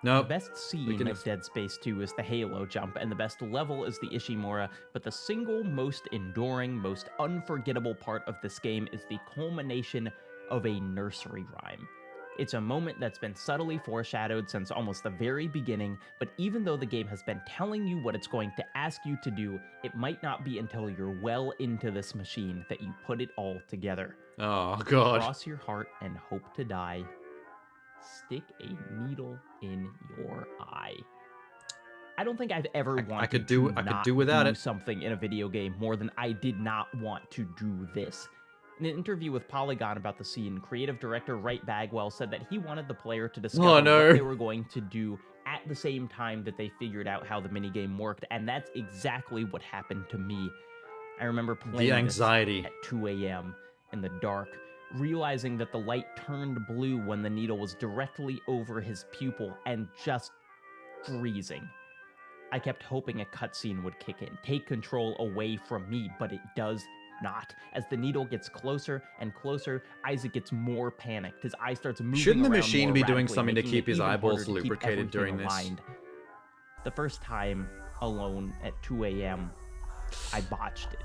No.
The best scene of Dead Space 2 is the Halo jump, and the best level is the Ishimura, but the single most enduring, most unforgettable part of this game is the culmination of a nursery rhyme. It's a moment that's been subtly foreshadowed since almost the very beginning, but even though the game has been telling you what it's going to ask you to do, it might not be until you're well into this machine that you put it all together.
Oh, God.
Cross your heart and hope to die. Stick a needle in your eye. I don't think I've ever wanted
I could do without it.
Something in a video game more than I did not want to do this. In an interview with Polygon about the scene, creative director Wright Bagwell said that he wanted the player to discover what they were going to do at the same time that they figured out how the minigame worked, and that's exactly what happened to me. I remember playing
The anxiety.
this at 2 a.m. in the dark, realizing that the light turned blue when the needle was directly over his pupil and just freezing. I kept hoping a cutscene would kick in, take control away from me, but it does not. As the needle gets closer and closer, Isaac gets more panicked. His eye starts moving
Shouldn't the
around
machine
more
be doing
radically,
something to
making
keep
it
his
even
eyeballs
harder to keep
lubricated during
everything
this?
aligned. The first time alone at 2 a.m., I botched it.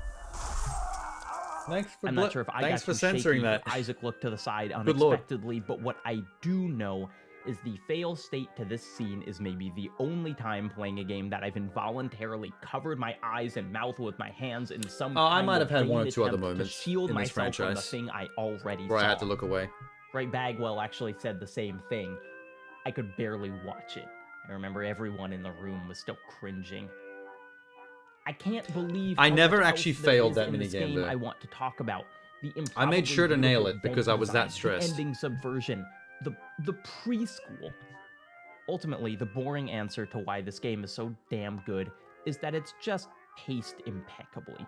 Thanks for
I'm not sure if I
thanks
got
for
too
censoring
shaky,
that.
but Isaac looked to the side
Good lord.
unexpectedly, but what I do know is the fail state to this scene is maybe the only time playing a game that I've involuntarily covered my eyes and mouth with my hands in some
I
kind
might
of
have had one or
vain
two other
attempt to
moments
shield
in this
myself from the
franchise
thing I already
where
saw.
I had to look away.
Right, Bagwell actually said the same thing. I could barely watch it. I remember everyone in the room was still cringing. I can't believe
I
how
never
much
actually
else there
failed
is
that
in this
minigame,
game
though.
I want to talk about. The
I made
improbably
sure to nail
beautiful
it because I
vent
was that
design,
stressed.
The ending subversion, the preschool. Ultimately, the boring answer to why this game is so damn good is that it's just paced impeccably.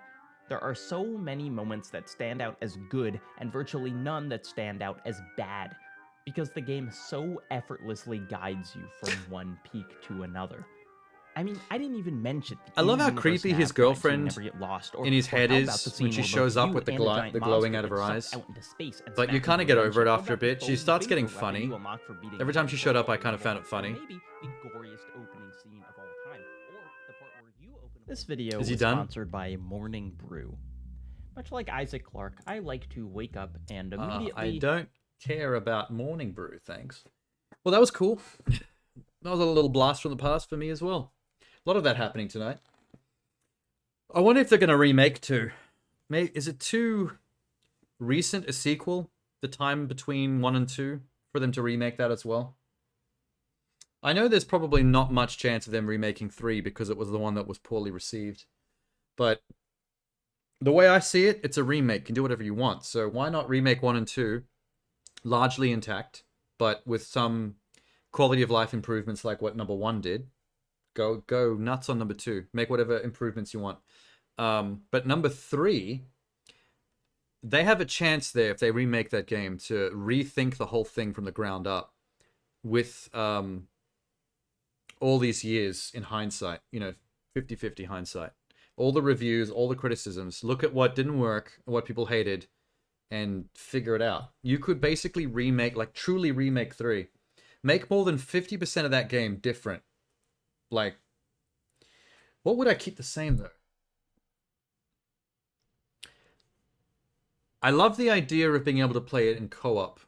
There are so many moments that stand out as good and virtually none that stand out as bad, because the game so effortlessly guides you from one peak to another. I mean, I didn't even mention
I love how
in-universe
creepy his
maps that I've seen
girlfriend
Never Get Lost, or,
in his head
how about
is
the
when
scene
she
where
shows
both
up
you
with the,
and giant
the glowing
monster
out of
get
her
sucked
eyes.
out into space and
But you
smack
kind of
into
get
a
over it
bench, or
after a
about the
bit. She
foam
starts getting
finger weapon
funny.
you unlock for beating
Every time she showed up, I kind of
Or
found it funny.
maybe the goriest opening scene of all time, or the part where you open. This video
Is he
was
done?
sponsored by Morning Brew. Much like Isaac Clarke, I like to wake up and immediately.
I don't care about Morning Brew, thanks. Well, that was cool. That was a little blast from the past for me as well. A lot of that happening tonight. I wonder if they're going to remake 2. Is it too recent a sequel? The time between 1 and 2 for them to remake that as well? I know there's probably not much chance of them remaking 3 because it was the one that was poorly received. But the way I see it, it's a remake. You can do whatever you want. So why not remake 1 and 2 largely intact, but with some quality of life improvements like what number 1 did? Go nuts on number 2. Make whatever improvements you want. But number 3, they have a chance there, if they remake that game, to rethink the whole thing from the ground up with all these years in hindsight, 50-50 hindsight. All the reviews, all the criticisms, look at what didn't work, what people hated, and figure it out. You could basically remake, like truly remake 3. Make more than 50% of that game different. Like, what would I keep the same though? I love the idea of being able to play it in co-op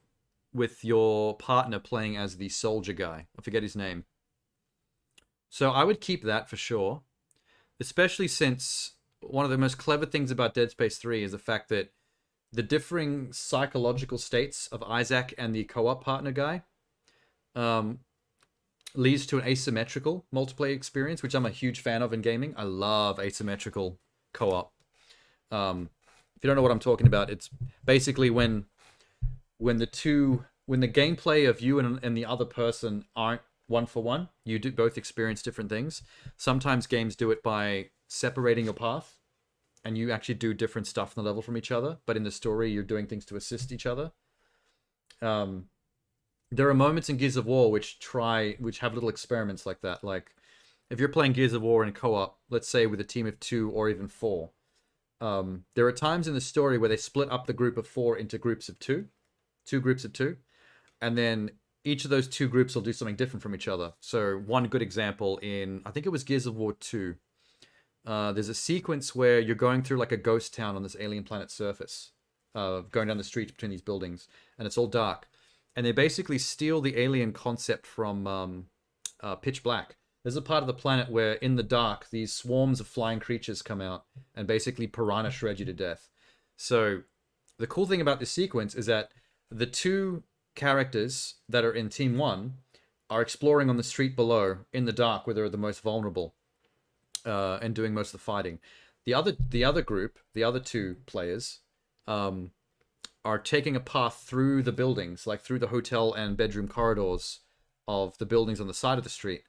with your partner playing as the soldier guy. I forget his name. So I would keep that for sure. Especially since one of the most clever things about Dead Space 3 is the fact that the differing psychological states of Isaac and the co-op partner guy leads to an asymmetrical multiplayer experience, which I'm a huge fan of in gaming. I love asymmetrical co-op. If you don't know what I'm talking about, it's basically when the gameplay of you and the other person aren't one for one, you do both experience different things. Sometimes games do it by separating your path, and you actually do different stuff in the level from each other, but in the story you're doing things to assist each other. There are moments in Gears of War which have little experiments like that. Like if you're playing Gears of War in co-op, let's say with a team of 2 or even 4, there are times in the story where they split up the group of 4 into groups of 2 groups of 2, and then each of those 2 groups will do something different from each other. So one good example in, I think it was Gears of War 2, there's a sequence where you're going through like a ghost town on this alien planet surface, going down the street between these buildings, and it's all dark. And they basically steal the alien concept from Pitch Black. There's a part of the planet where in the dark, these swarms of flying creatures come out and basically piranha shred you to death. So the cool thing about this sequence is that the 2 characters that are in Team 1 are exploring on the street below in the dark where they're the most vulnerable and doing most of the fighting. The other group, the other 2 players, are taking a path through the buildings, like through the hotel and bedroom corridors of the buildings on the side of the street.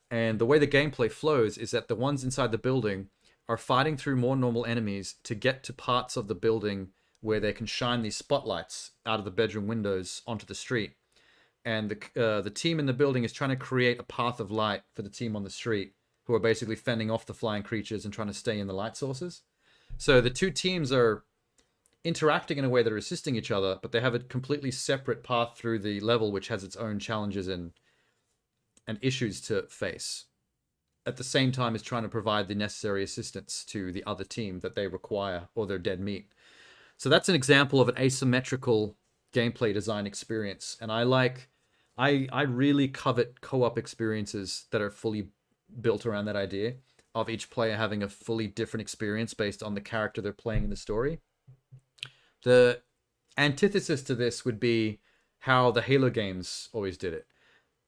And the way the gameplay flows is that the ones inside the building are fighting through more normal enemies to get to parts of the building where they can shine these spotlights out of the bedroom windows onto the street. And the team in the building is trying to create a path of light for the team on the street who are basically fending off the flying creatures and trying to stay in the light sources. So the two teams are interacting in a way that are assisting each other, but they have a completely separate path through the level, which has its own challenges and issues to face. At the same time as trying to provide the necessary assistance to the other team that they require, or they're dead meat. So that's an example of an asymmetrical gameplay design experience. And I really covet co-op experiences that are fully built around that idea of each player having a fully different experience based on the character they're playing in the story. The antithesis to this would be how the Halo games always did it.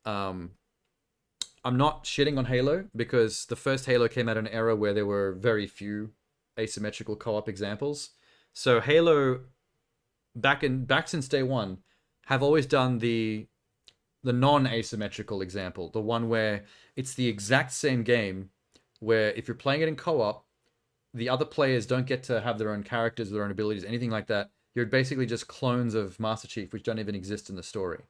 I'm not shitting on Halo because the first Halo came out in an era where there were very few asymmetrical co-op examples. So Halo, back since day one, have always done the non-asymmetrical example, the one where it's the exact same game, where if you're playing it in co-op, the other players don't get to have their own characters, their own abilities, anything like that. You're basically just clones of Master Chief, which don't even exist in the story.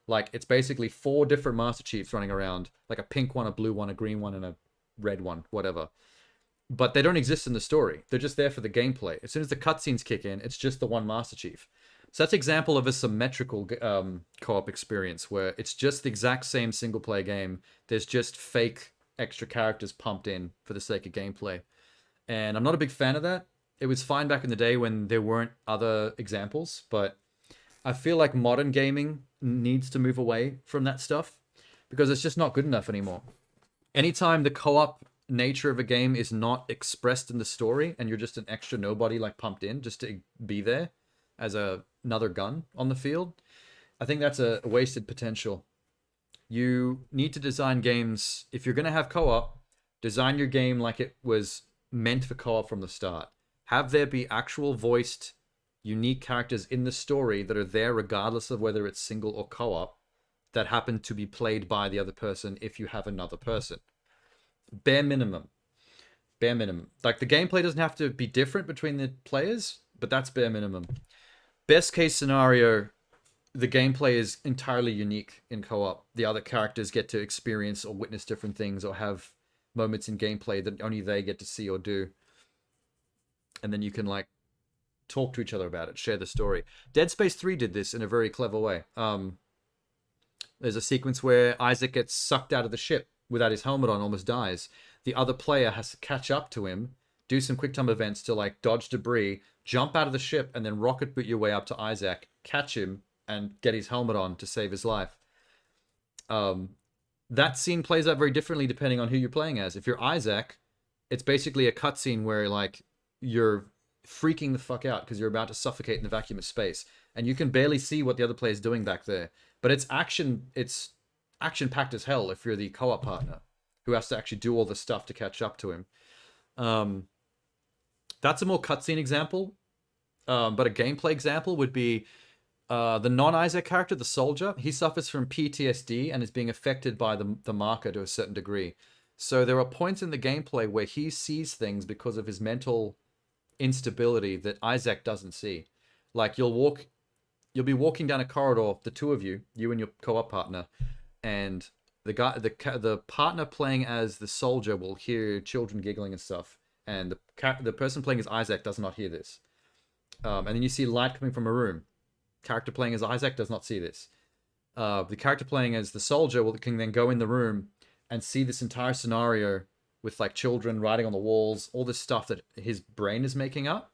Like, it's basically 4 different Master Chiefs running around, like a pink one, a blue one, a green one, and a red one, whatever. But they don't exist in the story. They're just there for the gameplay. As soon as the cutscenes kick in, it's just the one Master Chief. So that's an example of a symmetrical co-op experience, where it's just the exact same single-player game. There's just fake extra characters pumped in for the sake of gameplay. And I'm not a big fan of that. It was fine back in the day when there weren't other examples, but I feel like modern gaming needs to move away from that stuff because it's just not good enough anymore. Anytime the co-op nature of a game is not expressed in the story and you're just an extra nobody like pumped in just to be there as another gun on the field, I think that's a wasted potential. You need to design games, if you're going to have co-op, design your game like it was meant for co-op from the start. Have there be actual voiced unique characters in the story that are there regardless of whether it's single or co-op that happen to be played by the other person if you have another person. Bare minimum. Like, the gameplay doesn't have to be different between the players, but that's bare minimum. Best case scenario, the gameplay is entirely unique in co-op. The other characters get to experience or witness different things or have moments in gameplay that only they get to see or do. And then you can, like, talk to each other about it, share the story. Dead Space 3 did this in a very clever way. There's a sequence where Isaac gets sucked out of the ship without his helmet on, almost dies. The other player has to catch up to him, do some quick time events to, like, dodge debris, jump out of the ship, and then rocket boot your way up to Isaac, catch him, and get his helmet on to save his life. That scene plays out very differently depending on who you're playing as. If you're Isaac, it's basically a cutscene where, like, you're freaking the fuck out because you're about to suffocate in the vacuum of space, and you can barely see what the other player's doing back there. But it's action-packed as hell if you're the co-op partner who has to actually do all the stuff to catch up to him. That's a more cutscene example, but a gameplay example would be the non-Isaac character, the soldier. He suffers from PTSD and is being affected by the marker to a certain degree. So there are points in the gameplay where he sees things because of his mental instability that Isaac doesn't see. Like, you'll be walking down a corridor, the two of you and your co-op partner, and the partner playing as the soldier will hear children giggling and stuff, and the person playing as Isaac does not hear this. And then you see light coming from a room. Character playing as Isaac does not see this. The character playing as the soldier can then go in the room and see this entire scenario with, like, children writing on the walls, all this stuff that his brain is making up.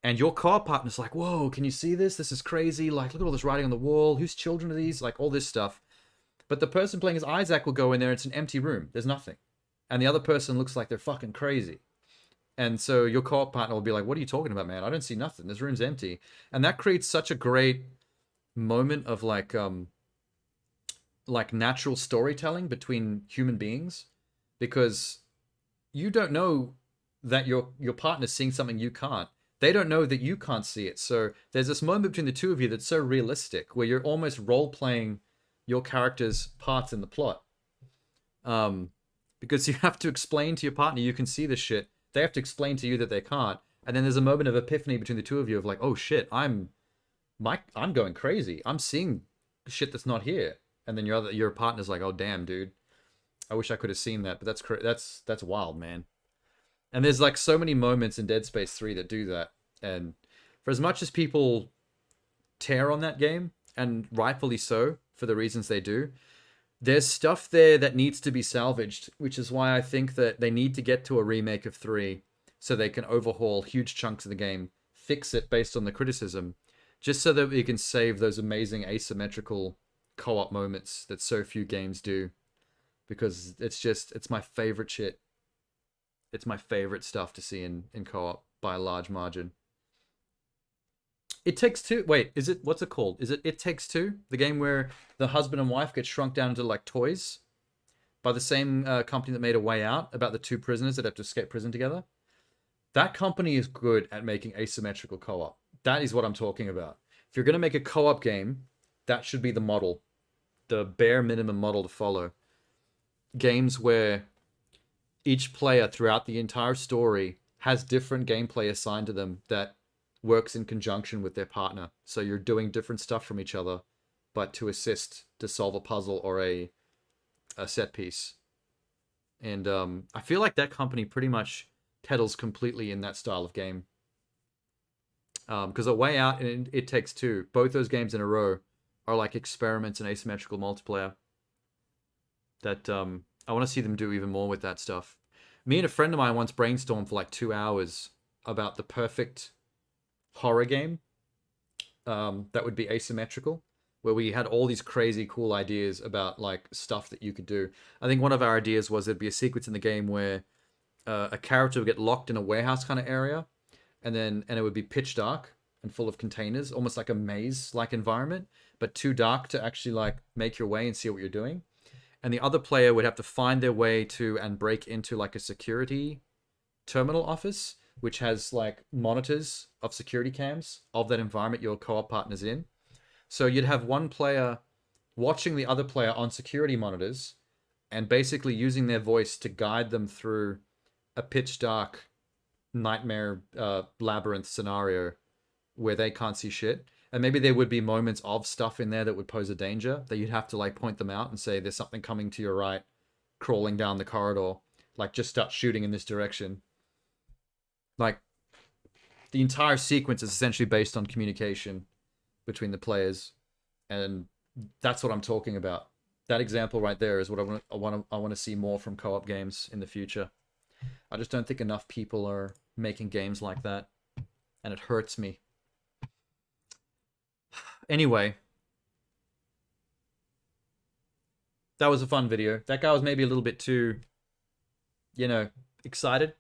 And your co-op partner's like, whoa, can you see this? This is crazy. Like, look at all this writing on the wall. Whose children are these? Like, all this stuff. But the person playing as Isaac will go in there. It's an empty room. There's nothing. And the other person looks like they're fucking crazy. And so your co-op partner will be like, what are you talking about, man? I don't see nothing. This room's empty. And that creates such a great moment of, like natural storytelling between human beings, because you don't know that your partner's seeing something you can't. They don't know that you can't see it. So there's this moment between the two of you that's so realistic, where you're almost role-playing your character's parts in the plot. Because you have to explain to your partner you can see this shit. They have to explain to you that they can't. And then there's a moment of epiphany between the two of you of, like, oh shit, I'm going crazy. I'm seeing shit that's not here. And then your partner's like, oh damn, dude. I wish I could have seen that, but that's wild, man. And there's like so many moments in Dead Space 3 that do that. And for as much as people tear on that game, and rightfully so for the reasons they do, there's stuff there that needs to be salvaged, which is why I think that they need to get to a remake of 3 so they can overhaul huge chunks of the game, fix it based on the criticism, just so that we can save those amazing asymmetrical co-op moments that so few games do. Because it's my favorite shit. It's my favorite stuff to see in co-op by a large margin. It Takes Two. Wait, what's it called? Is It Takes Two? The game where the husband and wife get shrunk down into like toys by the same company that made A Way Out, about the two prisoners that have to escape prison together. That company is good at making asymmetrical co-op. That is what I'm talking about. If you're going to make a co-op game, that should be the model. The bare minimum model to follow. Games where each player throughout the entire story has different gameplay assigned to them that works in conjunction with their partner. So you're doing different stuff from each other, but to assist to solve a puzzle or a set piece. And I feel like that company pretty much peddles completely in that style of game. Because A Way Out and It Takes Two, both those games in a row, are like experiments in asymmetrical multiplayer that I want to see them do even more with that stuff. Me and a friend of mine once brainstormed for like 2 hours about the perfect horror game that would be asymmetrical, where we had all these crazy cool ideas about like stuff that you could do. I think one of our ideas was there'd be a sequence in the game where a character would get locked in a warehouse kind of area, and it would be pitch dark and full of containers, almost like a maze-like environment, but too dark to actually like make your way and see what you're doing. And the other player would have to find their way to and break into like a security terminal office, which has like monitors of security cams of that environment your co-op partner's in. So you'd have one player watching the other player on security monitors and basically using their voice to guide them through a pitch dark nightmare labyrinth scenario where they can't see shit. And maybe there would be moments of stuff in there that would pose a danger that you'd have to like point them out and say, there's something coming to your right, crawling down the corridor, like just start shooting in this direction. Like the entire sequence is essentially based on communication between the players. And that's what I'm talking about. That example right there is what I want to see more from co-op games in the future. I just don't think enough people are making games like that, and it hurts me. Anyway, that was a fun video. That guy was maybe a little bit too, excited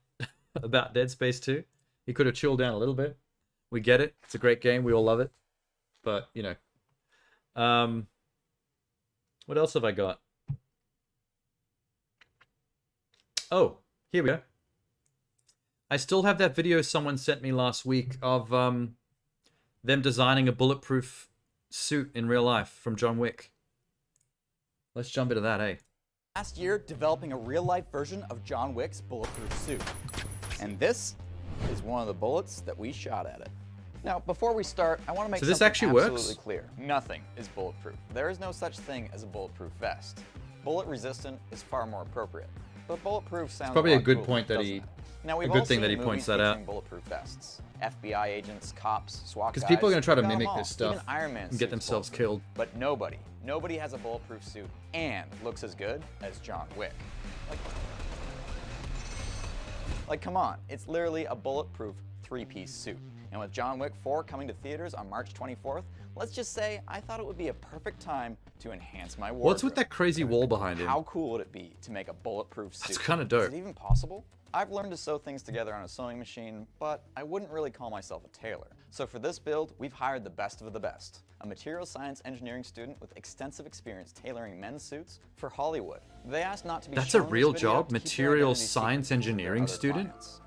about Dead Space 2. He could have chilled down a little bit. We get it. It's a great game. We all love it. But, what else have I got? Oh, here we go. I still have that video someone sent me last week of them designing a bulletproof suit in real life from John Wick. Let's jump into that, eh?
Last year, developing a real-life version of John Wick's bulletproof suit. And this is one of the bullets that we shot at it. Now, before we start, I want to make
this
something
actually
absolutely
works?
clear. Nothing is bulletproof. There is no such thing as a bulletproof vest. Bullet-resistant is far more appropriate. But bulletproof sounds
Probably a good
cooler,
point that
doesn't
he...
it? Now, we've
a good
all
thing
seen
that he
movies
points that
featuring
out.
bulletproof vests. FBI agents, cops, SWAT guys.
Because people are going to try to
we've got 'em
mimic
all.
this stuff
Even Iron Man
and get
suits
themselves
bulletproof.
killed.
But nobody has a bulletproof suit and looks as good as John Wick. Like, come on, it's literally a bulletproof three-piece suit. And with John Wick 4 coming to theaters on March 24th, let's just say I thought it would be a perfect time to enhance my wardrobe.
What's with that crazy wall behind him?
How cool would it be to make a bulletproof suit?
That's kind of dope.
Is it even possible? I've learned to sew things together on a sewing machine, but I wouldn't really call myself a tailor. So for this build, we've hired the best of the best, a material science engineering student with extensive experience tailoring men's suits for Hollywood. They asked not to be
That's
shown
a
in
real
this video
job?
to keep their
Material
identity
science
secret from their
engineering
other
student?
clients.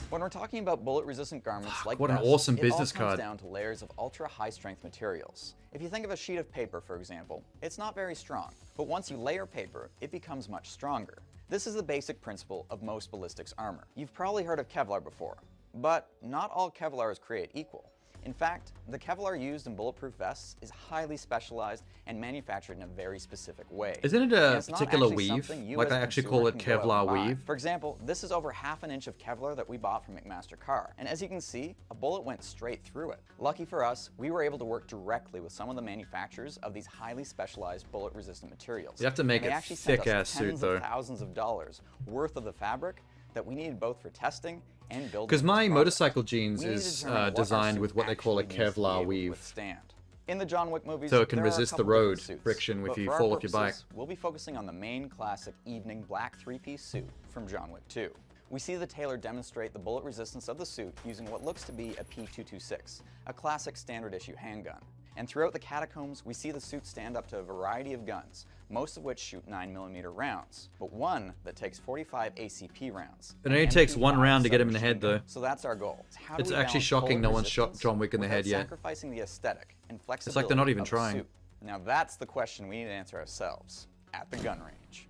When we're talking about bullet-resistant garments like
what an
vests,
awesome
it
business
all comes
card.
down to layers of ultra-high-strength materials. If you think of a sheet of paper, for example, it's not very strong, but once you layer paper, it becomes much stronger. This is the basic principle of most ballistics armor. You've probably heard of Kevlar before, but not all Kevlar is created equal. In fact, the Kevlar used in bulletproof vests is highly specialized and manufactured in a very specific way.
Isn't it
And
a
it's not
particular
actually
weave?
something you
Like
as a
I actually
consumer
call it
can go out and
Kevlar
buy.
weave?
For example, this is over ½ an inch of Kevlar that we bought from McMaster Carr, and as you can see, a bullet went straight through it. Lucky for us, we were able to work directly with some of the manufacturers of these highly specialized bullet-resistant materials.
You have to make
And they
a
actually sent us
thick-ass suit,
tens
though.
of thousands of dollars worth of the fabric that we needed both for testing and building.
Because my
this product.
motorcycle jeans
We needed to
is
determine what our
designed
suit
with what they call a
actually needs to be able
Kevlar
to
weave.
withstand. In the John Wick movies,
So it can
there are a
resist the
couple different
road
suits,
friction if
but
you
for our
fall off your bike.
purposes, we'll be focusing on the main classic evening black three-piece suit from John Wick 2. We see the tailor demonstrate the bullet resistance of the suit using what looks to be a P226, a classic standard issue handgun. And throughout the catacombs, we see the suit stand up to a variety of guns, most of which shoot 9mm rounds, but one that takes 45 ACP rounds.
It only takes one round to get him in the head, though.
So that's our goal. How do
It's
we
actually
balance
shocking
bullet
no one's shot
resistance
John Wick in the
without
head yet.
sacrificing the aesthetic and flexibility
It's like they're not even
of the
trying.
suit? Now that's the question we need to answer ourselves at the gun range.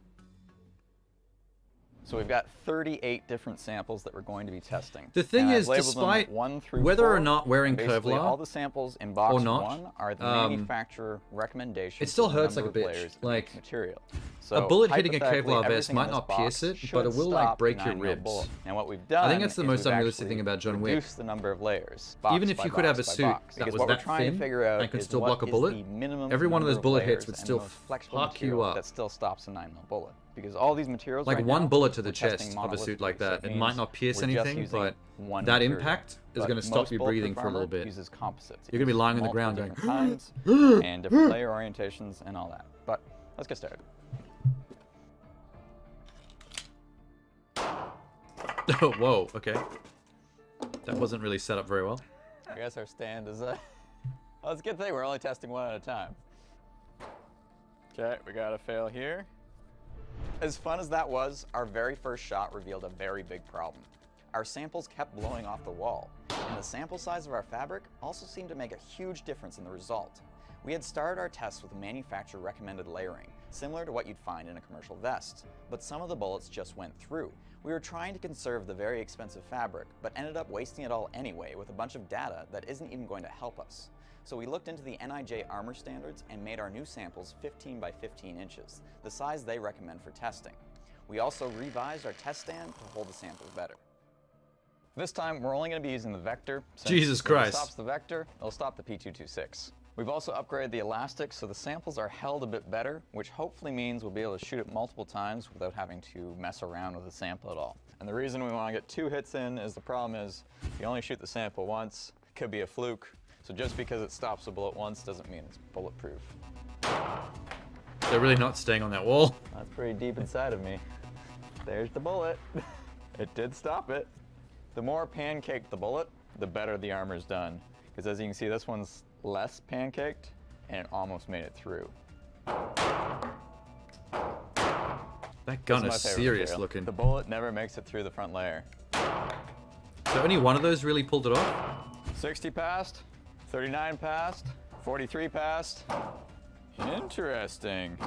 So we've got 38 different samples that we're going to be testing.
The thing
And I've
is,
labeled them
despite
1 through
whether
4,
or not wearing
and basically
Kevlar
all the samples in box
or not,
1 are the manufacturer recommendations.
it still
for the
hurts like
number
a
of
bitch.
layers in
Like,
each material.
a
So
bullet hitting a
hypothetically,
Kevlar vest
everything in
might
this
not
box
pierce it,
should
but it will like
stop
break
a
your
9mm
ribs.
bullet. And what we've done
I think that's the
is
most
we've
unrealistic
actually
thing about John Wick.
reduced the number of layers,
Even
box
if
by
you could have a
box by
suit
box.
that
Because
was
what we're
that
trying to
thin
figure out
and could
is
still
what
block a
is
bullet,
the minimum
every one of
number
those bullet hits
layers
would
and
still
the most flexible
fuck you
material
up.
that still stops a 9mm bullet. Because all these materials
Like
right
one
now,
bullet to the
we're testing
chest of a suit like
monolithically, so
that, it
means
might not pierce
we're just
anything,
using
but
one
that
material.
impact is
But
going to stop
most
you breathing
bulletproof
for a little
armor
bit.
uses composites.
You're going to be lying on the
Multiple
ground going,
different kinds and different layer orientations and all that. But let's get started.
Oh, whoa, okay. That wasn't really set up very well.
I guess our stand is well, it's a good thing we're only testing one at a time. Okay, we got a fail here. As fun as that was, our very first shot revealed a very big problem. Our samples kept blowing off the wall, and the sample size of our fabric also seemed to make a huge difference in the result. We had started our tests with manufacturer recommended layering, similar to what you'd find in a commercial vest, but some of the bullets just went through. We were trying to conserve the very expensive fabric, but ended up wasting it all anyway with a bunch of data that isn't even going to help us. So we looked into the NIJ armor standards and made our new samples 15 by 15 inches, the size they recommend for testing. We also revised our test stand to hold the samples better. This time, we're only going to be using the vector. Since
Jesus
if
Christ.
it stops the vector, it'll stop the P226. We've also upgraded the elastic so the samples are held a bit better, which hopefully means we'll be able to shoot it multiple times without having to mess around with the sample at all. And the reason we want to get 2 hits in is the problem is if you only shoot the sample once, it could be a fluke. So just because it stops a bullet once doesn't mean it's bulletproof.
They're really not staying on that wall.
That's pretty deep inside of me. There's the bullet. It did stop it. The more pancaked the bullet, the better the armor's done. Because as you can see, this one's less pancaked, and it almost made it through.
That gun
This
is
my favorite
serious
material.
looking.
The bullet never makes it through the front layer.
So only one of those really pulled it off?
60 passed, 39 passed, 43 passed. Interesting.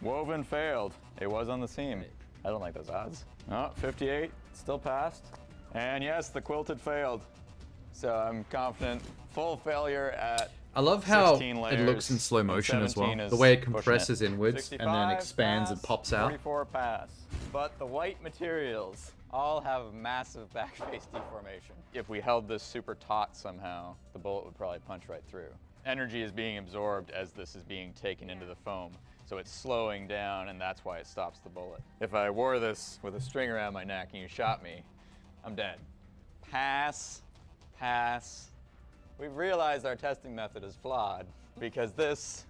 Woven failed. It was on the seam. I don't like those odds. Oh, 58, still passed. And yes, the quilted failed. So I'm confident. Full failure at
I love how
16
it
layers,
looks in slow motion as well.
17 is
The way it
pushing
compresses inwards and then
65
expands
pass,
and pops out.
44 pass. But the white materials all have massive back face deformation. If we held this super taut somehow, the bullet would probably punch right through. Energy is being absorbed as this is being taken into the foam. So it's slowing down, and that's why it stops the bullet. If I wore this with a string around my neck and you shot me, I'm dead. Pass, pass. We've realized our testing method is flawed because this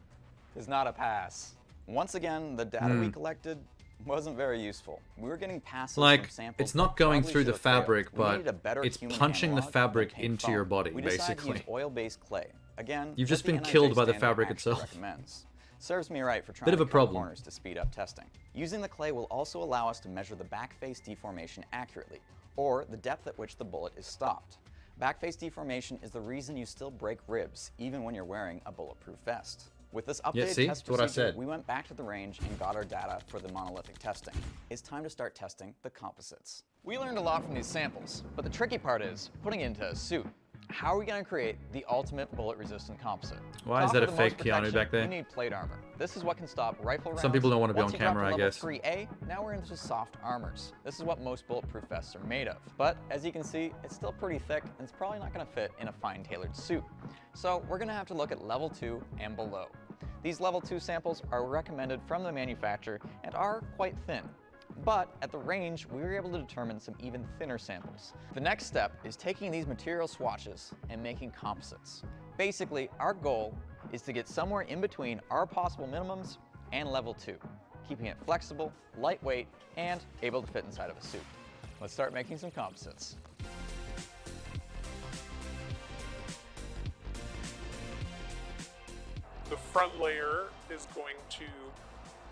is not a pass. Once again, the data we collected wasn't very useful. We were getting passes
Like,
from samples
it's not
that
going
probably
through the
should have failed.
fabric,
We
but
needed a better
it's
human
punching the
analog
fabric
than came
into
foam.
your body,
We decided to
basically.
use oil-based clay. Again,
You've just
what the
been
NIJ
killed by the
standard
fabric
actually
itself.
recommends. Serves me right for trying
Bit of
to
a
cut
problem.
corners to speed up testing. Using the clay will also allow us to measure the back face deformation accurately, or the depth at which the bullet is stopped. Back face deformation is the reason you still break ribs, even when you're wearing a bulletproof vest. With this updated
see?
test
That's what I
procedure,
said.
we went back to the range and got our data for the monolithic testing. It's time to start testing the composites. We learned a lot from these samples, but the tricky part is putting it into a suit. How are we going to create the ultimate bullet-resistant composite?
Why is that a fake Keanu back there?
You need plate armor. This is what can stop rifle rounds.
Some people don't want to be on
Once you drop
camera,
to
I
level
guess.
3A, now we're into soft armors. This is what most bulletproof vests are made of. But as you can see, it's still pretty thick and it's probably not going to fit in a fine tailored suit. So we're going to have to look at level 2 and below. These level 2 samples are recommended from the manufacturer and are quite thin. But at the range, we were able to determine some even thinner samples. The next step is taking these material swatches and making composites. Basically, our goal is to get somewhere in between our possible minimums and level 2, keeping it flexible, lightweight, and able to fit inside of a suit. Let's start making some composites.
The front layer is going to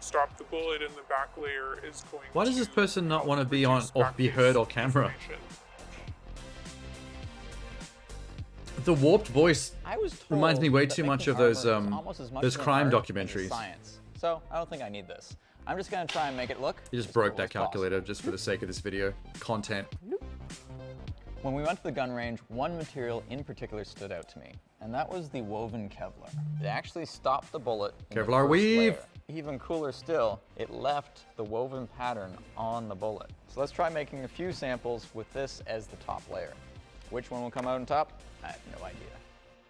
stop the bullet, and the back layer is going
Why does this person not want to be on or be heard on camera? The warped voice reminds me way too much of those crime documentaries.
Science. So I don't think I need this. I'm just gonna try and make it look.
You just broke that calculator just for the sake of this video content.
When we went to the gun range, one material in particular stood out to me, and that was the woven Kevlar. It actually stopped the bullet in the
Kevlar
first
weave!
layer. Even cooler still, it left the woven pattern on the bullet. So let's try making a few samples with this as the top layer. Which one will come out on top? I have no idea.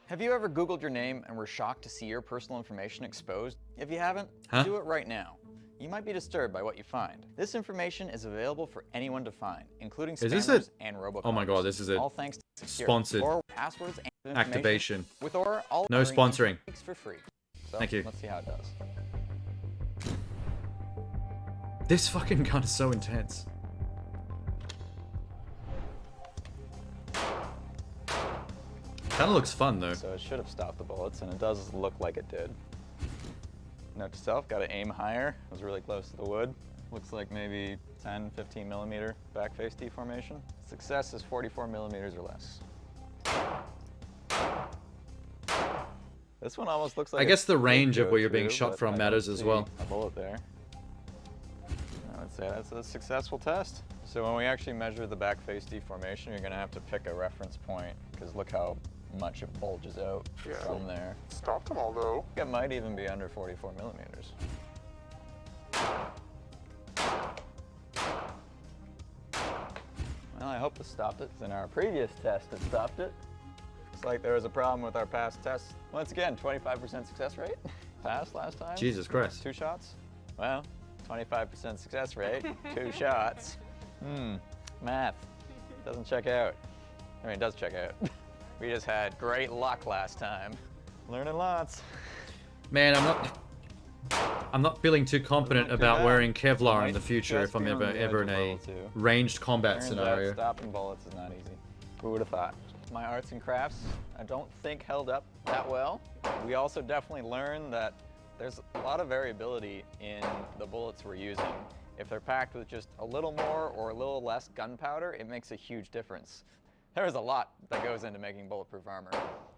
Have you ever Googled your name and were shocked to see your personal information exposed? If you haven't, do it right now. You might be disturbed by what you find. This information is available for anyone to find, including spammers and robocallers.
Oh my god, this is a
all thanks to secure
sponsored
Aura passwords and
activation.
With Aura, all
no sponsoring.
For free. So,
thank you.
Let's see how it does.
This fucking gun is so intense. Kinda looks fun though.
So it should have stopped the bullets, and it does look like it did. Note to self, gotta aim higher. It was really close to the wood. Looks like maybe 10, 15 millimeter back face deformation. Success is 44 millimeters or less. This one almost looks like
I guess the range of where you're being shot from matters as well.
A bullet there. I would say that's a successful test. So when we actually measure the back face deformation, you're gonna have to pick a reference point, because look how much it bulges out from there.
Stopped them all though.
It might even be under 44 millimeters. Well, I hope this stopped it. In our previous test, it stopped it. Looks like there was a problem with our past test. Once again, 25% success rate. Passed last time.
Jesus Christ.
2 shots. Well, 25% success rate, 2 shots. Math. Doesn't check out. I mean, it does check out. We just had great luck last time. Learning lots.
Man, I'm not feeling too confident about wearing Kevlar in the future if I'm ever in a ranged combat scenario.
Stopping bullets is not easy. Who would have thought? My arts and crafts, I don't think held up that well. We also definitely learned that there's a lot of variability in the bullets we're using. If they're packed with just a little more or a little less gunpowder, it makes a huge difference. There's a lot that goes into making bulletproof armor,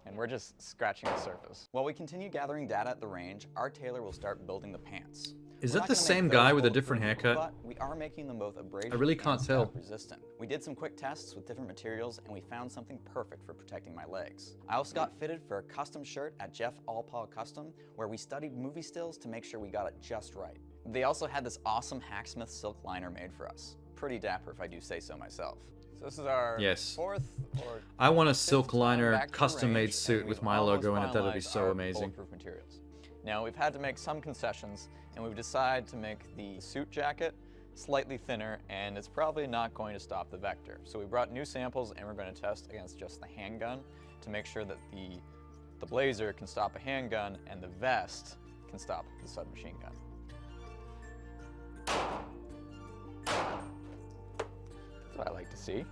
and we're just scratching the surface. While we continue gathering data at the range, our tailor will start building the pants.
Is that the same guy with a different haircut?
But we are making them both abrasion
I really can't tell.
resistant. We did some quick tests with different materials, and we found something perfect for protecting my legs. I also got fitted for a custom shirt at Jeff Allpaw Custom, where we studied movie stills to make sure we got it just right. They also had this awesome Hacksmith silk liner made for us. Pretty dapper if I do say so myself. So this is our fourth or
I want a silk liner custom-made suit with my logo in it. That would be so amazing.
Bulletproof materials. Now we've had to make some concessions, and we've decided to make the suit jacket slightly thinner, and it's probably not going to stop the vector. So we brought new samples, and we're going to test against just the handgun to make sure that the blazer can stop a handgun and the vest can stop the submachine gun. That's what I like to see.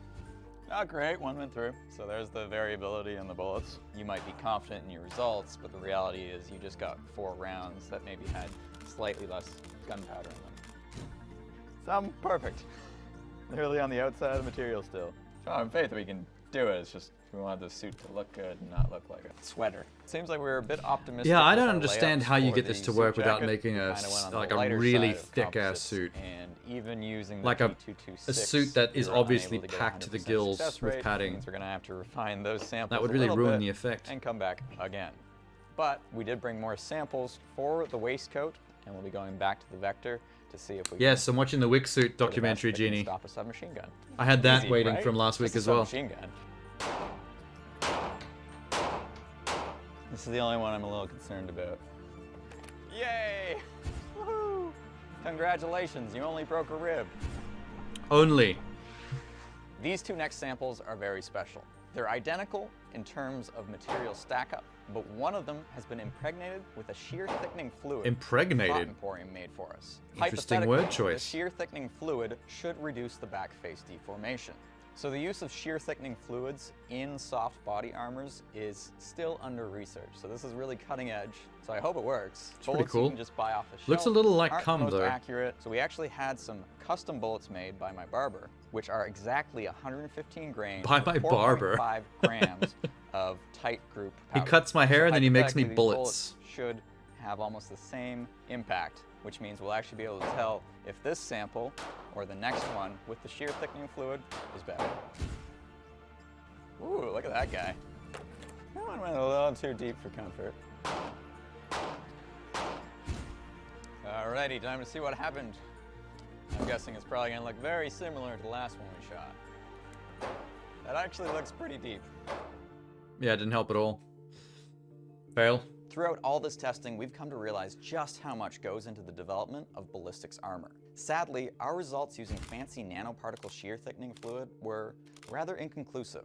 Oh, great, one went through. So there's the variability in the bullets. You might be confident in your results, but the reality is you just got 4 rounds that maybe had slightly less gunpowder in them. Some perfect. Literally on the outside of the material still. So I'm faith we can do it. It's just We wanted the suit to look good and not look like a sweater. Seems like we were a bit optimistic.
Yeah, I
with
don't
our
understand
layouts
how you
for
get this
the
to work
suit
without
jacket.
making
We
a
kinda went on the
like a
lighter
really
side of
thick ass
composites,
suit.
and even using the
Like a
P226,
suit that
we
is
were
obviously
unable to get
packed to the
100%
gills
success
with
rate.
padding.
Means we're gonna have to refine those samples.
That would
a
really
little
ruin
bit
the effect.
and come back again. But we did bring more samples for the waistcoat, and we'll be going back to the Vector to see if we
Yes,
can
I'm watching the Wicksuit
get the best
documentary,
that can
Genie.
stop a submachine gun.
I had that
Easy,
waiting
right?
from last week
Just
as
a
well.
submachine gun. This is the only one I'm a little concerned about. Yay! Woohoo! Congratulations, you only broke a rib.
Only.
These two next samples are very special. They're identical in terms of material stack up, but one of them has been impregnated with a shear thickening fluid.
Impregnated?
Thought Emporium made for us.
Interesting word
Hypothetically,
choice.
The shear thickening fluid should reduce the back face deformation. So the use of shear thickening fluids in soft body armors is still under research. So this is really cutting edge. So I hope it works.
It's pretty
Bullets
cool.
you can just buy off the shelf.
Looks a little like
aren't
cum,
the most
though.
accurate. So we actually had some custom bullets made by my barber, which are exactly 115 grains.
By my barber.
4.5 grams of tight group
He
powder.
cuts my hair and then he makes me
hypothetically, these
bullets.
should have almost the same impact, which means we'll actually be able to tell if this sample or the next one with the shear thickening fluid is better. Ooh, look at that guy. That one went a little too deep for comfort. Alrighty, time to see what happened. I'm guessing it's probably gonna look very similar to the last one we shot. That actually looks pretty deep.
Yeah, it didn't help at all. Fail.
Throughout all this testing, we've come to realize just how much goes into the development of ballistics armor. Sadly, our results using fancy nanoparticle shear thickening fluid were rather inconclusive.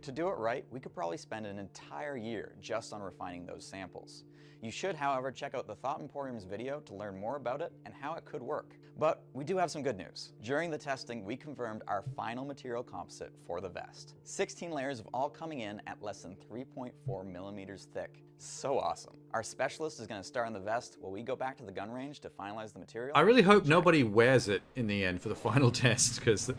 To do it right, we could probably spend an entire year just on refining those samples. You should, however, check out the Thought Emporium's video to learn more about it and how it could work. But we do have some good news. During the testing, we confirmed our final material composite for the vest. 16 layers of all coming in at less than 3.4 millimeters thick. So awesome. Our specialist is going to start on the vest while we go back to the gun range to finalize the material.
I really hope nobody wears it in the end for the final test, because
So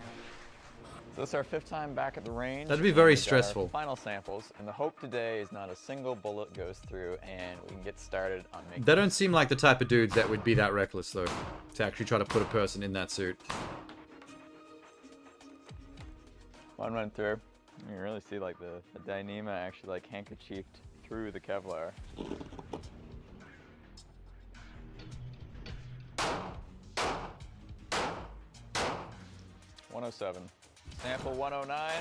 this is our 5th time back at the range.
that'd be very
and we got
stressful.
Our final samples, and the hope today is not a single bullet goes through, and we can get started on making.
They don't seem like the type of dudes that would be that reckless, though, to actually try to put a person in that suit.
One went through. You can really see like the Dyneema actually like handkerchiefed through the Kevlar. .107. Sample 109.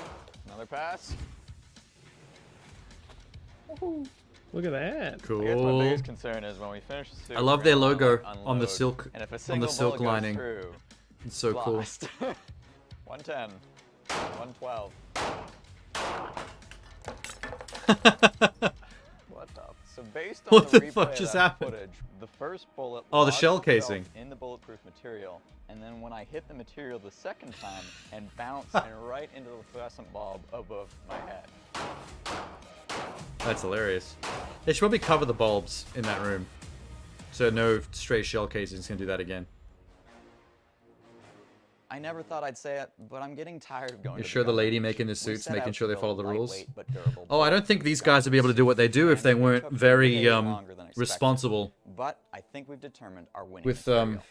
Another pass. Woohoo!
Look at that.
Cool.
I guess my biggest concern is when we finish the suit.
I love
we're
their
gonna
logo
like,
on the
unload,
silk
and if a
on
single
the silk
bullet goes
lining.
through,
It's so cool.
lost. 110. 112. What the? So based on
What
the
the
replay
fuck
of
just
that
happened?
footage, the first bullet
Oh, the
lodged
shell
itself
casing.
in the bulletproof material, and then when I hit the material the second time and bounced and right into the fluorescent bulb above my head.
That's hilarious. They should probably cover the bulbs in that room, so no stray shell casings can do that again.
I never thought I'd say it, but I'm getting tired of going
You're
to
sure the
gun
lady
range.
making the
We
suits,
set
making
out
sure
to
they follow
build
the rules?
lightweight but durable
Oh, I don't think these guys would be able to do what they do if they weren't very responsible
But I think we've determined our winning
with
material.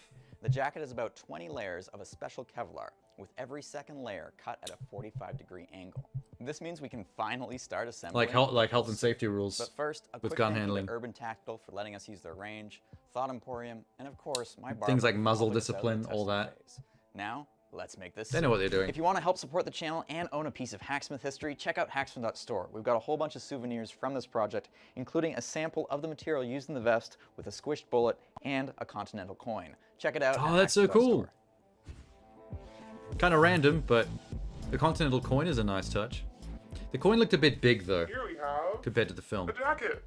The jacket is about 20 layers of a special Kevlar, with every second layer cut at a 45-degree angle. This means we can finally start assembling.
like health and safety rules
But first, a
with
quick
gun
thank you
handling.
to Urban Tactical for letting us use their range, Thought Emporium, and of course my barber
Things like
for
muzzle
helping us out in
discipline,
the
all
testing
that.
phase. Now, let's make this.
They know what they're doing.
If you want to help support the channel and own a piece of Hacksmith history, check out Hacksmith.store. We've got a whole bunch of souvenirs from this project, including a sample of the material used in the vest with a squished bullet and a Continental coin. Check it out.
Oh,
at
that's so cool.
Hacksmith.store.
Kind of random, but the Continental coin is a nice touch. The coin looked a bit big, though,
Here we have
compared to the film.
a jacket,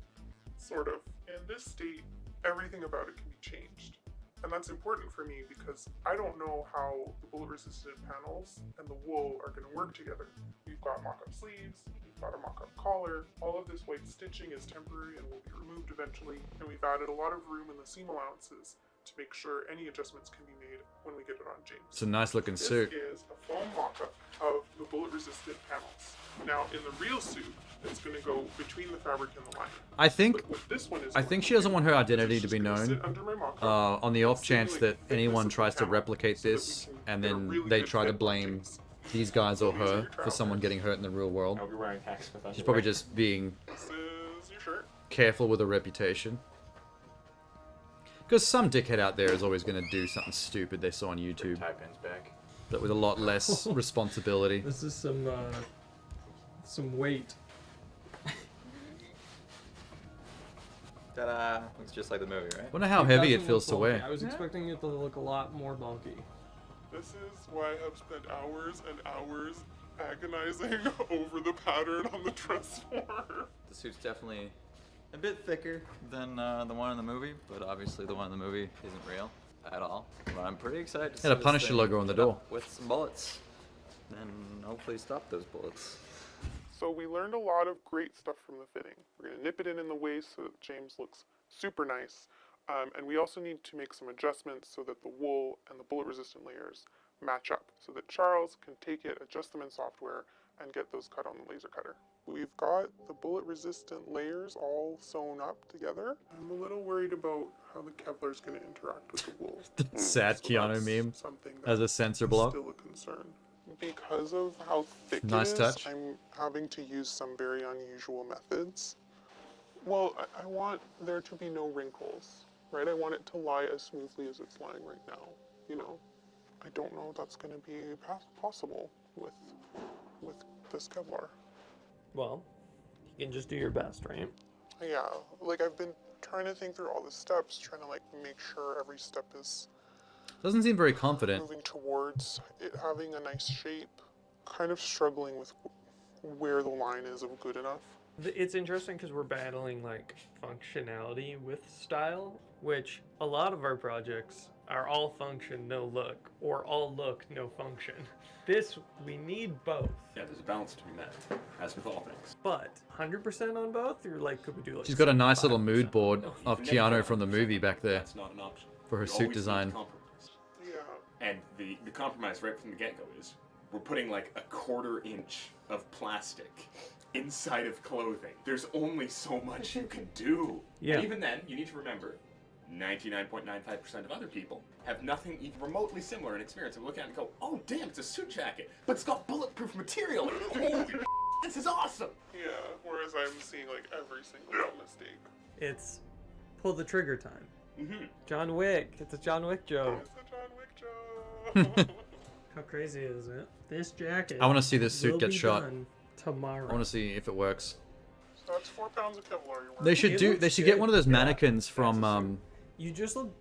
sort of. In this state, everything about it can be changed. And that's important for me because I don't know how the bullet-resistant panels and the wool are going to work together. We've got mock-up sleeves, we've got a mock-up collar, all of this white stitching is temporary and will be removed eventually, and we've added a lot of room in the seam allowances to make sure any adjustments can be made when we get it on James.
It's a nice looking suit.
This is a foam mock-up of the bullet-resistant panels. Now, in the real suit, it's going to go between the fabric and the lining.
I think
This one is
she doesn't want her identity to be known.
sit under my mock-up,
On the off chance that
simulate
anyone
thickness of
tries
the
to
panel
replicate
so that we
this,
can
and
get a
then
really
they
good
try to
fit on
blame
James.
these guys or
So these are
her
your
for someone
trousers.
getting hurt in the real world.
I'll be wearing hacks with
She's probably just being
This is your shirt.
careful with her reputation. Because some dickhead out there is always going to do something stupid they saw on YouTube.
Tie pins back.
But with a lot less responsibility.
This is some weight.
Ta-da! Looks just like the movie, right?
Wonder how heavy it
doesn't
feels to
look bulky.
wear.
I was expecting it to look a lot more bulky.
This is why I have spent hours and hours agonizing over the pattern on the dress form.
The suit's definitely a bit thicker than the one in the movie, but obviously the one in the movie isn't real at all. But I'm pretty excited to see
Had a
this
Punisher
thing
logo on the
lit up
door.
with some bullets, and hopefully stop those bullets.
So we learned a lot of great stuff from the fitting. We're going to nip it in the waist so that James looks super nice. And we also need to make some adjustments so that the wool and the bullet-resistant layers match up, so that Charles can take it, adjust them in software, and get those cut on the laser cutter. We've got the bullet-resistant layers all sewn up together. I'm a little worried about how the Kevlar's going to interact with the wool.
Sad
So
Keanu
that's
meme
something
as a
that's
sensor block.
Still a concern. Because of how thick
Nice
it is,
touch.
I'm having to use some very unusual methods. Well, I want there to be no wrinkles, right? I want it to lie as smoothly as it's lying right now, you know? I don't know if that's going to be possible with this Kevlar.
Well, you can just do your best, right?
Yeah, like I've been trying to think through all the steps, trying to like make sure every step is
Doesn't seem very confident.
moving towards it having a nice shape. Kind of struggling with where the line is of good enough.
It's interesting because we're battling like functionality with style, which a lot of our projects are all function, no look, or all look, no function. This, we need both.
Yeah, there's a balance to be met, as with all things.
But 100% on both, or like, could we do like
She's got a nice little
75%?
mood board of Keanu from the movie back there
That's not an option.
for her
You
suit
always need
design.
compromise.
Yeah.
And the compromise right from the get-go is we're putting like a 1/4 inch of plastic inside of clothing. There's only so much you can do.
Yeah.
And even then, you need to remember, 99.95% of other people have nothing even remotely similar in experience. And look at it and go, oh damn, it's a suit jacket, but it's got bulletproof material. Holy this is awesome.
Yeah, whereas I'm seeing like every single little mistake.
It's pull the trigger time.
Mm-hmm.
John Wick. It's a John Wick joke.
It's a John Wick joke.
How crazy is it? This jacket.
I wanna see this suit
will
get
be
shot.
done tomorrow.
I want to see if it works.
So that's 4 pounds of Kevlar you're wearing.
They should
It
do.
looks
They should get
good.
one of those mannequins from.
You just look.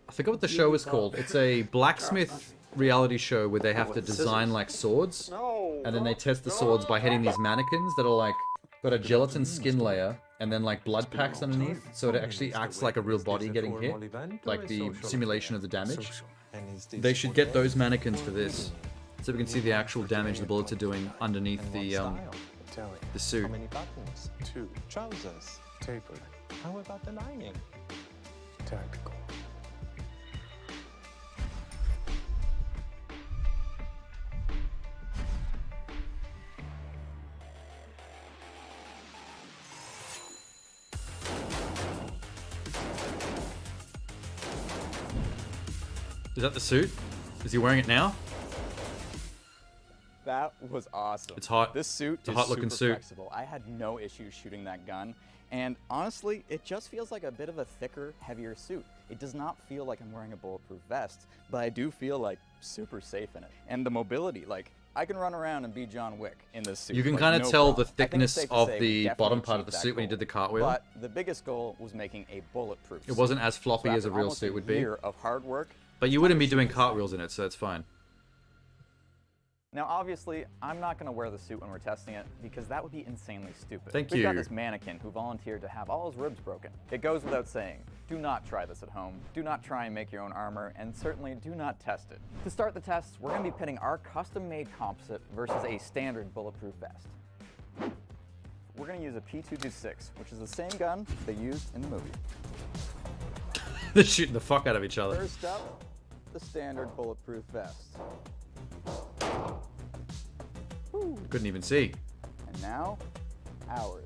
I forgot what the show is called. It's a blacksmith reality show where they have to design like swords,
No.
and then they test the swords by hitting these mannequins that are like got a gelatin skin layer and then like blood packs underneath, so it actually acts like a real body getting hit, like the simulation of the damage. They should get those mannequins for this, so we can see the actual damage the bullets are doing underneath the suit.
How many buttons? 2. Trousers. Tapered. How about the lining? Tactical.
Is that the suit? Is he wearing it now?
That was awesome.
It's hot.
This suit
It's a
is
hot-looking
super
suit.
flexible. I had no issues shooting that gun, and honestly, it just feels like a bit of a thicker, heavier suit. It does not feel like I'm wearing a bulletproof vest, but I do feel like super safe in it. And the mobility, like I can run around and be John Wick in this suit.
You can
like,
kind of
no
tell
problem.
the
I think it's
thickness
safe to
of
say we
the
definitely
bottom part of
achieved
the
that
suit when you
goal.
did the cartwheel.
But the biggest goal was making a bulletproof
It wasn't
suit.
as floppy
So
as a
after
real
almost
suit would be.
year of hard work,
But you wouldn't be doing cartwheels in it, so it's fine.
now, obviously, I'm not going to wear the suit when we're testing it because that would be insanely stupid.
Thank
We've got
you.
this mannequin who volunteered to have all his ribs broken. It goes without saying, do not try this at home. Do not try and make your own armor, and certainly do not test it. To start the tests, we're going to be pitting our custom-made composite versus a standard bulletproof vest. We're going to use a P226, which is the same gun they used in the movie.
They're shooting the fuck out of each other.
First up, the standard bulletproof vest.
Couldn't even see.
And now, ours.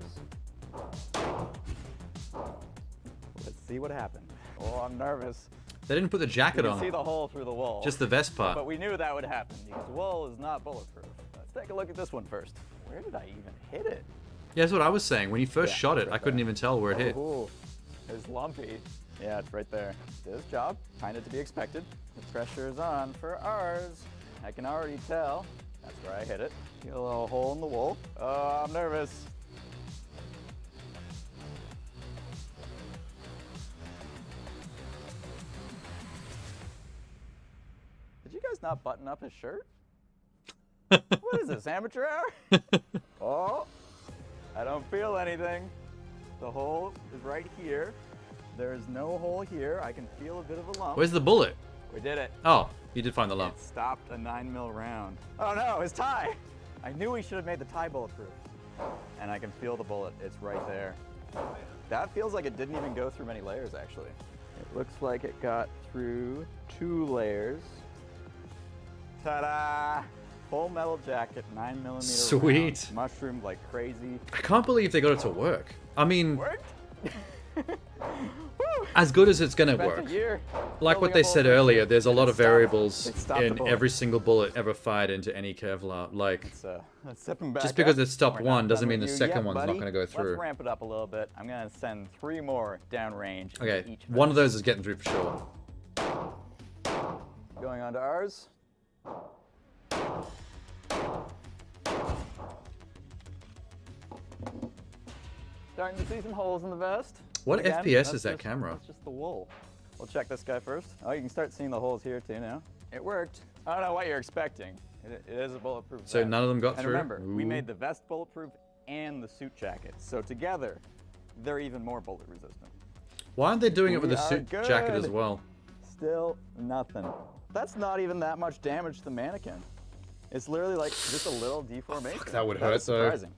Let's see what happened. Oh, I'm nervous.
They didn't put the jacket
you
on.
can see the hole through the wool.
Just the vest part.
But we knew that would happen because wool is not bulletproof. Let's take a look at this one first. Where did I even hit it?
Yeah, that's what I was saying. When you first shot it, I couldn't even tell where it hit.
Ooh, it's lumpy. Yeah, it's right there. Did its job, kind of to be expected. The pressure is on for ours. I can already tell. That's where I hit it. Get a little hole in the wool. Oh, I'm nervous. Did you guys not button up his shirt? What is this, amateur hour? Oh, I don't feel anything. The hole is right here. There is no hole here. I can feel a bit of a lump.
Where's the bullet?
We did it.
Oh, you did find the lump.
It stopped a 9mm round. Oh no, his tie! I knew we should have made the tie bulletproof. And I can feel the bullet. It's right there. That feels like it didn't even go through many layers, actually. It looks like it got through 2 layers. Ta-da! Full metal jacket, 9mm.
Sweet.
Round, mushroomed like crazy.
I can't believe they got it to work. I mean,
Worked?
as good as it's gonna
Spent a
work.
year
Like what
building
they
up all
said
this
earlier,
shit,
there's a
and
lot
it
of
stopped.
variables
It stopped the
in
bullet.
every single bullet ever fired into any Kevlar. Like,
Let's step him back
just because
up.
it stopped
We're not
one doesn't
done
mean the
with you
second
yet,
one's not
buddy.
gonna go through.
Let's ramp it up a little bit. I'm gonna send 3 more downrange. into
Okay,
each
one of
vest.
those is getting through for sure.
Going on to ours. Starting to see some holes in the vest.
What
Again,
FPS
that's
is that
just-
camera?
That's just the wool. We'll check this guy first. Oh, you can start seeing the holes here too now. It worked. I don't know what you're expecting. It is a bulletproof
So
vest.
none of them got
and
through?
remember, we
Ooh.
made the vest bulletproof and the suit jacket. So together, they're even more bullet resistant.
Why aren't they doing it with
We
the
are
suit jacket as
good.
well?
Still nothing. That's not even that much damage to the mannequin. It's literally like just a little deformation.
that would
is
hurt, though.
surprising.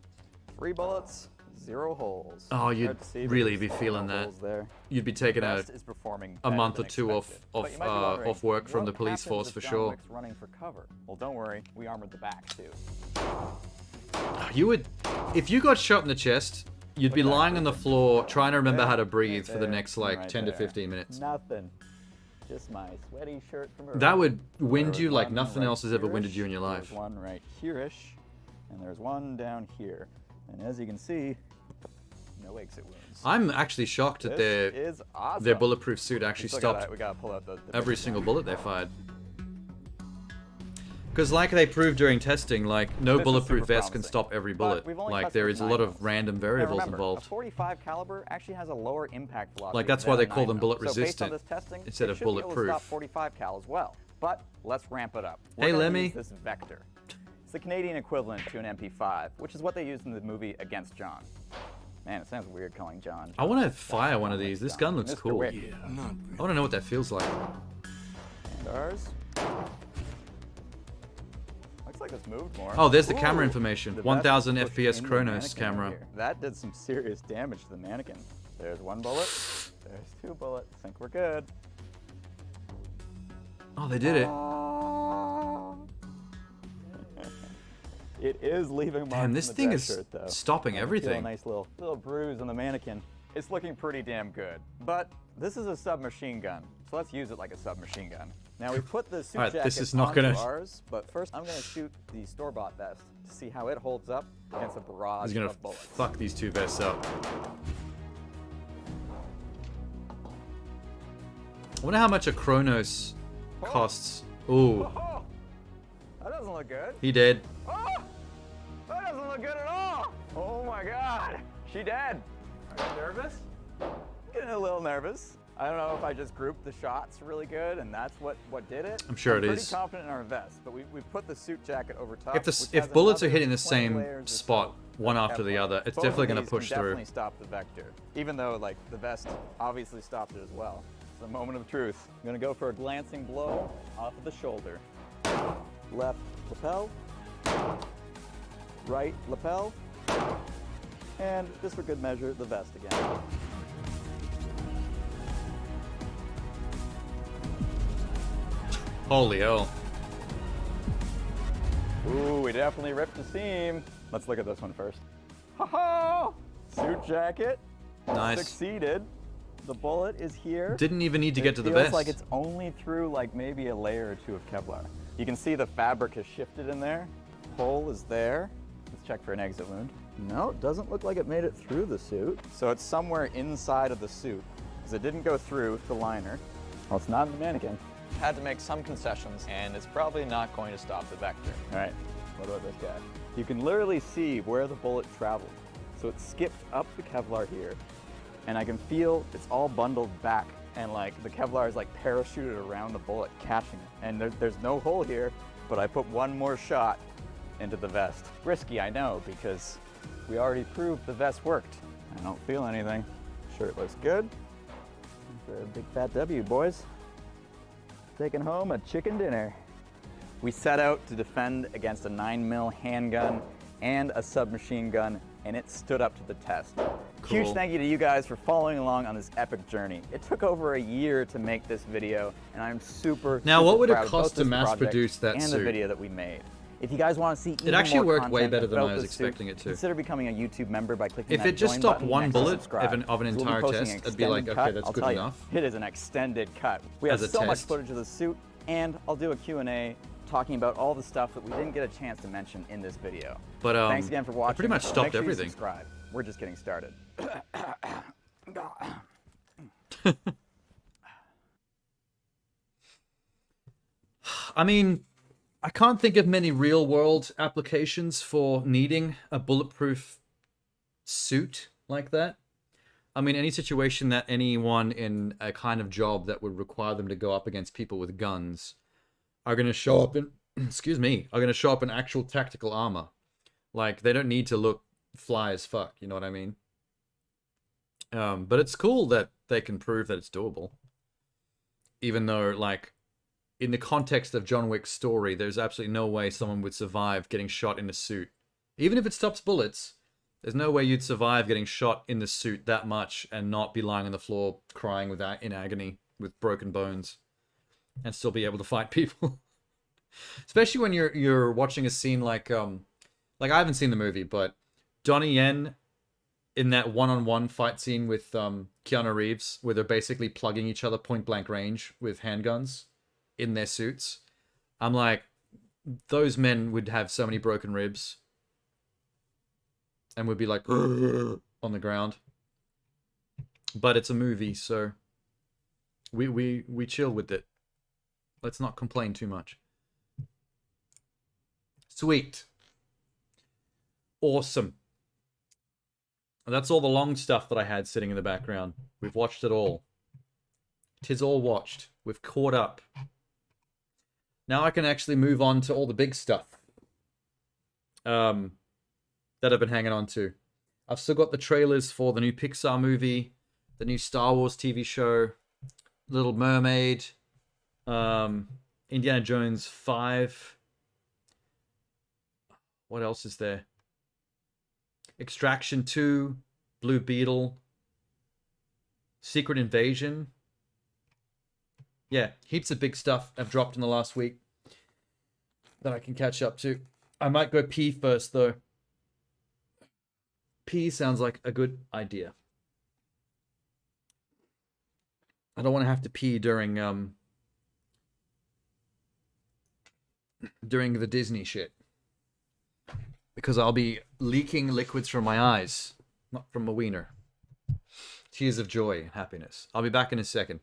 3 bullets, 0 holes.
Oh, you'd
Hard to see, but
really
there's
be feeling
no
that.
holes there.
You'd be taking
The
a
vest is performing
a
better
month or
than
2
expected. But you might be wondering,
off work from the
what
police
happens
force
if
for
John
sure.
Wick's running for cover? Well, don't worry, we armored the back too.
You would, if you got shot in the chest, you'd be lying on the floor trying to remember how to breathe for the next like
Right
10 to
there.
15 minutes.
Nothing. Just my sweaty shirt from earlier.
That would wind
There
you
was
like
one
nothing
right
else has ever
here-ish,
winded you in your life.
There's one right here-ish, and there's one down here. And as you can see, no exit wounds.
I'm actually shocked that
This
their
is awesome.
their bulletproof suit
We
actually
still
stopped
we gotta pull out the
every
big
single
one.
bullet they fired. Because like they proved during testing, like no
This is
bulletproof
super
vest can
promising.
stop every
But
bullet.
we've only
Like
tested
there
with
is a lot
9
of
mils.
random
Now
variables
remember,
involved.
A 45 caliber actually has a lower impact velocity.
Like, that's why
than
they
a
call
9
them
mil.
bullet
So based on
resistant
this testing,
instead
it
of
should be able to
bulletproof.
stop 45 cal as well. But let's ramp it up. We're
Hey,
gonna
Lemmy.
use this Vector. It's the Canadian equivalent to an MP5, which is what they used in the movie Against John. Man, it sounds weird calling John.
I want to fire one of these. This gun looks
Mr.
cool.
Wick.
I want to know what that feels like.
And ours. Looks like it's moved more.
Oh, there's the camera
Ooh,
information.
the
1000
vest pushed
FPS
into the
Chronos
mannequin
camera.
here. That did some serious damage to the mannequin. There's 1 bullet. There's 2 bullets. I think we're good.
Oh, they did it.
It is leaving marks
Damn, this
on the
thing
dress
is
shirt, though.
stopping
I can feel
everything.
a nice little bruise on the mannequin. It's looking pretty damn good. But this is a submachine gun, so let's use it like a submachine gun. Now we put the suit
Alright,
jacket
this is not
onto
gonna-
ours, but first I'm gonna shoot the store-bought vest to see how it holds up against a barrage
He's gonna
of bullets.
fuck these 2 vests up. I wonder how much a Chronos costs. Ooh,
Oh, that doesn't look good.
he did.
Oh, that doesn't look good at all. Oh my God, she dead. Are you nervous? Getting a little nervous. I don't know if I just grouped the shots really good and that's what did it.
I'm sure it
pretty
is.
confident in our vest, but we put the suit jacket over top.
If
which
bullets
has
are hitting the
another 20
same
layers or
spot,
so
one
of
after the
Kevlar.
other, it's
Both
definitely
of
gonna
these
push
can
through.
definitely stop the Vector, even though like the vest obviously stopped it as well. It's a moment of truth. I'm gonna go for a glancing blow off of the shoulder. Left lapel, right lapel, and just for good measure, the vest again.
Holy hell.
Ooh, we definitely ripped a seam. Let's look at this one first. Ha-ha! Suit jacket.
Nice.
Succeeded. The bullet is here.
Didn't even need to get to the
It feels
vest.
like it's only through like maybe a layer or two of Kevlar. You can see the fabric has shifted in there. Hole is there. Let's check for an exit wound. No, it doesn't look like it made it through the suit. So it's somewhere inside of the suit because it didn't go through the liner. Well, it's not in the mannequin. Had to make some concessions, and it's probably not going to stop the vector. All right, what about this guy? You can literally see where the bullet traveled. So it skipped up the Kevlar here, and I can feel it's all bundled back, and like the Kevlar is like parachuted around the bullet, catching it. And there's no hole here, but I put one more shot into the vest. Risky, I know, because we already proved the vest worked. I don't feel anything. Shirt looks good. For a big fat W, boys. Taking home a chicken dinner. We set out to defend against a 9mm handgun and a submachine gun, and it stood up to the test.
Cool.
Huge thank you to you guys for following along on this epic journey. It took over a year to make this video, and I'm super,
Now,
super
what would it
proud of
cost
both
to
this
mass
project
produce that
and
suit?
the video that we made. If you guys want to see even
actually
more
worked way
content
better than
about
I was
this suit,
expecting it to.
Consider becoming a YouTube member by clicking
If
that
it just
join
stopped
button
one
next to
bullet
subscribe.
of an
So we'll be
entire
posting
test,
an
I'd be like,
extended
okay,
cut.
that's
I'll
good
tell you,
enough.
it is an extended cut. We have
As a
so much
test.
footage of the suit, and I'll do a Q&A talking about all the stuff that we didn't get a chance to mention in this video.
But,
thanks again for
I
watching.
pretty much
Make
stopped
sure you
everything.
subscribe. We're just getting started.
I mean, I can't think of many real-world applications for needing a bulletproof suit like that. I mean, any situation that anyone in a kind of job that would require them to go up against people with guns are going to show up in, excuse me, are going to show up in actual tactical armor. Like, they don't need to look fly as fuck, you know what I mean? But it's cool that they can prove that it's doable. Even though, like, in the context of John Wick's story, there's absolutely no way someone would survive getting shot in a suit. Even if it stops bullets, there's no way you'd survive getting shot in the suit that much and not be lying on the floor crying in agony with broken bones and still be able to fight people. Especially when you're watching a scene like I haven't seen the movie, but Donnie Yen in that one-on-one fight scene with Keanu Reeves, where they're basically plugging each other point-blank range with handguns in their suits. I'm like, those men would have so many broken ribs and would be like on the ground. But it's a movie, so we chill with it. Let's not complain too much. Sweet. Awesome. That's all the long stuff that I had sitting in the background. We've watched it all. 'Tis all watched. We've caught up. Now I can actually move on to all the big stuff that I've been hanging on to. I've still got the trailers for the new Pixar movie, the new Star Wars TV show, Little Mermaid, Indiana Jones 5. What else is there? Extraction 2, Blue Beetle, Secret Invasion. Yeah, heaps of big stuff have dropped in the last week that I can catch up to. I might go pee first, though. Pee sounds like a good idea. I don't want to have to pee during the Disney shit. Because I'll be leaking liquids from my eyes, not from my wiener. Tears of joy and happiness. I'll be back in a second.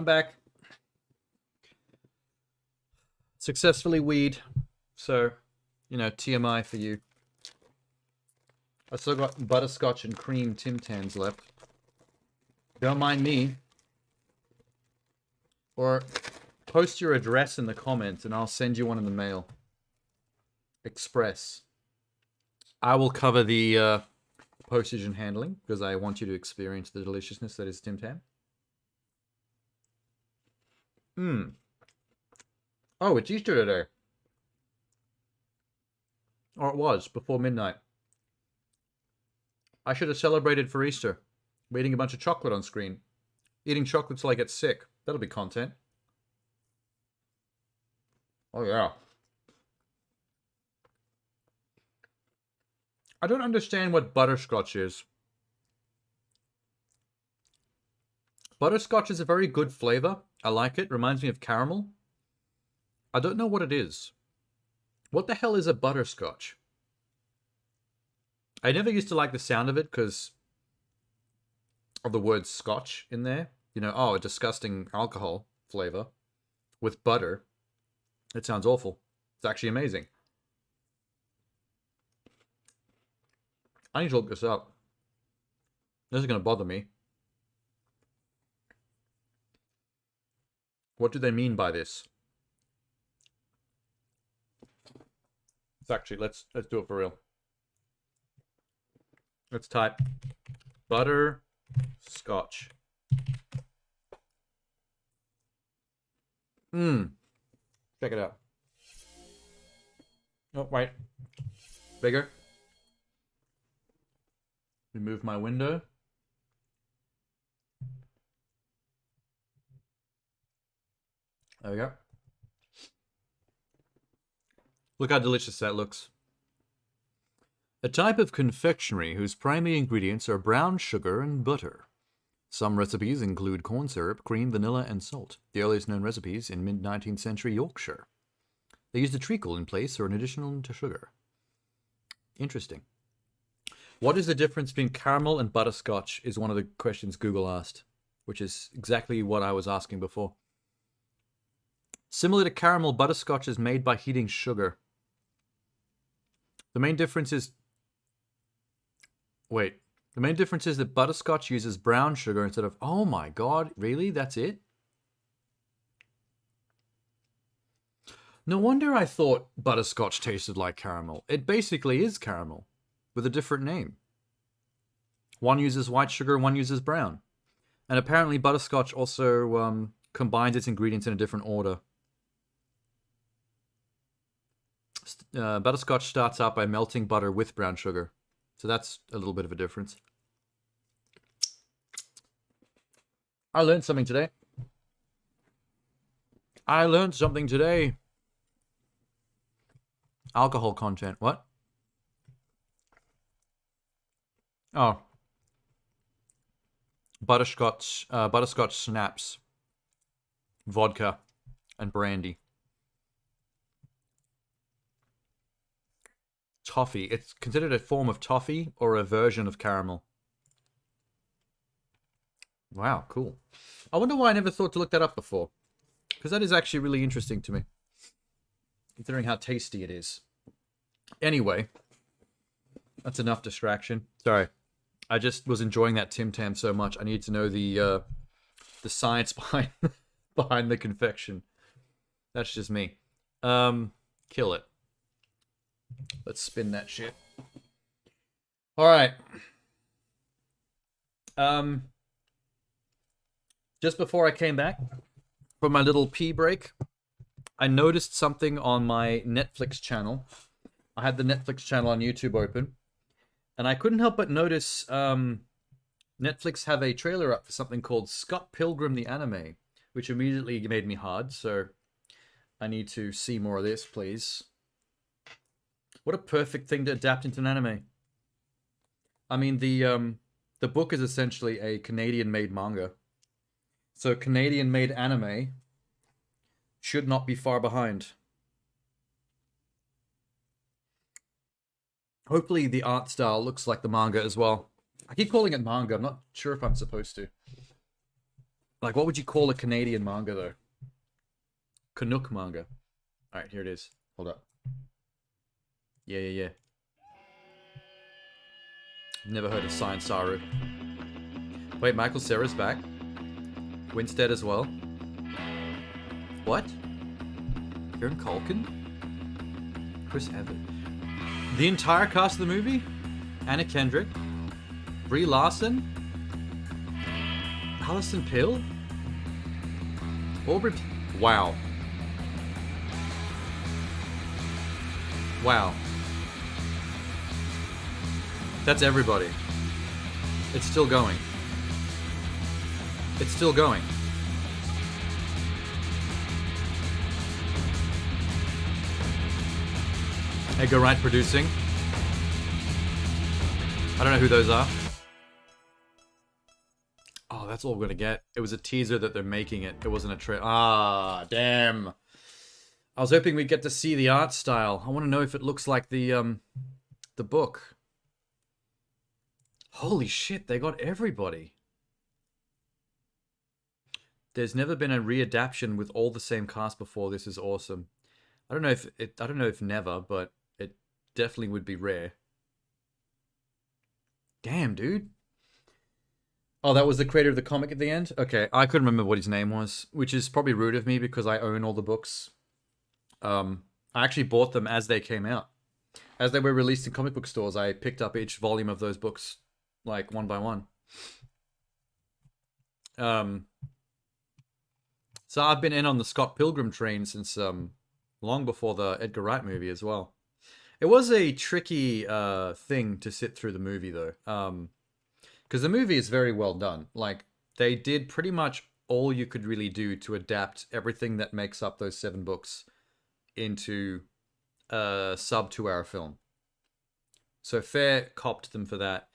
I'm back. Successfully weed. So, you know, TMI for you. I still got butterscotch and cream Tim Tams left. Don't mind me. Or post your address in the comments and I'll send you one in the mail. Express. I will cover the postage and handling because I want you to experience the deliciousness that is Tim Tam. Oh, it's Easter today. Or it was, before midnight. I should have celebrated for Easter. I'm eating a bunch of chocolate on screen. Eating chocolate till I get sick. That'll be content. Oh, yeah. I don't understand what butterscotch is. Butterscotch is a very good flavor. I like it. Reminds me of caramel. I don't know what it is. What the hell is a butterscotch? I never used to like the sound of it because of the word scotch in there. You know, oh, a disgusting alcohol flavor with butter. It sounds awful. It's actually amazing. I need to look this up. This is going to bother me. What do they mean by this? It's actually, let's do it for real. Let's type butter scotch. Check it out. Oh, wait. Bigger. Remove my window. There we go. Look how delicious that looks. A type of confectionery whose primary ingredients are brown sugar and butter. Some recipes include corn syrup, cream, vanilla, and salt. The earliest known recipes in mid-19th century Yorkshire. They used a treacle in place or an additional to sugar. Interesting. What is the difference between caramel and butterscotch is one of the questions Google asked, which is exactly what I was asking before. Similar to caramel, butterscotch is made by heating sugar. The main difference is... Wait. The main difference is that butterscotch uses brown sugar instead of... Oh my god, really? That's it? No wonder I thought butterscotch tasted like caramel. It basically is caramel, with a different name. One uses white sugar, one uses brown. And apparently butterscotch also combines its ingredients in a different order. Butterscotch starts out by melting butter with brown sugar. So that's a little bit of a difference. I learned something today. I learned something today. Alcohol content. What? Oh. Butterscotch snaps. Vodka and brandy. Toffee. It's considered a form of toffee or a version of caramel. Wow, cool. I wonder why I never thought to look that up before. Because that is actually really interesting to me. Considering how tasty it is. Anyway. That's enough distraction. Sorry. I just was enjoying that Tim Tam so much. I need to know the science behind the confection. That's just me. Kill it. Let's spin that shit. Alright. Just before I came back from my little pee break, I noticed something on my Netflix channel. I had the Netflix channel on YouTube open, and I couldn't help but notice Netflix have a trailer up for something called Scott Pilgrim the Anime, which immediately made me hard, so I need to see more of this, please. What a perfect thing to adapt into an anime. I mean, the book is essentially a Canadian-made manga. So Canadian-made anime should not be far behind. Hopefully the art style looks like the manga as well. I keep calling it manga. I'm not sure if I'm supposed to. Like, what would you call a Canadian manga, though? Canuck manga. Alright, here it is. Hold up. Yeah. Never heard of Science Saru. Wait, Michael Cera's back? Winstead as well? What? Kieran Culkin? Chris Evans? The entire cast of the movie? Anna Kendrick? Brie Larson? Alison Pill? Aubrey... Wow. Wow. That's everybody. It's still going. It's still going. Edgar Wright producing. I don't know who those are. Oh, that's all we're gonna get. It was a teaser that they're making it. It wasn't a trailer. Ah, damn. I was hoping we'd get to see the art style. I want to know if it looks like the book. Holy shit, they got everybody. There's never been a readaptation with all the same cast before. This is awesome. I don't know if never, but it definitely would be rare. Damn, dude. Oh, that was the creator of the comic at the end? Okay, I couldn't remember what his name was, which is probably rude of me because I own all the books. I actually bought them as they came out. As they were released in comic book stores, I picked up each volume of those books, like, one by one. So I've been in on the Scott Pilgrim train since long before the Edgar Wright movie as well. It was a tricky thing to sit through the movie, though. Because the movie is very well done. Like, they did pretty much all you could really do to adapt everything that makes up those 7 books into a sub 2-hour film. So fair cop to them for that.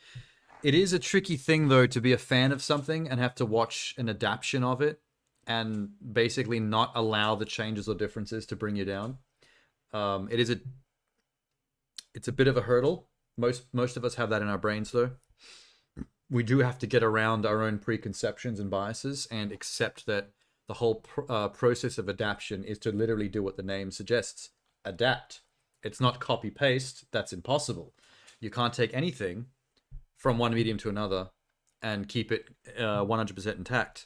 It is a tricky thing, though, to be a fan of something and have to watch an adaptation of it and basically not allow the changes or differences to bring you down. It's a bit of a hurdle. Most of us have that in our brains, though. We do have to get around our own preconceptions and biases and accept that the whole process of adaptation is to literally do what the name suggests. Adapt. It's not copy-paste. That's impossible. You can't take anything from one medium to another and keep it 100% intact.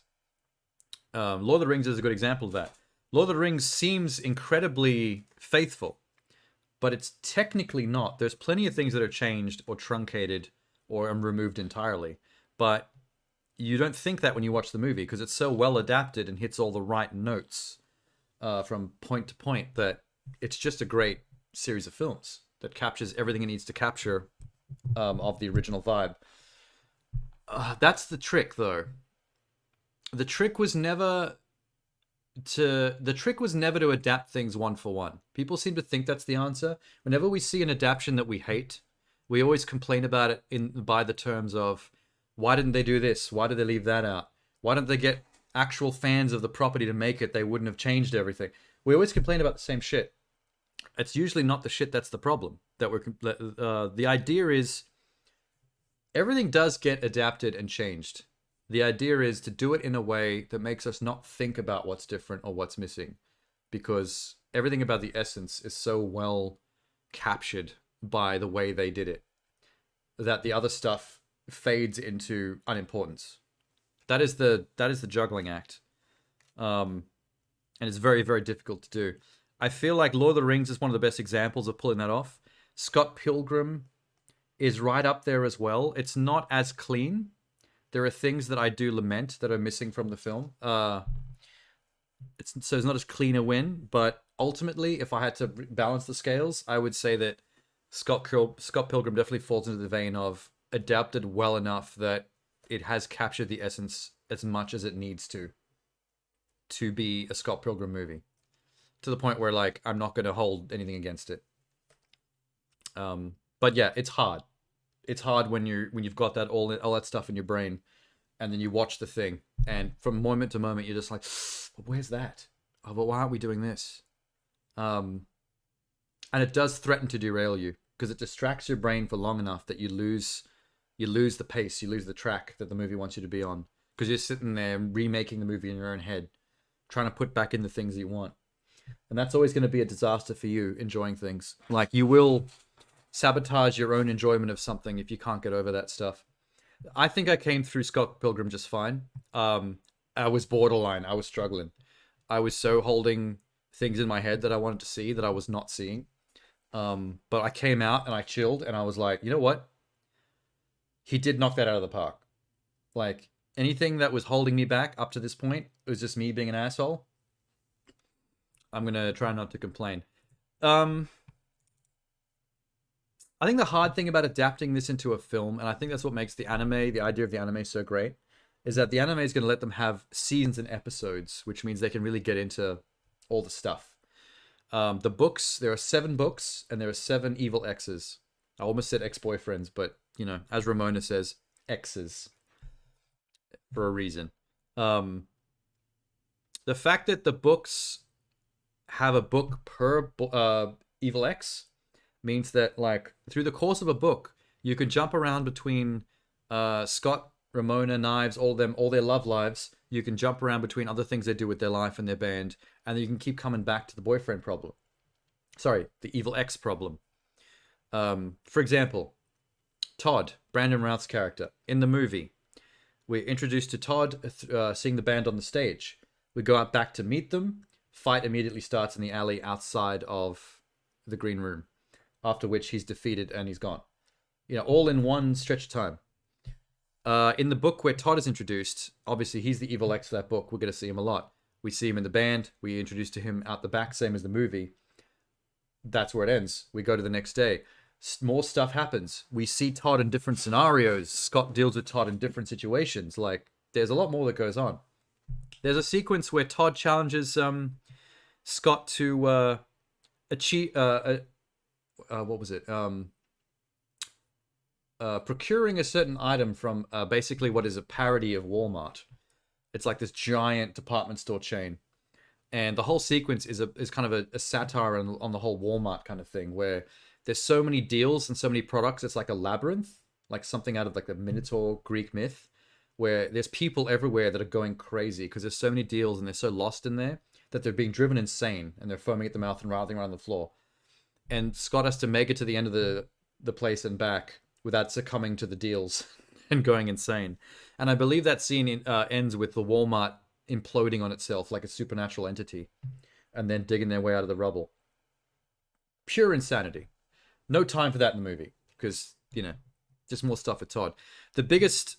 Lord of the Rings is a good example of that. Lord of the Rings seems incredibly faithful, but it's technically not. There's plenty of things that are changed or truncated or removed entirely, but you don't think that when you watch the movie because it's so well adapted and hits all the right notes from point to point that it's just a great series of films that captures everything it needs to capture of the original vibe. That's the trick, though. The trick was never to adapt things one for one. People seem to think that's the answer. Whenever we see an adaptation that we hate, we always complain about it by the terms of, why didn't they do this? Why did they leave that out? Why didn't they get actual fans of the property to make it? They wouldn't have changed everything. We always complain about the same shit. It's usually not the shit that's the problem. The idea is everything does get adapted and changed. The idea is to do it in a way that makes us not think about what's different or what's missing, because everything about the essence is so well captured by the way they did it that the other stuff fades into unimportance. That is the juggling act, and it's very, very difficult to do. I feel like Lord of the Rings is one of the best examples of pulling that off. Scott Pilgrim is right up there as well. It's not as clean. There are things that I do lament that are missing from the film. It's not as clean a win, but ultimately, if I had to balance the scales, I would say that Scott Pilgrim definitely falls into the vein of adapted well enough that it has captured the essence as much as it needs to be a Scott Pilgrim movie. To the point where, like, I'm not going to hold anything against it. But yeah, it's hard. It's hard when you've got that all that stuff in your brain, and then you watch the thing, and from moment to moment you're just like, where's that? Oh, but why aren't we doing this? And it does threaten to derail you because it distracts your brain for long enough that you lose the pace, you lose the track that the movie wants you to be on. because you're sitting there remaking the movie in your own head, trying to put back in the things you want. And that's always going to be a disaster for you enjoying things. Like, you will sabotage your own enjoyment of something if you can't get over that stuff. I think I came through Scott Pilgrim just fine. I was borderline. I was struggling. I was so holding things in my head that I wanted to see that I was not seeing. But I came out and I chilled and I was like, you know what? He did knock that out of the park. Like, anything that was holding me back up to this point, it was just me being an asshole. I'm going to try not to complain. I think the hard thing about adapting this into a film, and I think that's what makes the idea of the anime so great, is that the anime is going to let them have seasons and episodes, which means they can really get into all the stuff. The books, there are 7 books, and there are 7 evil exes. I almost said ex-boyfriends, but, you know, as Ramona says, exes. For a reason. The fact that the books have a book per evil ex means that, like, through the course of a book, you can jump around between Scott, Ramona, Knives, all their love lives. You can jump around between other things they do with their life and their band, and then you can keep coming back to the boyfriend problem. Sorry, the evil ex problem. For example, Todd, Brandon Routh's character, in the movie, we're introduced to Todd seeing the band on the stage. We go out back to meet them. Fight immediately starts in the alley outside of the green room, after which he's defeated and he's gone. You know, all in one stretch of time. In the book where Todd is introduced, obviously he's the evil ex for that book. We're going to see him a lot. We see him in the band. We introduce to him out the back, same as the movie. That's where it ends. We go to the next day. More stuff happens. We see Todd in different scenarios. Scott deals with Todd in different situations. Like, there's a lot more that goes on. There's a sequence where Todd challenges Scott to achieve... what was it? Procuring a certain item from basically what is a parody of Walmart. It's like this giant department store chain. And the whole sequence is kind of a satire on the whole Walmart kind of thing, where there's so many deals and so many products, it's like a labyrinth, like something out of like the Minotaur Greek myth, where there's people everywhere that are going crazy because there's so many deals and they're so lost in there that they're being driven insane and they're foaming at the mouth and writhing around the floor. And Scott has to make it to the end of the place and back without succumbing to the deals and going insane. And I believe that scene ends with the Walmart imploding on itself like a supernatural entity and then digging their way out of the rubble. Pure insanity. No time for that in the movie because, you know, just more stuff with Todd. The biggest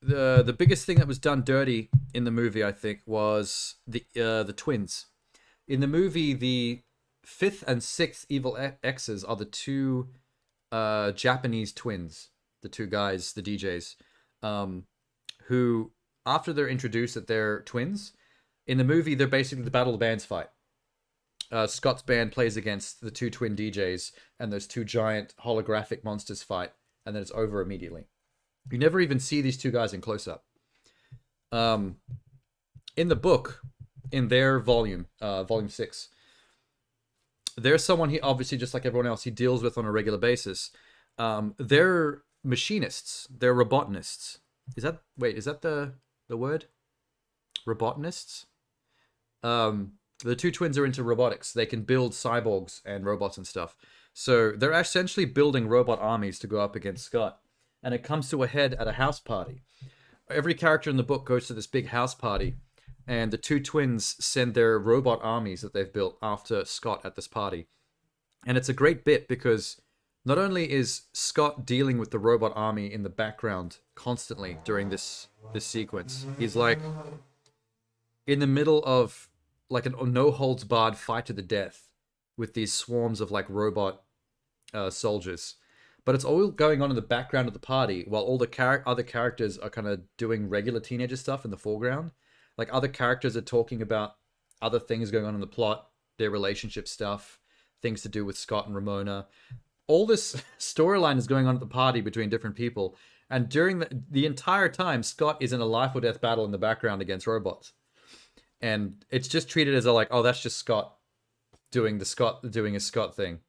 thing that was done dirty in the movie, I think, was the twins. In the movie, the 5th and 6th evil exes are the 2 Japanese twins, the 2 guys, the DJs, who, after they're introduced that they're twins, in the movie, they're basically the Battle of the Bands fight. Scott's band plays against the 2 twin DJs, and those 2 giant holographic monsters fight, and then it's over immediately. You never even see these 2 guys in close-up. In the book, in their volume 6, there's someone he obviously, just like everyone else, he deals with on a regular basis. They're machinists. They're robotnists. Is that the word? Robotnists? The 2 twins are into robotics. They can build cyborgs and robots and stuff. So they're essentially building robot armies to go up against Scott. And it comes to a head at a house party. Every character in the book goes to this big house party, and the 2 twins send their robot armies that they've built after Scott at this party. And it's a great bit because not only is Scott dealing with the robot army in the background constantly during this sequence, he's like in the middle of like a no-holds-barred fight to the death with these swarms of like robot soldiers. But it's all going on in the background of the party while all the other characters are kind of doing regular teenager stuff in the foreground. Like, other characters are talking about other things going on in the plot, their relationship stuff, things to do with Scott and Ramona. All this storyline is going on at the party between different people. And during the entire time, Scott is in a life or death battle in the background against robots. And it's just treated as that's just Scott doing his Scott thing.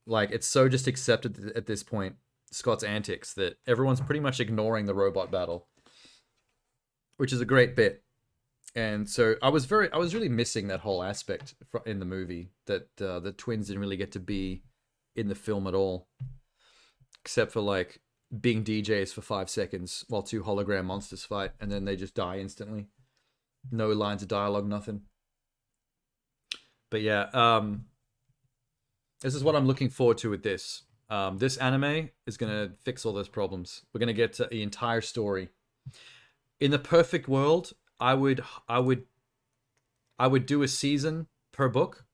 Like, it's so just accepted at this point, Scott's antics, that everyone's pretty much ignoring the robot battle. which is a great bit. And so I was really missing that whole aspect in the movie, that the twins didn't really get to be in the film at all, except for like being DJs for 5 seconds while two hologram monsters fight, and then they just die instantly. No lines of dialogue, nothing. But yeah, this is what I'm looking forward to with this. This anime is gonna fix all those problems. We're gonna get the entire story. In the perfect world, I would do a season per book.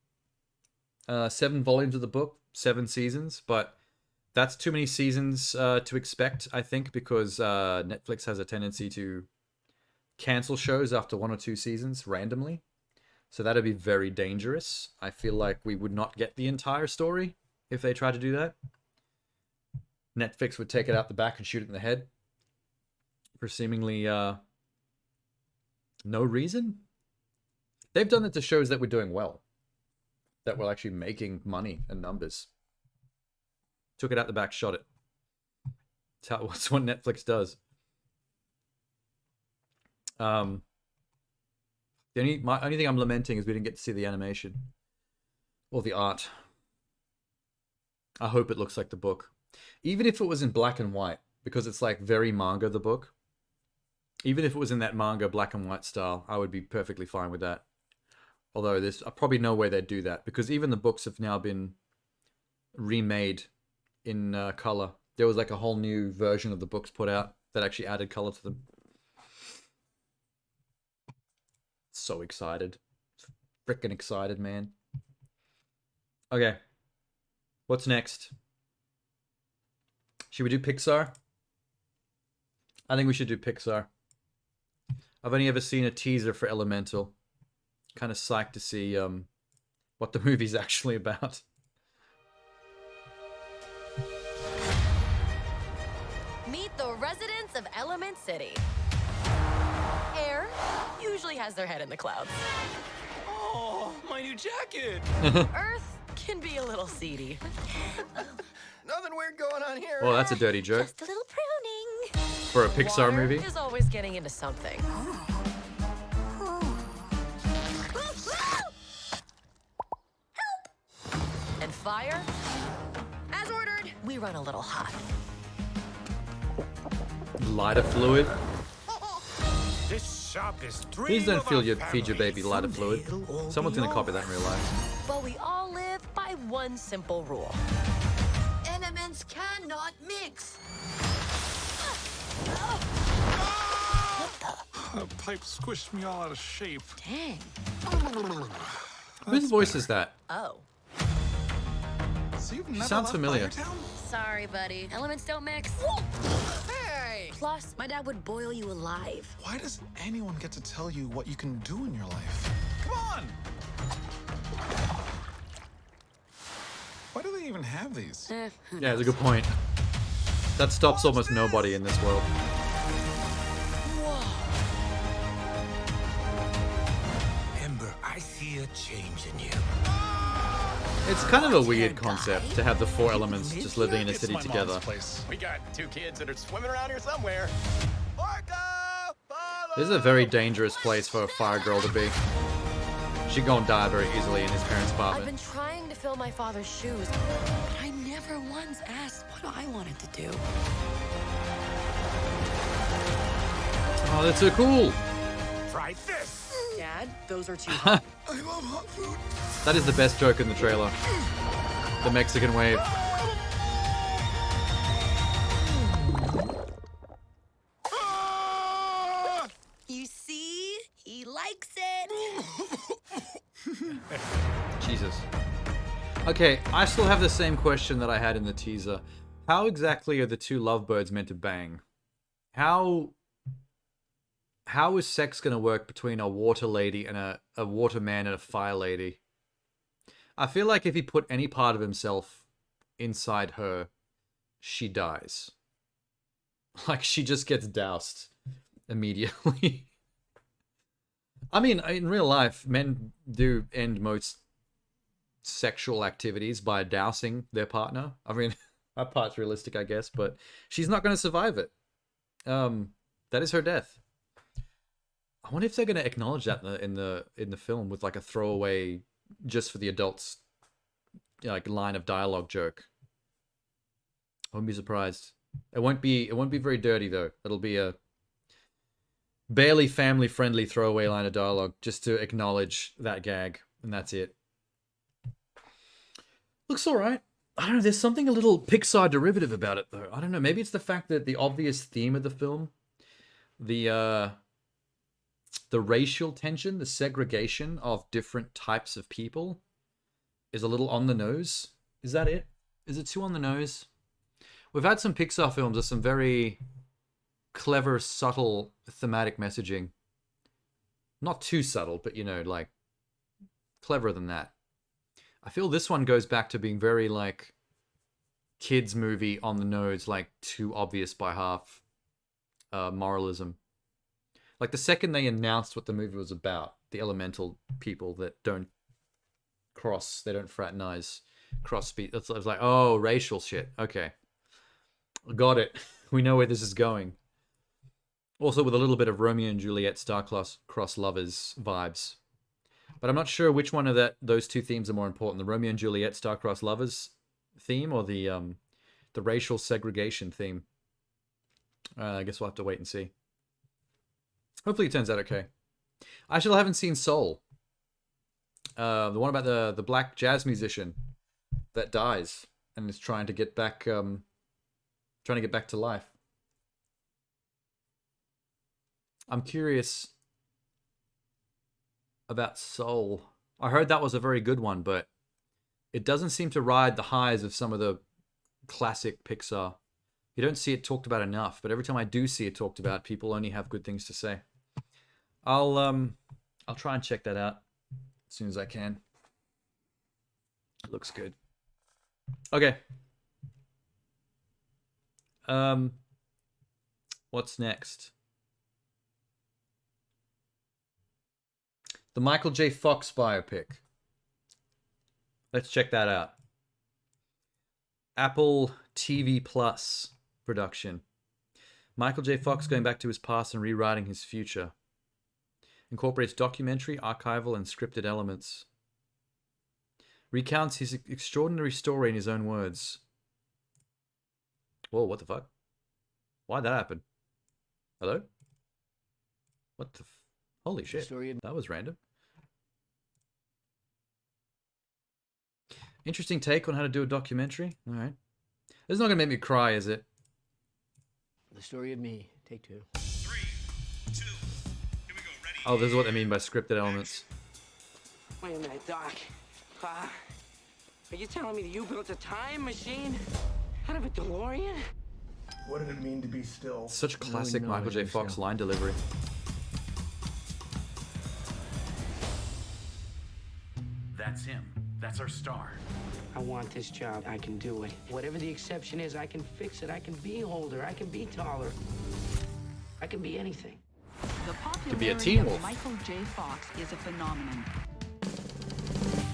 7 volumes of the book, 7 seasons, but that's too many seasons to expect, I think, because Netflix has a tendency to cancel shows after 1 or 2 seasons randomly. So that'd be very dangerous. I feel like we would not get the entire story if they tried to do that. Netflix would take it out the back and shoot it in the head for seemingly no reason. They've done it to shows that were doing well, that were actually making money and numbers. Took it out the back, shot it. That's what Netflix does. The only thing I'm lamenting is we didn't get to see the animation or the art. I hope it looks like the book, even if it was in black and white, because it's like very manga, the book. Even if it was in that manga black and white style, I would be perfectly fine with that. Although there's probably no way they'd do that, because even the books have now been remade in color. There was like a whole new version of the books put out that actually added color to them. So excited. Freaking excited, man. Okay. What's next? Should we do Pixar? I think we should do Pixar. I've only ever seen a teaser for Elemental. Kind of psyched to see what the movie's actually about.
Meet the residents of Element City. Air usually has their head in the clouds.
Oh, my new jacket!
Earth can be a little seedy.
Nothing weird going on here.
Well, that's a dirty joke.
Just a little pruning.
For a Pixar
Water
movie?
is always getting into something. And fire? As ordered, we run a little hot.
Lighter fluid?
This shop is
Please don't feed your baby lighter fluid. Someone's gonna copy that in real life.
But we all live by one simple rule.
Elements cannot mix.
The pipe squished me all out of shape.
Dang.
Whose voice is that?
Oh.
So you've
She
never
sounds
left
familiar.
Firetown?
Sorry, buddy. Elements don't mix. Hey! Plus, my dad would boil you alive.
Why does anyone get to tell you what you can do in your life? Come on! Why do they even have these?
Yeah, that's a good point. That stops almost nobody in this world.
Ember, I see a change in you.
It's kind of a weird concept to have the 4 elements just living in a city together.
We got 2 kids that are swimming around here somewhere.
This is a very dangerous place for a fire girl to be. She gonna die very easily in his parents'
I've
apartment.
been trying to fill my father's shoes, but I never once asked what I wanted to do.
Oh, that's so cool!
Try this.
Dad, those are too hot.
I love hot food.
That is the best joke in the trailer. The Mexican wave.
You see? He likes it.
Jesus. Okay, I still have the same question that I had in the teaser. How exactly are the 2 lovebirds meant to bang? How is sex gonna work between a water lady and a water man and a fire lady? I feel like if he put any part of himself inside her, she dies. Like, she just gets doused immediately. I mean, in real life, men do end most sexual activities by dousing their partner. I mean, that part's realistic, I guess, but she's not going to survive it. That is her death. I wonder if they're going to acknowledge that in the film with like a throwaway, just for the adults, like line of dialogue joke. I wouldn't be surprised. It won't be very dirty though. It'll be a barely family friendly throwaway line of dialogue just to acknowledge that gag, and that's it. Looks all right. I don't know. There's something a little Pixar derivative about it though. I don't know. Maybe it's the fact that the obvious theme of the film, the racial tension, the segregation of different types of people, is a little on the nose. Is that it? Is it too on the nose? We've had some Pixar films with some very clever, subtle thematic messaging. Not too subtle, but you know, like cleverer than that. I feel this one goes back to being very like kids movie on the nose, like too obvious by half moralism. Like the second they announced what the movie was about, the elemental people that don't cross, they don't fraternize, cross speed. It's like, oh, racial shit. Okay. Got it. We know where this is going. Also with a little bit of Romeo and Juliet star-crossed lovers vibes. But I'm not sure which one of those two themes are more important. The Romeo and Juliet star-crossed lovers theme or the racial segregation theme. I guess we'll have to wait and see. Hopefully it turns out okay. I still haven't seen Soul. The one about the black jazz musician that dies and is trying to get back to life. I'm curious about Soul. I heard that was a very good one, but it doesn't seem to ride the highs of some of the classic Pixar. You don't see it talked about enough, but every time I do see it talked about, people only have good things to say. I'll try and check that out as soon as I can. It looks good. Okay. What's next? The Michael J. Fox biopic. Let's check that out. Apple TV Plus production. Michael J. Fox going back to his past and rewriting his future. Incorporates documentary, archival, and scripted elements. Recounts his extraordinary story in his own words. Whoa, what the fuck? Why'd that happen? Hello? What the holy shit. That was random. Interesting take on how to do a documentary. Alright. This is not going to make me cry, is it?
The story of me. Take two.
3, 2, here we go. Ready?
Oh, this is what I mean by scripted elements.
Wait a minute, Doc. Are you telling me that you built a time machine out of a DeLorean?
What did it mean to be still?
Such classic Michael J. Fox line delivery.
That's him. That's our star.
I want this job. I can do it. Whatever the exception is, I can fix it. I can be older. I can be taller. I can be anything.
The
Could be a
popularity
teen
of
wolf.
Michael J. Fox is a phenomenon.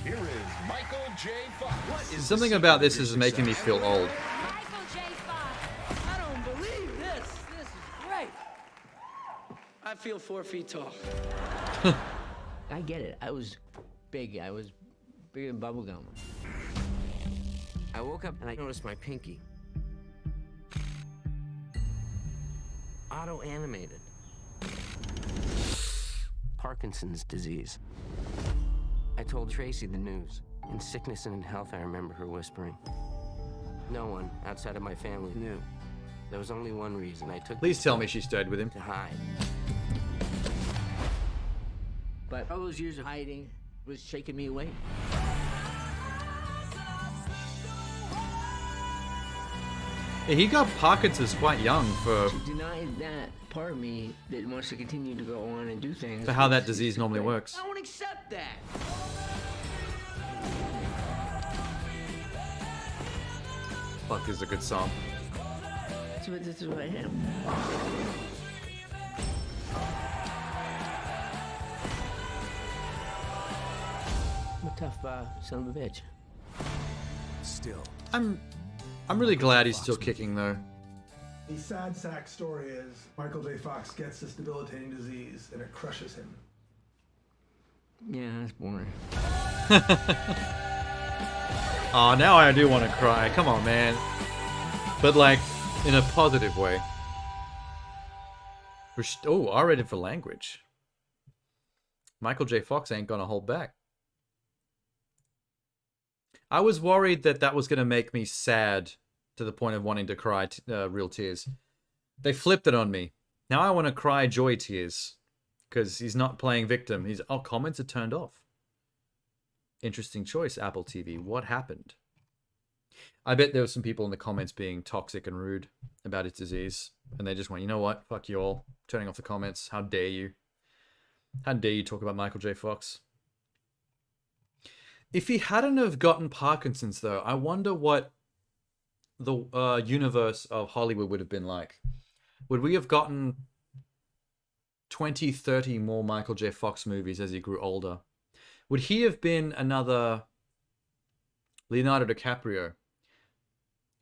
Here is Michael J. Fox.
Something about this is making me feel old.
Michael J. Fox.
I don't believe this. This is great. I feel 4 feet tall. I get it. I was big. I was bigger than bubblegum. I woke up and I noticed my pinky. Auto-animated. Parkinson's disease. I told Tracy the news. In sickness and in health, I remember her whispering. No one outside of my family knew. There was only one reason I took.
Please tell me she stayed with him.
To hide. But all those years of hiding was shaking me away.
Yeah, he got Parkinson's quite young for
To deny that part of me that wants to continue to go on and do things.
how that disease normally works.
I won't accept that.
Fuck, this is a good song.
This is what I am. I'm a tough son of a bitch.
Still.
I'm really glad he's still kicking though.
The sad sack story is Michael J. Fox gets this debilitating disease and it crushes him.
Yeah, that's boring.
Oh, now I do want to cry. Come on, man. But like, in a positive way. Oh, R-rated for language. Michael J. Fox ain't gonna hold back. I was worried that that was gonna make me sad to the point of wanting to cry real tears. They flipped it on me. Now I want to cry joy tears. Because he's not playing victim. He's... Oh, comments are turned off. Interesting choice, Apple TV. What happened? I bet there were some people in the comments being toxic and rude about his disease. And they just went, you know what? Fuck you all. Turning off the comments. How dare you? How dare you talk about Michael J. Fox? If he hadn't have gotten Parkinson's, though, I wonder what the universe of Hollywood would have been like. Would we have gotten 20, 30 more Michael J. Fox movies as he grew older? Would he have been another Leonardo DiCaprio,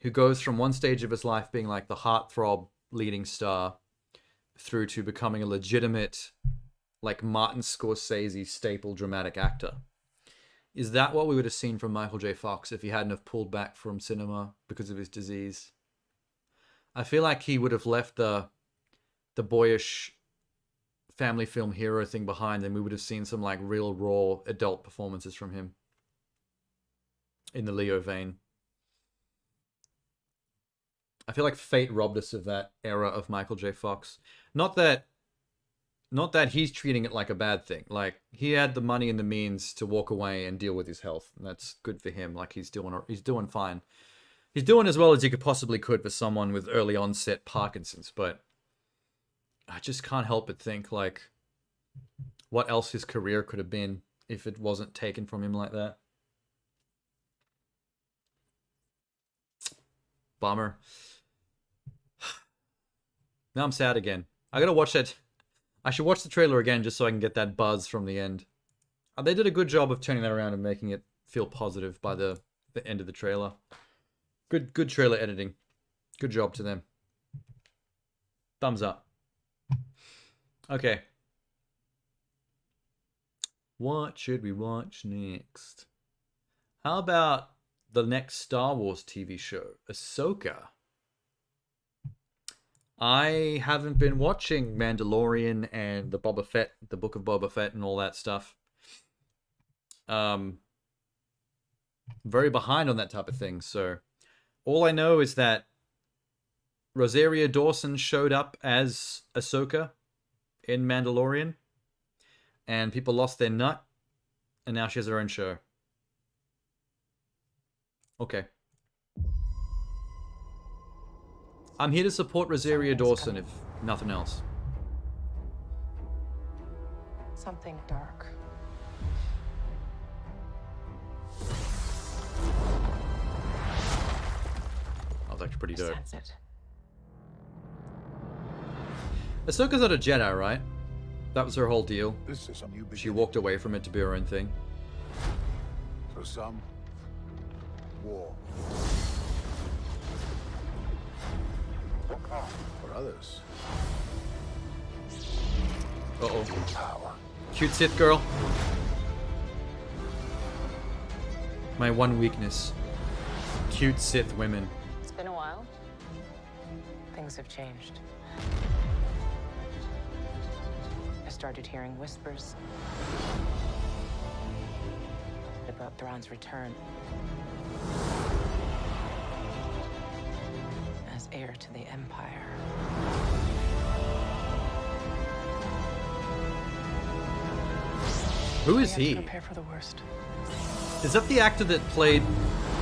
who goes from one stage of his life being like the heartthrob leading star through to becoming a legitimate, like Martin Scorsese staple dramatic actor? Is that what we would have seen from Michael J. Fox if he hadn't have pulled back from cinema because of his disease? I feel like he would have left the boyish family film hero thing behind, and we would have seen some like real raw adult performances from him in the Leo vein. I feel like fate robbed us of that era of Michael J. Fox. Not that he's treating it like a bad thing. Like, he had the money and the means to walk away and deal with his health, and that's good for him. Like, he's doing fine. He's doing as well as he possibly could for someone with early onset Parkinson's, but I just can't help but think, like, what else his career could have been if it wasn't taken from him like that. Bummer. Now I'm sad again. I gotta watch that. I should watch the trailer again just so I can get that buzz from the end. They did a good job of turning that around and making it feel positive by the end of the trailer. Good trailer editing. Good job to them. Thumbs up. Okay. What should we watch next? How about the next Star Wars TV show, Ahsoka? I haven't been watching Mandalorian and the Book of Boba Fett and all that stuff. Very behind on that type of thing, so all I know is that Rosario Dawson showed up as Ahsoka in Mandalorian, and people lost their nut, and now she has her own show. Okay. I'm here to support Rosario Dawson, if nothing else.
Something dark.
Oh, that's actually pretty dope.
Sense it.
Ahsoka's not a Jedi, right? That was her whole deal.
This is a new beginning.
She walked away from it to be her own thing.
For some, war. For others,
uh-oh.
Power.
Cute Sith girl. My one weakness. Cute Sith women.
It's been a while. Things have changed. I started hearing whispers about Thrawn's return as heir to the Empire.
Who is he?
Prepare for the worst.
Is that the actor that played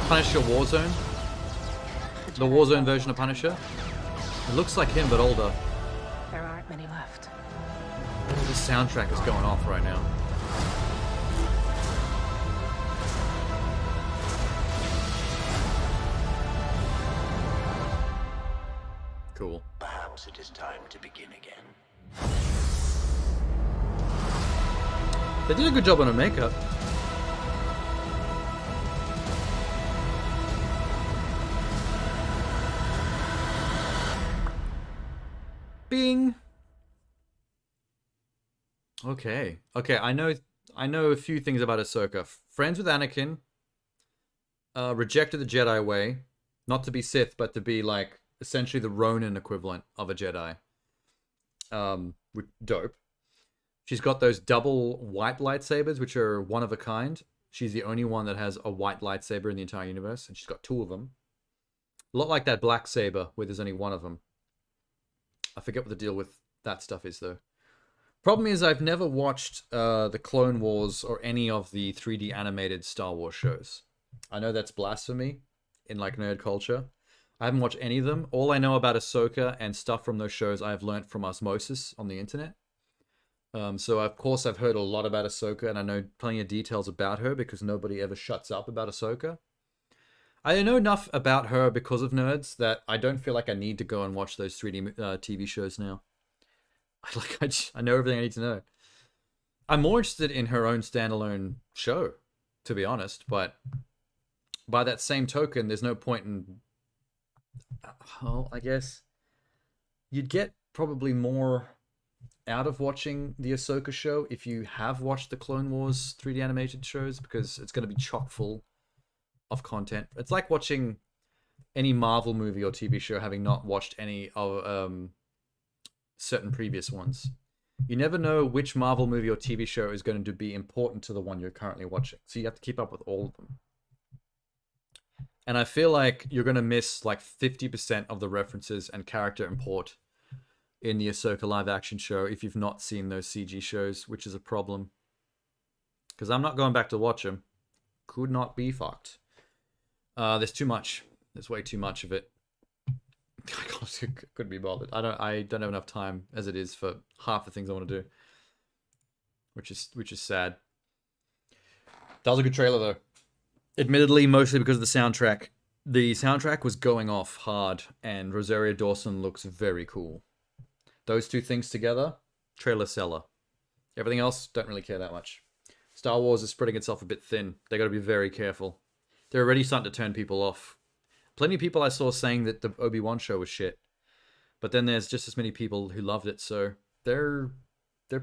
Punisher Warzone? The Warzone version of Punisher? It looks like him, but older.
There aren't many left.
The soundtrack is going off right now. Cool.
Perhaps it is time to begin again.
They did a good job on her makeup. being... Okay. Okay, I know a few things about Ahsoka. Friends with Anakin. Rejected the Jedi way. Not to be Sith, but to be, like, essentially the Ronin equivalent of a Jedi. Dope. She's got those double white lightsabers, which are one of a kind. She's the only one that has a white lightsaber in the entire universe, and she's got 2 of them. A lot like that black saber, where there's only 1 of them. I forget what the deal with that stuff is, though. Problem is, I've never watched the Clone Wars or any of the 3D animated Star Wars shows. I know that's blasphemy in, like, nerd culture. I haven't watched any of them. All I know about Ahsoka and stuff from those shows I've learnt from osmosis on the internet. So, of course, I've heard a lot about Ahsoka, and I know plenty of details about her because nobody ever shuts up about Ahsoka. I know enough about her because of nerds that I don't feel like I need to go and watch those 3D TV shows now. I know everything I need to know. I'm more interested in her own standalone show, to be honest, but by that same token, there's no point in... Well, I guess you'd get probably more out of watching the Ahsoka show if you have watched the Clone Wars 3D animated shows, because it's going to be chock full of content. It's like watching any Marvel movie or TV show having not watched any of certain previous ones. You never know which Marvel movie or TV show is going to be important to the one you're currently watching, so you have to keep up with all of them. And I feel like you're going to miss like 50% of the references and character import in the Ahsoka live action show if you've not seen those CG shows, which is a problem. Because I'm not going back to watch them. Could not be fucked. There's too much. There's way too much of it. I couldn't be bothered. I don't have enough time as it is for half the things I want to do. Which is sad. That was a good trailer though. Admittedly, mostly because of the soundtrack. The soundtrack was going off hard, and Rosario Dawson looks very cool. Those 2 things together, trailer seller. Everything else, don't really care that much. Star Wars is spreading itself a bit thin. They got to be very careful. They're already starting to turn people off. Plenty of people I saw saying that the Obi-Wan show was shit. But then there's just as many people who loved it, so they're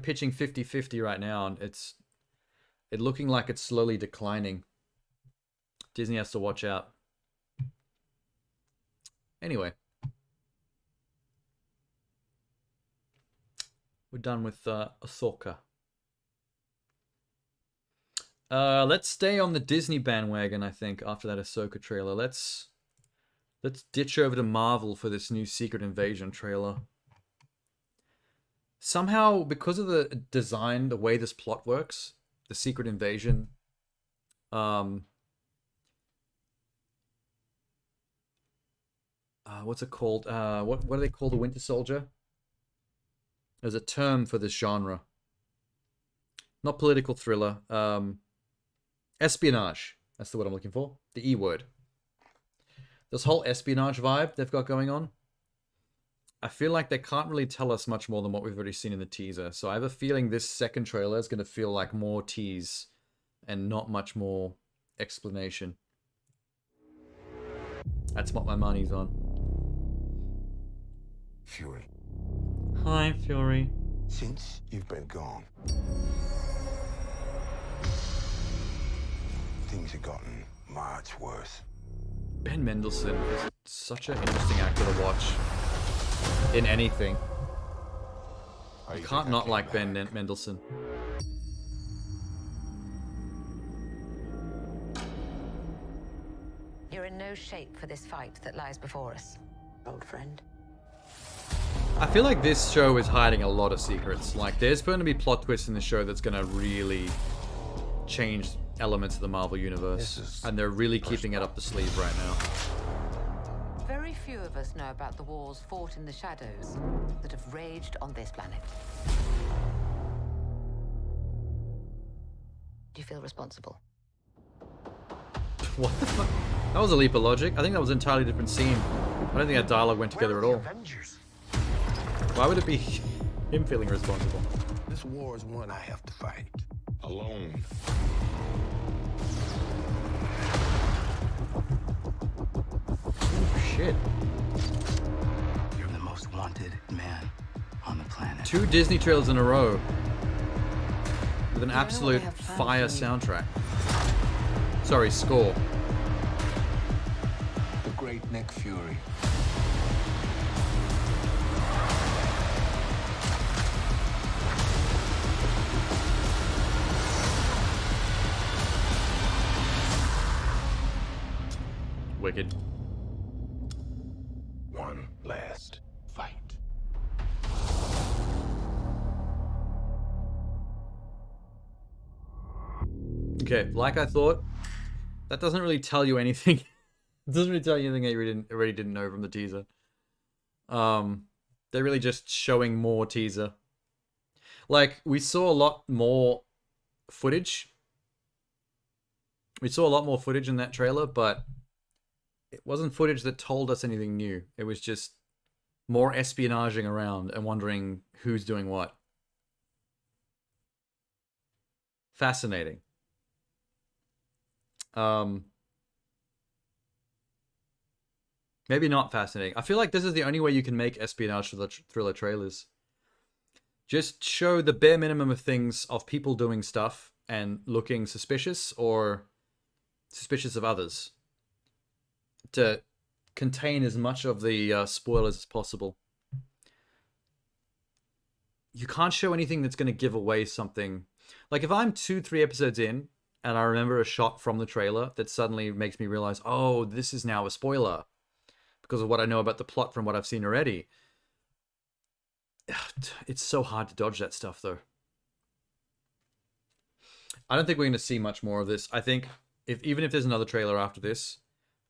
pitching 50-50 right now, and it's looking like it's slowly declining. Disney has to watch out. Anyway. We're done with Ahsoka. Let's stay on the Disney bandwagon, I think, after that Ahsoka trailer. Let's ditch over to Marvel for this new Secret Invasion trailer. Somehow, because of the design, the way this plot works, the Secret Invasion, what's it called? What do they call the Winter Soldier? There's a term for this genre. Not political thriller. Espionage. That's the word I'm looking for. The E word. This whole espionage vibe they've got going on. I feel like they can't really tell us much more than what we've already seen in the teaser. So I have a feeling this second trailer is going to feel like more tease and not much more explanation. That's what my money's on.
Fury.
Hi, Fury.
Since you've been gone, things have gotten much worse.
Ben Mendelsohn is such an interesting actor to watch in anything. You can't not like Ben Mendelsohn.
You're in no shape for this fight that lies before us, old friend.
I feel like this show is hiding a lot of secrets. Like, there's going to be plot twists in the show that's going to really change elements of the Marvel Universe. And they're really keeping it up the sleeve right now.
Very few of us know about the wars fought in the shadows that have raged on this planet. Do you feel responsible?
What the fuck? That was a leap of logic. I think that was an entirely different scene. I don't think that dialogue went together at all. Why would it be him feeling responsible?
This war is one I have to fight alone.
Oh, shit.
You're the most wanted man
2 Disney trailers in a row with an absolute fire soundtrack. Sorry, score.
The great Nick Fury.
Wicked.
One last fight.
Okay, like I thought, that doesn't really tell you anything. It doesn't really tell you anything that you already didn't know from the teaser. They're really just showing more teaser. Like, we saw a lot more footage. We saw a lot more footage in that trailer, but it wasn't footage that told us anything new. It was just more espionaging around and wondering who's doing what. Fascinating. Maybe not fascinating. I feel like this is the only way you can make espionage thriller trailers. Just show the bare minimum of things of people doing stuff and looking suspicious or suspicious of others, to contain as much of the spoilers as possible. You can't show anything that's going to give away something. Like, if I'm 2-3 episodes in and I remember a shot from the trailer that suddenly makes me realize, oh, this is now a spoiler because of what I know about the plot from what I've seen already. It's so hard to dodge that stuff, though. I don't think we're going to see much more of this. I think even if there's another trailer after this,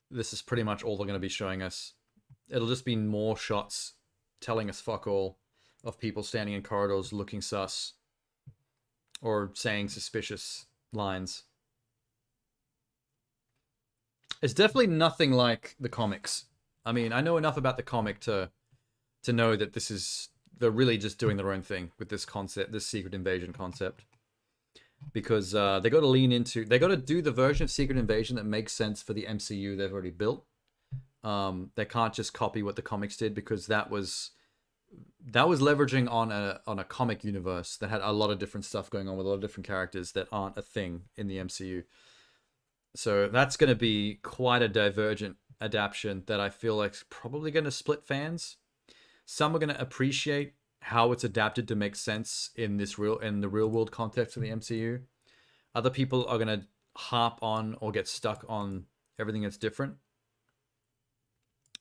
this is pretty much all they're going to be showing us. It'll just be more shots telling us fuck all of people standing in corridors looking sus or saying suspicious lines. It's definitely nothing like the comics. I mean, I know enough about the comic to know that they're really just doing their own thing with this concept, this Secret Invasion concept. Because they got to do the version of Secret Invasion that makes sense for the MCU they've already built. They can't just copy what the comics did, because that was leveraging on a comic universe that had a lot of different stuff going on with a lot of different characters that aren't a thing in the MCU. So that's going to be quite a divergent adaptation that I feel like is probably going to split fans. Some are going to appreciate how it's adapted to make sense in the real world context of the MCU. Other people are going to harp on or get stuck on everything that's different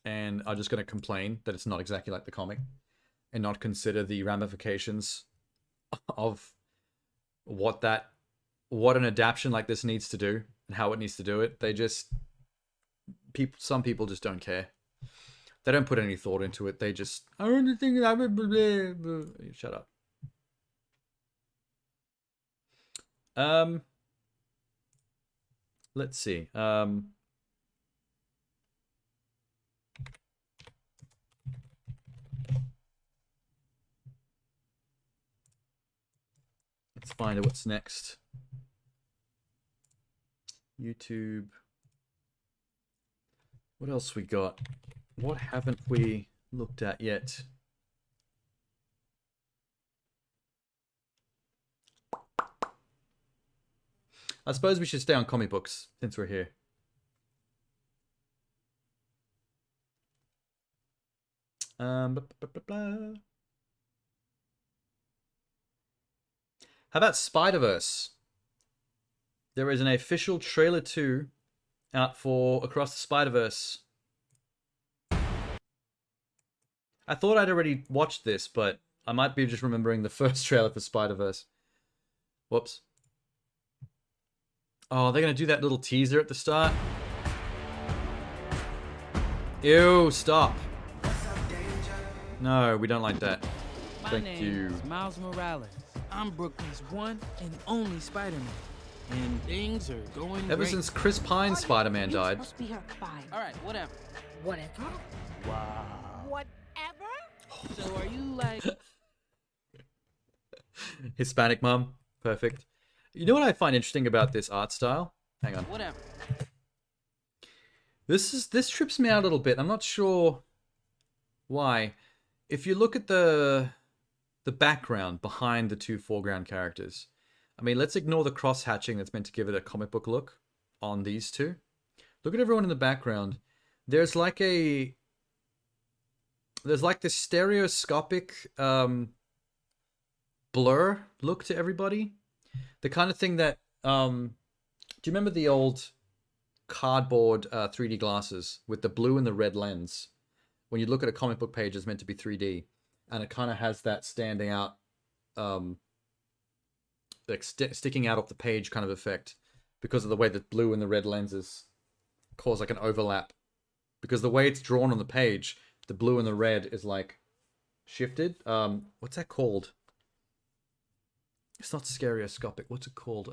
and are just going to complain that it's not exactly like the comic and not consider the ramifications of what an adaptation like this needs to do and how it needs to do it. Some people just don't care. They don't put any thought into it. They just, I don't think that would. Shut up. Let's see. Let's find out what's next. YouTube. What else we got? What haven't we looked at yet? I suppose we should stay on comic books since we're here. How about Spider-Verse? There is an official trailer 2 out for Across the Spider-Verse. I thought I'd already watched this, but I might be just remembering the first trailer for Spider-Verse. Whoops. Oh, they're going to do that little teaser at the start? Ew, stop. No, we don't like that. Thank you.
My name is Miles Morales. I'm Brooklyn's one and only Spider-Man. And things are going
Ever since Chris Pine's Spider-Man died.
All right, whatever.
Whatever?
Wow.
Whatever?
So are you like...
Hispanic mom. Perfect. You know what I find interesting about this art style? Hang on.
Whatever.
This trips me out a little bit. I'm not sure why. If you look at the the background behind the two foreground characters. I mean, let's ignore the cross-hatching that's meant to give it a comic book look on these two. Look at everyone in the background. There's like this stereoscopic blur look to everybody. The kind of thing that do you remember the old cardboard 3D glasses with the blue and the red lens? When you look at a comic book page, it's meant to be 3D, and it kind of has that standing out, like sticking out off the page kind of effect, because of the way the blue and the red lenses cause like an overlap. Because the way it's drawn on the page, the blue and the red is like shifted. What's that called? It's not stereoscopic. What's it called?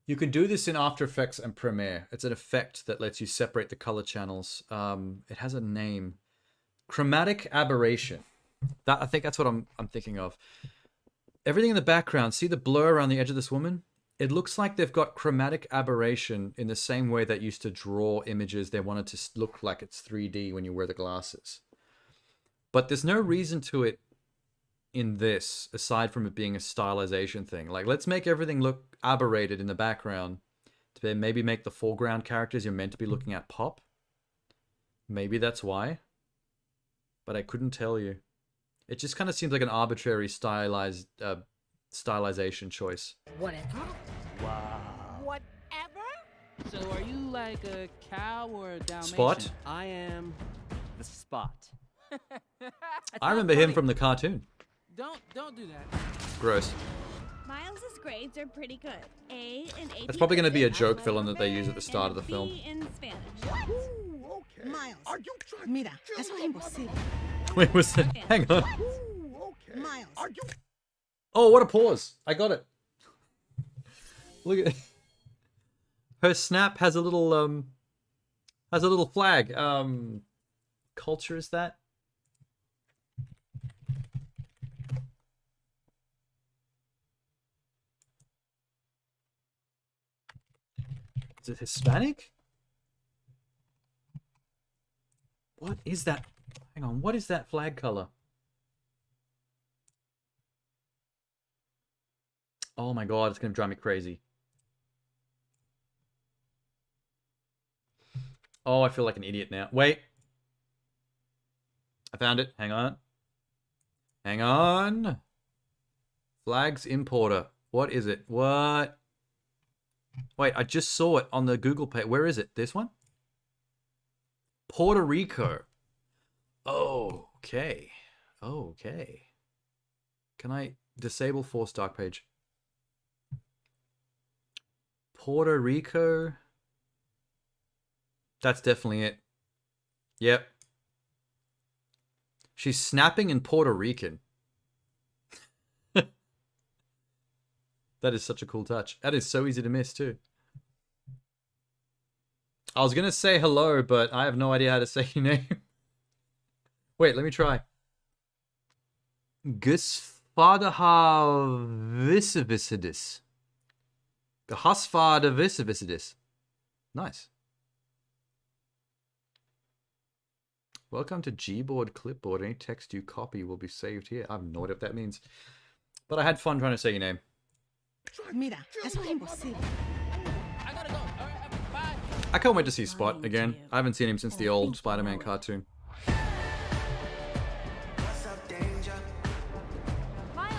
You can do this in After Effects and Premiere. It's an effect that lets you separate the color channels. It has a name. Chromatic aberration. I think that's what I'm thinking of. Everything in the background, see the blur around the edge of this woman? It looks like they've got chromatic aberration in the same way that used to draw images. They wanted to look like it's 3D when you wear the glasses. But there's no reason to it in this, aside from it being a stylization thing. Like, let's make everything look aberrated in the background to maybe make the foreground characters you're meant to be looking at pop. Maybe that's why. But I couldn't tell you. It just kind of seems like an arbitrary stylization choice.
Whatever.
Wow.
Whatever?
So are you like a cow or a Dalmatian?
Spot?
I am the Spot.
I remember him from the cartoon.
Don't do that.
Gross.
Miles' grades are pretty good. A in AP.
That's probably going to be a joke villain that they use at the start of the film.
B in Spanish.
Okay.
Miles,
Are you trying
mira, eso es imposible.
Wait, what's that? Hang on.
okay.
Miles.
Are you
Oh, what a pause. I got it. Look at her snap has a little flag. Culture is that? Is it Hispanic? What is that? Hang on, what is that flag color? Oh my god, it's gonna drive me crazy. Oh, I feel like an idiot now. Wait. I found it. Hang on. Hang on. Flags importer. What is it? What? Wait, I just saw it on the Google page. Where is it? This one? Puerto Rico. Oh, okay. Okay. Can I disable Force Dark Page? Puerto Rico. That's definitely it. Yep. She's snapping in Puerto Rican. That is such a cool touch. That is so easy to miss, too. I was going to say hello, but I have no idea how to say your name. Wait, let me try. Gusfadahavisidis. Gahasfadavisidis. Nice. Welcome to Gboard Clipboard. Any text you copy will be saved here. I have no idea what that means. But I had fun trying to say your name.
Mira, eso es imposible.
I gotta go. All right, bye.
I can't wait to see Spot again. I haven't seen him since the old Spider-Man cartoon.
Miles,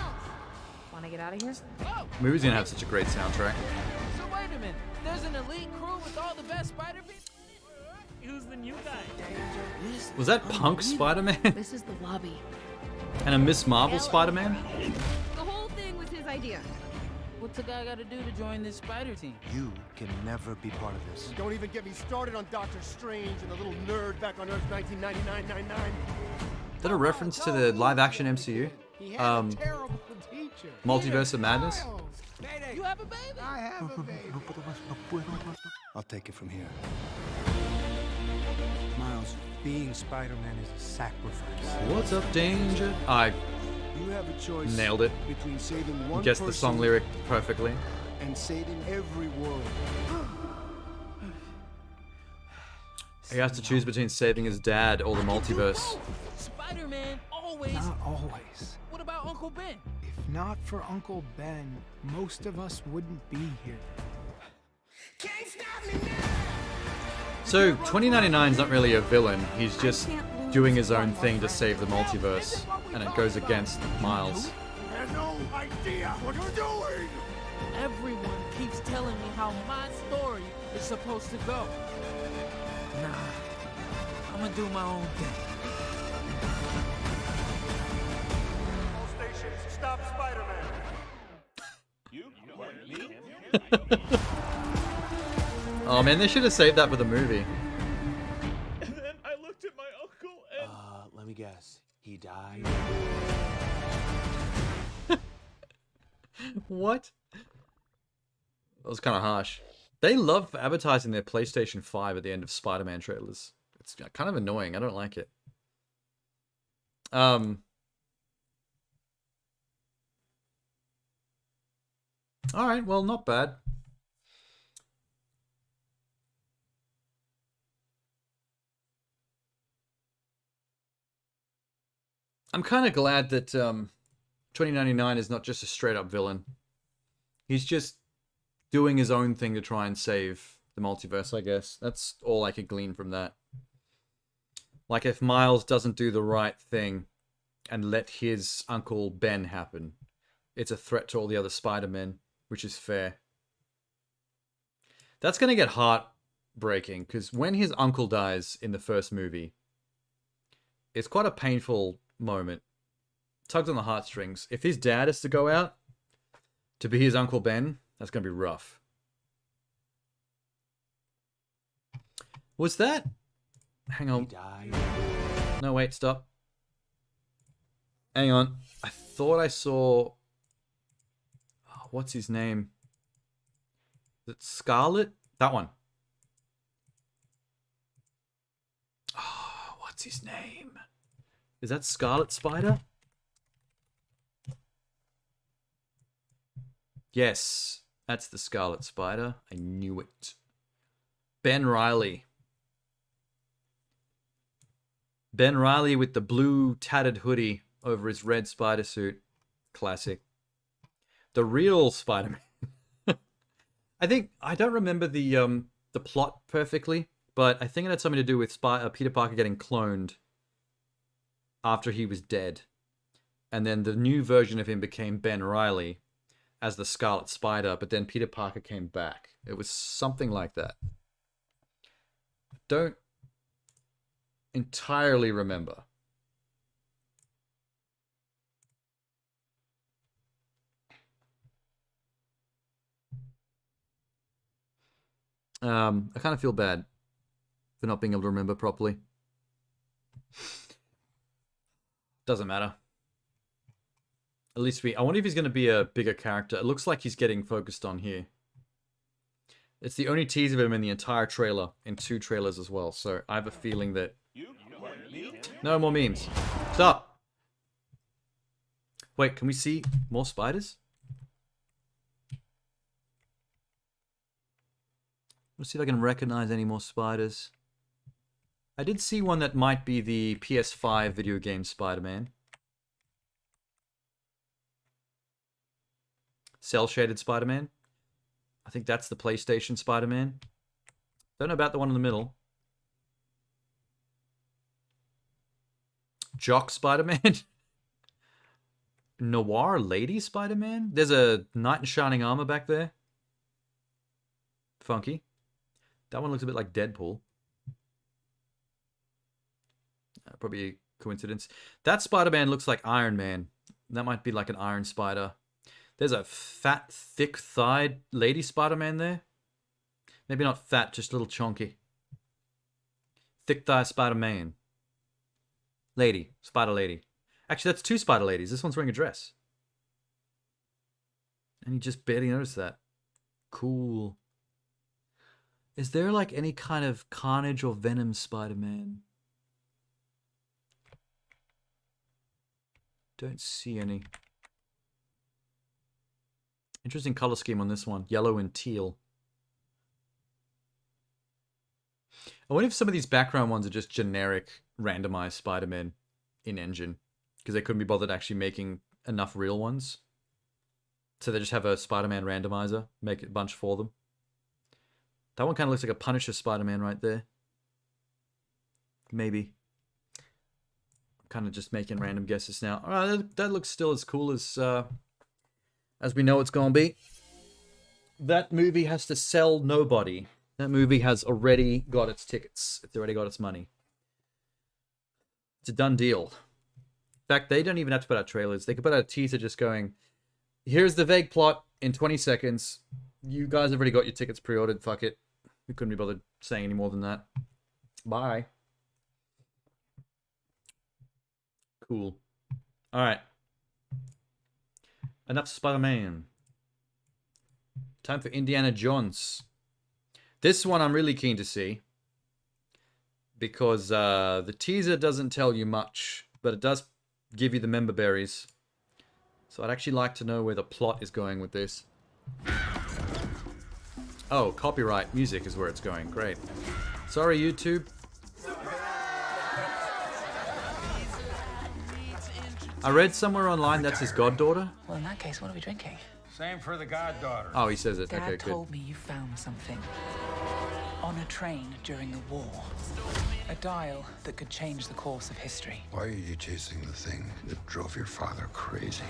wanna get out of here?
Oh,
Movie's gonna have such a great soundtrack.
so wait a minute. There's an elite crew with all the best Spider-Man. Who's the new guy?
Was that Punk Spider-Man?
This is the lobby.
And a Miss Marvel Spider-Man?
The whole thing was his idea.
What's a guy gotta do to join this spider team?
You can never be part of this.
Don't even get me started on Doctor Strange and the little nerd back on Earth 1999-99.
Is that a reference to the live-action MCU?
He had a terrible teacher.
Multiverse of Madness?
You have a baby?
I have a baby.
I'll take it from here. Miles, being Spider-Man is a sacrifice.
What's up, danger?
You have a choice
Nailed it.
between saving one
Guessed the song
person
lyric perfectly.
and saving every world.
He has to choose between saving his dad or the multiverse.
Spider-Man always.
Not always.
What about Uncle Ben?
If not for Uncle Ben, most of us wouldn't be here.
So 2099's not really a villain. He's just doing his own thing to save the multiverse, and it goes against Miles.
I have no idea what you're doing!
Everyone keeps telling me how my story is supposed to go. Nah, I'm gonna do my own thing.
All stations, stop Spider-Man!
Oh man, they should have saved that for the movie.
And then I looked at my uncle and...
let me guess. He died?
What? That was kind of harsh. They love advertising their PlayStation 5 at the end of Spider-Man trailers. It's kind of annoying. I don't like it. Alright, well, not bad. I'm kind of glad that 2099 is not just a straight-up villain. He's just doing his own thing to try and save the multiverse, I guess. That's all I could glean from that. Like, if Miles doesn't do the right thing and let his Uncle Ben happen, it's a threat to all the other Spider-Men, which is fair. That's going to get heartbreaking, because when his uncle dies in the first movie, it's quite a painful moment. Tugs on the heartstrings. If his dad is to go out to be his Uncle Ben, that's going to be rough. Was that... Hang on. No, wait, stop. Hang on. I thought I saw... Oh, what's his name? Is it Scarlet? That one. Oh, what's his name? Is that Scarlet Spider? Yes, that's the Scarlet Spider. I knew it. Ben Reilly. Ben Reilly with the blue tattered hoodie over his red spider suit. Classic. The real Spider-Man. I don't remember the plot perfectly, but I think it had something to do with Peter Parker getting cloned after he was dead. And then the new version of him became Ben Reilly as the Scarlet Spider, but then Peter Parker came back. It was something like that. Don't entirely remember. I kind of feel bad for not being able to remember properly. Doesn't matter. At least I wonder if he's going to be a bigger character. It looks like he's getting focused on here. It's the only tease of him in the entire trailer, in 2 trailers as well. So I have a feeling that... No more memes. Stop! Wait, can we see more spiders? Let's see if I can recognize any more spiders. I did see one that might be the PS5 video game Spider-Man. Cell-shaded Spider-Man. I think that's the PlayStation Spider-Man. Don't know about the one in the middle. Jock Spider-Man. Noir Lady Spider-Man. There's a knight in shining armor back there. Funky. That one looks a bit like Deadpool. Probably a coincidence. That Spider-Man looks like Iron Man. That might be like an Iron Spider. There's a fat, thick-thighed lady Spider-Man there. Maybe not fat, just a little chunky. Thick-thigh Spider-Man. Lady. Spider Lady. Actually, that's 2 Spider Ladies. This one's wearing a dress. And you just barely noticed that. Cool. Is there like any kind of Carnage or Venom Spider-Man? Don't see any. Interesting color scheme on this one. Yellow and teal. I wonder if some of these background ones are just generic randomized Spider-Man in engine. because they couldn't be bothered actually making enough real ones. So they just have a Spider-Man randomizer, make a bunch for them. That one kind of looks like a Punisher Spider-Man right there. Maybe. I'm kind of just making random guesses now. Alright, that looks still as cool as we know it's gonna be. That movie has to sell nobody. That movie has already got its tickets. It's already got its money. It's a done deal. In fact, they don't even have to put out trailers. They could put out a teaser just going, here's the vague plot in 20 seconds. You guys have already got your tickets pre-ordered. Fuck it. We couldn't be bothered saying any more than that. Bye. Cool. Alright. Enough Spider-Man. Time for Indiana Jones. This one I'm really keen to see. Because the teaser doesn't tell you much. But it does give you the member berries. So I'd actually like to know where the plot is going with this. Oh, copyright music is where it's going. Great. Sorry, YouTube. I read somewhere online that's his goddaughter.
Well, in that case, what are we drinking?
Same for the goddaughter.
Oh, he says it.
Dad
Okay, good.
told me you found something. On a train during the war. A dial that could change the course of history.
Why are you chasing the thing that drove your father crazy?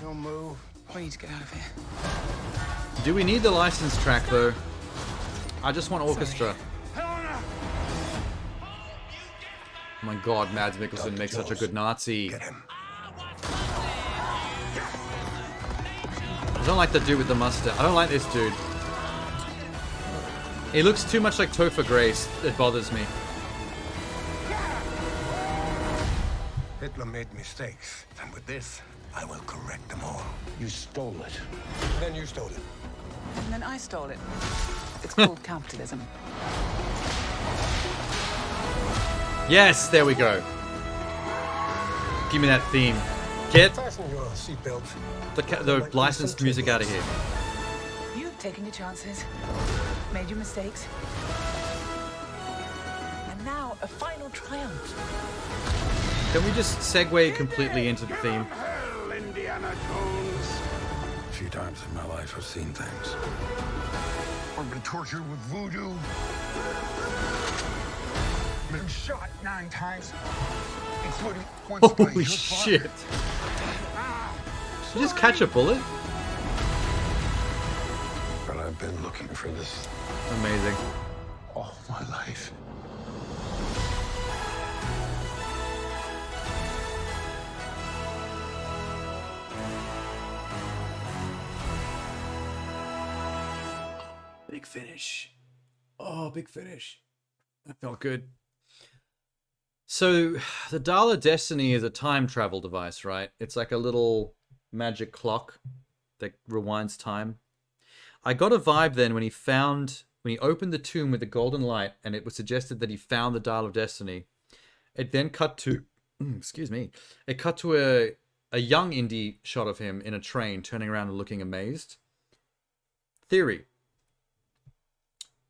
Don't move. We need to get out of here.
Do we need the license track, though? I just want orchestra. Oh my god, Mads Mikkelsen makes such a good Nazi. I don't like the dude with the mustache. I don't like this dude. He looks too much like Topher Grace. It bothers me.
Hitler made mistakes, and with this, I will correct them all. You stole it. Then you stole it.
And then I stole it. It's called capitalism.
Yes, there we go. Give me that theme. Kid,
Fasten your seatbelt.
the licensed music out of here.
You've taken your chances, made your mistakes, and now a final triumph.
Can we just segue completely into the theme?
Hell, Indiana Jones. A few times in my life, I've seen things. I've been tortured with voodoo. Been shot 9 times, including once by
Holy
your
shit.
father.
Did you just catch a bullet?
But I've been looking for this
Amazing.
all my life.
Big finish. Oh, big finish. That felt good. So, the Dial of Destiny is a time travel device, right? It's like a little magic clock that rewinds time. I got a vibe then when he opened the tomb with the golden light and it was suggested that he found the Dial of Destiny. It then cut to, excuse me, it cut to a young Indy shot of him in a train turning around and looking amazed. Theory.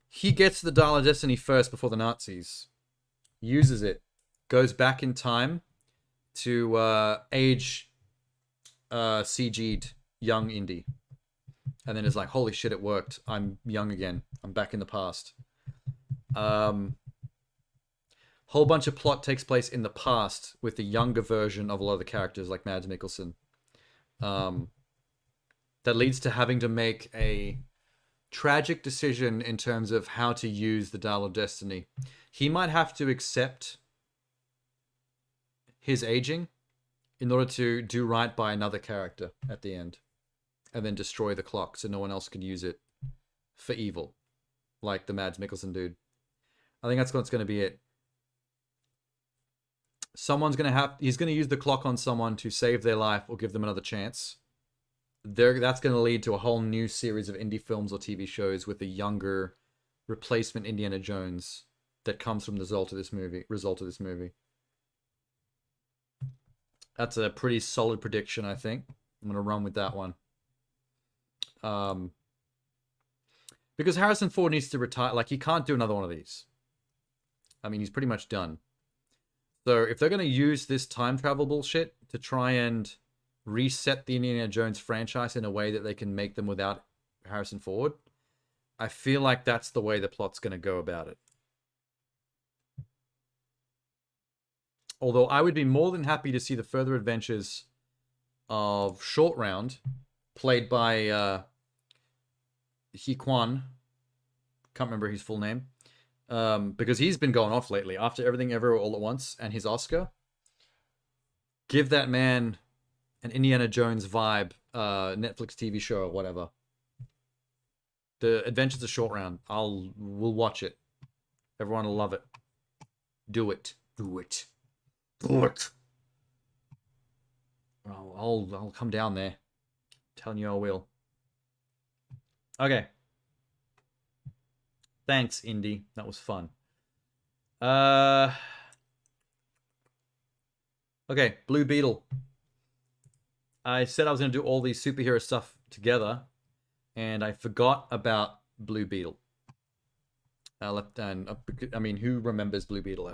He gets the Dial of Destiny first before the Nazis. Uses it. Goes back in time to age CG'd young Indy. And then is like, holy shit, it worked. I'm young again. I'm back in the past. Whole bunch of plot takes place in the past with the younger version of a lot of the characters like Mads Mikkelsen. That leads to having to make a tragic decision in terms of how to use the Dial of Destiny. He might have to accept his aging in order to do right by another character at the end. And then destroy the clock so no one else can use it for evil. Like the Mads Mikkelsen dude. I think that's what's going to be it. He's going to use the clock on someone to save their life or give them another chance. That's going to lead to a whole new series of indie films or TV shows with a younger replacement Indiana Jones that comes from the result of this movie. That's a pretty solid prediction, I think. I'm going to run with that one. Because Harrison Ford needs to retire. Like, he can't do another one of these. I mean, he's pretty much done. So if they're going to use this time travel bullshit to try and reset the Indiana Jones franchise in a way that they can make them without Harrison Ford, I feel like that's the way the plot's going to go about it. Although I would be more than happy to see the further adventures of Short Round, played by He Kwan. Can't remember his full name. Because he's been going off lately after Everything Everywhere All at Once and his Oscar. Give that man an Indiana Jones vibe, Netflix TV show or whatever. The Adventures of Short Round. We'll watch it. Everyone will love it. Do it. Do it. Do it. I'll come down there. Telling you I will. Okay. Thanks, Indy. That was fun. Okay, Blue Beetle. I said I was going to do all these superhero stuff together, and I forgot about Blue Beetle. I mean, who remembers Blue Beetle?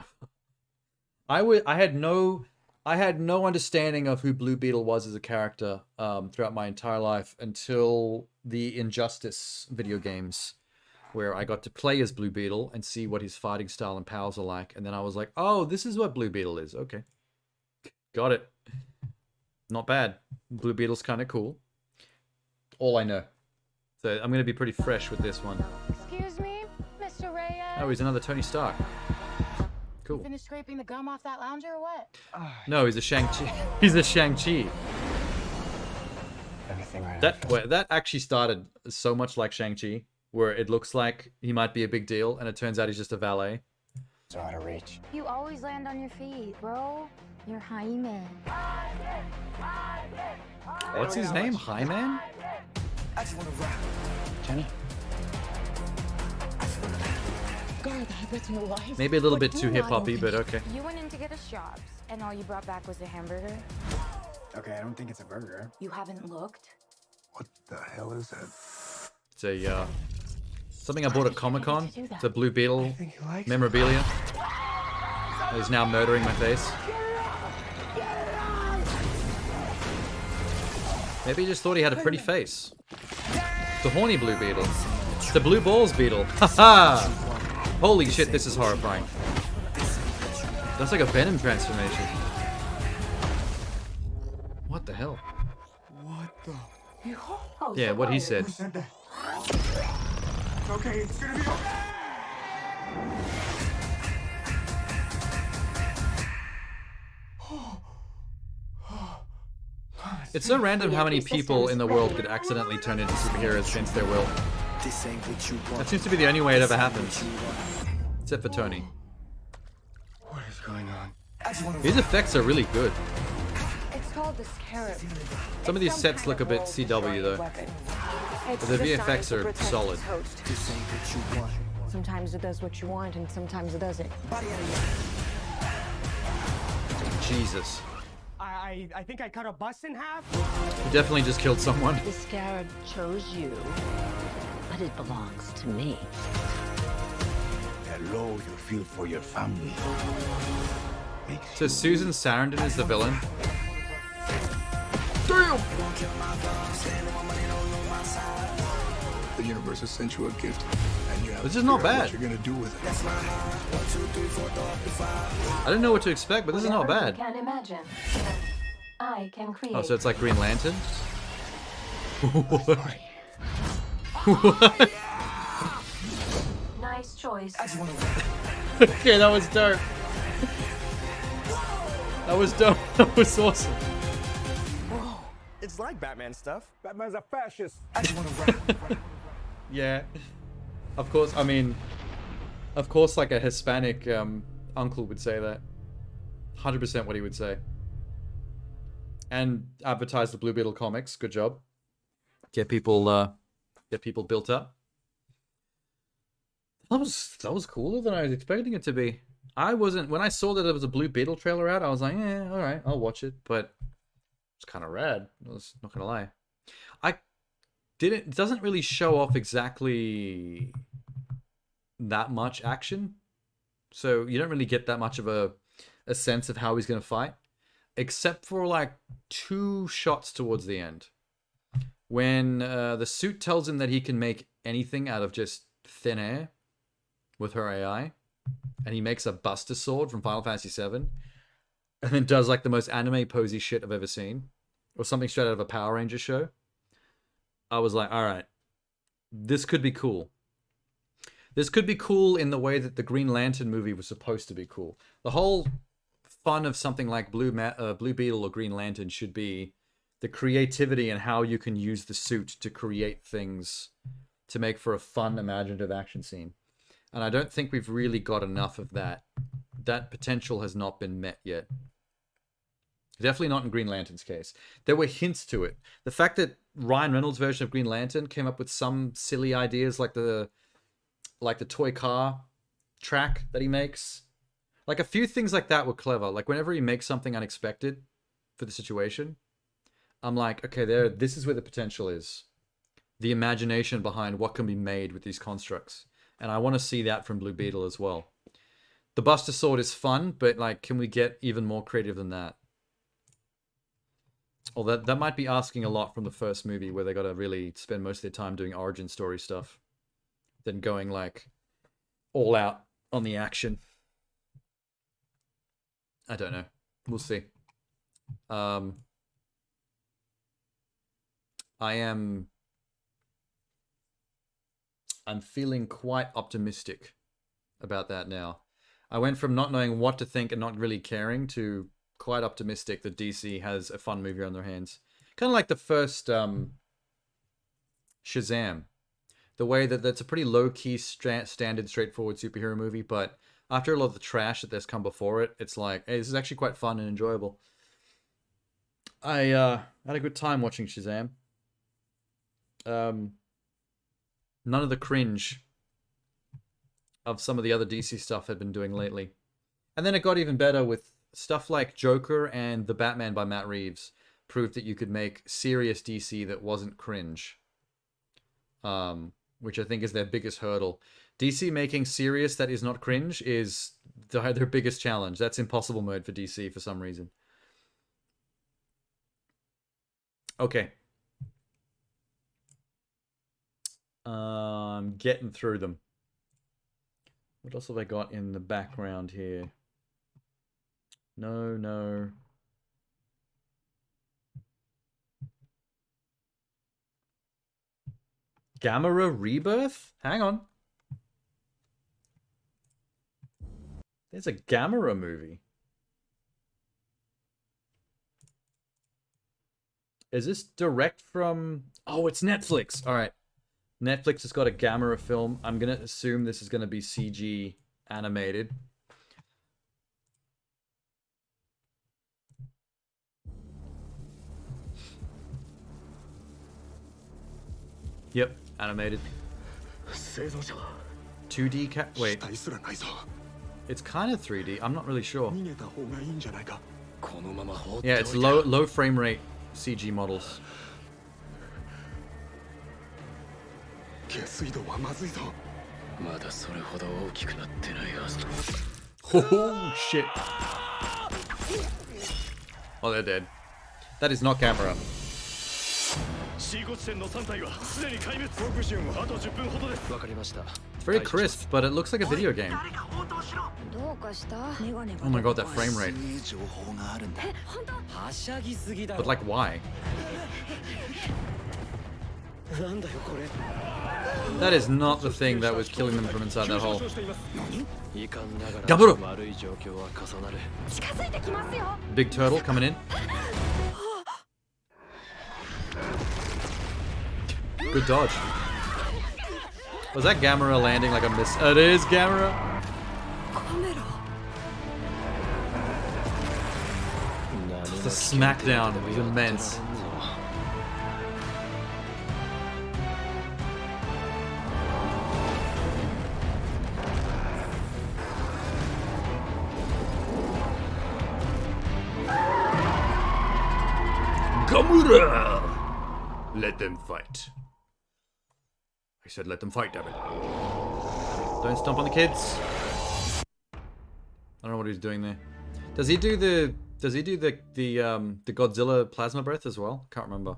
I had no understanding of who Blue Beetle was as a character throughout my entire life until the Injustice video games, where I got to play as Blue Beetle and see what his fighting style and powers are like. And then I was like, oh, this is what Blue Beetle is. Okay. Got it. Not bad. Blue Beetle's kind of cool. All I know. So I'm going to be pretty fresh with this one.
Excuse me, Mr. Reyes?
Oh, he's another Tony Stark. Cool.
Finished scraping the gum off that lounger or what?
No, he's a Shang-Chi. He's a Shang-Chi.
Everything right.
That actually started so much like Shang-Chi, where it looks like he might be a big deal, and it turns out he's just a valet.
So out of reach.
You always land on your feet, bro. You're Jaime.
What's his name? Hi-Man?
Jenny?
God, that's no life.
Maybe a little bit too hip-hoppy, but okay.
You went in to get us jobs, and all you brought back was a hamburger?
Okay, I don't think it's a burger.
You haven't looked?
What the hell is that?
It's a, something I bought at Comic-Con. It's a Blue Beetle memorabilia. He's now murdering my face. Maybe he just thought he had a pretty face. It's a horny Blue Beetle. It's the Blue Balls Beetle. Haha! Holy shit, this is horrifying. That's like a Venom transformation. What the hell?
What the?
Yeah, what he said.
Who said that? Okay, it's gonna be okay.
It's so random how many people in the world could accidentally turn into superheroes against their will. That seems to be the only way it ever happens. Except for Tony.
What is going on?
His effects are really good.
It's called the Scarab.
Some of these sets look a bit CW though. But the VFX are solid.
Sometimes it does what you want, and sometimes it doesn't.
Jesus.
I think I cut a bus in half.
He definitely just killed someone.
The Scarab chose you, but it belongs to me.
Hello, you feel for your family.
So Susan Sarandon is the villain? Damn!
The universe has sent you a gift, and you have
This
to
is not
figure out
bad.
what you're gonna do with it.
I didn't know what to expect, but this is not bad.
Can't imagine. I can create.
Oh, so it's like Green Lantern? What? What?
Nice choice.
Okay, that was dope. That was dope. That was awesome.
It's like Batman stuff. Batman's a fascist.
Yeah. Of course, I mean, of course, like a Hispanic uncle would say that. 100% what he would say. And advertise the Blue Beetle comics. Good job. Get people built up. That was cooler than I was expecting it to be. When I saw that there was a Blue Beetle trailer out, I was like, yeah, all right, I'll watch it. But it's kind of rad. I was not gonna lie. It doesn't really show off exactly that much action, so you don't really get that much of a a sense of how he's going to fight, except for like 2 shots towards the end. When the suit tells him that he can make anything out of just thin air with her AI, and he makes a Buster Sword from Final Fantasy VII, and then does like the most anime posy shit I've ever seen, or something straight out of a Power Rangers show, I was like, all right, this could be cool. This could be cool in the way that the Green Lantern movie was supposed to be cool. The whole fun of something like Blue Beetle or Green Lantern should be the creativity and how you can use the suit to create things to make for a fun, imaginative action scene. And I don't think we've really got enough of that. That potential has not been met yet. Definitely not in Green Lantern's case. There were hints to it. The fact that Ryan Reynolds' version of Green Lantern came up with some silly ideas like the toy car track that he makes. Like a few things like that were clever. Like whenever he makes something unexpected for the situation, I'm like, okay, this is where the potential is. The imagination behind what can be made with these constructs. And I want to see that from Blue Beetle as well. The Buster Sword is fun, but like, can we get even more creative than that? Well, that might be asking a lot from the first movie, where they got to really spend most of their time doing origin story stuff, than going like all out on the action. I don't know. We'll see. I'm feeling quite optimistic about that now. I went from not knowing what to think and not really caring to quite optimistic that DC has a fun movie on their hands. Kind of like the first Shazam. The way that that's a pretty low-key, standard, straightforward superhero movie, but after a lot of the trash that has come before it, it's like, hey, this is actually quite fun and enjoyable. I had a good time watching Shazam. None of the cringe of some of the other DC stuff had been doing lately. And then it got even better with stuff like Joker and The Batman by Matt Reeves. Proved that you could make serious DC that wasn't cringe. Which I think is their biggest hurdle. DC making serious that is not cringe is their biggest challenge. That's impossible mode for DC for some reason. Okay. Getting through them. What else have I got in the background here? No. Gamera Rebirth? Hang on. There's a Gamera movie. Is this direct from... Oh, it's Netflix. All right. Netflix has got a Gamera film. I'm going to assume this is going to be CG animated. Yep, animated. 2D wait. It's kind of 3D. I'm not really sure. Yeah, it's low frame rate CG models. Oh shit. Oh, they're dead. That is not camera. It's very crisp, but it looks like a video game. Oh my god, that frame rate. But like, why? That is not the thing that was killing them from inside that hole. Gaburo! Big turtle coming in. Good dodge. Was that Gamera landing like a miss? It is Gamera. The smackdown was immense. Gamera! Let them fight. I said let them fight, damn it. Don't stomp on the kids. I don't know what he's doing there. Does he do the Godzilla plasma breath as well? Can't remember.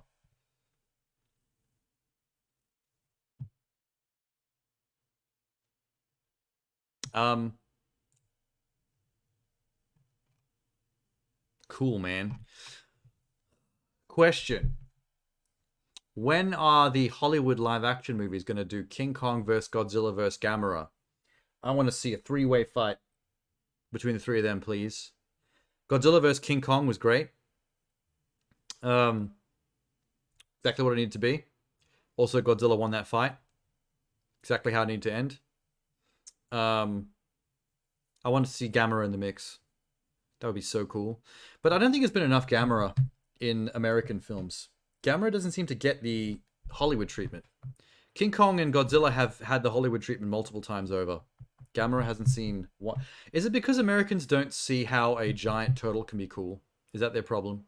Cool, man. Question. When are the Hollywood live action movies going to do King Kong vs. Godzilla vs. Gamera? I want to see a three-way fight between the three of them, please. Godzilla vs. King Kong was great. Exactly what it needed to be. Also, Godzilla won that fight. Exactly how it needed to end. I want to see Gamera in the mix. That would be so cool. But I don't think there's been enough Gamera in American films. Gamera doesn't seem to get the Hollywood treatment. King Kong and Godzilla have had the Hollywood treatment multiple times over. Gamera hasn't seen what. Is it because Americans don't see how a giant turtle can be cool? Is that their problem?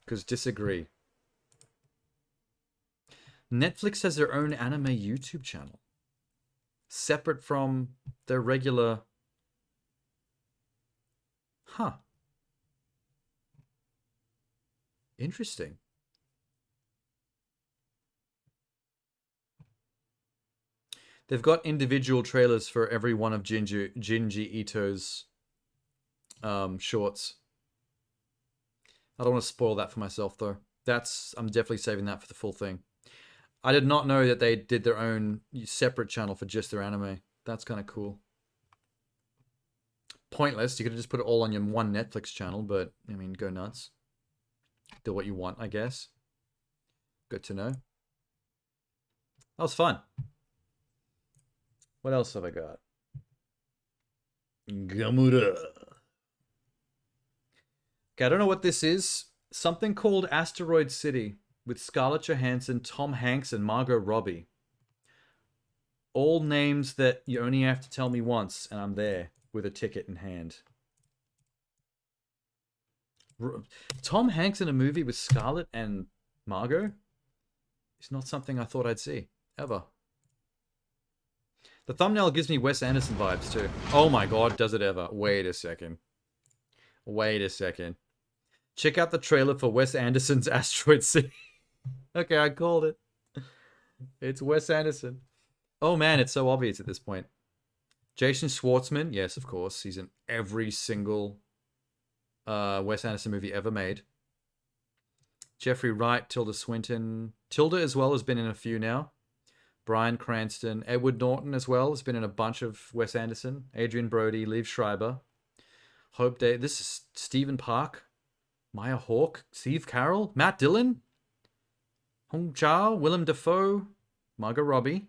Because disagree. Netflix has their own anime YouTube channel. Separate from their regular... Huh. Interesting. They've got individual trailers for every one of Junji Ito's shorts. I don't want to spoil that for myself, though. I'm definitely saving that for the full thing. I did not know that they did their own separate channel for just their anime. That's kind of cool. Pointless. You could have just put it all on your one Netflix channel, but, I mean, go nuts. Do what you want, I guess. Good to know. That was fun. What else have I got? Gamura. Okay, I don't know what this is. Something called Asteroid City with Scarlett Johansson, Tom Hanks, and Margot Robbie. All names that you only have to tell me once, and I'm there with a ticket in hand. Tom Hanks in a movie with Scarlett and Margot? It's not something I thought I'd see, ever. The thumbnail gives me Wes Anderson vibes, too. Oh my god, does it ever. Wait a second. Wait a second. Check out the trailer for Wes Anderson's Asteroid City. Okay, I called it. It's Wes Anderson. Oh man, it's so obvious at this point. Jason Schwartzman, yes, of course. He's in every single Wes Anderson movie ever made. Jeffrey Wright, Tilda Swinton. Tilda as well has been in a few now. Bryan Cranston. Edward Norton as well has been in a bunch of Wes Anderson. Adrian Brody, Liev Schreiber. Hope Day. This is Stephen Park. Maya Hawke. Steve Carell. Matt Dillon. Hong Chao. Willem Dafoe. Margot Robbie.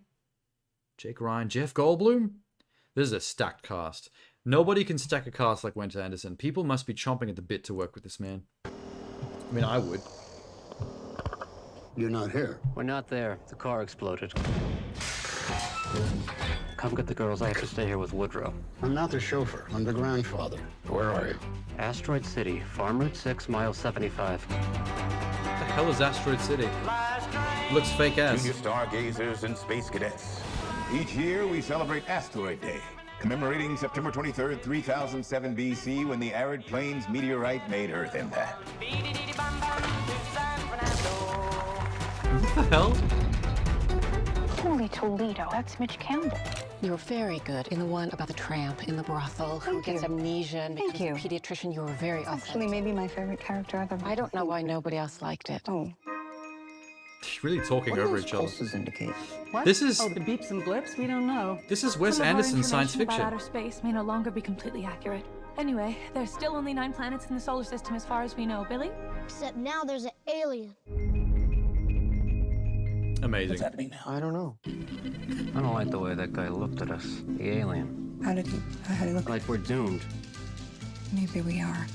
Jake Ryan. Jeff Goldblum. This is a stacked cast. Nobody can stack a cast like Wes Anderson. People must be chomping at the bit to work with this man. I mean, I would.
You're not here.
We're not there. The car exploded. Come get the girls. I have to stay here with Woodrow.
I'm not the chauffeur. I'm the grandfather. Where are you?
Asteroid City, Farm Route 6, mile 75.
What the hell is Asteroid City? Looks fake ass.
Junior stargazers and space cadets. Each year we celebrate Asteroid Day, commemorating September 23rd, 3007 BC, when the arid plains meteorite made Earth impact.
What the hell?
Holy Toledo, that's Mitch Campbell. You were very good in the one about the tramp in the brothel who gets amnesia and becomes a pediatrician. You were very authentic. Actually, maybe my favorite character ever. I don't know why nobody else liked it. Oh.
Really talking over each other.
Indicate?
What? This is...
Oh, the beeps and blips? We don't know.
This is Wes Anderson science fiction.
About outer space may no longer be completely accurate. Anyway, there's still only 9 planets in the solar system as far as we know, Billy?
Except now there's an alien.
Amazing.
What's happening now? I don't know. I don't like the way that guy looked at us. The alien.
How did he look?
Like we're doomed.
Maybe we are.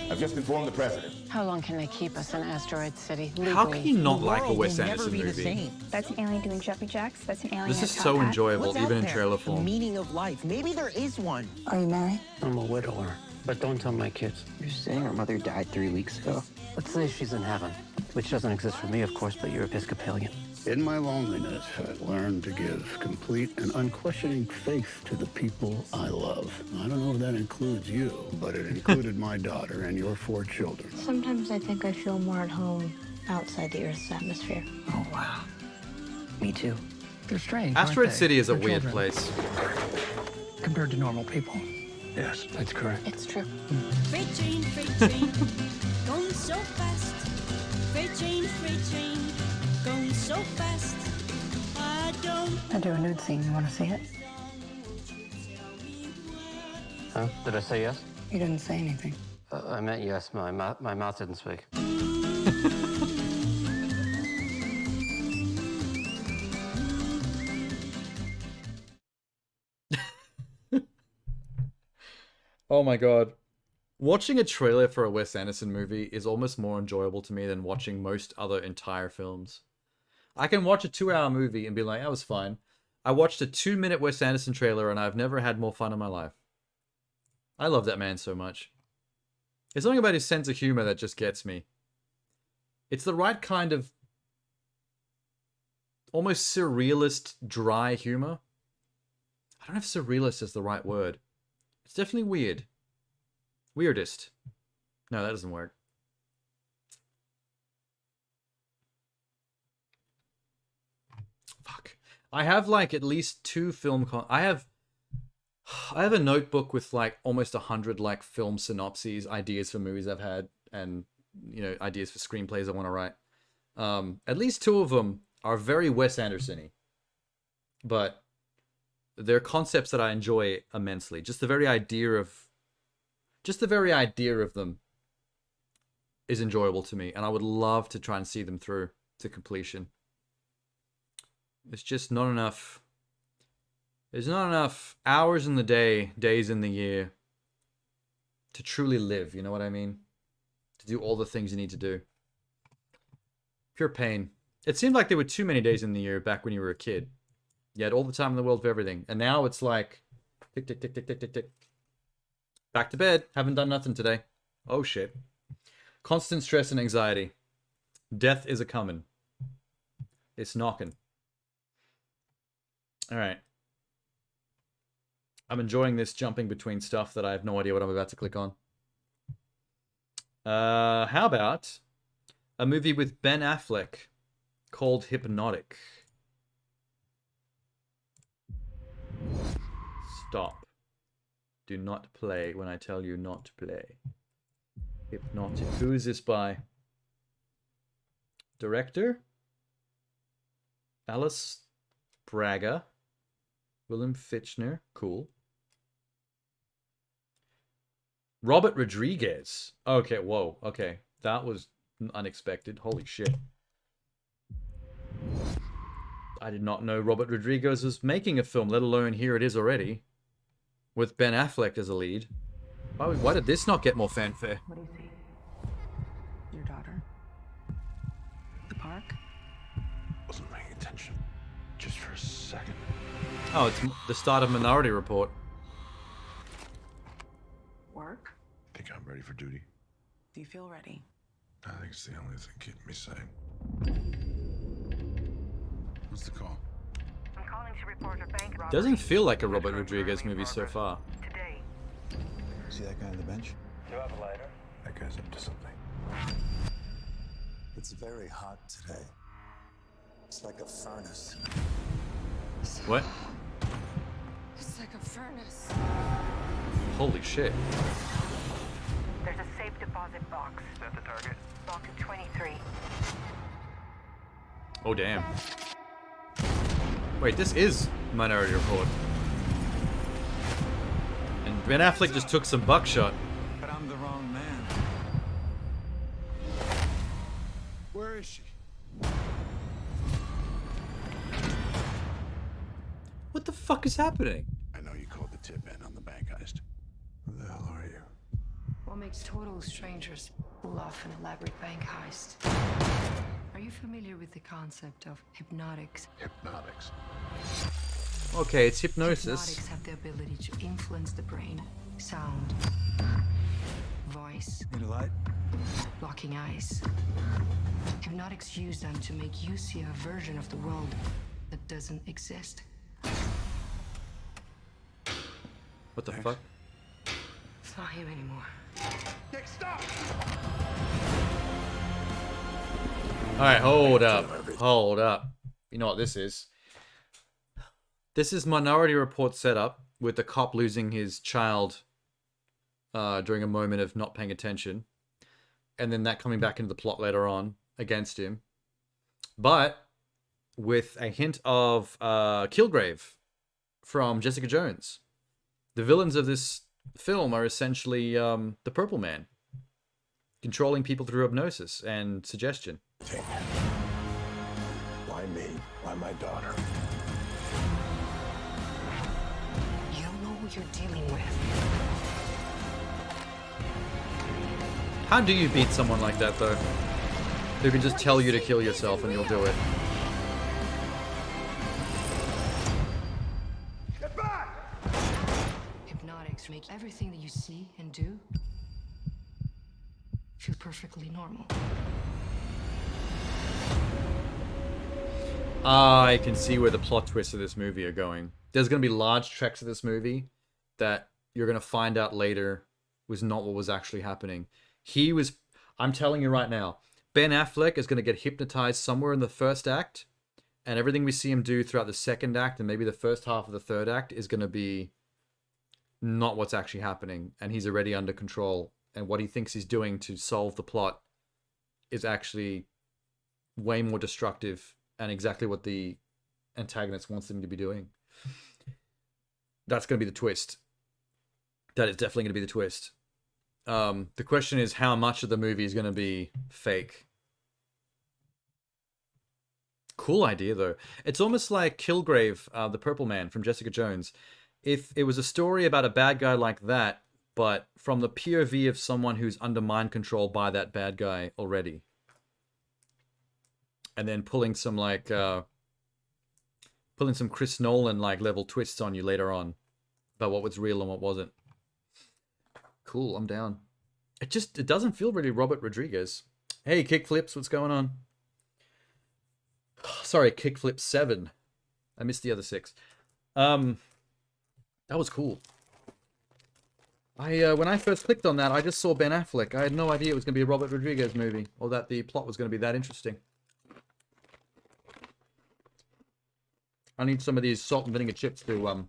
I've just informed the president.
How long can they keep us in Asteroid City? Legally?
How can you not like a Wes Anderson movie?
That's an alien doing jumpy jacks. That's an alien.
This is so enjoyable, even in trailer form.
Meaning of life. Maybe there is one.
Are you married?
I'm a widower. But don't tell my kids.
You're saying her mother died 3 weeks ago?
Let's say she's in heaven, which doesn't exist for me, of course, but you're Episcopalian.
In my loneliness, I've learned to give complete and unquestioning faith to the people I love. I don't know if that includes you, but it included my daughter and your 4 children.
Sometimes I think I feel more at home outside the Earth's atmosphere.
Oh, wow. Me too.
They're strange.
Asteroid
aren't they?
City is a
They're
weird
children.
place.
Compared to normal people.
Yes, that's correct.
It's true.
Freight train, going so fast. Freight train, going so fast.
I do a nude scene. You want to see it?
Huh? Did I say yes?
You didn't say anything.
I meant yes. My mouth didn't speak.
Oh my god. Watching a trailer for a Wes Anderson movie is almost more enjoyable to me than watching most other entire films. I can watch a 2-hour movie and be like, that was fine. I watched a 2-minute Wes Anderson trailer and I've never had more fun in my life. I love that man so much. There's something about his sense of humor that just gets me. It's the right kind of almost surrealist, dry humor. I don't know if surrealist is the right word. It's definitely weird. Weirdest. No, that doesn't work. Fuck. I have like at least 2 film I have a notebook with like almost 100 like film synopses, ideas for movies I've had, and you know, ideas for screenplays I want to write. At least 2 of them are very Wes Anderson-y. But they're concepts that I enjoy immensely. Just the very idea of them is enjoyable to me, and I would love to try and see them through to completion. It's just not enough. There's not enough hours in the day, days in the year to truly live, you know what I mean? To do all the things you need to do. Pure pain. It seemed like there were too many days in the year back when you were a kid. You had all the time in the world for everything. And now it's like, tick, tick, tick, tick, tick, tick, tick. Back to bed. Haven't done nothing today. Oh, shit. Constant stress and anxiety. Death is a-coming. It's knocking. All right. I'm enjoying this jumping between stuff that I have no idea what I'm about to click on. How about a movie with Ben Affleck called Hypnotic? Stop. Do not play when I tell you not to play. Hypnotic. Who is this by? Director? Alice Braga. Willem Fitchner. Cool. Robert Rodriguez. Okay, whoa. Okay. That was unexpected. Holy shit. I did not know Robert Rodriguez was making a film, let alone here it is already. With Ben Affleck as a lead. Why did this not get more fanfare?
What do you see? Your daughter? The park?
Wasn't paying attention. Just for a second.
Oh, it's the start of Minority Report.
Work?
Think I'm ready for duty?
Do you feel ready?
I think it's the only thing keeping me sane. What's the call?
I'm calling to report a bank robbery.
Doesn't feel like a Robert Rodriguez movie so far.
Today.
See that guy on the bench?
Do you have a lighter?
That guy's up to something.
It's very hot today. It's like a furnace.
What?
It's like a furnace.
Holy shit.
There's a safe deposit box.
Is that the target?
Box 23.
Oh, damn. Wait, this is Minority Report. And Ben Affleck just took some buckshot.
But I'm the wrong man. Where is she?
What the fuck is happening?
I know you called the tip in on the bank heist. Who the hell are you?
What makes total strangers pull off an elaborate bank heist? Are you familiar with the concept of hypnotics?
Hypnotics.
Okay, it's hypnosis.
Hypnotics have the ability to influence the brain, sound,
voice,
Need a light?
locking eyes. Hypnotics use them to make you see a version of the world that doesn't exist.
What the fuck?
It's not him anymore.
Nick, stop!
Alright, hold up. Hold up. You know what this is? This is Minority Report setup with the cop losing his child during a moment of not paying attention. And then that coming back into the plot later on against him. But with a hint of Kilgrave from Jessica Jones. The villains of this film are essentially the Purple Man. Controlling people through hypnosis and suggestion.
Why me? Why my daughter?
You don't know who you're dealing with.
How do you beat someone like that, though? Who can just tell you to kill yourself and you'll do it.
Get back!
Hypnotics make everything that you see and do feel perfectly normal.
I can see where the plot twists of this movie are going. There's going to be large tracks of this movie that you're going to find out later was not what was actually happening. I'm telling you right now, Ben Affleck is going to get hypnotized somewhere in the first act, and everything we see him do throughout the second act and maybe the first half of the third act is going to be not what's actually happening, and he's already under control, and what he thinks he's doing to solve the plot is actually way more destructive and exactly what the antagonist wants him to be doing. That's going to be the twist. That is definitely going to be the twist. The question is how much of the movie is going to be fake. Cool idea, though. It's almost like Kilgrave, the Purple Man from Jessica Jones. If it was a story about a bad guy like that, but from the POV of someone who's under mind control by that bad guy already. And then pulling some Chris Nolan like level twists on you later on about what was real and what wasn't. Cool, I'm down. It doesn't feel really Robert Rodriguez. Hey, Kickflips, what's going on? Sorry, Kickflip 7. I missed the other 6. That was cool. When I first clicked on that, I just saw Ben Affleck. I had no idea it was going to be a Robert Rodriguez movie, or that the plot was going to be that interesting. I need some of these salt and vinegar chips to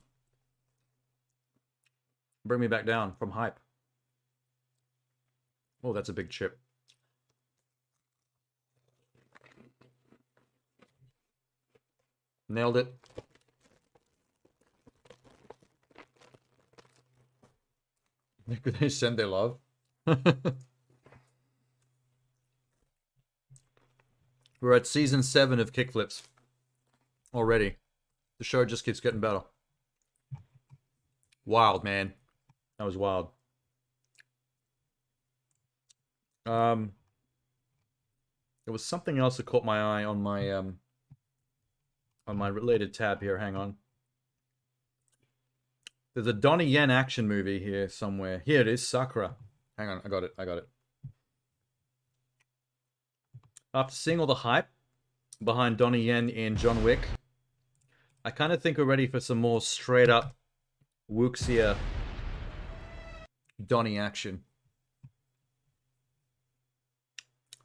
bring me back down from hype. Oh, that's a big chip. Nailed it. They send their love. We're at season 7 of Kickflips already. The show just keeps getting better. Wild, man. That was wild. There was something else that caught my eye on my related tab here. Hang on. There's a Donnie Yen action movie here somewhere. Here it is, Sakura. Hang on, I got it. After seeing all the hype behind Donnie Yen in John Wick, I kind of think we're ready for some more straight up wuxia Donnie action.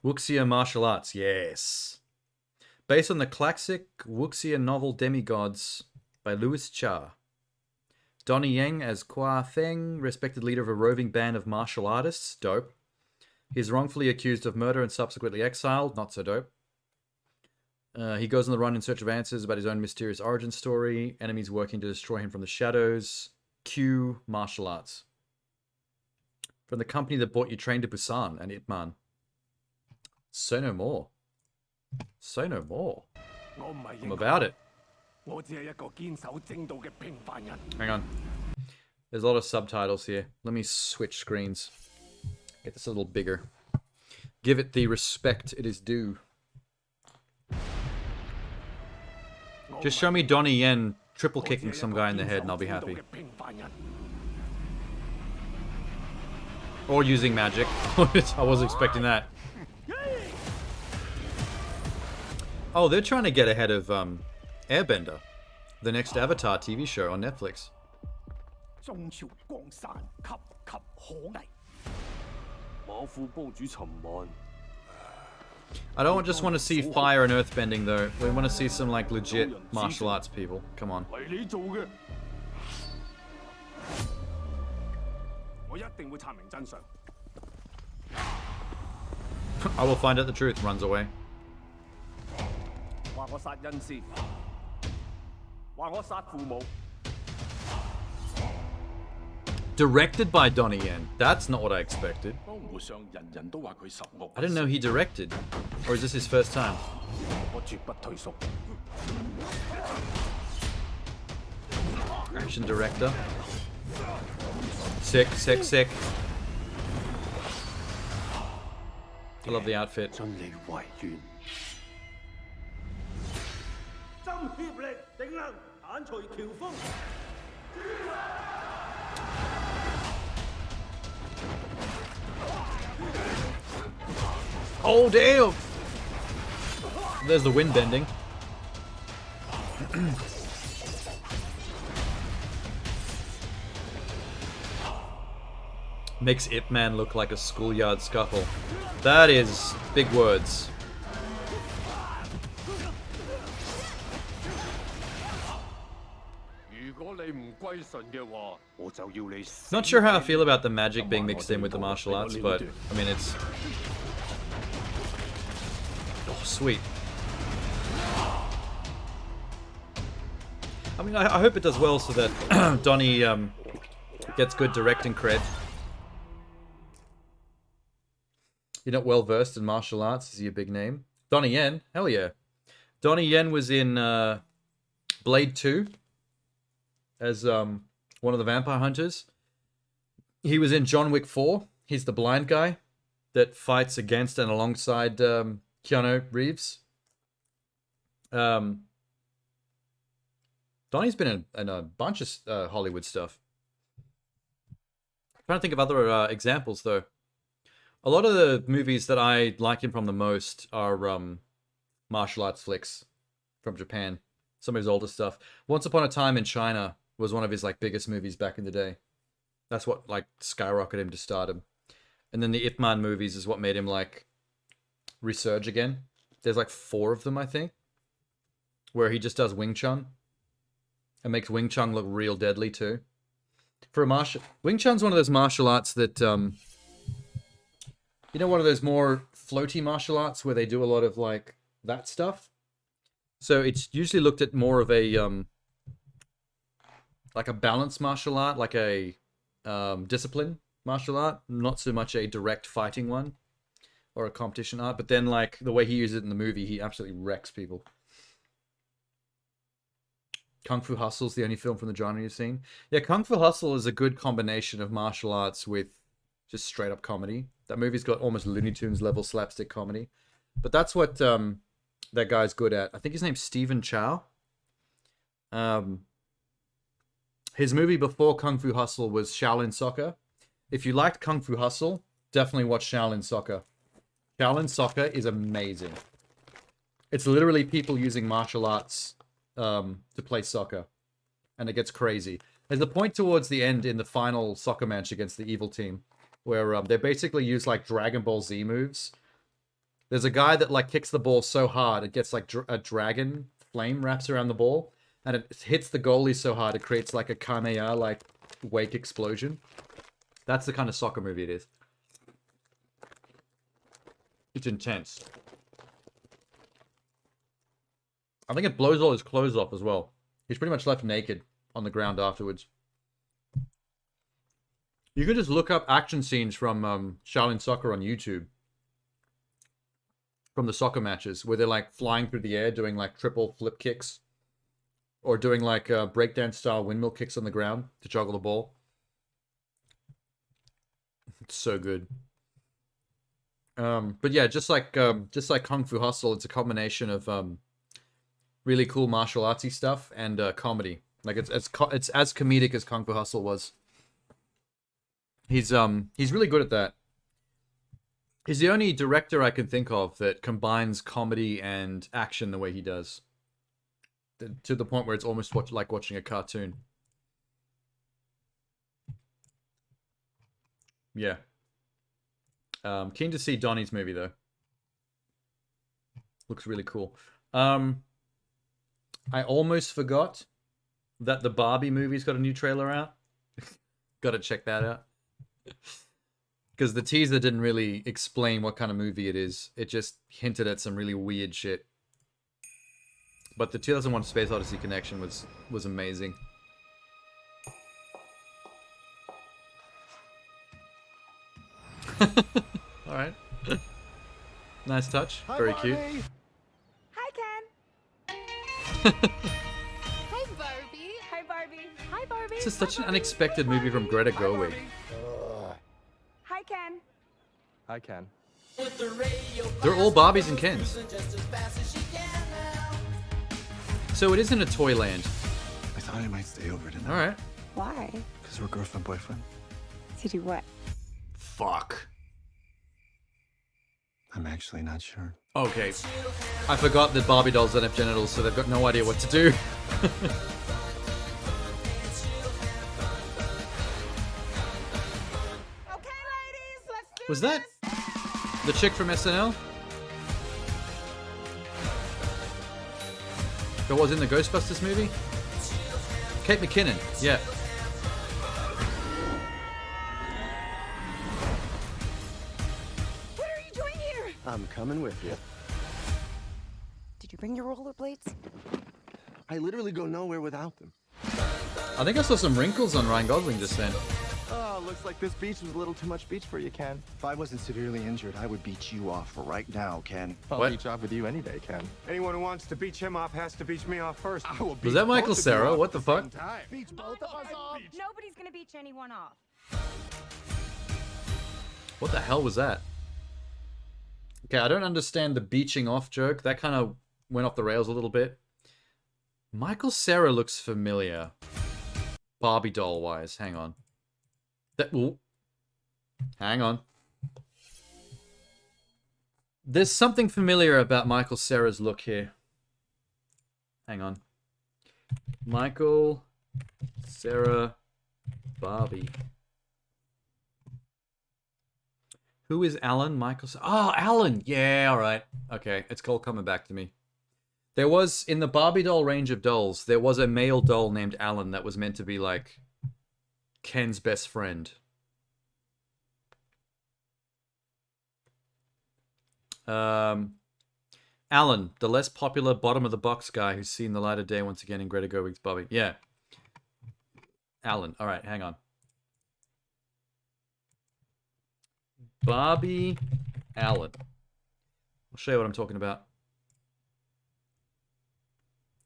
Wuxia martial arts, yes. Based on the classic wuxia novel Demigods by Louis Cha. Donnie Yen as Kwa Feng, respected leader of a roving band of martial artists, dope. He is wrongfully accused of murder and subsequently exiled, not so dope. He goes on the run in search of answers about his own mysterious origin story, enemies working to destroy him from the shadows. Q martial arts. From the company that brought you Train to Busan and Ip Man. Say no more. Say no more. I'm about it. Hang on. There's a lot of subtitles here. Let me switch screens. Get this a little bigger. Give it the respect it is due. Just show me Donnie Yen triple kicking some guy in the head and I'll be happy. Or using magic. I wasn't expecting that. Oh, they're trying to get ahead of Airbender, the next Avatar TV show on Netflix. I don't just want to see fire and earthbending though. We want to see some like legit martial arts people. Come on. I will find out the truth. Runs away. Directed by Donnie Yen. That's not what I expected. I didn't know he directed. Or is this his first time? Action director. Sick, sick, sick. I love the outfit. Oh, damn! There's the wind bending. Makes Ip Man look like a schoolyard scuffle. That is big words. Not sure how I feel about the magic being mixed in with the martial arts, but I mean it's... Oh, sweet. I mean, I hope it does well so that Donnie gets good directing cred. You're not well versed in martial arts. Is he a big name? Donnie Yen? Hell yeah. Donnie Yen was in Blade 2 as one of the vampire hunters. He was in John Wick 4. He's the blind guy that fights against and alongside Keanu Reeves. Donnie's been in a bunch of Hollywood stuff. I'm trying to think of other examples, though. A lot of the movies that I like him from the most are martial arts flicks from Japan. Some of his older stuff. Once Upon a Time in China was one of his like biggest movies back in the day. That's what like skyrocketed him to stardom. And then the Ip Man movies is what made him like resurge again. There's like 4 of them, I think, where he just does Wing Chun and makes Wing Chun look real deadly too. For a Wing Chun's one of those martial arts that you know, one of those more floaty martial arts where they do a lot of like that stuff. So it's usually looked at more of a like a balanced martial art, like a discipline martial art, not so much a direct fighting one or a competition art. But then like the way he uses it in the movie, he absolutely wrecks people. Kung Fu Hustle is the only film from the genre you've seen. Yeah, Kung Fu Hustle is a good combination of martial arts with just straight up comedy. That movie's got almost Looney Tunes level slapstick comedy. But that's what that guy's good at. I think his name's Stephen Chow. His movie before Kung Fu Hustle was Shaolin Soccer. If you liked Kung Fu Hustle, definitely watch Shaolin Soccer. Shaolin Soccer is amazing. It's literally people using martial arts to play soccer. And it gets crazy. There's a point towards the end in the final soccer match against the evil team where they basically use like Dragon Ball Z moves. There's a guy that like kicks the ball so hard it gets like a dragon flame wraps around the ball, and it hits the goalie so hard it creates like a Kameya like wake explosion. That's the kind of soccer movie it is. It's intense. I think it blows all his clothes off as well. He's pretty much left naked on the ground afterwards. You can just look up action scenes from Shaolin Soccer on YouTube. From the soccer matches, where they're like flying through the air, doing like triple flip kicks. Or doing like breakdance style windmill kicks on the ground to juggle the ball. It's so good. But yeah, just like Kung Fu Hustle, it's a combination of really cool martial artsy stuff and comedy. Like it's as comedic as Kung Fu Hustle was. He's really good at that. He's the only director I can think of that combines comedy and action the way he does. To the point where it's almost like watching a cartoon. Yeah. Keen to see Donnie's movie, though. Looks really cool. I almost forgot that the Barbie movie's got a new trailer out. Gotta check that out. Because the teaser didn't really explain what kind of movie it is. It just hinted at some really weird shit. But the 2001 Space Odyssey connection was amazing. Alright. Nice touch. Very cute.
Hi, Ken. Hi, Barbie. Hi, Barbie. Hi, Barbie.
This is such an unexpected movie from Greta Gerwig.
Hi, Ken.
Hi, Ken.
They're all Barbies and Kens. So it isn't a Toyland.
I thought I might stay over tonight.
Alright.
Why?
Because we're girlfriend, boyfriend.
To do what?
Fuck.
I'm actually not sure.
Okay. I forgot that Barbie dolls don't have genitals, so they've got no idea what to do. Was that the chick from SNL? That was in the Ghostbusters movie? Kate McKinnon, yeah.
What are you doing here?
I'm coming with you.
Did you bring your rollerblades?
I literally go nowhere without them.
I think I saw some wrinkles on Ryan Gosling just then.
Oh, looks like this beach was a little too much beach for you, Ken. If I wasn't severely injured, I would beat you off right now, Ken. I'll beach off with you any day, Ken.
Anyone who wants to beach him off has to beach me off first.
I will beat
Was that Michael
both of you
Cera?
off
What the
at
fuck?
same time.
Beach both of us off. Nobody's gonna beach anyone off.
What the hell was that? Okay, I don't understand the beaching off joke. That kind of went off the rails a little bit. Michael Cera looks familiar. Barbie doll wise. Hang on. Ooh. Hang on. There's something familiar about Michael Cera's look here. Hang on. Michael Cera Barbie. Who is Alan? Michael Cera. Oh, Alan! Yeah, alright. Okay, it's all coming back to me. There was, in the Barbie doll range of dolls, there was a male doll named Alan that was meant to be like Ken's best friend. Alan, the less popular bottom of the box guy who's seen the light of day once again in Greta Gerwig's Barbie. Yeah. Alan. All right, hang on. Barbie Alan. I'll show you what I'm talking about.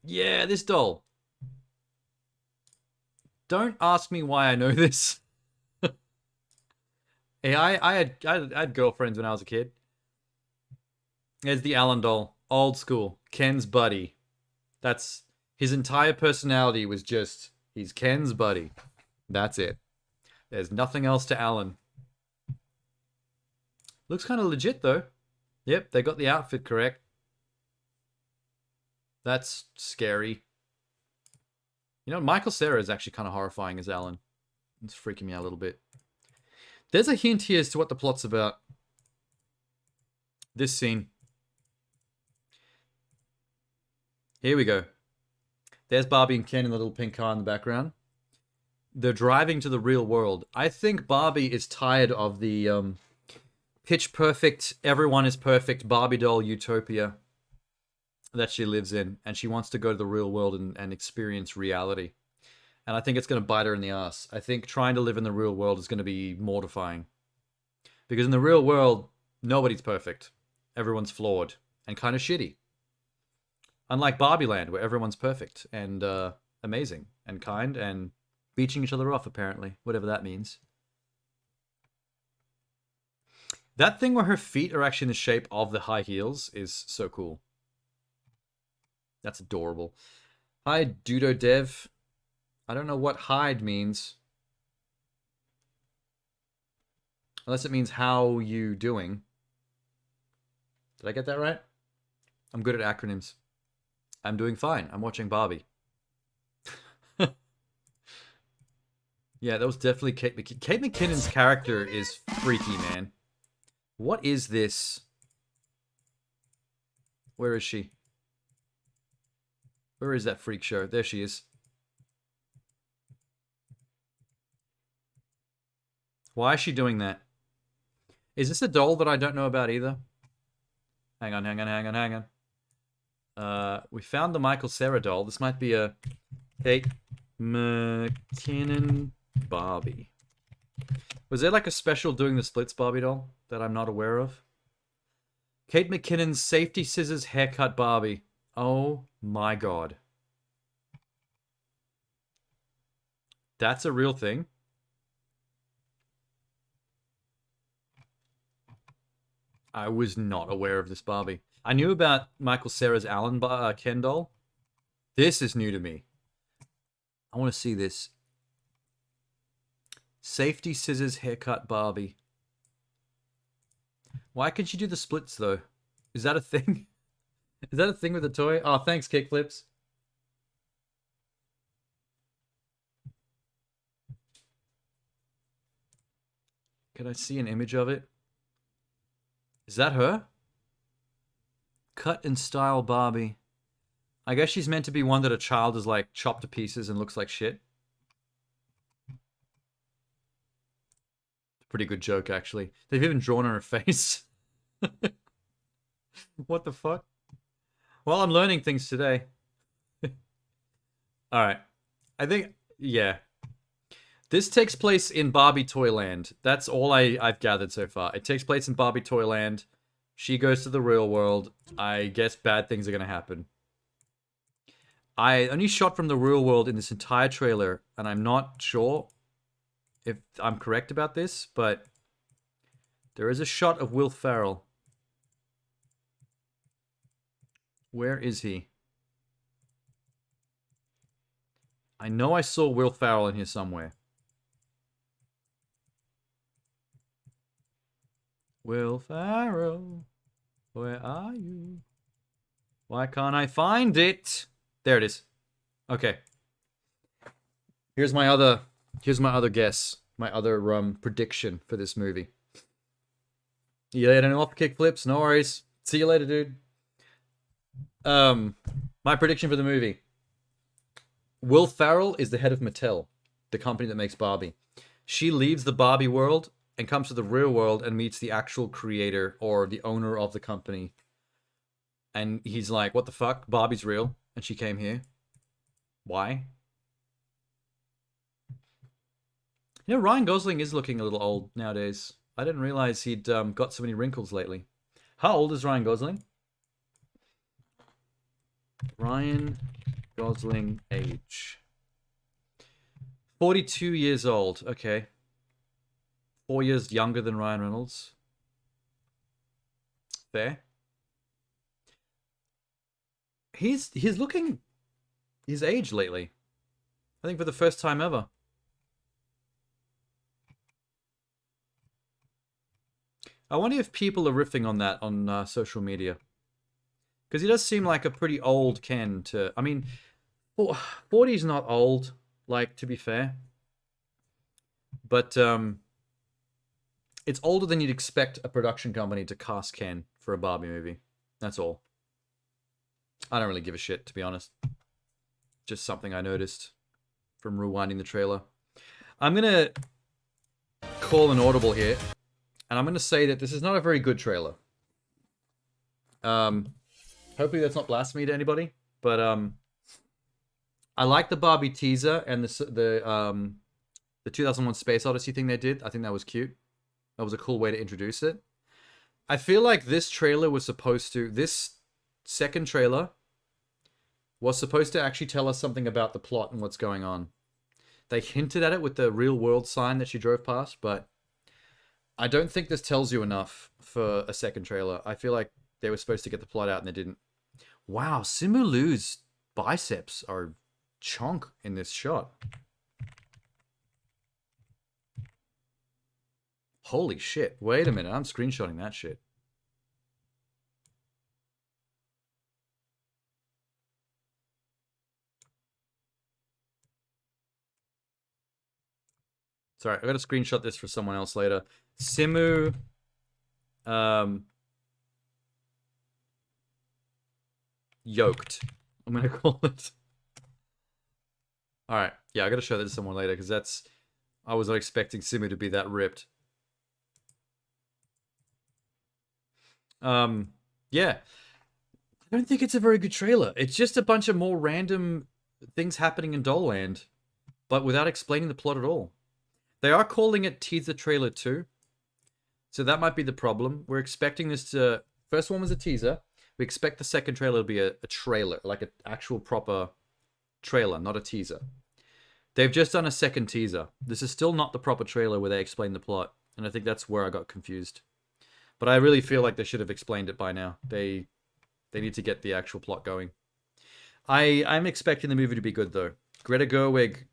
Yeah, this doll. Don't ask me why I know this. Hey, I had girlfriends when I was a kid. There's the Alan doll. Old school. Ken's buddy. That's his entire personality was just he's Ken's buddy. That's it. There's nothing else to Alan. Looks kind of legit though. Yep, they got the outfit correct. That's scary. You know, Michael Cera is actually kind of horrifying as Alan. It's freaking me out a little bit. There's a hint here as to what the plot's about. This scene. Here we go. There's Barbie and Ken in the little pink car in the background. They're driving to the real world. I think Barbie is tired of the pitch perfect, everyone is perfect Barbie doll utopia that she lives in, and she wants to go to the real world and experience reality. And I think it's going to bite her in the ass. I think trying to live in the real world is going to be mortifying. Because in the real world, nobody's perfect. Everyone's flawed and kind of shitty. Unlike Barbie Land, where everyone's perfect and amazing and kind and beaching each other off, apparently. Whatever that means. That thing where her feet are actually in the shape of the high heels is so cool. That's adorable. Hi, Dudo Dev. I don't know what hide means. Unless it means how you doing. Did I get that right? I'm good at acronyms. I'm doing fine. I'm watching Barbie. Yeah, that was definitely Kate McKinnon. Kate McKinnon's character is freaky, man. What is this? Where is she? Where is that freak show? There she is. Why is she doing that? Is this a doll that I don't know about either? Hang on, hang on, hang on, hang on. We found the Michael Cera doll. This might be a Kate McKinnon Barbie. Was there like a special doing the splits Barbie doll that I'm not aware of? Kate McKinnon's safety scissors haircut Barbie. Oh my god. That's a real thing? I was not aware of this Barbie. I knew about Michael Cera's Alan Ken doll. This is new to me. I want to see this. Safety scissors haircut Barbie. Why can't you do the splits though? Is that a thing? Is that a thing with the toy? Oh, thanks, Kickflips. Can I see an image of it? Is that her? Cut and style Barbie. I guess she's meant to be one that a child is like chopped to pieces and looks like shit. Pretty good joke, actually. They've even drawn her face. What the fuck? Well, I'm learning things today. Alright. I think, yeah. This takes place in Barbie Toyland. That's all I've gathered so far. It takes place in Barbie Toyland. She goes to the real world. I guess bad things are going to happen. I only shot from the real world in this entire trailer, and I'm not sure if I'm correct about this, but there is a shot of Will Ferrell. Where is he? I know I saw Will Ferrell in here somewhere. Will Ferrell, where are you? Why can't I find it? There it is. Okay. Here's my other guess. My other prediction for this movie. You later off Kickflips, no worries. See you later, dude. My prediction for the movie. Will Ferrell is the head of Mattel, the company that makes Barbie. She leaves the Barbie world and comes to the real world and meets the actual creator or the owner of the company. And he's like, what the fuck? Barbie's real and she came here. Why? You know, Ryan Gosling is looking a little old nowadays. I didn't realize he'd got so many wrinkles lately. How old is Ryan Gosling? Ryan Gosling age. 42 years old. Okay. 4 years younger than Ryan Reynolds. Fair. He's looking his age lately. I think for the first time ever. I wonder if people are riffing on that on social media. Because he does seem like a pretty old Ken to... I mean, 40 is not old, like, to be fair. But, it's older than you'd expect a production company to cast Ken for a Barbie movie. That's all. I don't really give a shit, to be honest. Just something I noticed from rewinding the trailer. I'm going to call an audible here. And I'm going to say that this is not a very good trailer. Hopefully that's not blasphemy to anybody. But I like the Barbie teaser and the 2001 Space Odyssey thing they did. I think that was cute. That was a cool way to introduce it. I feel like this trailer was supposed to... This second trailer was supposed to actually tell us something about the plot and what's going on. They hinted at it with the real world sign that she drove past, but I don't think this tells you enough for a second trailer. I feel like they were supposed to get the plot out and they didn't. Wow, Simu Liu's biceps are chonk in this shot. Holy shit. Wait a minute. I'm screenshotting that shit. Sorry, I got to screenshot this for someone else later. Simu, yoked. I'm gonna call it. All right, yeah, I got to show that to someone later because I was not expecting Simu to be that ripped. Yeah, I don't think it's a very good trailer. It's just a bunch of more random things happening in Dollland, but without explaining the plot at all. They are calling it teaser trailer 2. So that might be the problem. We're expecting this to... First one was a teaser. We expect the second trailer to be a trailer, like an actual proper trailer, not a teaser. They've just done a second teaser. This is still not the proper trailer where they explain the plot. And I think that's where I got confused. But I really feel like they should have explained it by now. They need to get the actual plot going. I'm expecting the movie to be good, though. Greta Gerwig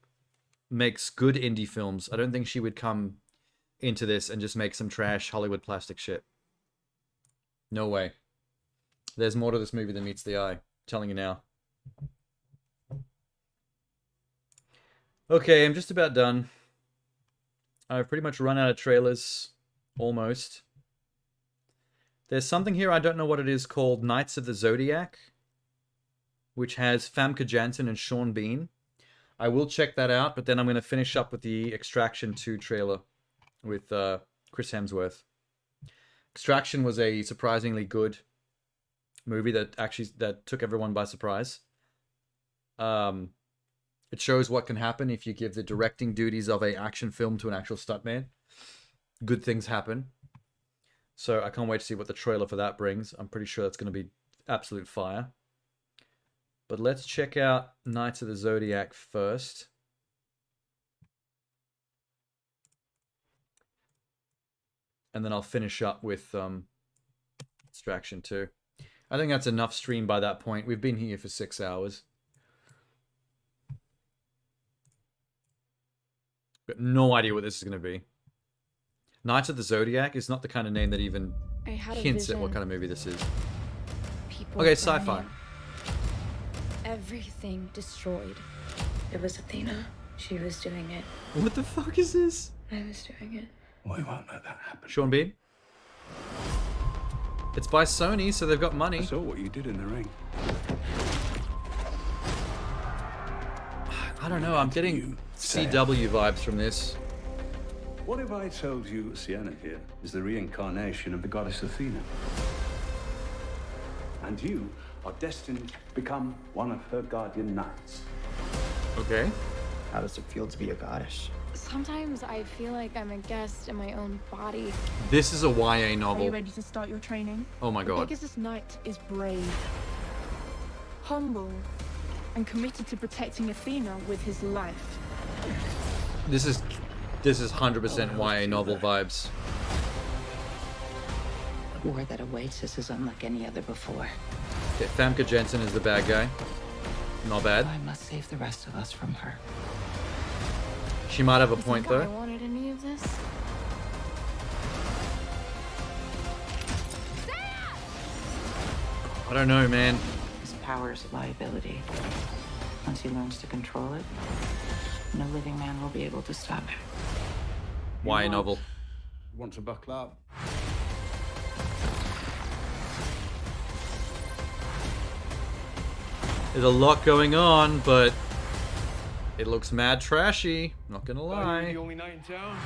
makes good indie films. I don't think she would come into this and just make some trash Hollywood plastic shit. No way. There's more to this movie than meets the eye. I'm telling you now. Okay, I'm just about done. I've pretty much run out of trailers. Almost. There's something here, I don't know what it is, called Knights of the Zodiac, which has Famke Janssen and Sean Bean. I will check that out, but then I'm going to finish up with the Extraction 2 trailer with Chris Hemsworth. Extraction was a surprisingly good movie that took everyone by surprise. It shows what can happen if you give the directing duties of an action film to an actual stuntman. Good things happen. So I can't wait to see what the trailer for that brings. I'm pretty sure that's going to be absolute fire. But let's check out Knights of the Zodiac first. And then I'll finish up with Extraction 2. I think that's enough stream by that point. We've been here for 6 hours. Got no idea what this is going to be. Knights of the Zodiac is not the kind of name that even hints at what kind of movie this is. Okay, sci-fi.
Everything destroyed. It was Athena. She was doing it.
What the fuck is this?
I was doing it.
We won't let that happen.
Sean Bean? It's by Sony, so they've got money.
I saw what you did in the ring.
I don't know, I'm getting CW vibes from this.
What if I told you Sienna here is the reincarnation of the goddess Athena? And you are destined to become one of her guardian knights.
Okay.
How does it feel to be a goddess?
Sometimes I feel like I'm a guest in my own body.
This is a YA
Are you
novel.
ready to start your training?
Oh my god.
Pegasus Knight is brave, humble, and committed to protecting Athena with his life.
This is 100% YA novel vibes.
The war that awaits us is unlike any other before.
Okay, Famke Janssen is the bad guy. Not bad.
I must save the rest of us from her.
She might have a point
I
though.
wanted any of this.
I don't know, man.
His power is a liability. Once he learns to control it, no living man will be able to stop him.
YA novel.
Want to buckle up?
There's a lot going on, but it looks mad trashy. Not gonna lie.
Are you the only knight in town?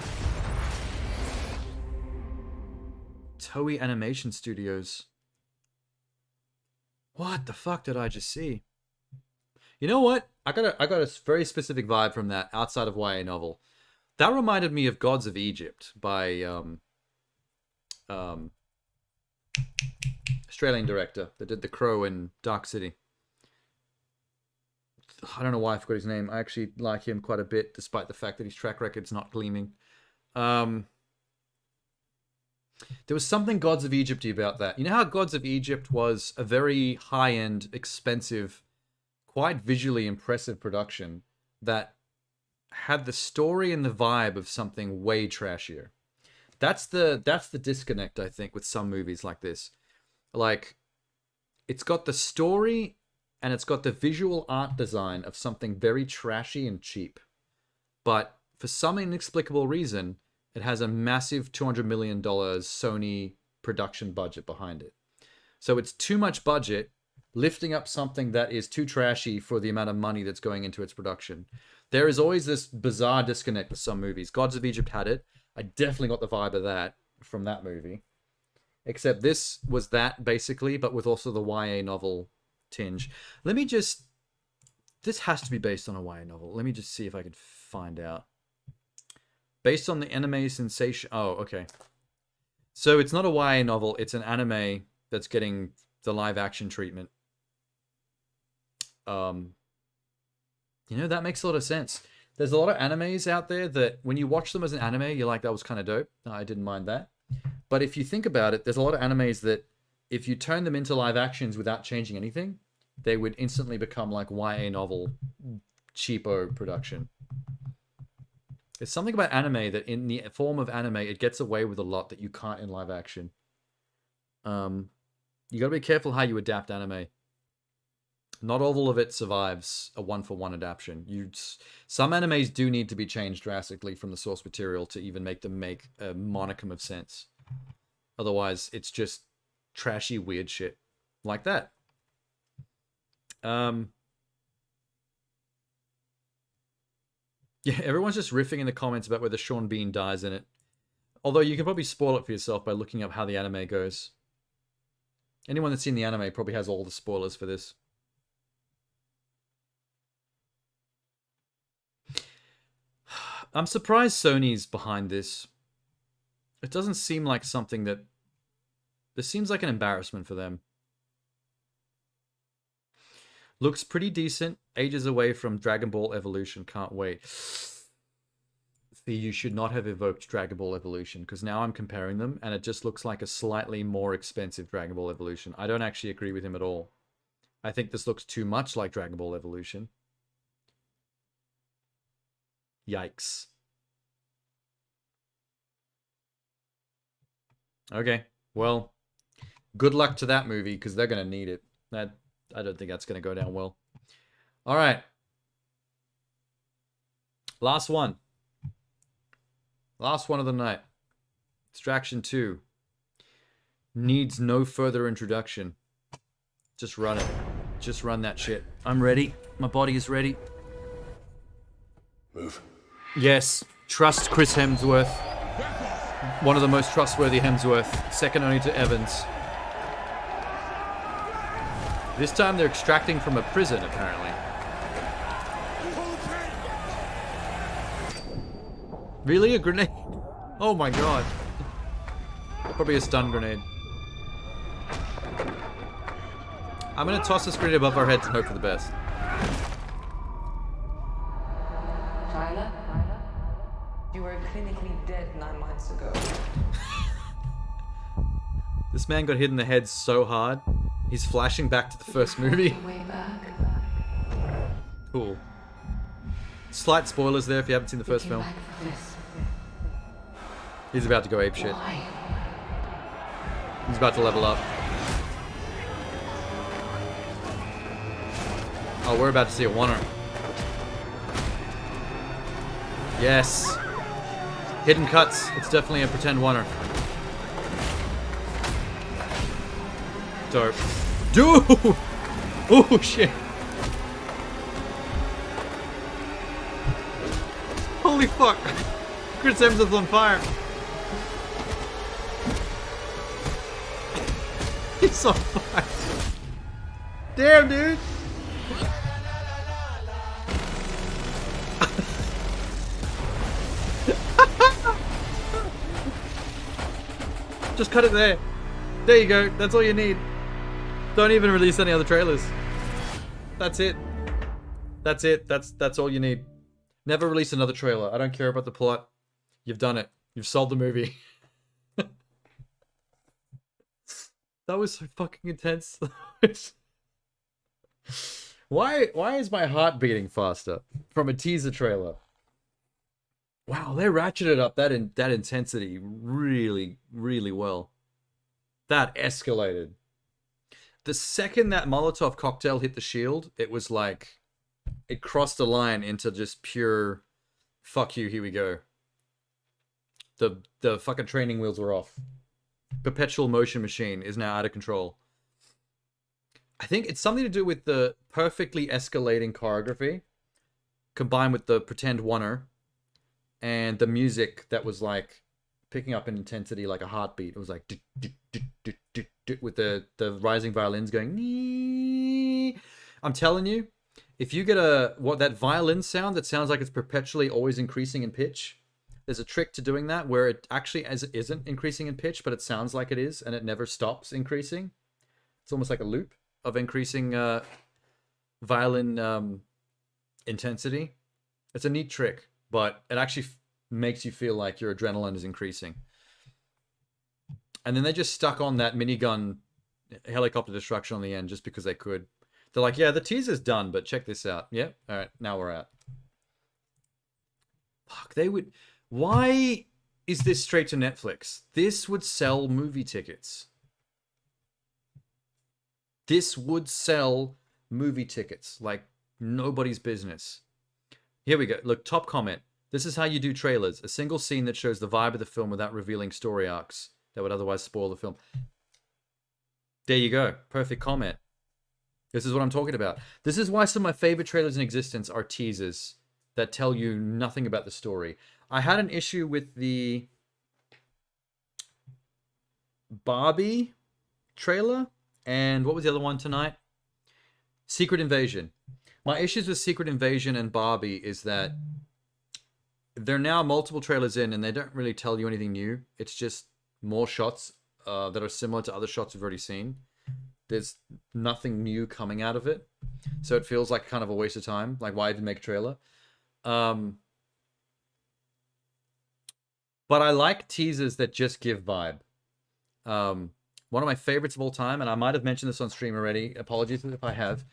Toei Animation Studios. What the fuck did I just see? You know what? I got a very specific vibe from that outside of YA novel. That reminded me of Gods of Egypt by Australian director that did The Crow and Dark City. I don't know why I forgot his name. I actually like him quite a bit, despite the fact that his track record's not gleaming. There was something Gods of Egypt-y about that. You know how Gods of Egypt was a very high-end, expensive, quite visually impressive production that had the story and the vibe of something way trashier. That's the disconnect, I think, with some movies like this. Like, it's got the story and it's got the visual art design of something very trashy and cheap. But for some inexplicable reason, it has a massive $200 million Sony production budget behind it. So it's too much budget, lifting up something that is too trashy for the amount of money that's going into its production. There is always this bizarre disconnect with some movies. Gods of Egypt had it. I definitely got the vibe of that from that movie. Except this was that, basically, but with also the YA novel tinge. Let me just... This has to be based on a YA novel. Let me just see if I can find out. Based on the anime sensation... Oh, okay. So it's not a YA novel. It's an anime that's getting the live-action treatment. You know, that makes a lot of sense. There's a lot of animes out there that when you watch them as an anime, you're like, that was kind of dope. I didn't mind that. But if you think about it, there's a lot of animes that if you turn them into live actions without changing anything, they would instantly become like YA novel, cheapo production. There's something about anime that in the form of anime, it gets away with a lot that you can't in live action. You gotta be careful how you adapt anime. Not all of it survives a one-for-one adaptation. Some animes do need to be changed drastically from the source material to even make them make a monicum of sense. Otherwise, it's just trashy, weird shit. Like that. Yeah, everyone's just riffing in the comments about whether Sean Bean dies in it. Although you can probably spoil it for yourself by looking up how the anime goes. Anyone that's seen the anime probably has all the spoilers for this. I'm surprised Sony's behind this. It doesn't seem like something that... This seems like an embarrassment for them. Looks pretty decent. Ages away from Dragon Ball Evolution. Can't wait. See, you should not have evoked Dragon Ball Evolution, because now I'm comparing them, and it just looks like a slightly more expensive Dragon Ball Evolution. I don't actually agree with him at all. I think this looks too much like Dragon Ball Evolution. Yikes. Okay, well, good luck to that movie, because they're going to need it. I don't think that's going to go down well. All right. Last one. Last one of the night. Extraction 2. Needs no further introduction. Just run it. Just run that shit. I'm ready. My body is ready.
Move.
Yes. Trust Chris Hemsworth. One of the most trustworthy Hemsworth. Second only to Evans. This time they're extracting from a prison, apparently. Really? A grenade? Oh my god. Probably a stun grenade. I'm gonna toss this grenade above our heads and hope for the best.
Tyler? You were clinically dead 9 months ago.
This man got hit in the head so hard. He's flashing back to the first movie. Cool. Slight spoilers there if you haven't seen the first film. He's about to go apeshit. He's about to level up. Oh, we're about to see a oneer. Yes. Hidden cuts. It's definitely a pretend oneer. Dope. Dude! Oh, shit. Holy fuck. Chris Hemsworth's on fire. He's on fire. Damn, dude. Just cut it there. There you go. That's all you need. Don't even release any other trailers. That's it. That's it. That's all you need. Never release another trailer. I don't care about the plot. You've done it. You've sold the movie. That was so fucking intense. Why is my heart beating faster from a teaser trailer? Wow, they ratcheted up that intensity really, really well. That escalated. The second that Molotov cocktail hit the shield, it was like it crossed the line into just pure fuck you, here we go. The fucking training wheels were off. Perpetual motion machine is now out of control. I think it's something to do with the perfectly escalating choreography combined with the pretend oneer and the music that was like picking up in intensity like a heartbeat. It was like with the rising violins going. I'm telling you, if you get that violin sound that sounds like it's perpetually always increasing in pitch, there's a trick to doing that where it actually isn't increasing in pitch, but it sounds like it is, and it never stops increasing. It's almost like a loop of increasing violin intensity. It's a neat trick, but it actually makes you feel like your adrenaline is increasing. And then they just stuck on that minigun helicopter destruction on the end just because they could. They're like, yeah, the teaser's done, but check this out. Yep, all right, now we're out. Fuck, they would... Why is this straight to Netflix? This would sell movie tickets. This would sell movie tickets like nobody's business. Here we go. Look, top comment. This is how you do trailers. A single scene that shows the vibe of the film without revealing story arcs that would otherwise spoil the film. There you go. Perfect comment. This is what I'm talking about. This is why some of my favorite trailers in existence are teasers that tell you nothing about the story. I had an issue with the Barbie trailer, and what was the other one tonight? Secret Invasion. My issues with Secret Invasion and Barbie is that they're now multiple trailers in, and they don't really tell you anything new. It's just more shots that are similar to other shots we've already seen. There's nothing new coming out of it. So it feels like kind of a waste of time. Like, why even make a trailer? But I like teasers that just give vibe. One of my favorites of all time, and I might have mentioned this on stream already. Apologies if I have.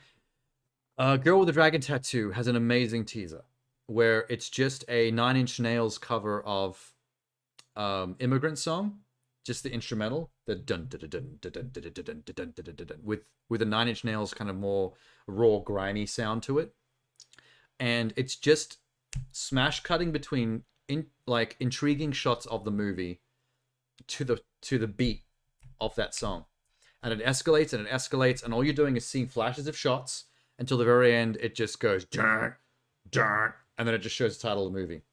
Girl with a Dragon Tattoo has an amazing teaser where it's just a Nine Inch Nails cover of Immigrant Song, just the instrumental, the dun dun dun dun dun dun dun dun dun dun dun, with a Nine Inch Nails kind of more raw, grimy sound to it, and it's just smash cutting between intriguing shots of the movie to the beat of that song, and it escalates and it escalates, and all you're doing is seeing flashes of shots until the very end. It just goes dun dun, and then it just shows the title of the movie.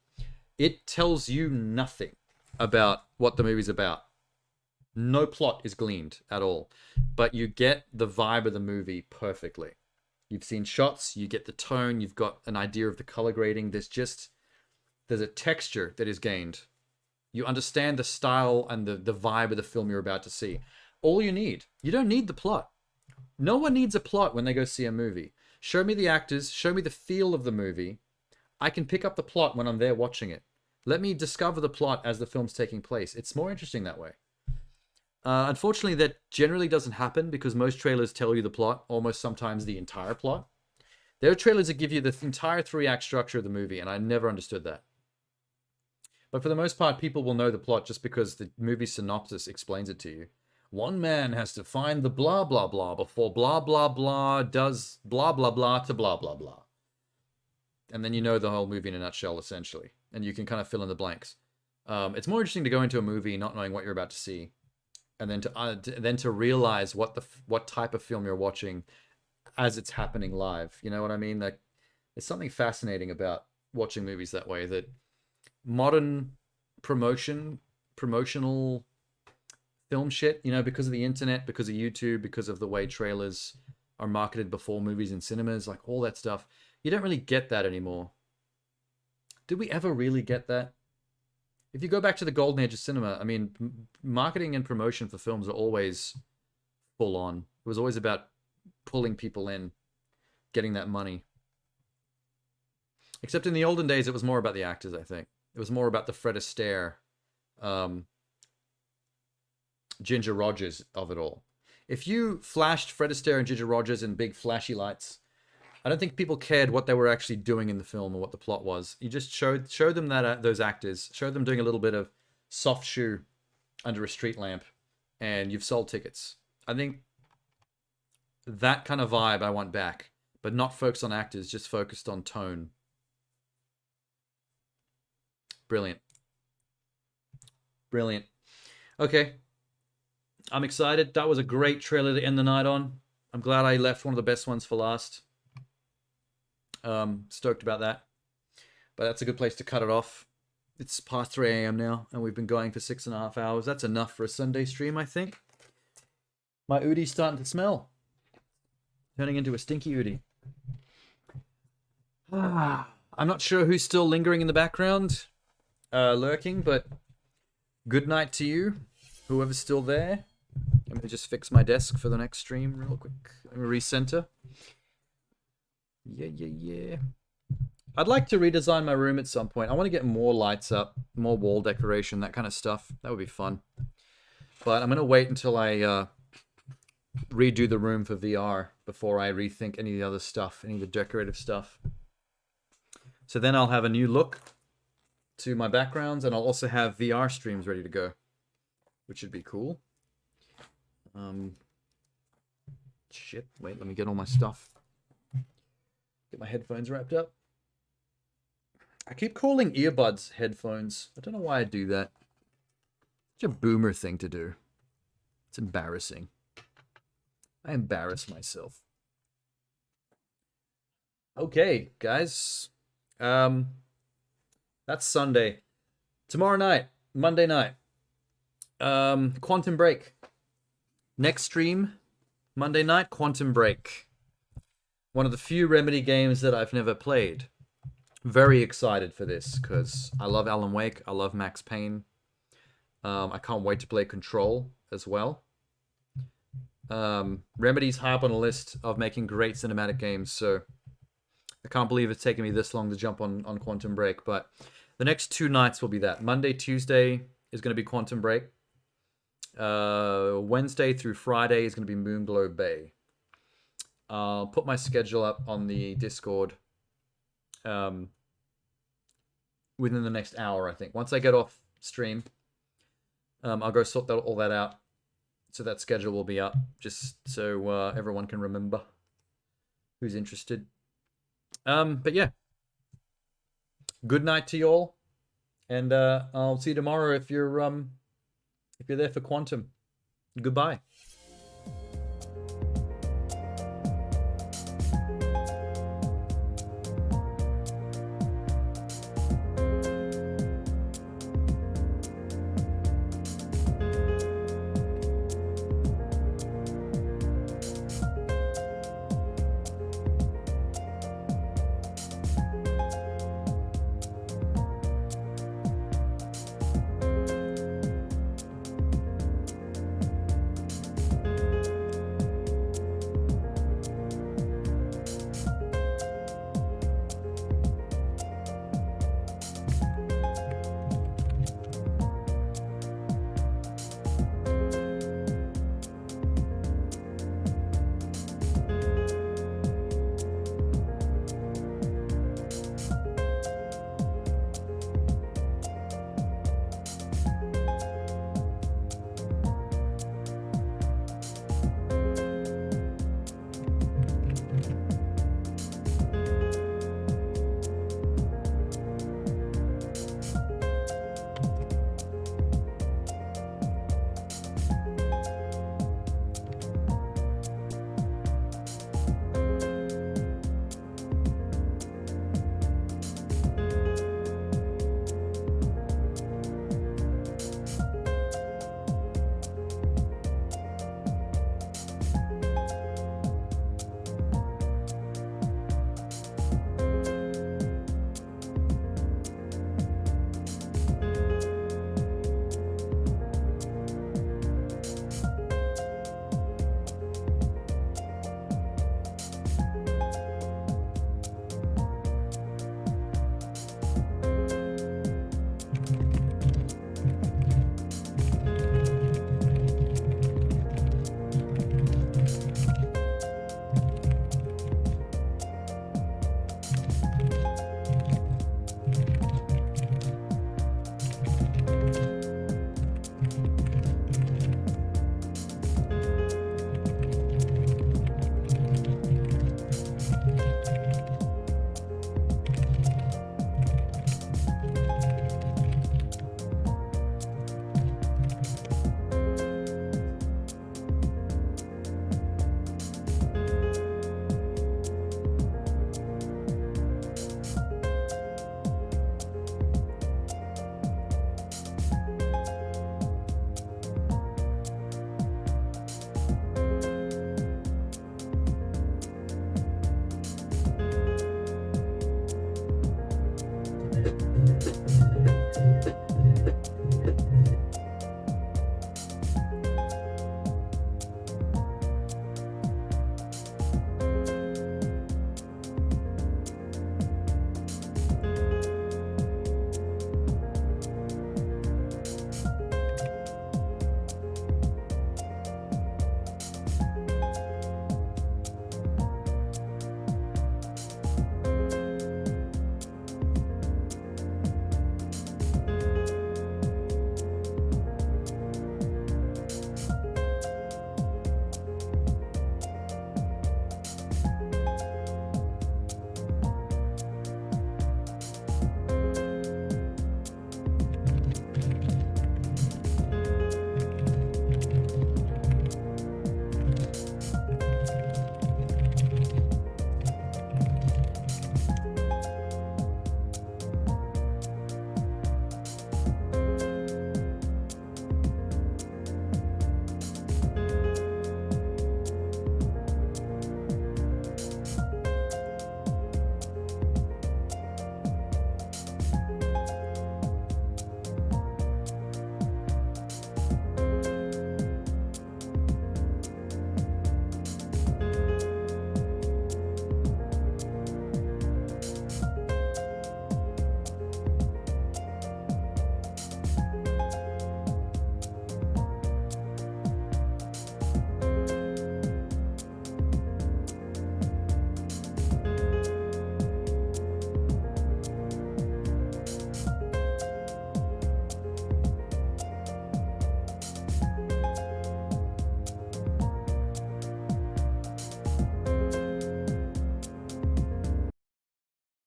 It tells you nothing about what the movie's about. No plot is gleaned at all, but you get the vibe of the movie perfectly. You've seen shots, you get the tone, you've got an idea of the color grading. There's a texture that is gained. You understand the style and the vibe of the film you're about to see. All you need. You don't need the plot. No one needs a plot when they go see a movie. Show me the actors, show me the feel of the movie. I can pick up the plot when I'm there watching it. Let me discover the plot as the film's taking place. It's more interesting that way. Unfortunately, that generally doesn't happen because most trailers tell you the plot, almost sometimes the entire plot. There are trailers that give you the entire 3-act structure of the movie, and I never understood that. But for the most part, people will know the plot just because the movie synopsis explains it to you. One man has to find the blah, blah, blah before blah, blah, blah does blah, blah, blah to blah, blah, blah. And then you know the whole movie in a nutshell, essentially. And you can kind of fill in the blanks. It's more interesting to go into a movie not knowing what you're about to see, and then to realize what type of film you're watching as it's happening live. You know what I mean? Like, there's something fascinating about watching movies that way. That modern promotional film shit, you know, because of the internet, because of YouTube, because of the way trailers are marketed before movies in cinemas, like all that stuff, you don't really get that anymore. Did we ever really get that? If you go back to the golden age of cinema, I mean, marketing and promotion for films are always full on. It was always about pulling people in, getting that money. Except in the olden days, it was more about the actors, I think. It was more about the Fred Astaire, Ginger Rogers of it all. If you flashed Fred Astaire and Ginger Rogers in big flashy lights, I don't think people cared what they were actually doing in the film or what the plot was. You just showed them that those actors, showed them doing a little bit of soft shoe under a street lamp, and you've sold tickets. I think that kind of vibe I want back, but not focused on actors, just focused on tone. Brilliant. Brilliant. Okay. I'm excited. That was a great trailer to end the night on. I'm glad I left one of the best ones for last. Stoked about that. But that's a good place to cut it off. It's past 3 a.m. now, and we've been going for 6.5 hours. That's enough for a Sunday stream, I think. My Oodie's starting to smell. Turning into a stinky Oodie. I'm not sure who's still lingering in the background, lurking, but good night to you, whoever's still there. Let me just fix my desk for the next stream real quick. Let me recenter. Yeah. I'd like to redesign my room at some point. I want to get more lights up, more wall decoration, that kind of stuff. That would be fun. But I'm going to wait until I redo the room for VR before I rethink any of the other stuff, any of the decorative stuff. So then I'll have a new look to my backgrounds, and I'll also have VR streams ready to go, which would be cool. Shit, wait, let me get all my stuff. Get my headphones wrapped up. I keep calling earbuds headphones. I don't know why I do that. Such a boomer thing to do. It's embarrassing. I embarrass myself. Okay, guys. That's Sunday. Tomorrow night, Monday night. Quantum Break. Next stream, Monday night, Quantum Break. One of the few Remedy games that I've never played. Very excited for this, because I love Alan Wake, I love Max Payne. I can't wait to play Control as well. Remedy's high up on a list of making great cinematic games, so I can't believe it's taken me this long to jump on Quantum Break, but the next 2 nights will be that. Monday, Tuesday is going to be Quantum Break. Wednesday through Friday is going to be Moonglow Bay. I'll put my schedule up on the Discord within the next hour, I think. Once I get off stream, I'll go sort all that out. So that schedule will be up, just so everyone can remember who's interested. But yeah. Good night to you all. And I'll see you tomorrow if you're there for Quantum. Goodbye.